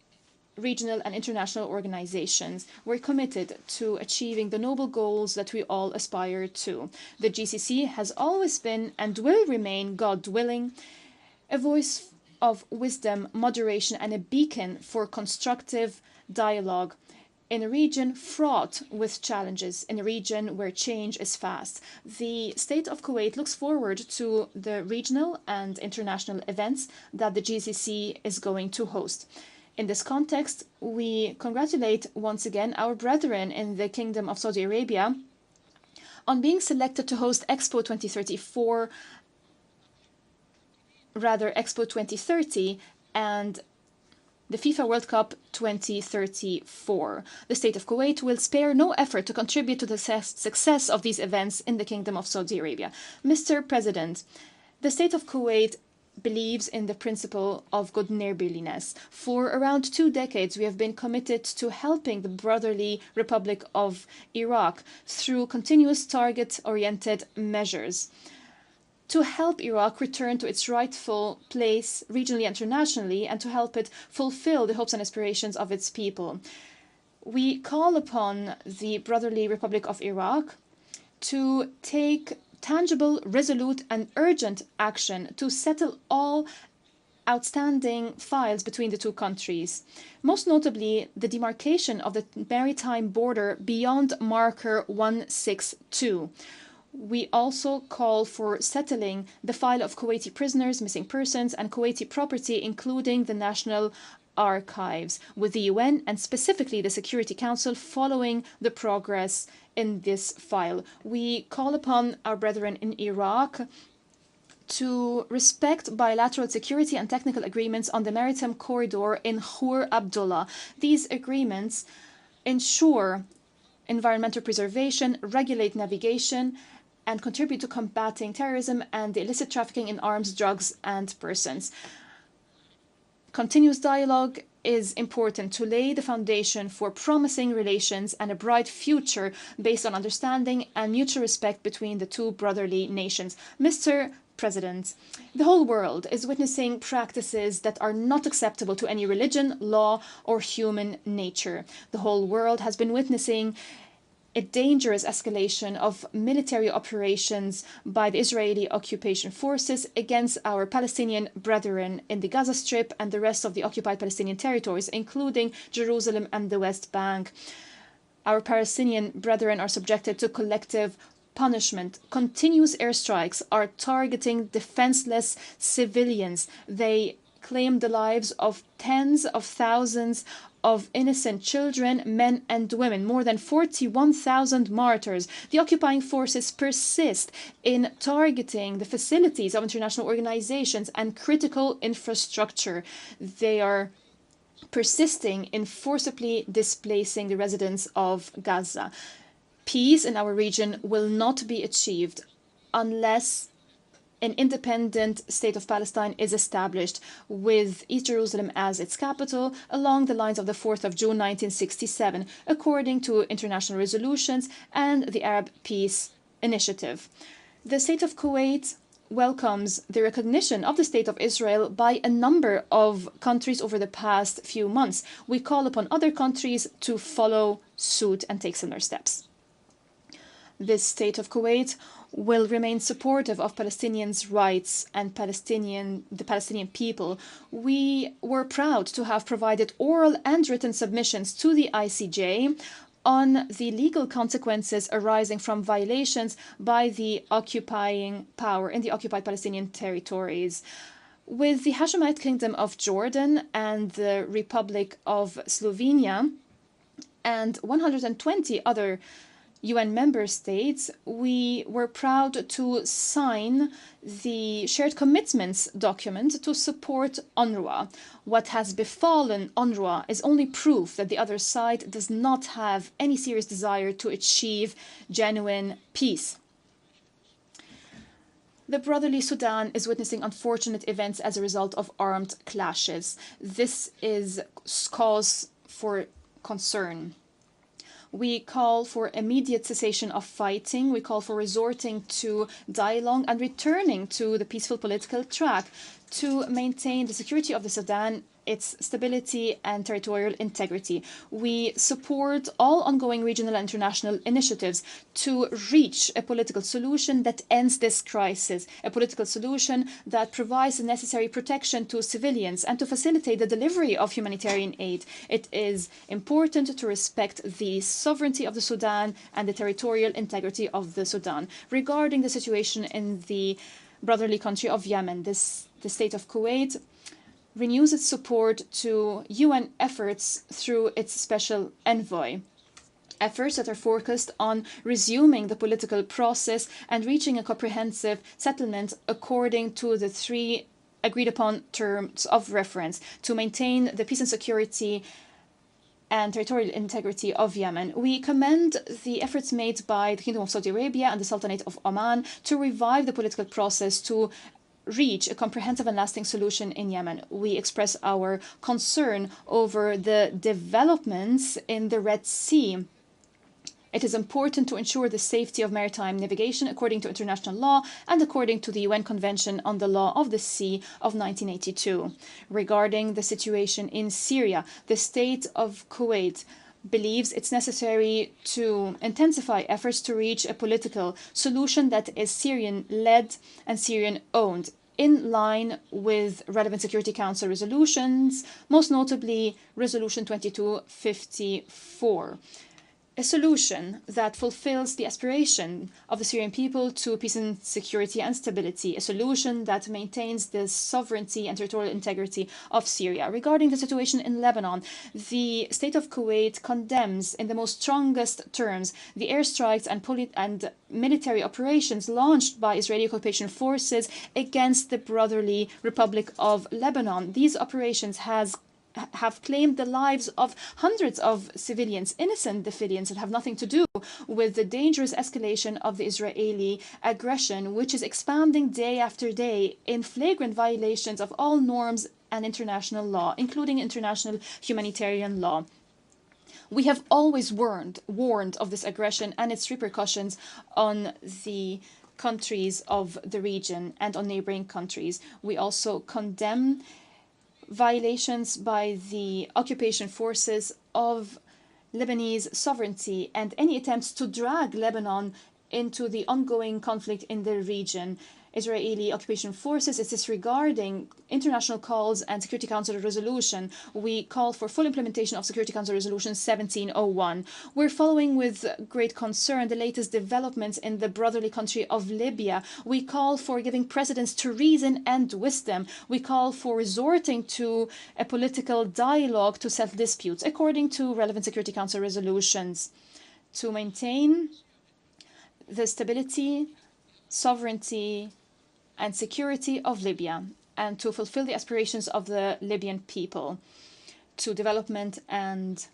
regional and international organizations. We're committed to achieving the noble goals that we all aspire to. The GCC has always been and will remain, God willing, a voice of wisdom, moderation, and a beacon for constructive dialogue in a region fraught with challenges, in a region where change is fast. The State of Kuwait looks forward to the regional and international events that the GCC is going to host. In this context, we congratulate once again our brethren in the Kingdom of Saudi Arabia on being selected to host Expo 2030 and the FIFA World Cup 2034. The State of Kuwait will spare no effort to contribute to the success of these events in the Kingdom of Saudi Arabia. Mr. President, the State of Kuwait believes in the principle of good neighborliness. For around 2 decades, we have been committed to helping the brotherly Republic of Iraq through continuous target-oriented measures to help Iraq return to its rightful place regionally and internationally, and to help it fulfill the hopes and aspirations of its people. We call upon the brotherly Republic of Iraq to take tangible, resolute, and urgent action to settle all outstanding files between the two countries, most notably the demarcation of the maritime border beyond marker 162. We also call for settling the file of Kuwaiti prisoners, missing persons, and Kuwaiti property, including the National Archives, with the UN and specifically the Security Council following the progress in this file. We call upon our brethren in Iraq to respect bilateral security and technical agreements on the maritime corridor in Khur Abdullah. These agreements ensure environmental preservation, regulate navigation, and contribute to combating terrorism and the illicit trafficking in arms, drugs, and persons. Continuous dialogue is important to lay the foundation for promising relations and a bright future based on understanding and mutual respect between the two brotherly nations. Mr. President, the whole world is witnessing practices that are not acceptable to any religion, law, or human nature. The whole world has been witnessing a dangerous escalation of military operations by the Israeli occupation forces against our Palestinian brethren in the Gaza Strip and the rest of the occupied Palestinian territories, including Jerusalem and the West Bank. Our Palestinian brethren are subjected to collective punishment. Continuous airstrikes are targeting defenseless civilians. They claim the lives of tens of thousands of innocent children, men and women, more than 41,000 martyrs. The occupying forces persist in targeting the facilities of international organizations and critical infrastructure. They are persisting in forcibly displacing the residents of Gaza. Peace in our region will not be achieved unless an independent state of Palestine is established with East Jerusalem as its capital along the lines of the 4th of June 1967, according to international resolutions and the Arab Peace Initiative. The State of Kuwait welcomes the recognition of the State of Israel by a number of countries over the past few months. We call upon other countries to follow suit and take similar steps. This State of Kuwait will remain supportive of Palestinians' rights and the Palestinian people. We were proud to have provided oral and written submissions to the ICJ on the legal consequences arising from violations by the occupying power in the occupied Palestinian territories. With the Hashemite Kingdom of Jordan and the Republic of Slovenia and 120 other UN member states, we were proud to sign the shared commitments document to support UNRWA. What has befallen UNRWA is only proof that the other side does not have any serious desire to achieve genuine peace. The brotherly Sudan is witnessing unfortunate events as a result of armed clashes. This is cause for concern. We call for immediate cessation of fighting. We call for resorting to dialogue and returning to the peaceful political track to maintain the security of the Sudan, its stability and territorial integrity. We support all ongoing regional and international initiatives to reach a political solution that ends this crisis, a political solution that provides the necessary protection to civilians and to facilitate the delivery of humanitarian aid. It is important to respect the sovereignty of the Sudan and the territorial integrity of the Sudan. Regarding the situation in the brotherly country of Yemen, the State of Kuwait renews its support to UN efforts through its special envoy. efforts that are focused on resuming the political process and reaching a comprehensive settlement according to the 3 agreed upon terms of reference to maintain the peace and security and territorial integrity of Yemen. We commend the efforts made by the Kingdom of Saudi Arabia and the Sultanate of Oman to revive the political process to reach a comprehensive and lasting solution in Yemen. We express our concern over the developments in the Red Sea. It is important to ensure the safety of maritime navigation according to international law and according to the UN Convention on the Law of the Sea of 1982. Regarding the situation in Syria, the state of Kuwait believes it's necessary to intensify efforts to reach a political solution that is Syrian-led and Syrian-owned, in line with relevant Security Council resolutions, most notably Resolution 2254. A solution that fulfills the aspiration of the Syrian people to peace and security and stability, a solution that maintains the sovereignty and territorial integrity of Syria. Regarding the situation in Lebanon, the state of Kuwait condemns in the most strongest terms the airstrikes and military operations launched by Israeli occupation forces against the brotherly Republic of Lebanon. These operations have claimed the lives of hundreds of civilians, innocent civilians that have nothing to do with the dangerous escalation of the Israeli aggression, which is expanding day after day in flagrant violations of all norms and international law, including international humanitarian law. We have always warned of this aggression and its repercussions on the countries of the region and on neighboring countries. We also condemn violations by the occupation forces of Lebanese sovereignty and any attempts to drag Lebanon into the ongoing conflict in the region. Israeli occupation forces is disregarding international calls and Security Council resolution. We call for full implementation of Security Council Resolution 1701. We're following with great concern the latest developments in the brotherly country of Libya. We call for giving precedence to reason and wisdom. We call for resorting to a political dialogue to settle disputes according to relevant Security Council resolutions to maintain the stability, sovereignty, and security of Libya, and to fulfill the aspirations of the Libyan people to development and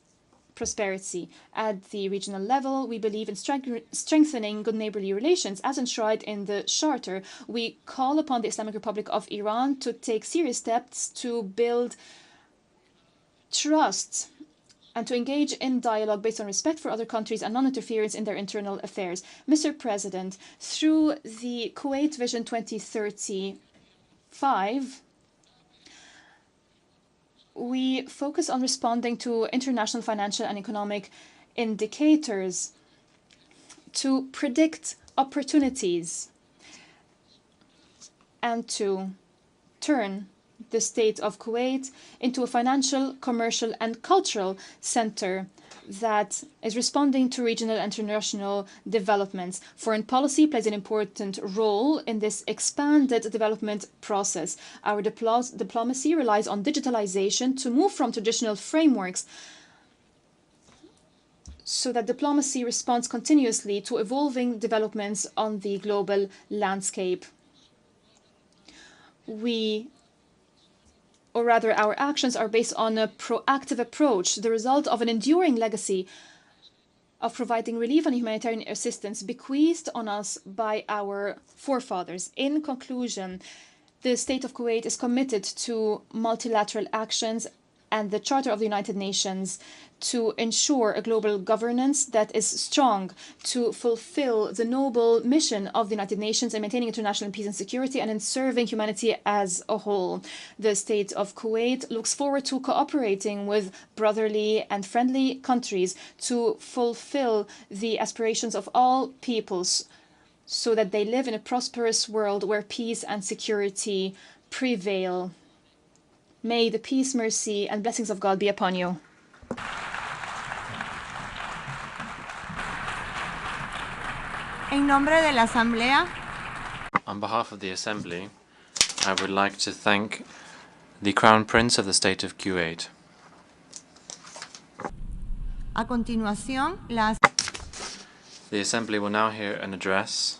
prosperity. At the regional level, we believe in strengthening good neighborly relations as enshrined in the Charter. We call upon the Islamic Republic of Iran to take serious steps to build trust and to engage in dialogue based on respect for other countries and non-interference in their internal affairs. Mr. President, through the Kuwait Vision 2035, we focus on responding to international financial and economic indicators to predict opportunities and to turn the state of Kuwait into a financial, commercial, and cultural center that is responding to regional and international developments. Foreign policy plays an important role in this expanded development process. Our diplomacy relies on digitalization to move from traditional frameworks so that diplomacy responds continuously to evolving developments on the global landscape. Our actions are based on a proactive approach, the result of an enduring legacy of providing relief and humanitarian assistance bequeathed on us by our forefathers. In conclusion, the State of Kuwait is committed to multilateral actions and the Charter of the United Nations to ensure a global governance that is strong to fulfill the noble mission of the United Nations in maintaining international peace and security and in serving humanity as a whole. The State of Kuwait looks forward to cooperating with brotherly and friendly countries to fulfill the aspirations of all peoples so that they live in a prosperous world where peace and security prevail. May the peace, mercy, and blessings of God be upon you. En nombre de la Asamblea, on behalf of the Assembly, I would like to thank the Crown Prince of the State of Kuwait. A continuación, The Assembly will now hear an address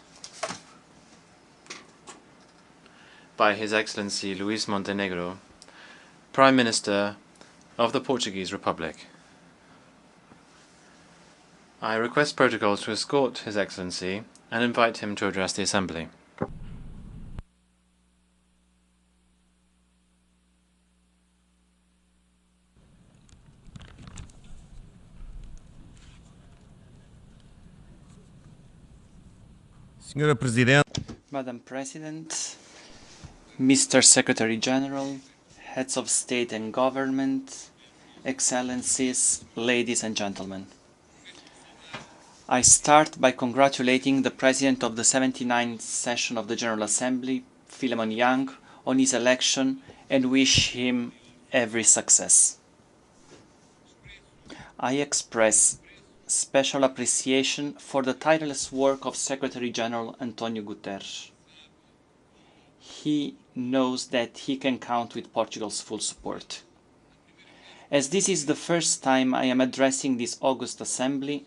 by His Excellency Luis Montenegro, Prime Minister of the Portuguese Republic. I request protocol to escort His Excellency and invite him to address the Assembly. Madam President, Mr. Secretary General, Heads of State and Government, Excellencies, ladies and gentlemen. I start by congratulating the President of the 79th session of the General Assembly, Philemon Yang, on his election and wish him every success. I express special appreciation for the tireless work of Secretary General António Guterres. He knows that he can count with Portugal's full support. As this is the first time I am addressing this august assembly,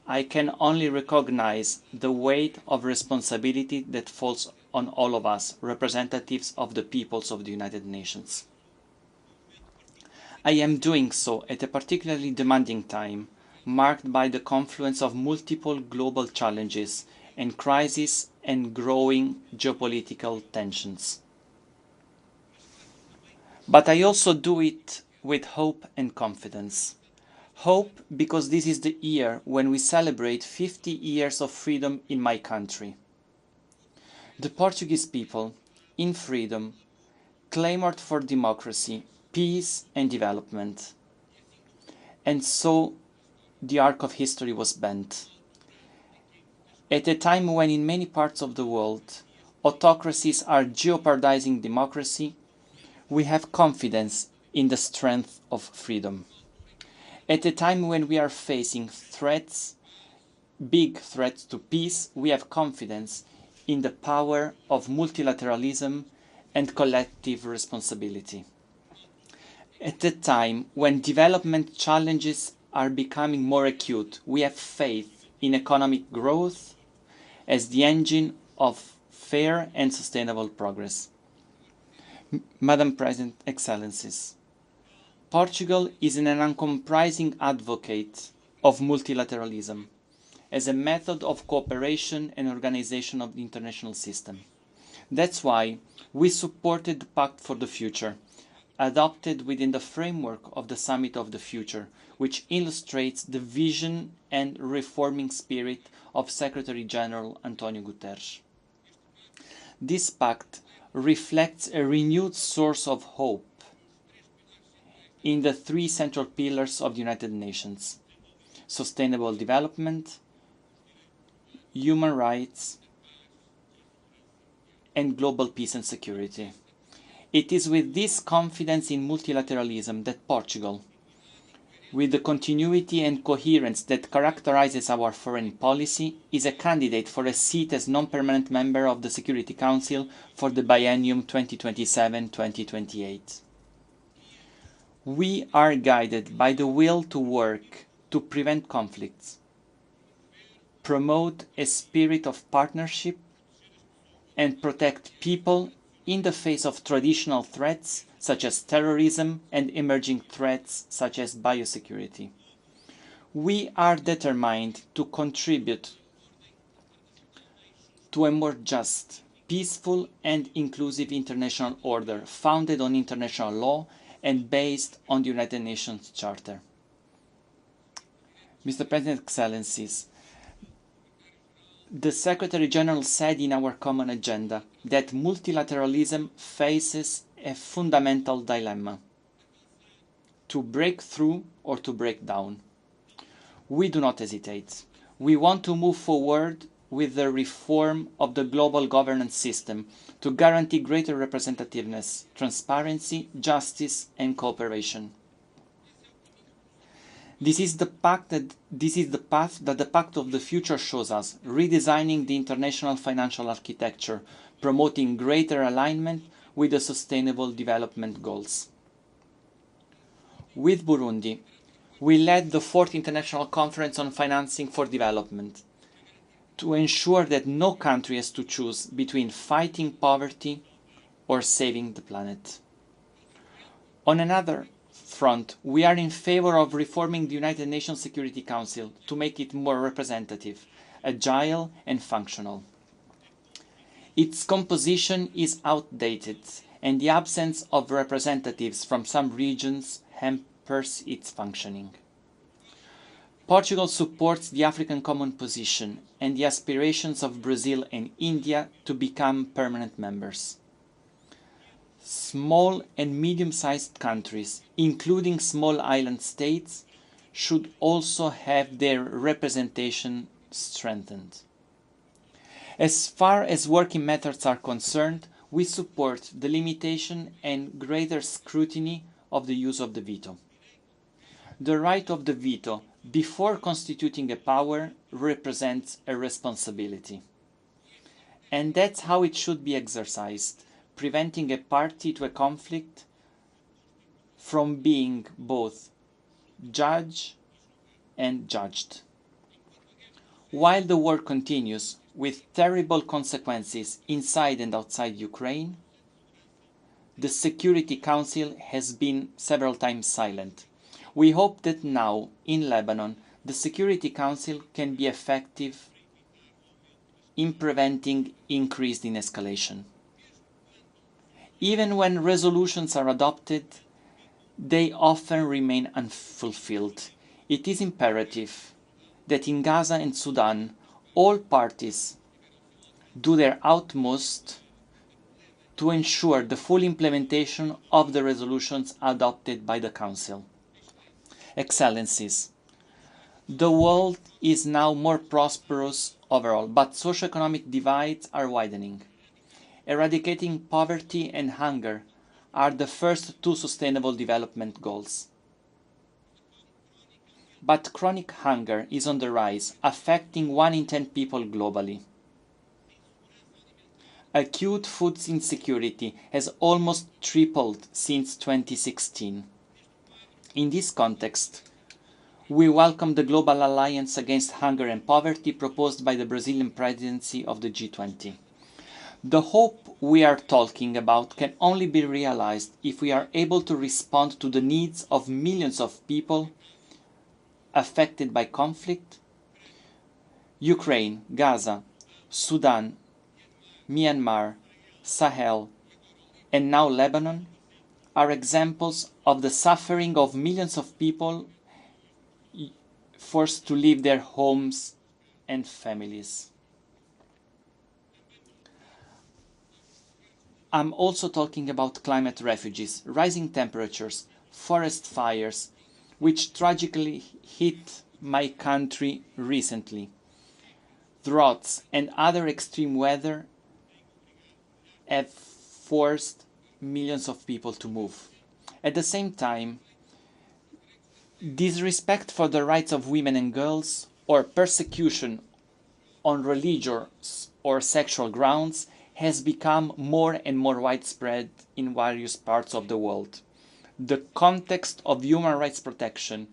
I can only recognize the weight of responsibility that falls on all of us, representatives of the peoples of the United Nations. I am doing so at a particularly demanding time, marked by the confluence of multiple global challenges and crises and growing geopolitical tensions. But I also do it with hope and confidence. Hope because this is the year when we celebrate 50 years of freedom in my country. The Portuguese people, in freedom, clamored for democracy, peace and development. And so the arc of history was bent. At a time when in many parts of the world autocracies are jeopardizing democracy, we have confidence in the strength of freedom. At a time when we are facing threats, big threats to peace, we have confidence in the power of multilateralism and collective responsibility. At a time when development challenges are becoming more acute, we have faith in economic growth as the engine of fair and sustainable progress. Madam President, Excellencies, Portugal is an uncompromising advocate of multilateralism as a method of cooperation and organization of the international system. That's why we supported the Pact for the Future, adopted within the framework of the Summit of the Future, which illustrates the vision and reforming spirit of Secretary General António Guterres. This pact reflects a renewed source of hope in the three central pillars of the United Nations: sustainable development, human rights, and global peace and security. It is with this confidence in multilateralism that Portugal, with the continuity and coherence that characterizes our foreign policy, is a candidate for a seat as non-permanent member of the Security Council for the biennium 2027-2028. We are guided by the will to work to prevent conflicts, promote a spirit of partnership, and protect people in the face of traditional threats such as terrorism and emerging threats such as biosecurity. We are determined to contribute to a more just, peaceful and inclusive international order founded on international law and based on the United Nations Charter. Mr. President, Excellencies, the Secretary General said in our common agenda that multilateralism faces a fundamental dilemma: to break through or to break down. We do not hesitate. We want to move forward with the reform of the global governance system to guarantee greater representativeness, transparency, justice, and cooperation. This is the path that the Pact of the Future shows us, redesigning the international financial architecture, promoting greater alignment with the Sustainable Development Goals. With Burundi, we led the 4th International Conference on Financing for Development to ensure that no country has to choose between fighting poverty or saving the planet. On another front, we are in favor of reforming the United Nations Security Council to make it more representative, agile and functional. Its composition is outdated, and the absence of representatives from some regions hampers its functioning. Portugal supports the African Common Position and the aspirations of Brazil and India to become permanent members. Small and medium-sized countries, including small island states, should also have their representation strengthened. As far as working methods are concerned, we support the limitation and greater scrutiny of the use of the veto. The right of the veto, before constituting a power, represents a responsibility. And that's how it should be exercised, preventing a party to a conflict from being both judge and judged. While the war continues with terrible consequences inside and outside Ukraine, the Security Council has been several times silent. We hope that now, in Lebanon, the Security Council can be effective in preventing increased escalation. Even when resolutions are adopted, they often remain unfulfilled. It is imperative that in Gaza and Sudan, all parties do their utmost to ensure the full implementation of the resolutions adopted by the Council. Excellencies, the world is now more prosperous overall, but socioeconomic divides are widening. Eradicating poverty and hunger are the first two sustainable development goals. But chronic hunger is on the rise, affecting 1 in 10 people globally. Acute food insecurity has almost tripled since 2016. In this context, we welcome the Global Alliance Against Hunger and Poverty proposed by the Brazilian presidency of the G20. The hope we are talking about can only be realized if we are able to respond to the needs of millions of people affected by conflict. Ukraine, Gaza, Sudan, Myanmar, Sahel, and now Lebanon are examples of the suffering of millions of people forced to leave their homes and families. I'm also talking about climate refugees, rising temperatures, forest fires, which tragically hit my country recently. Droughts and other extreme weather have forced millions of people to move. At the same time, disrespect for the rights of women and girls, or persecution on religious or sexual grounds, has become more and more widespread in various parts of the world. The context of human rights protection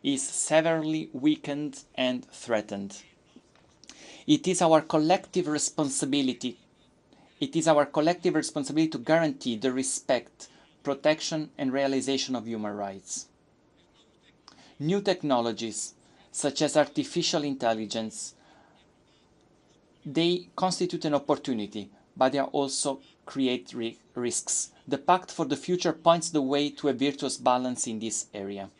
is severely weakened and threatened. It is our collective responsibility to guarantee the respect, protection, and realization of human rights. New technologies, such as artificial intelligence, they constitute an opportunity, but they also create risks. The Pact for the Future points the way to a virtuous balance in this area.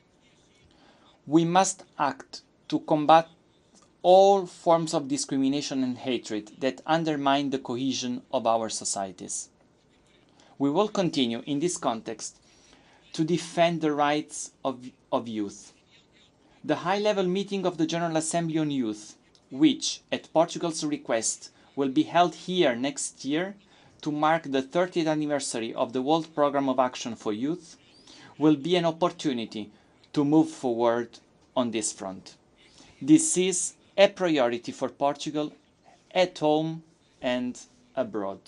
We must act to combat all forms of discrimination and hatred that undermine the cohesion of our societies. We will continue in this context to defend the rights of youth. The high-level meeting of the General Assembly on Youth, which, at Portugal's request, will be held here next year to mark the 30th anniversary of the World Programme of Action for Youth, will be an opportunity to move forward on this front. This is a priority for Portugal at home and abroad.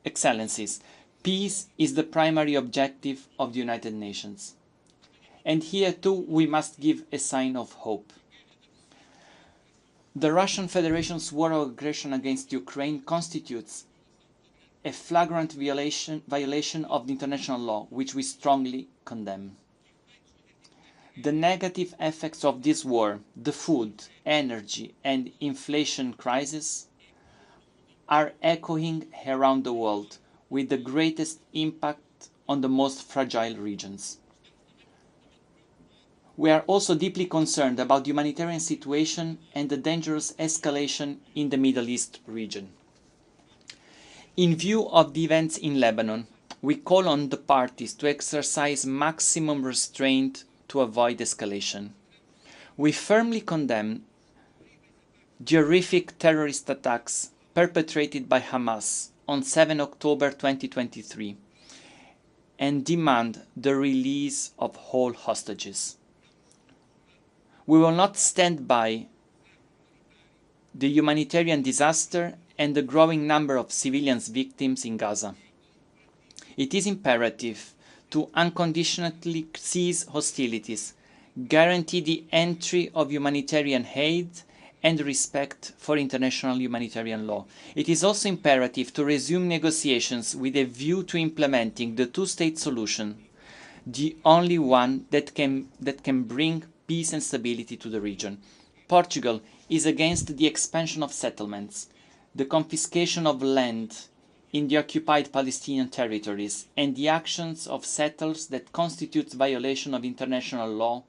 Excellencies, peace is the primary objective of the United Nations. And here too we must give a sign of hope. The Russian Federation's war of aggression against Ukraine constitutes a flagrant violation of the international law, which we strongly condemn. The negative effects of this war, the food, energy and inflation crisis, are echoing around the world with the greatest impact on the most fragile regions. We are also deeply concerned about the humanitarian situation and the dangerous escalation in the Middle East region. In view of the events in Lebanon, we call on the parties to exercise maximum restraint to avoid escalation. We firmly condemn the horrific terrorist attacks perpetrated by Hamas on 7 October 2023 and demand the release of all hostages. We will not stand by the humanitarian disaster and the growing number of civilians victims in Gaza. It is imperative to unconditionally cease hostilities, guarantee the entry of humanitarian aid and respect for international humanitarian law. It is also imperative to resume negotiations with a view to implementing the two-state solution, the only one that can bring peace and stability to the region. Portugal is against the expansion of settlements, the confiscation of land in the occupied Palestinian territories, and the actions of settlers that constitute violation of international law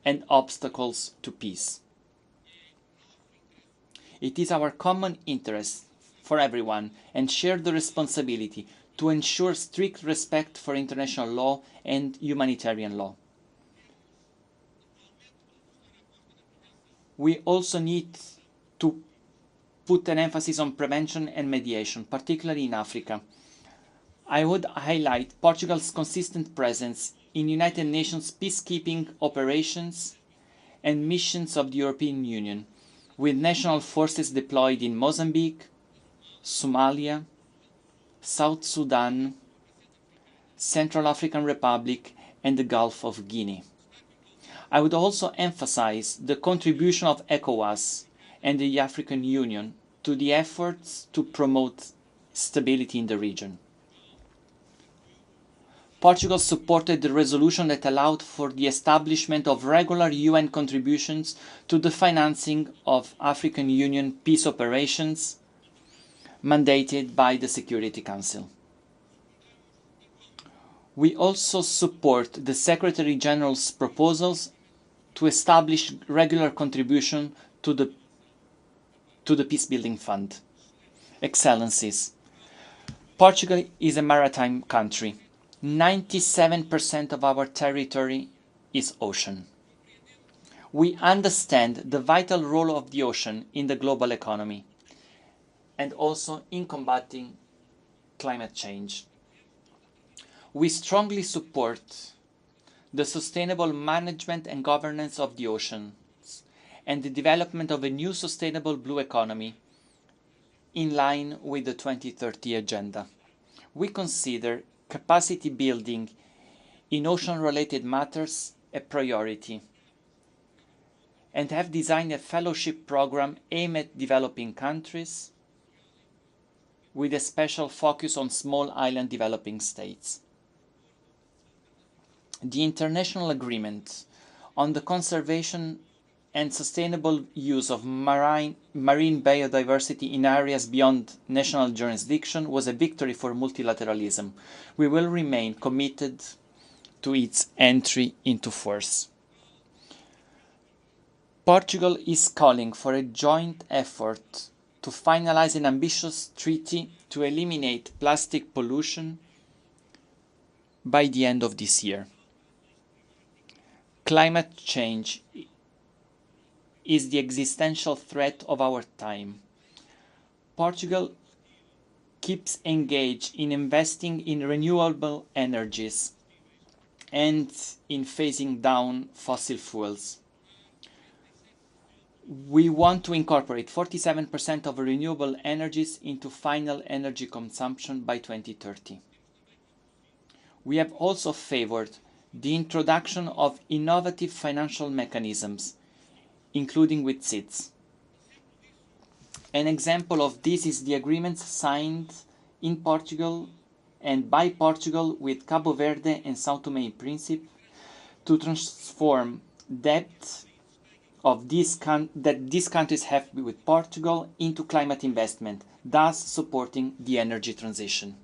and obstacles to peace. It is our common interest for everyone and share the responsibility to ensure strict respect for international law and humanitarian law. We also need to put an emphasis on prevention and mediation, particularly in Africa. I would highlight Portugal's consistent presence in United Nations peacekeeping operations and missions of the European Union, with national forces deployed in Mozambique, Somalia, South Sudan, Central African Republic, and the Gulf of Guinea. I would also emphasize the contribution of ECOWAS and the African Union to the efforts to promote stability in the region. Portugal supported the resolution that allowed for the establishment of regular UN contributions to the financing of African Union peace operations mandated by the Security Council. We also support the Secretary General's proposals to establish regular contribution to the Peacebuilding Fund. Excellencies, Portugal is a maritime country. 97% of our territory is ocean. We understand the vital role of the ocean in the global economy and also in combating climate change. We strongly support the sustainable management and governance of the oceans and the development of a new sustainable blue economy in line with the 2030 agenda. We consider capacity building in ocean-related matters a priority and have designed a fellowship program aimed at developing countries with a special focus on small island developing states. The international agreement on the conservation and sustainable use of marine biodiversity in areas beyond national jurisdiction was a victory for multilateralism. We will remain committed to its entry into force. Portugal is calling for a joint effort to finalize an ambitious treaty to eliminate plastic pollution by the end of this year. Climate change is the existential threat of our time. Portugal keeps engaged in investing in renewable energies and in phasing down fossil fuels. We want to incorporate 47% of renewable energies into final energy consumption by 2030. We have also favored the introduction of innovative financial mechanisms, including with SIDS. An example of this is the agreements signed in Portugal and by Portugal with Cabo Verde and São Tomé and Príncipe to transform debt of that these countries have with Portugal into climate investment, thus supporting the energy transition.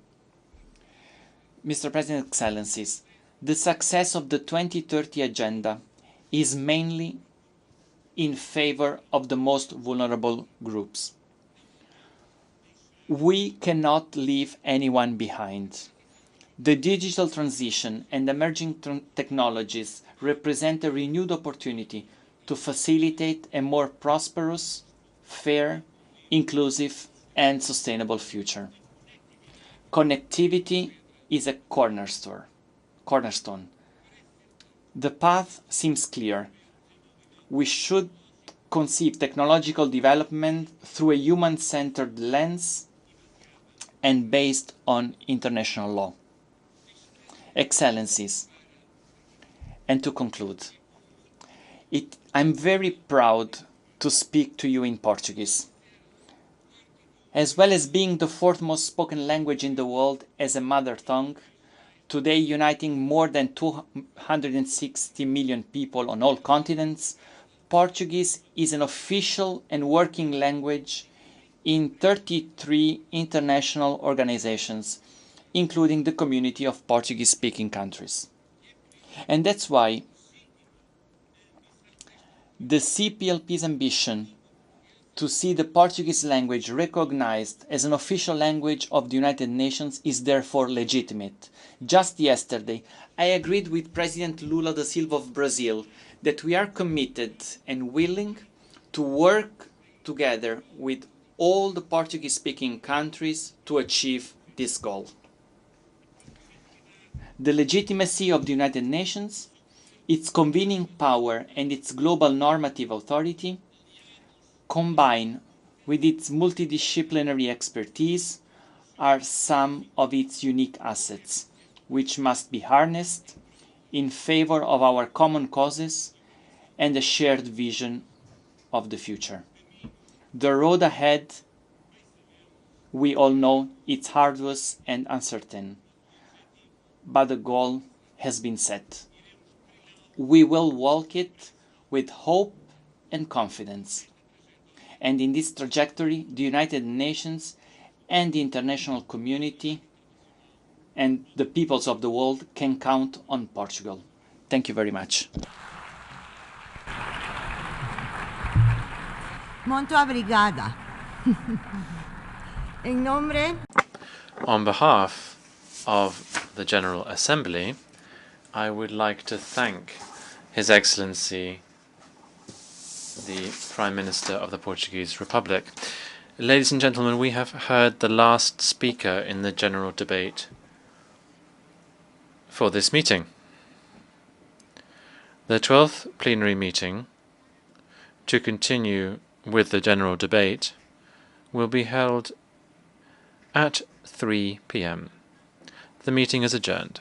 Mr. President, Excellencies, the success of the 2030 Agenda is mainly in favor of the most vulnerable groups. We cannot leave anyone behind. The digital transition and emerging technologies represent a renewed opportunity to facilitate a more prosperous, fair, inclusive, and sustainable future. Connectivity is a cornerstone. The path seems clear. We should conceive technological development through a human-centered lens and based on international law. Excellencies, and to conclude, I'm very proud to speak to you in Portuguese. As well as being the fourth most spoken language in the world as a mother tongue, today uniting more than 260 million people on all continents, Portuguese is an official and working language in 33 international organizations, including the community of Portuguese-speaking countries. And that's why the CPLP's ambition to see the Portuguese language recognized as an official language of the United Nations is therefore legitimate. Just yesterday, I agreed with President Lula da Silva of Brazil that we are committed and willing to work together with all the Portuguese-speaking countries to achieve this goal. The legitimacy of the United Nations, its convening power and its global normative authority, combined with its multidisciplinary expertise, are some of its unique assets, which must be harnessed in favor of our common causes and a shared vision of the future. The road ahead, we all know, it's arduous and uncertain, but the goal has been set. We will walk it with hope and confidence. And in this trajectory, the United Nations and the international community and the peoples of the world can count on Portugal. Thank you very much. Muito obrigada. En nombre. On behalf of the General Assembly, I would like to thank His Excellency the Prime Minister of the Portuguese Republic. Ladies and gentlemen, we have heard the last speaker in the general debate for this meeting. The 12th plenary meeting, to continue with the general debate, will be held at 3 p.m. The meeting is adjourned.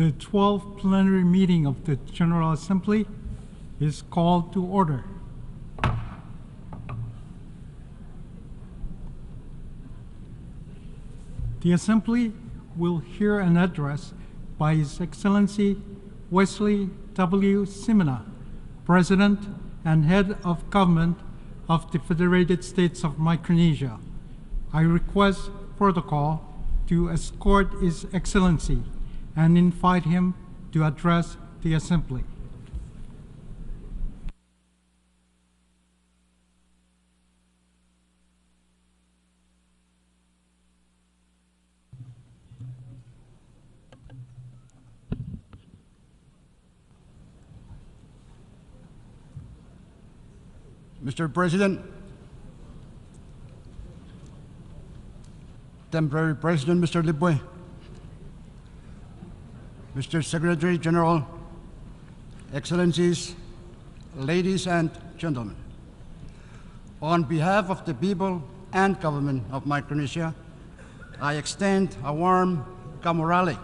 The 12th plenary meeting of the General Assembly is called to order. The Assembly will hear an address by His Excellency Wesley W. Simina, President and Head of Government of the Federated States of Micronesia. I request protocol to escort His Excellency and invite him to address the Assembly. Mr. President, Temporary President Mr. Libwe, Mr. Secretary General, Excellencies, ladies and gentlemen, on behalf of the people and government of Micronesia, I extend a warm Kamorale.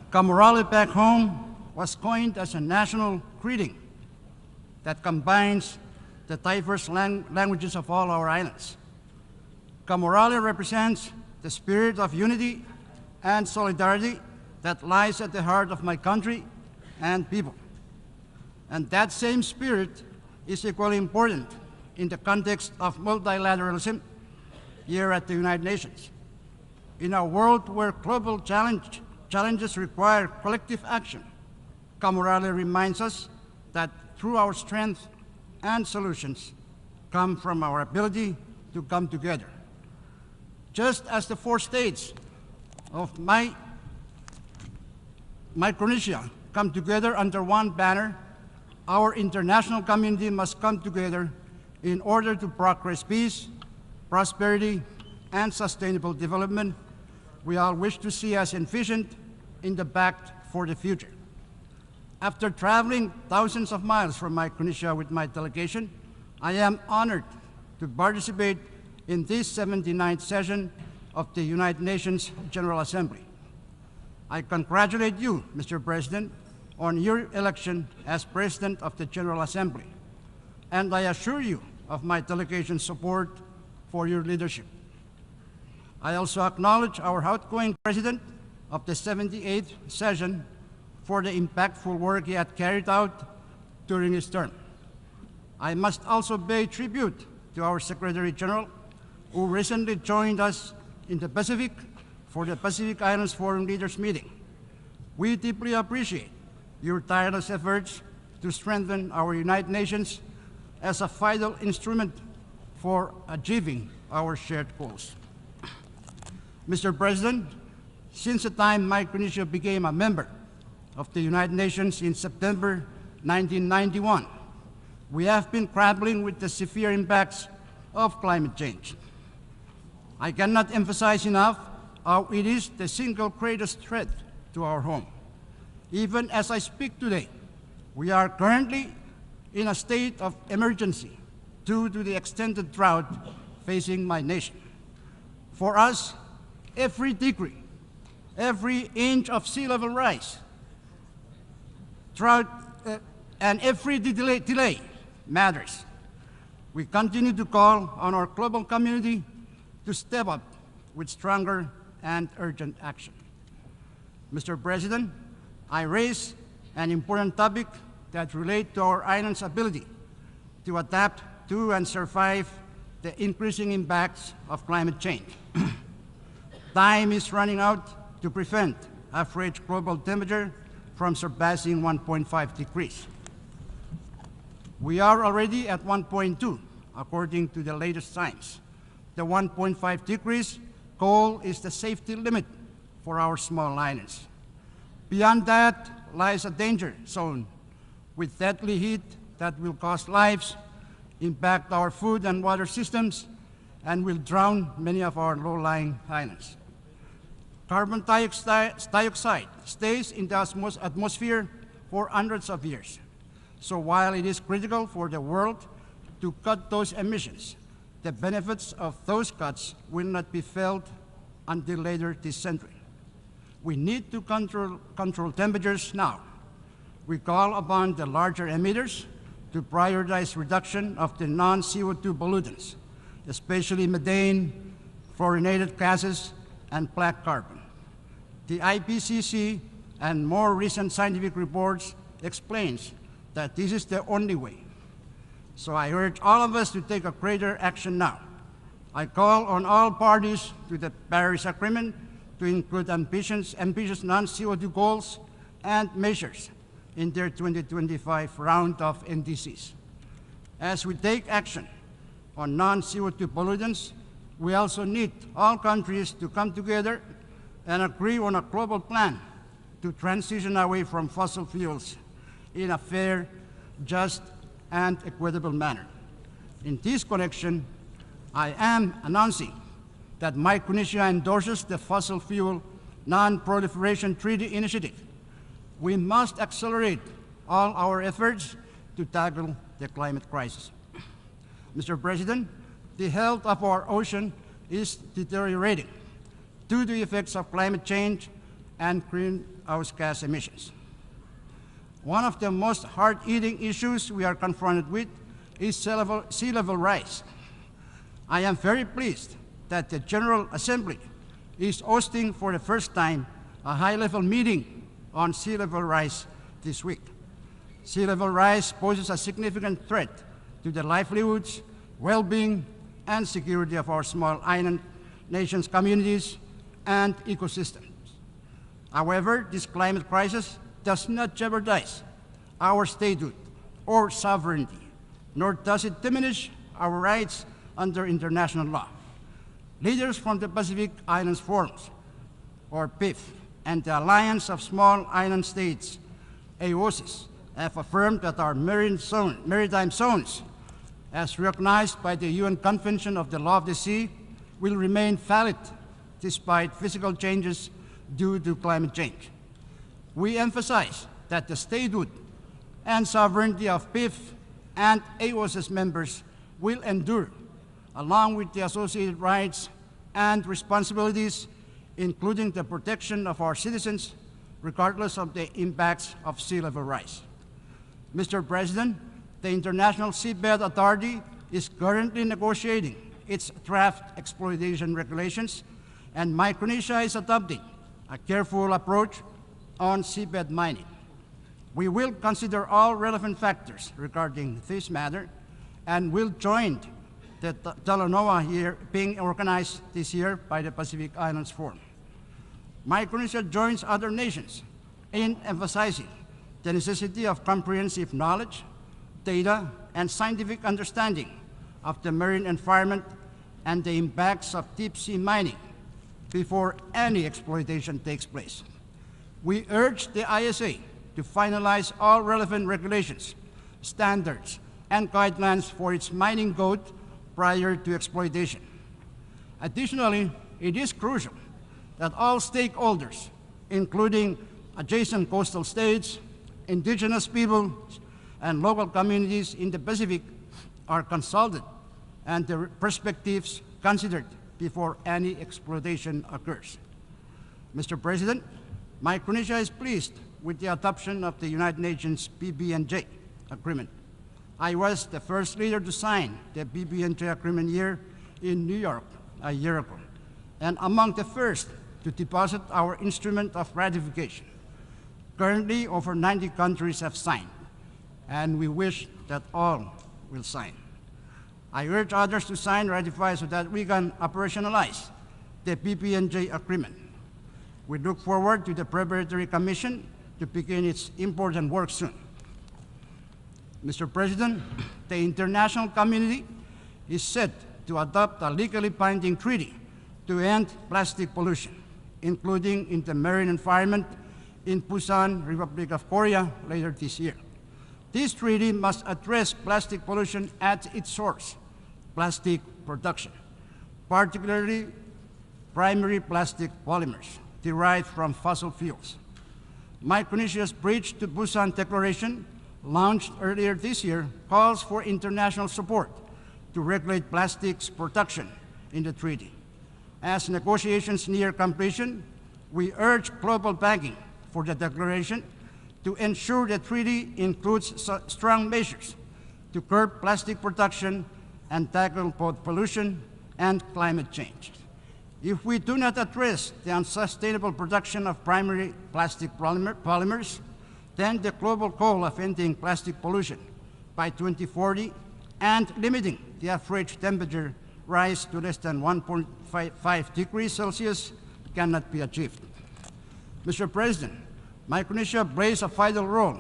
Kamorale back home was coined as a national greeting that combines the diverse languages of all our islands. Kamorale represents the spirit of unity and solidarity that lies at the heart of my country and people. And that same spirit is equally important in the context of multilateralism here at the United Nations. In a world where global challenges require collective action, Kamorale reminds us that through our strength and solutions come from our ability to come together. Just as the 4 states of Micronesia come together under one banner, our international community must come together in order to progress peace, prosperity, and sustainable development we all wish to see as envisioned in the Pact for the Future. After traveling thousands of miles from Micronesia with my delegation, I am honored to participate in this 79th session of the United Nations General Assembly. I congratulate you, Mr. President, on your election as President of the General Assembly, and I assure you of my delegation's support for your leadership. I also acknowledge our outgoing President of the 78th session for the impactful work he had carried out during his term. I must also pay tribute to our Secretary General, who recently joined us in the Pacific for the Pacific Islands Forum Leaders Meeting. We deeply appreciate your tireless efforts to strengthen our United Nations as a vital instrument for achieving our shared goals. Mr. President, since the time Micronesia became a member of the United Nations in September 1991, we have been grappling with the severe impacts of climate change. I cannot emphasize enough how it is the single greatest threat to our home. Even as I speak today, we are currently in a state of emergency due to the extended drought facing my nation. For us, every degree, every inch of sea level rise, drought, and every delay matters. We continue to call on our global community to step up with stronger and urgent action. Mr. President, I raise an important topic that relates to our island's ability to adapt to and survive the increasing impacts of climate change. Time is running out to prevent average global temperature from surpassing 1.5 degrees. We are already at 1.2, according to the latest science. The 1.5 degrees goal is the safety limit for our small islands. Beyond that lies a danger zone with deadly heat that will cost lives, impact our food and water systems, and will drown many of our low-lying islands. Carbon dioxide stays in the atmosphere for hundreds of years. So while it is critical for the world to cut those emissions, the benefits of those cuts will not be felt until later this century. We need to control temperatures now. We call upon the larger emitters to prioritize reduction of the non-CO2 pollutants, especially methane, fluorinated gases, and black carbon. The IPCC and more recent scientific reports explains that this is the only way. So I urge all of us to take a greater action now. I call on all parties to the Paris Agreement to include ambitious non-CO2 goals and measures in their 2025 round of NDCs. As we take action on non-CO2 pollutants, we also need all countries to come together and agree on a global plan to transition away from fossil fuels in a fair, just, and equitable manner. In this connection, I am announcing that Micronesia endorses the Fossil Fuel Non-Proliferation Treaty Initiative. We must accelerate all our efforts to tackle the climate crisis. Mr. President, the health of our ocean is deteriorating due to the effects of climate change and greenhouse gas emissions. One of the most hard-hitting issues we are confronted with is sea level rise. I am very pleased that the General Assembly is hosting for the first time a high-level meeting on sea level rise this week. Sea level rise poses a significant threat to the livelihoods, well-being, and security of our small island nations, communities, and ecosystems. However, this climate crisis does not jeopardize our statehood or sovereignty, nor does it diminish our rights under international law. Leaders from the Pacific Islands Forums, or PIF, and the Alliance of Small Island States, AOSIS, have affirmed that our maritime zones, as recognized by the UN Convention of the Law of the Sea, will remain valid despite physical changes due to climate change. We emphasize that the statehood and sovereignty of PIF and AOSIS members will endure, along with the associated rights and responsibilities, including the protection of our citizens, regardless of the impacts of sea level rise. Mr. President, the International Seabed Authority is currently negotiating its draft exploitation regulations, and Micronesia is adopting a careful approach on seabed mining. We will consider all relevant factors regarding this matter and will join the Talanoa here being organized this year by the Pacific Islands Forum. Micronesia joins other nations in emphasizing the necessity of comprehensive knowledge, data, and scientific understanding of the marine environment and the impacts of deep-sea mining before any exploitation takes place. We urge the ISA to finalize all relevant regulations, standards, and guidelines for its mining code prior to exploitation. Additionally, it is crucial that all stakeholders, including adjacent coastal states, indigenous people, and local communities in the Pacific, are consulted and their perspectives considered before any exploitation occurs. Mr. President, Micronesia is pleased with the adoption of the United Nations PB&J agreement. I was the first leader to sign the PB&J agreement here in New York a year ago, and among the first to deposit our instrument of ratification. Currently, over 90 countries have signed, and we wish that all will sign. I urge others to sign, ratify, so that we can operationalize the PB&J agreement. We look forward to the Preparatory Commission to begin its important work soon. Mr. President, the international community is set to adopt a legally binding treaty to end plastic pollution, including in the marine environment in Busan, Republic of Korea, later this year. This treaty must address plastic pollution at its source, plastic production, particularly primary plastic polymers derived from fossil fuels. Micronesia's bridge to Busan Declaration, launched earlier this year, calls for international support to regulate plastics production in the treaty. As negotiations near completion, We urge global backing for the declaration to ensure the treaty includes strong measures to curb plastic production and tackle both pollution and climate change. If we do not address the unsustainable production of primary plastic polymers, then the global goal of ending plastic pollution by 2040 and limiting the average temperature rise to less than 1.5 degrees Celsius cannot be achieved. Mr. President, Micronesia plays a vital role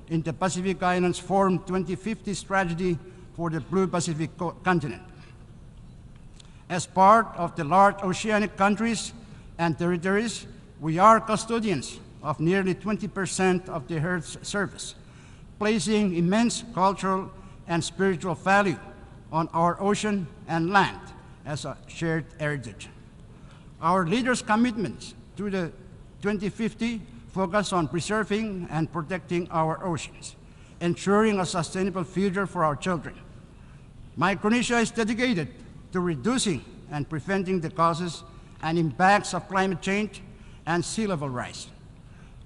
in the Pacific Islands Forum 2050 strategy for the Blue Pacific continent. As part of the large oceanic countries and territories, we are custodians of nearly 20% of the Earth's surface, placing immense cultural and spiritual value on our ocean and land as a shared heritage. Our leaders' commitments to the 2050 focus on preserving and protecting our oceans, ensuring a sustainable future for our children. Micronesia is dedicated to reducing and preventing the causes and impacts of climate change and sea level rise.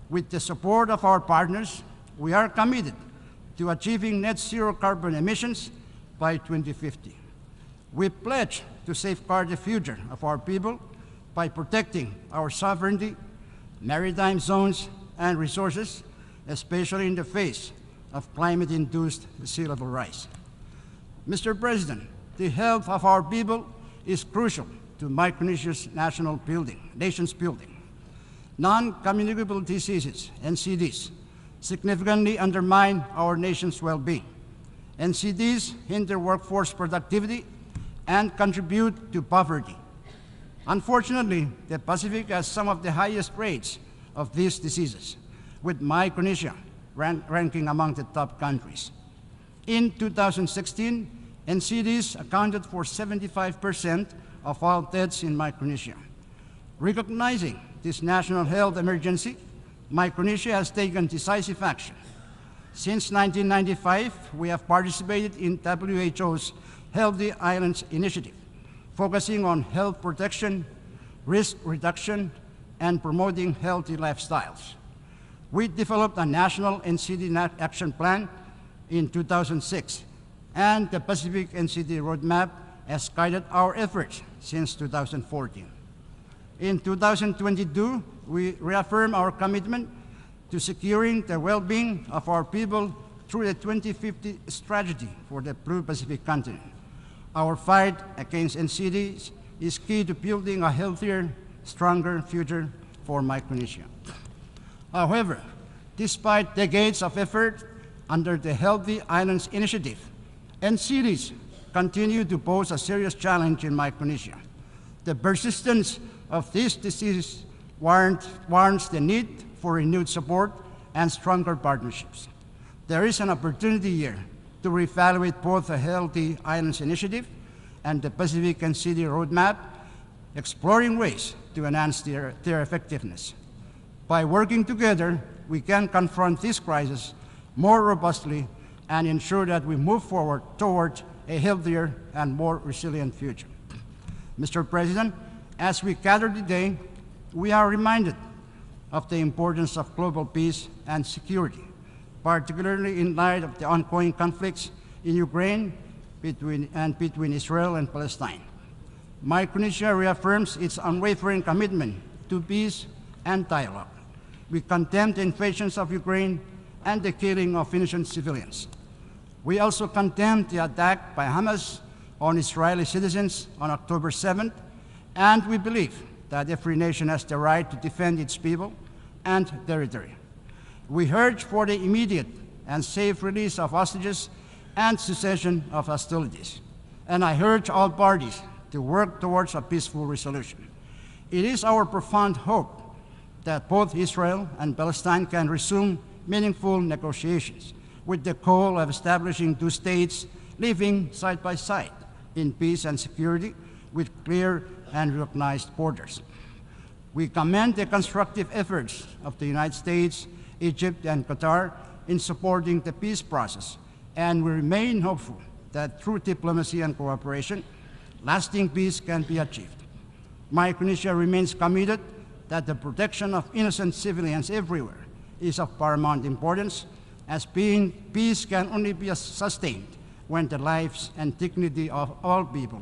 With the support of our partners, we are committed to achieving net zero carbon emissions by 2050. We pledge to safeguard the future of our people by protecting our sovereignty, maritime zones, and resources, especially in the face of climate-induced sea level rise. Mr. President, the health of our people is crucial to Micronesia's nation's building. Non-communicable diseases, NCDs, significantly undermine our nation's well-being. NCDs hinder workforce productivity and contribute to poverty. Unfortunately, the Pacific has some of the highest rates of these diseases, with Micronesia ranking among the top countries. In 2016, NCDs accounted for 75% of all deaths in Micronesia. Recognizing this national health emergency, Micronesia has taken decisive action. Since 1995, we have participated in WHO's Healthy Islands Initiative, focusing on health protection, risk reduction, and promoting healthy lifestyles. We developed a national NCD action plan in 2006, and the Pacific NCD Roadmap has guided our efforts since 2014. In 2022, we reaffirm our commitment to securing the well-being of our people through the 2050 strategy for the Blue Pacific continent. Our fight against NCDs is key to building a healthier, stronger future for Micronesia. However, despite decades of effort under the Healthy Islands Initiative, NCDs continue to pose a serious challenge in Micronesia. The persistence of this disease warrants the need for renewed support and stronger partnerships. There is an opportunity here to reevaluate both the Healthy Islands Initiative and the Pacific NCD Roadmap, exploring ways to enhance their effectiveness. By working together, we can confront this crisis more robustly and ensure that we move forward towards a healthier and more resilient future. Mr. President, as we gather today, we are reminded of the importance of global peace and security, particularly in light of the ongoing conflicts in Ukraine between Israel and Palestine. Micronesia reaffirms its unwavering commitment to peace and dialogue. We condemn the invasions of Ukraine and the killing of innocent civilians. We also condemn the attack by Hamas on Israeli citizens on October 7th, and we believe that every nation has the right to defend its people and territory. We urge for the immediate and safe release of hostages and cessation of hostilities. And I urge all parties to work towards a peaceful resolution. It is our profound hope that both Israel and Palestine can resume meaningful negotiations with the goal of establishing two states living side by side in peace and security with clear and recognized borders. We commend the constructive efforts of the United States, Egypt, and Qatar in supporting the peace process, and we remain hopeful that through diplomacy and cooperation, lasting peace can be achieved. Micronesia remains committed that the protection of innocent civilians everywhere is of paramount importance, as peace can only be sustained when the lives and dignity of all people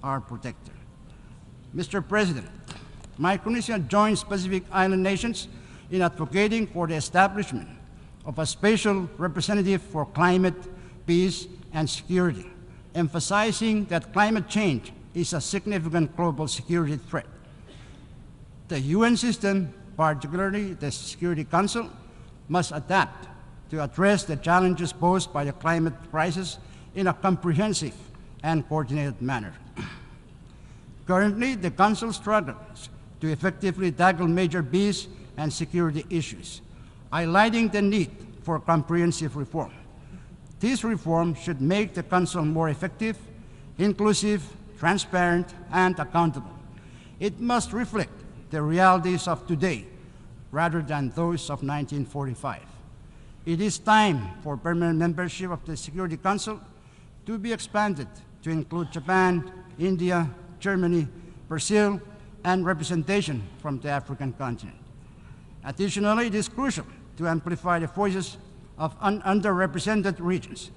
are protected. Mr. President, Micronesia joins Pacific Island nations in advocating for the establishment of a special representative for climate, peace, and security, emphasizing that climate change is a significant global security threat. The UN system, particularly the Security Council, must adapt to address the challenges posed by the climate crisis in a comprehensive and coordinated manner. Currently, the Council struggles to effectively tackle major peace and security issues, highlighting the need for comprehensive reform. This reform should make the Council more effective, inclusive, transparent, and accountable. It must reflect the realities of today rather than those of 1945. It is time for permanent membership of the Security Council to be expanded to include Japan, India, Germany, Brazil, and representation from the African continent. Additionally, it is crucial to amplify the voices of underrepresented regions,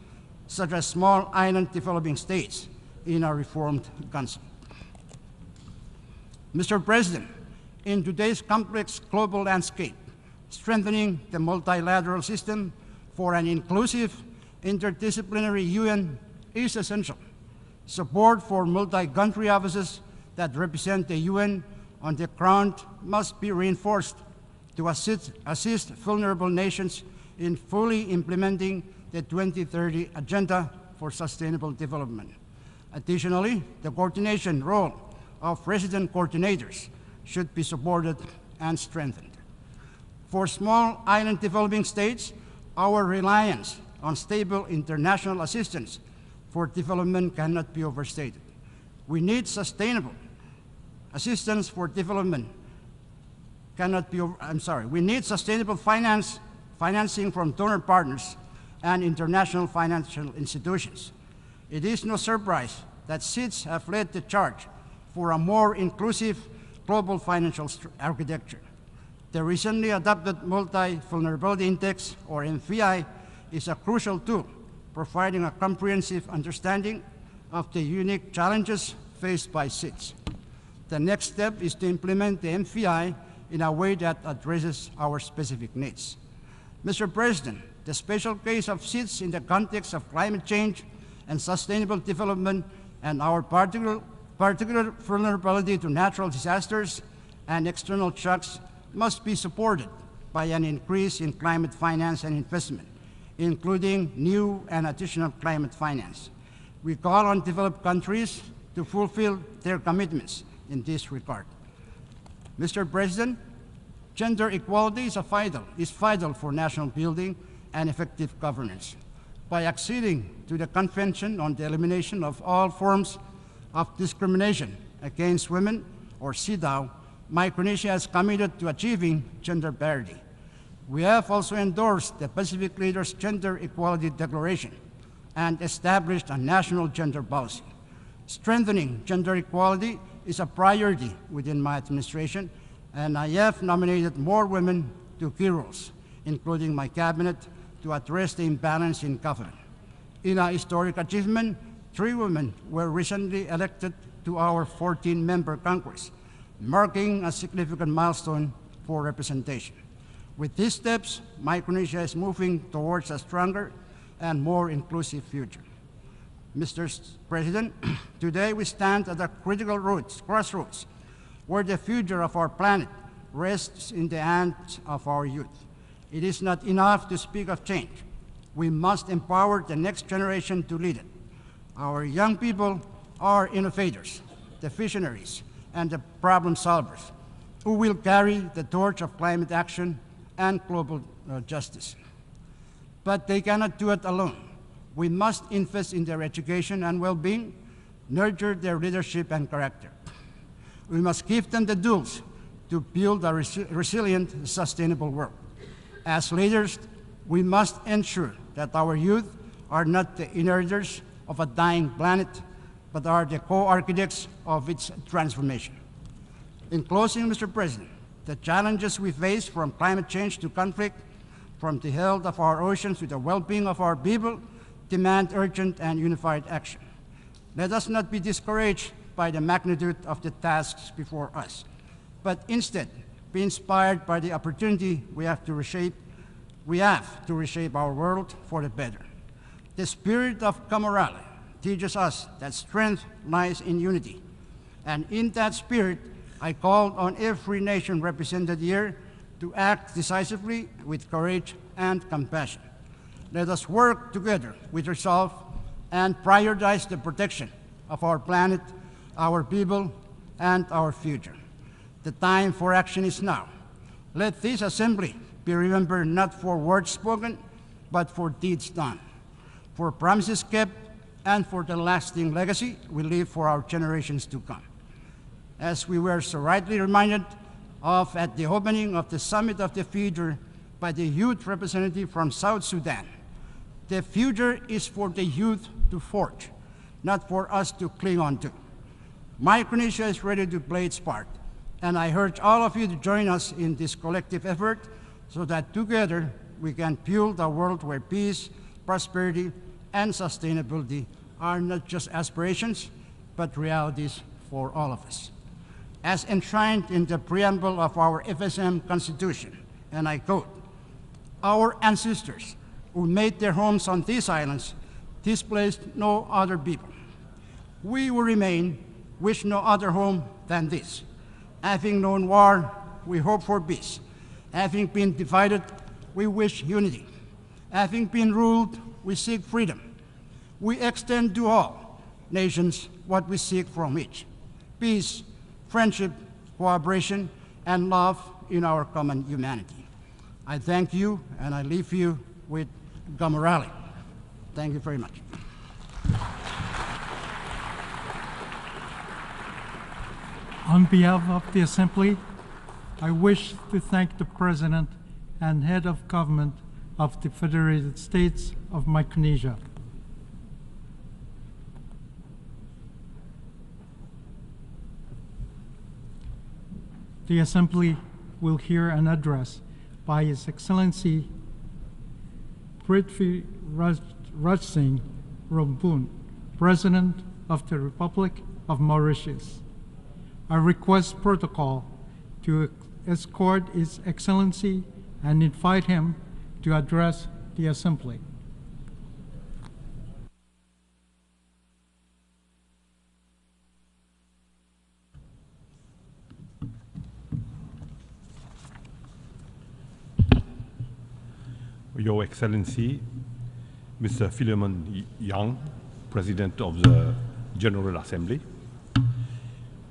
such as small island developing states, in a reformed Council. Mr. President, in today's complex global landscape, strengthening the multilateral system for an inclusive, interdisciplinary UN is essential. Support for multi-country offices that represent the UN on the ground must be reinforced to assist vulnerable nations in fully implementing the 2030 Agenda for Sustainable Development. Additionally, the coordination role of resident coordinators should be supported and strengthened. For small island developing states, our reliance on stable international assistance for development cannot be overstated. We need sustainable assistance for development we need sustainable financing from donor partners and international financial institutions. It is no surprise that SIDS have led the charge for a more inclusive global financial architecture. The recently adopted Multi-Vulnerability Index, or MVI, is a crucial tool, providing a comprehensive understanding of the unique challenges faced by SIDS. The next step is to implement the MVI in a way that addresses our specific needs. Mr. President, the special case of SIDS in the context of climate change and sustainable development and our particular vulnerability to natural disasters and external shocks must be supported by an increase in climate finance and investment, including new and additional climate finance. We call on developed countries to fulfill their commitments in this regard. Mr. President, gender equality is vital for national building and effective governance. By acceding to the Convention on the Elimination of All Forms of Discrimination Against Women, or CEDAW, Micronesia is committed to achieving gender parity. We have also endorsed the Pacific Leaders' Gender Equality Declaration and established a national gender policy. Strengthening gender equality is a priority within my administration, and I have nominated more women to key roles, including my cabinet, to address the imbalance in government. In a historic achievement, 3 women were recently elected to our 14-member Congress, marking a significant milestone for representation. With these steps, Micronesia is moving towards a stronger and more inclusive future. Mr. President, today we stand at a critical crossroads where the future of our planet rests in the hands of our youth. It is not enough to speak of change. We must empower the next generation to lead it. Our young people are innovators, the visionaries, and the problem solvers who will carry the torch of climate action and global justice. But they cannot do it alone. We must invest in their education and well-being, nurture their leadership and character. We must give them the tools to build a resilient, sustainable world. As leaders, we must ensure that our youth are not the inheritors of a dying planet, but are the co-architects of its transformation. In closing, Mr. President, The challenges we face, from climate change to conflict, from the health of our oceans to the well-being of our people, demand urgent and unified action. Let us not be discouraged by the magnitude of the tasks before us, but instead be inspired by the opportunity we have to reshape our world for the better. The spirit of camaraderie teaches us that strength lies in unity, and in that spirit, I call on every nation represented here to act decisively with courage and compassion. Let us work together with resolve and prioritize the protection of our planet, our people, and our future. The time for action is now. Let this assembly be remembered not for words spoken, but for deeds done, for promises kept, and for the lasting legacy we leave for our generations to come. As we were so rightly reminded of at the opening of the Summit of the Future by the youth representative from South Sudan, the future is for the youth to forge, not for us to cling on to. Micronesia is ready to play its part, and I urge all of you to join us in this collective effort so that together we can build a world where peace, prosperity, and sustainability are not just aspirations, but realities for all of us. As enshrined in the preamble of our FSM Constitution, and I quote, "Our ancestors who made their homes on these islands displaced no other people. We who remain wish no other home than this. Having known war, we hope for peace. Having been divided, we wish unity. Having been ruled, we seek freedom. We extend to all nations what we seek from each: peace, friendship, cooperation, and love in our common humanity." I thank you, and I leave you with Gamarali. Thank you very much. On behalf of the Assembly, I wish to thank the President and Head of Government of the Federated States of Micronesia. The Assembly will hear an address by His Excellency Prithvi Raj Singh Rompun, President of the Republic of Mauritius. I request protocol to escort His Excellency and invite him to address the Assembly. Your Excellency, Mr. Philemon Yang, President of the General Assembly,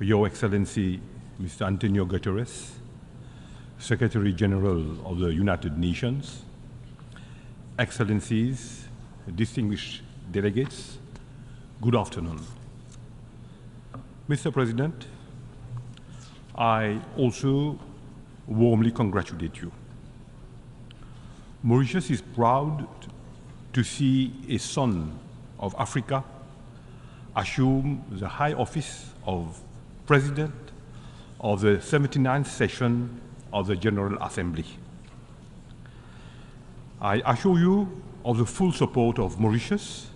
Your Excellency, Mr. Antonio Guterres, Secretary General of the United Nations, Excellencies, distinguished delegates, good afternoon. Mr. President, I also warmly congratulate you. Mauritius is proud to see a son of Africa assume the high office of President of the 79th session of the General Assembly. I assure you of the full support of Mauritius.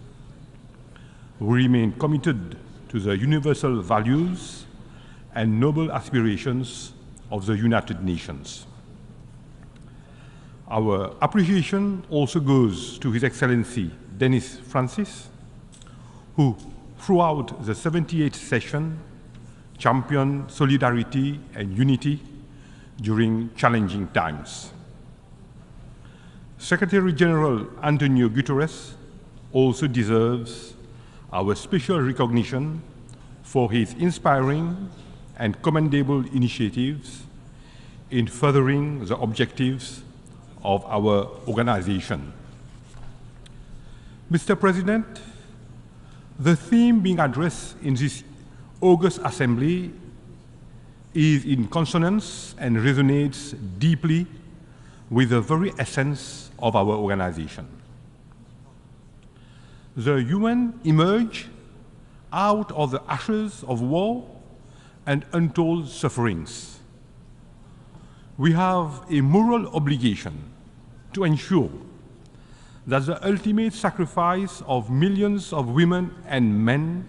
We remain committed to the universal values and noble aspirations of the United Nations. Our appreciation also goes to His Excellency Denis Francis, who throughout the 78th session championed solidarity and unity during challenging times. Secretary General Antonio Guterres also deserves our special recognition for his inspiring and commendable initiatives in furthering the objectives of our organization. Mr. President, the theme being addressed in this August Assembly is in consonance and resonates deeply with the very essence of our organization. The UN emerged out of the ashes of war and untold sufferings. we have a moral obligation to ensure that the ultimate sacrifice of millions of women and men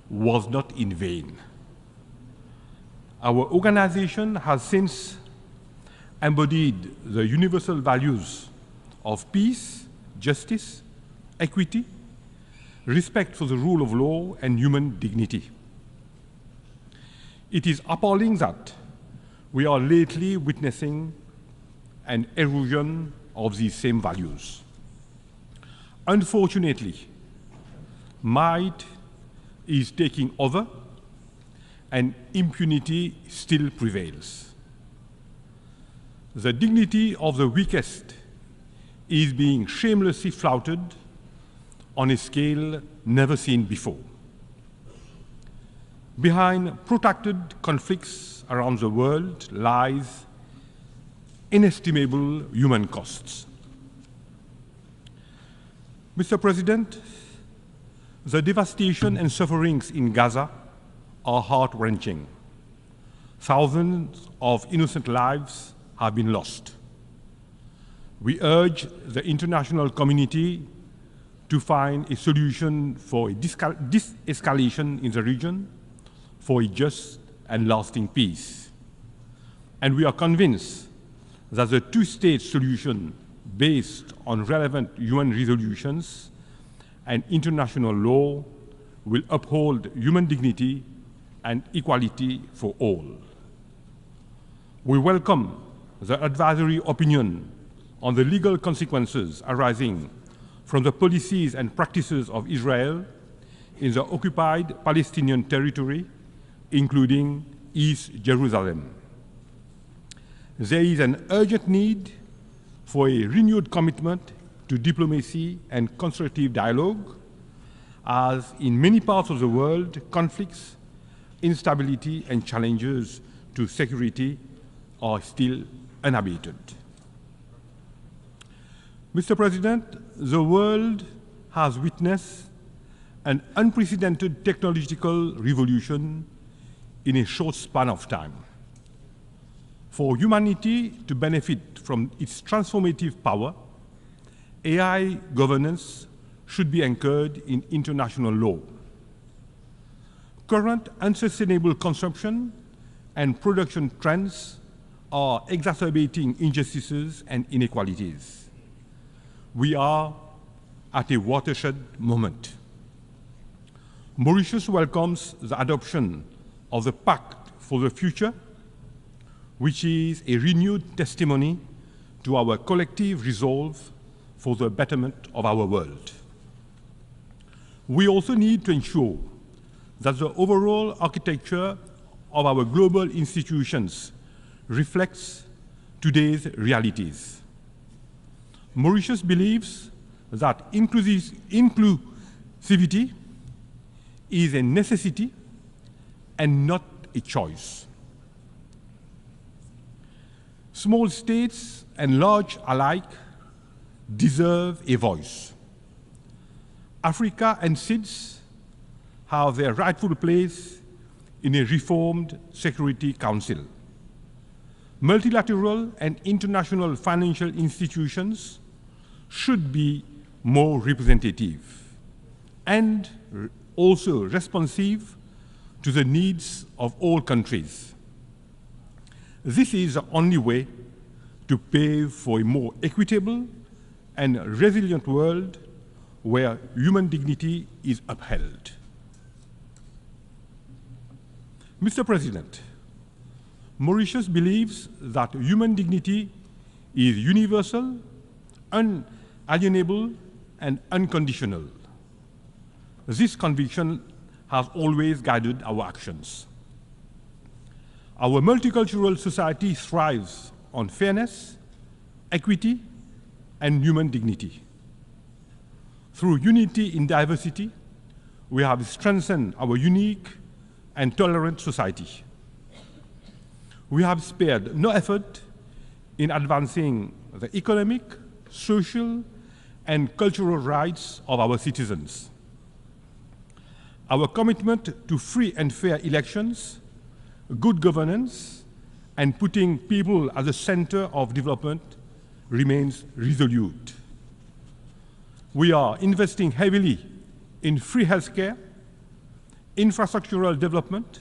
was not in vain. Our organization has since embodied the universal values of peace, justice, equity, respect for the rule of law, and human dignity. It is appalling that we are lately witnessing an erosion of these same values. Unfortunately, might is taking over and impunity still prevails. The dignity of the weakest is being shamelessly flouted on a scale never seen before. Behind protracted conflicts around the world lies inestimable human costs. Mr. President, the devastation and sufferings in Gaza are heart-wrenching. Thousands of innocent lives have been lost. We urge the international community to find a solution for a de-escalation in the region, for a just and lasting peace. And we are convinced that the two-state solution based on relevant UN resolutions and international law will uphold human dignity and equality for all. We welcome the advisory opinion on the legal consequences arising from the policies and practices of Israel in the occupied Palestinian territory, including East Jerusalem. There is an urgent need for a renewed commitment to diplomacy and constructive dialogue, as in many parts of the world, conflicts, instability, and challenges to security are still unabated. Mr. President, the world has witnessed an unprecedented technological revolution in a short span of time. For humanity to benefit from its transformative power, AI governance should be anchored in international law. Current unsustainable consumption and production trends are exacerbating injustices and inequalities. We are at a watershed moment. Mauritius welcomes the adoption of the Pact for the Future, which is a renewed testimony to our collective resolve for the betterment of our world. We also need to ensure that the overall architecture of our global institutions reflects today's realities. Mauritius believes that inclusivity is a necessity and not a choice. Small states and large alike deserve a voice. Africa and SIDS have their rightful place in a reformed Security Council. Multilateral and international financial institutions should be more representative and also responsive to the needs of all countries. This is the only way to pave for a more equitable and resilient world where human dignity is upheld. Mr. President, Mauritius believes that human dignity is universal, unalienable, and unconditional. This conviction has always guided our actions. Our multicultural society thrives on fairness, equity, and human dignity. Through unity in diversity, we have strengthened our unique and tolerant society. We have spared no effort in advancing the economic, social, and cultural rights of our citizens. Our commitment to free and fair elections, good governance, and putting people at the center of development remains resolute. We are investing heavily in free healthcare, infrastructural development,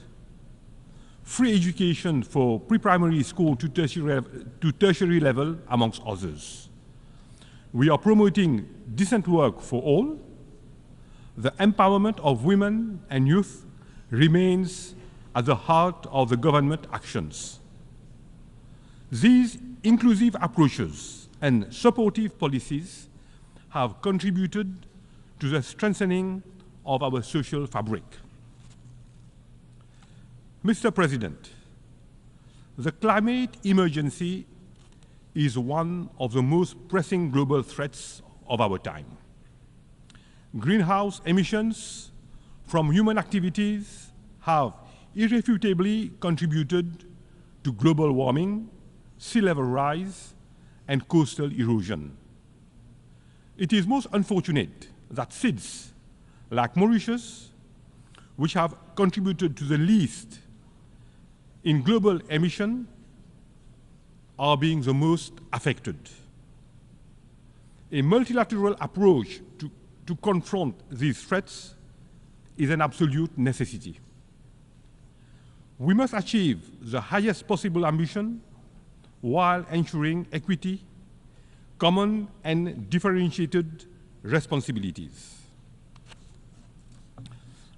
free education for pre-primary school to tertiary level, amongst others. We are promoting decent work for all. The empowerment of women and youth remains at the heart of the government actions. These inclusive approaches and supportive policies have contributed to the strengthening of our social fabric. Mr. President, the climate emergency is one of the most pressing global threats of our time. Greenhouse emissions from human activities have irrefutably contributed to global warming, sea level rise, and coastal erosion. It is most unfortunate that SIDS, like Mauritius, which have contributed to the least in global emission, are being the most affected. A multilateral approach to confront these threats is an absolute necessity. We must achieve the highest possible ambition while ensuring equity, common and differentiated responsibilities.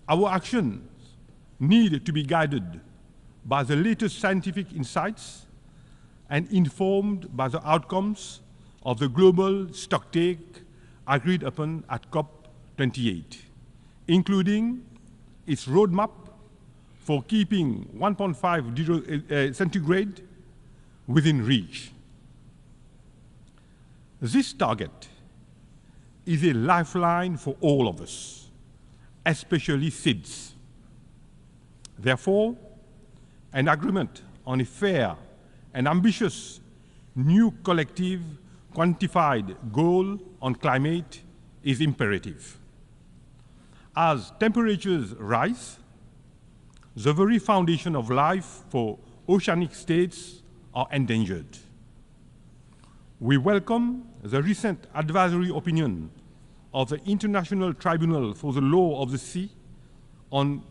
Our actions need to be guided by the latest scientific insights and informed by the outcomes of the global stocktake agreed upon at COP28, including its roadmap for keeping 1.5 degrees centigrade within reach. This target is a lifeline for all of us, especially SIDS. Therefore, an agreement on a fair and ambitious new collective quantified goal on climate is imperative. As temperatures rise, the very foundation of life for oceanic states are endangered. We welcome the recent advisory opinion of the International Tribunal for the Law of the Sea on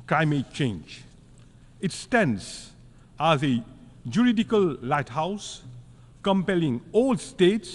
climate change. It stands as a juridical lighthouse, compelling all states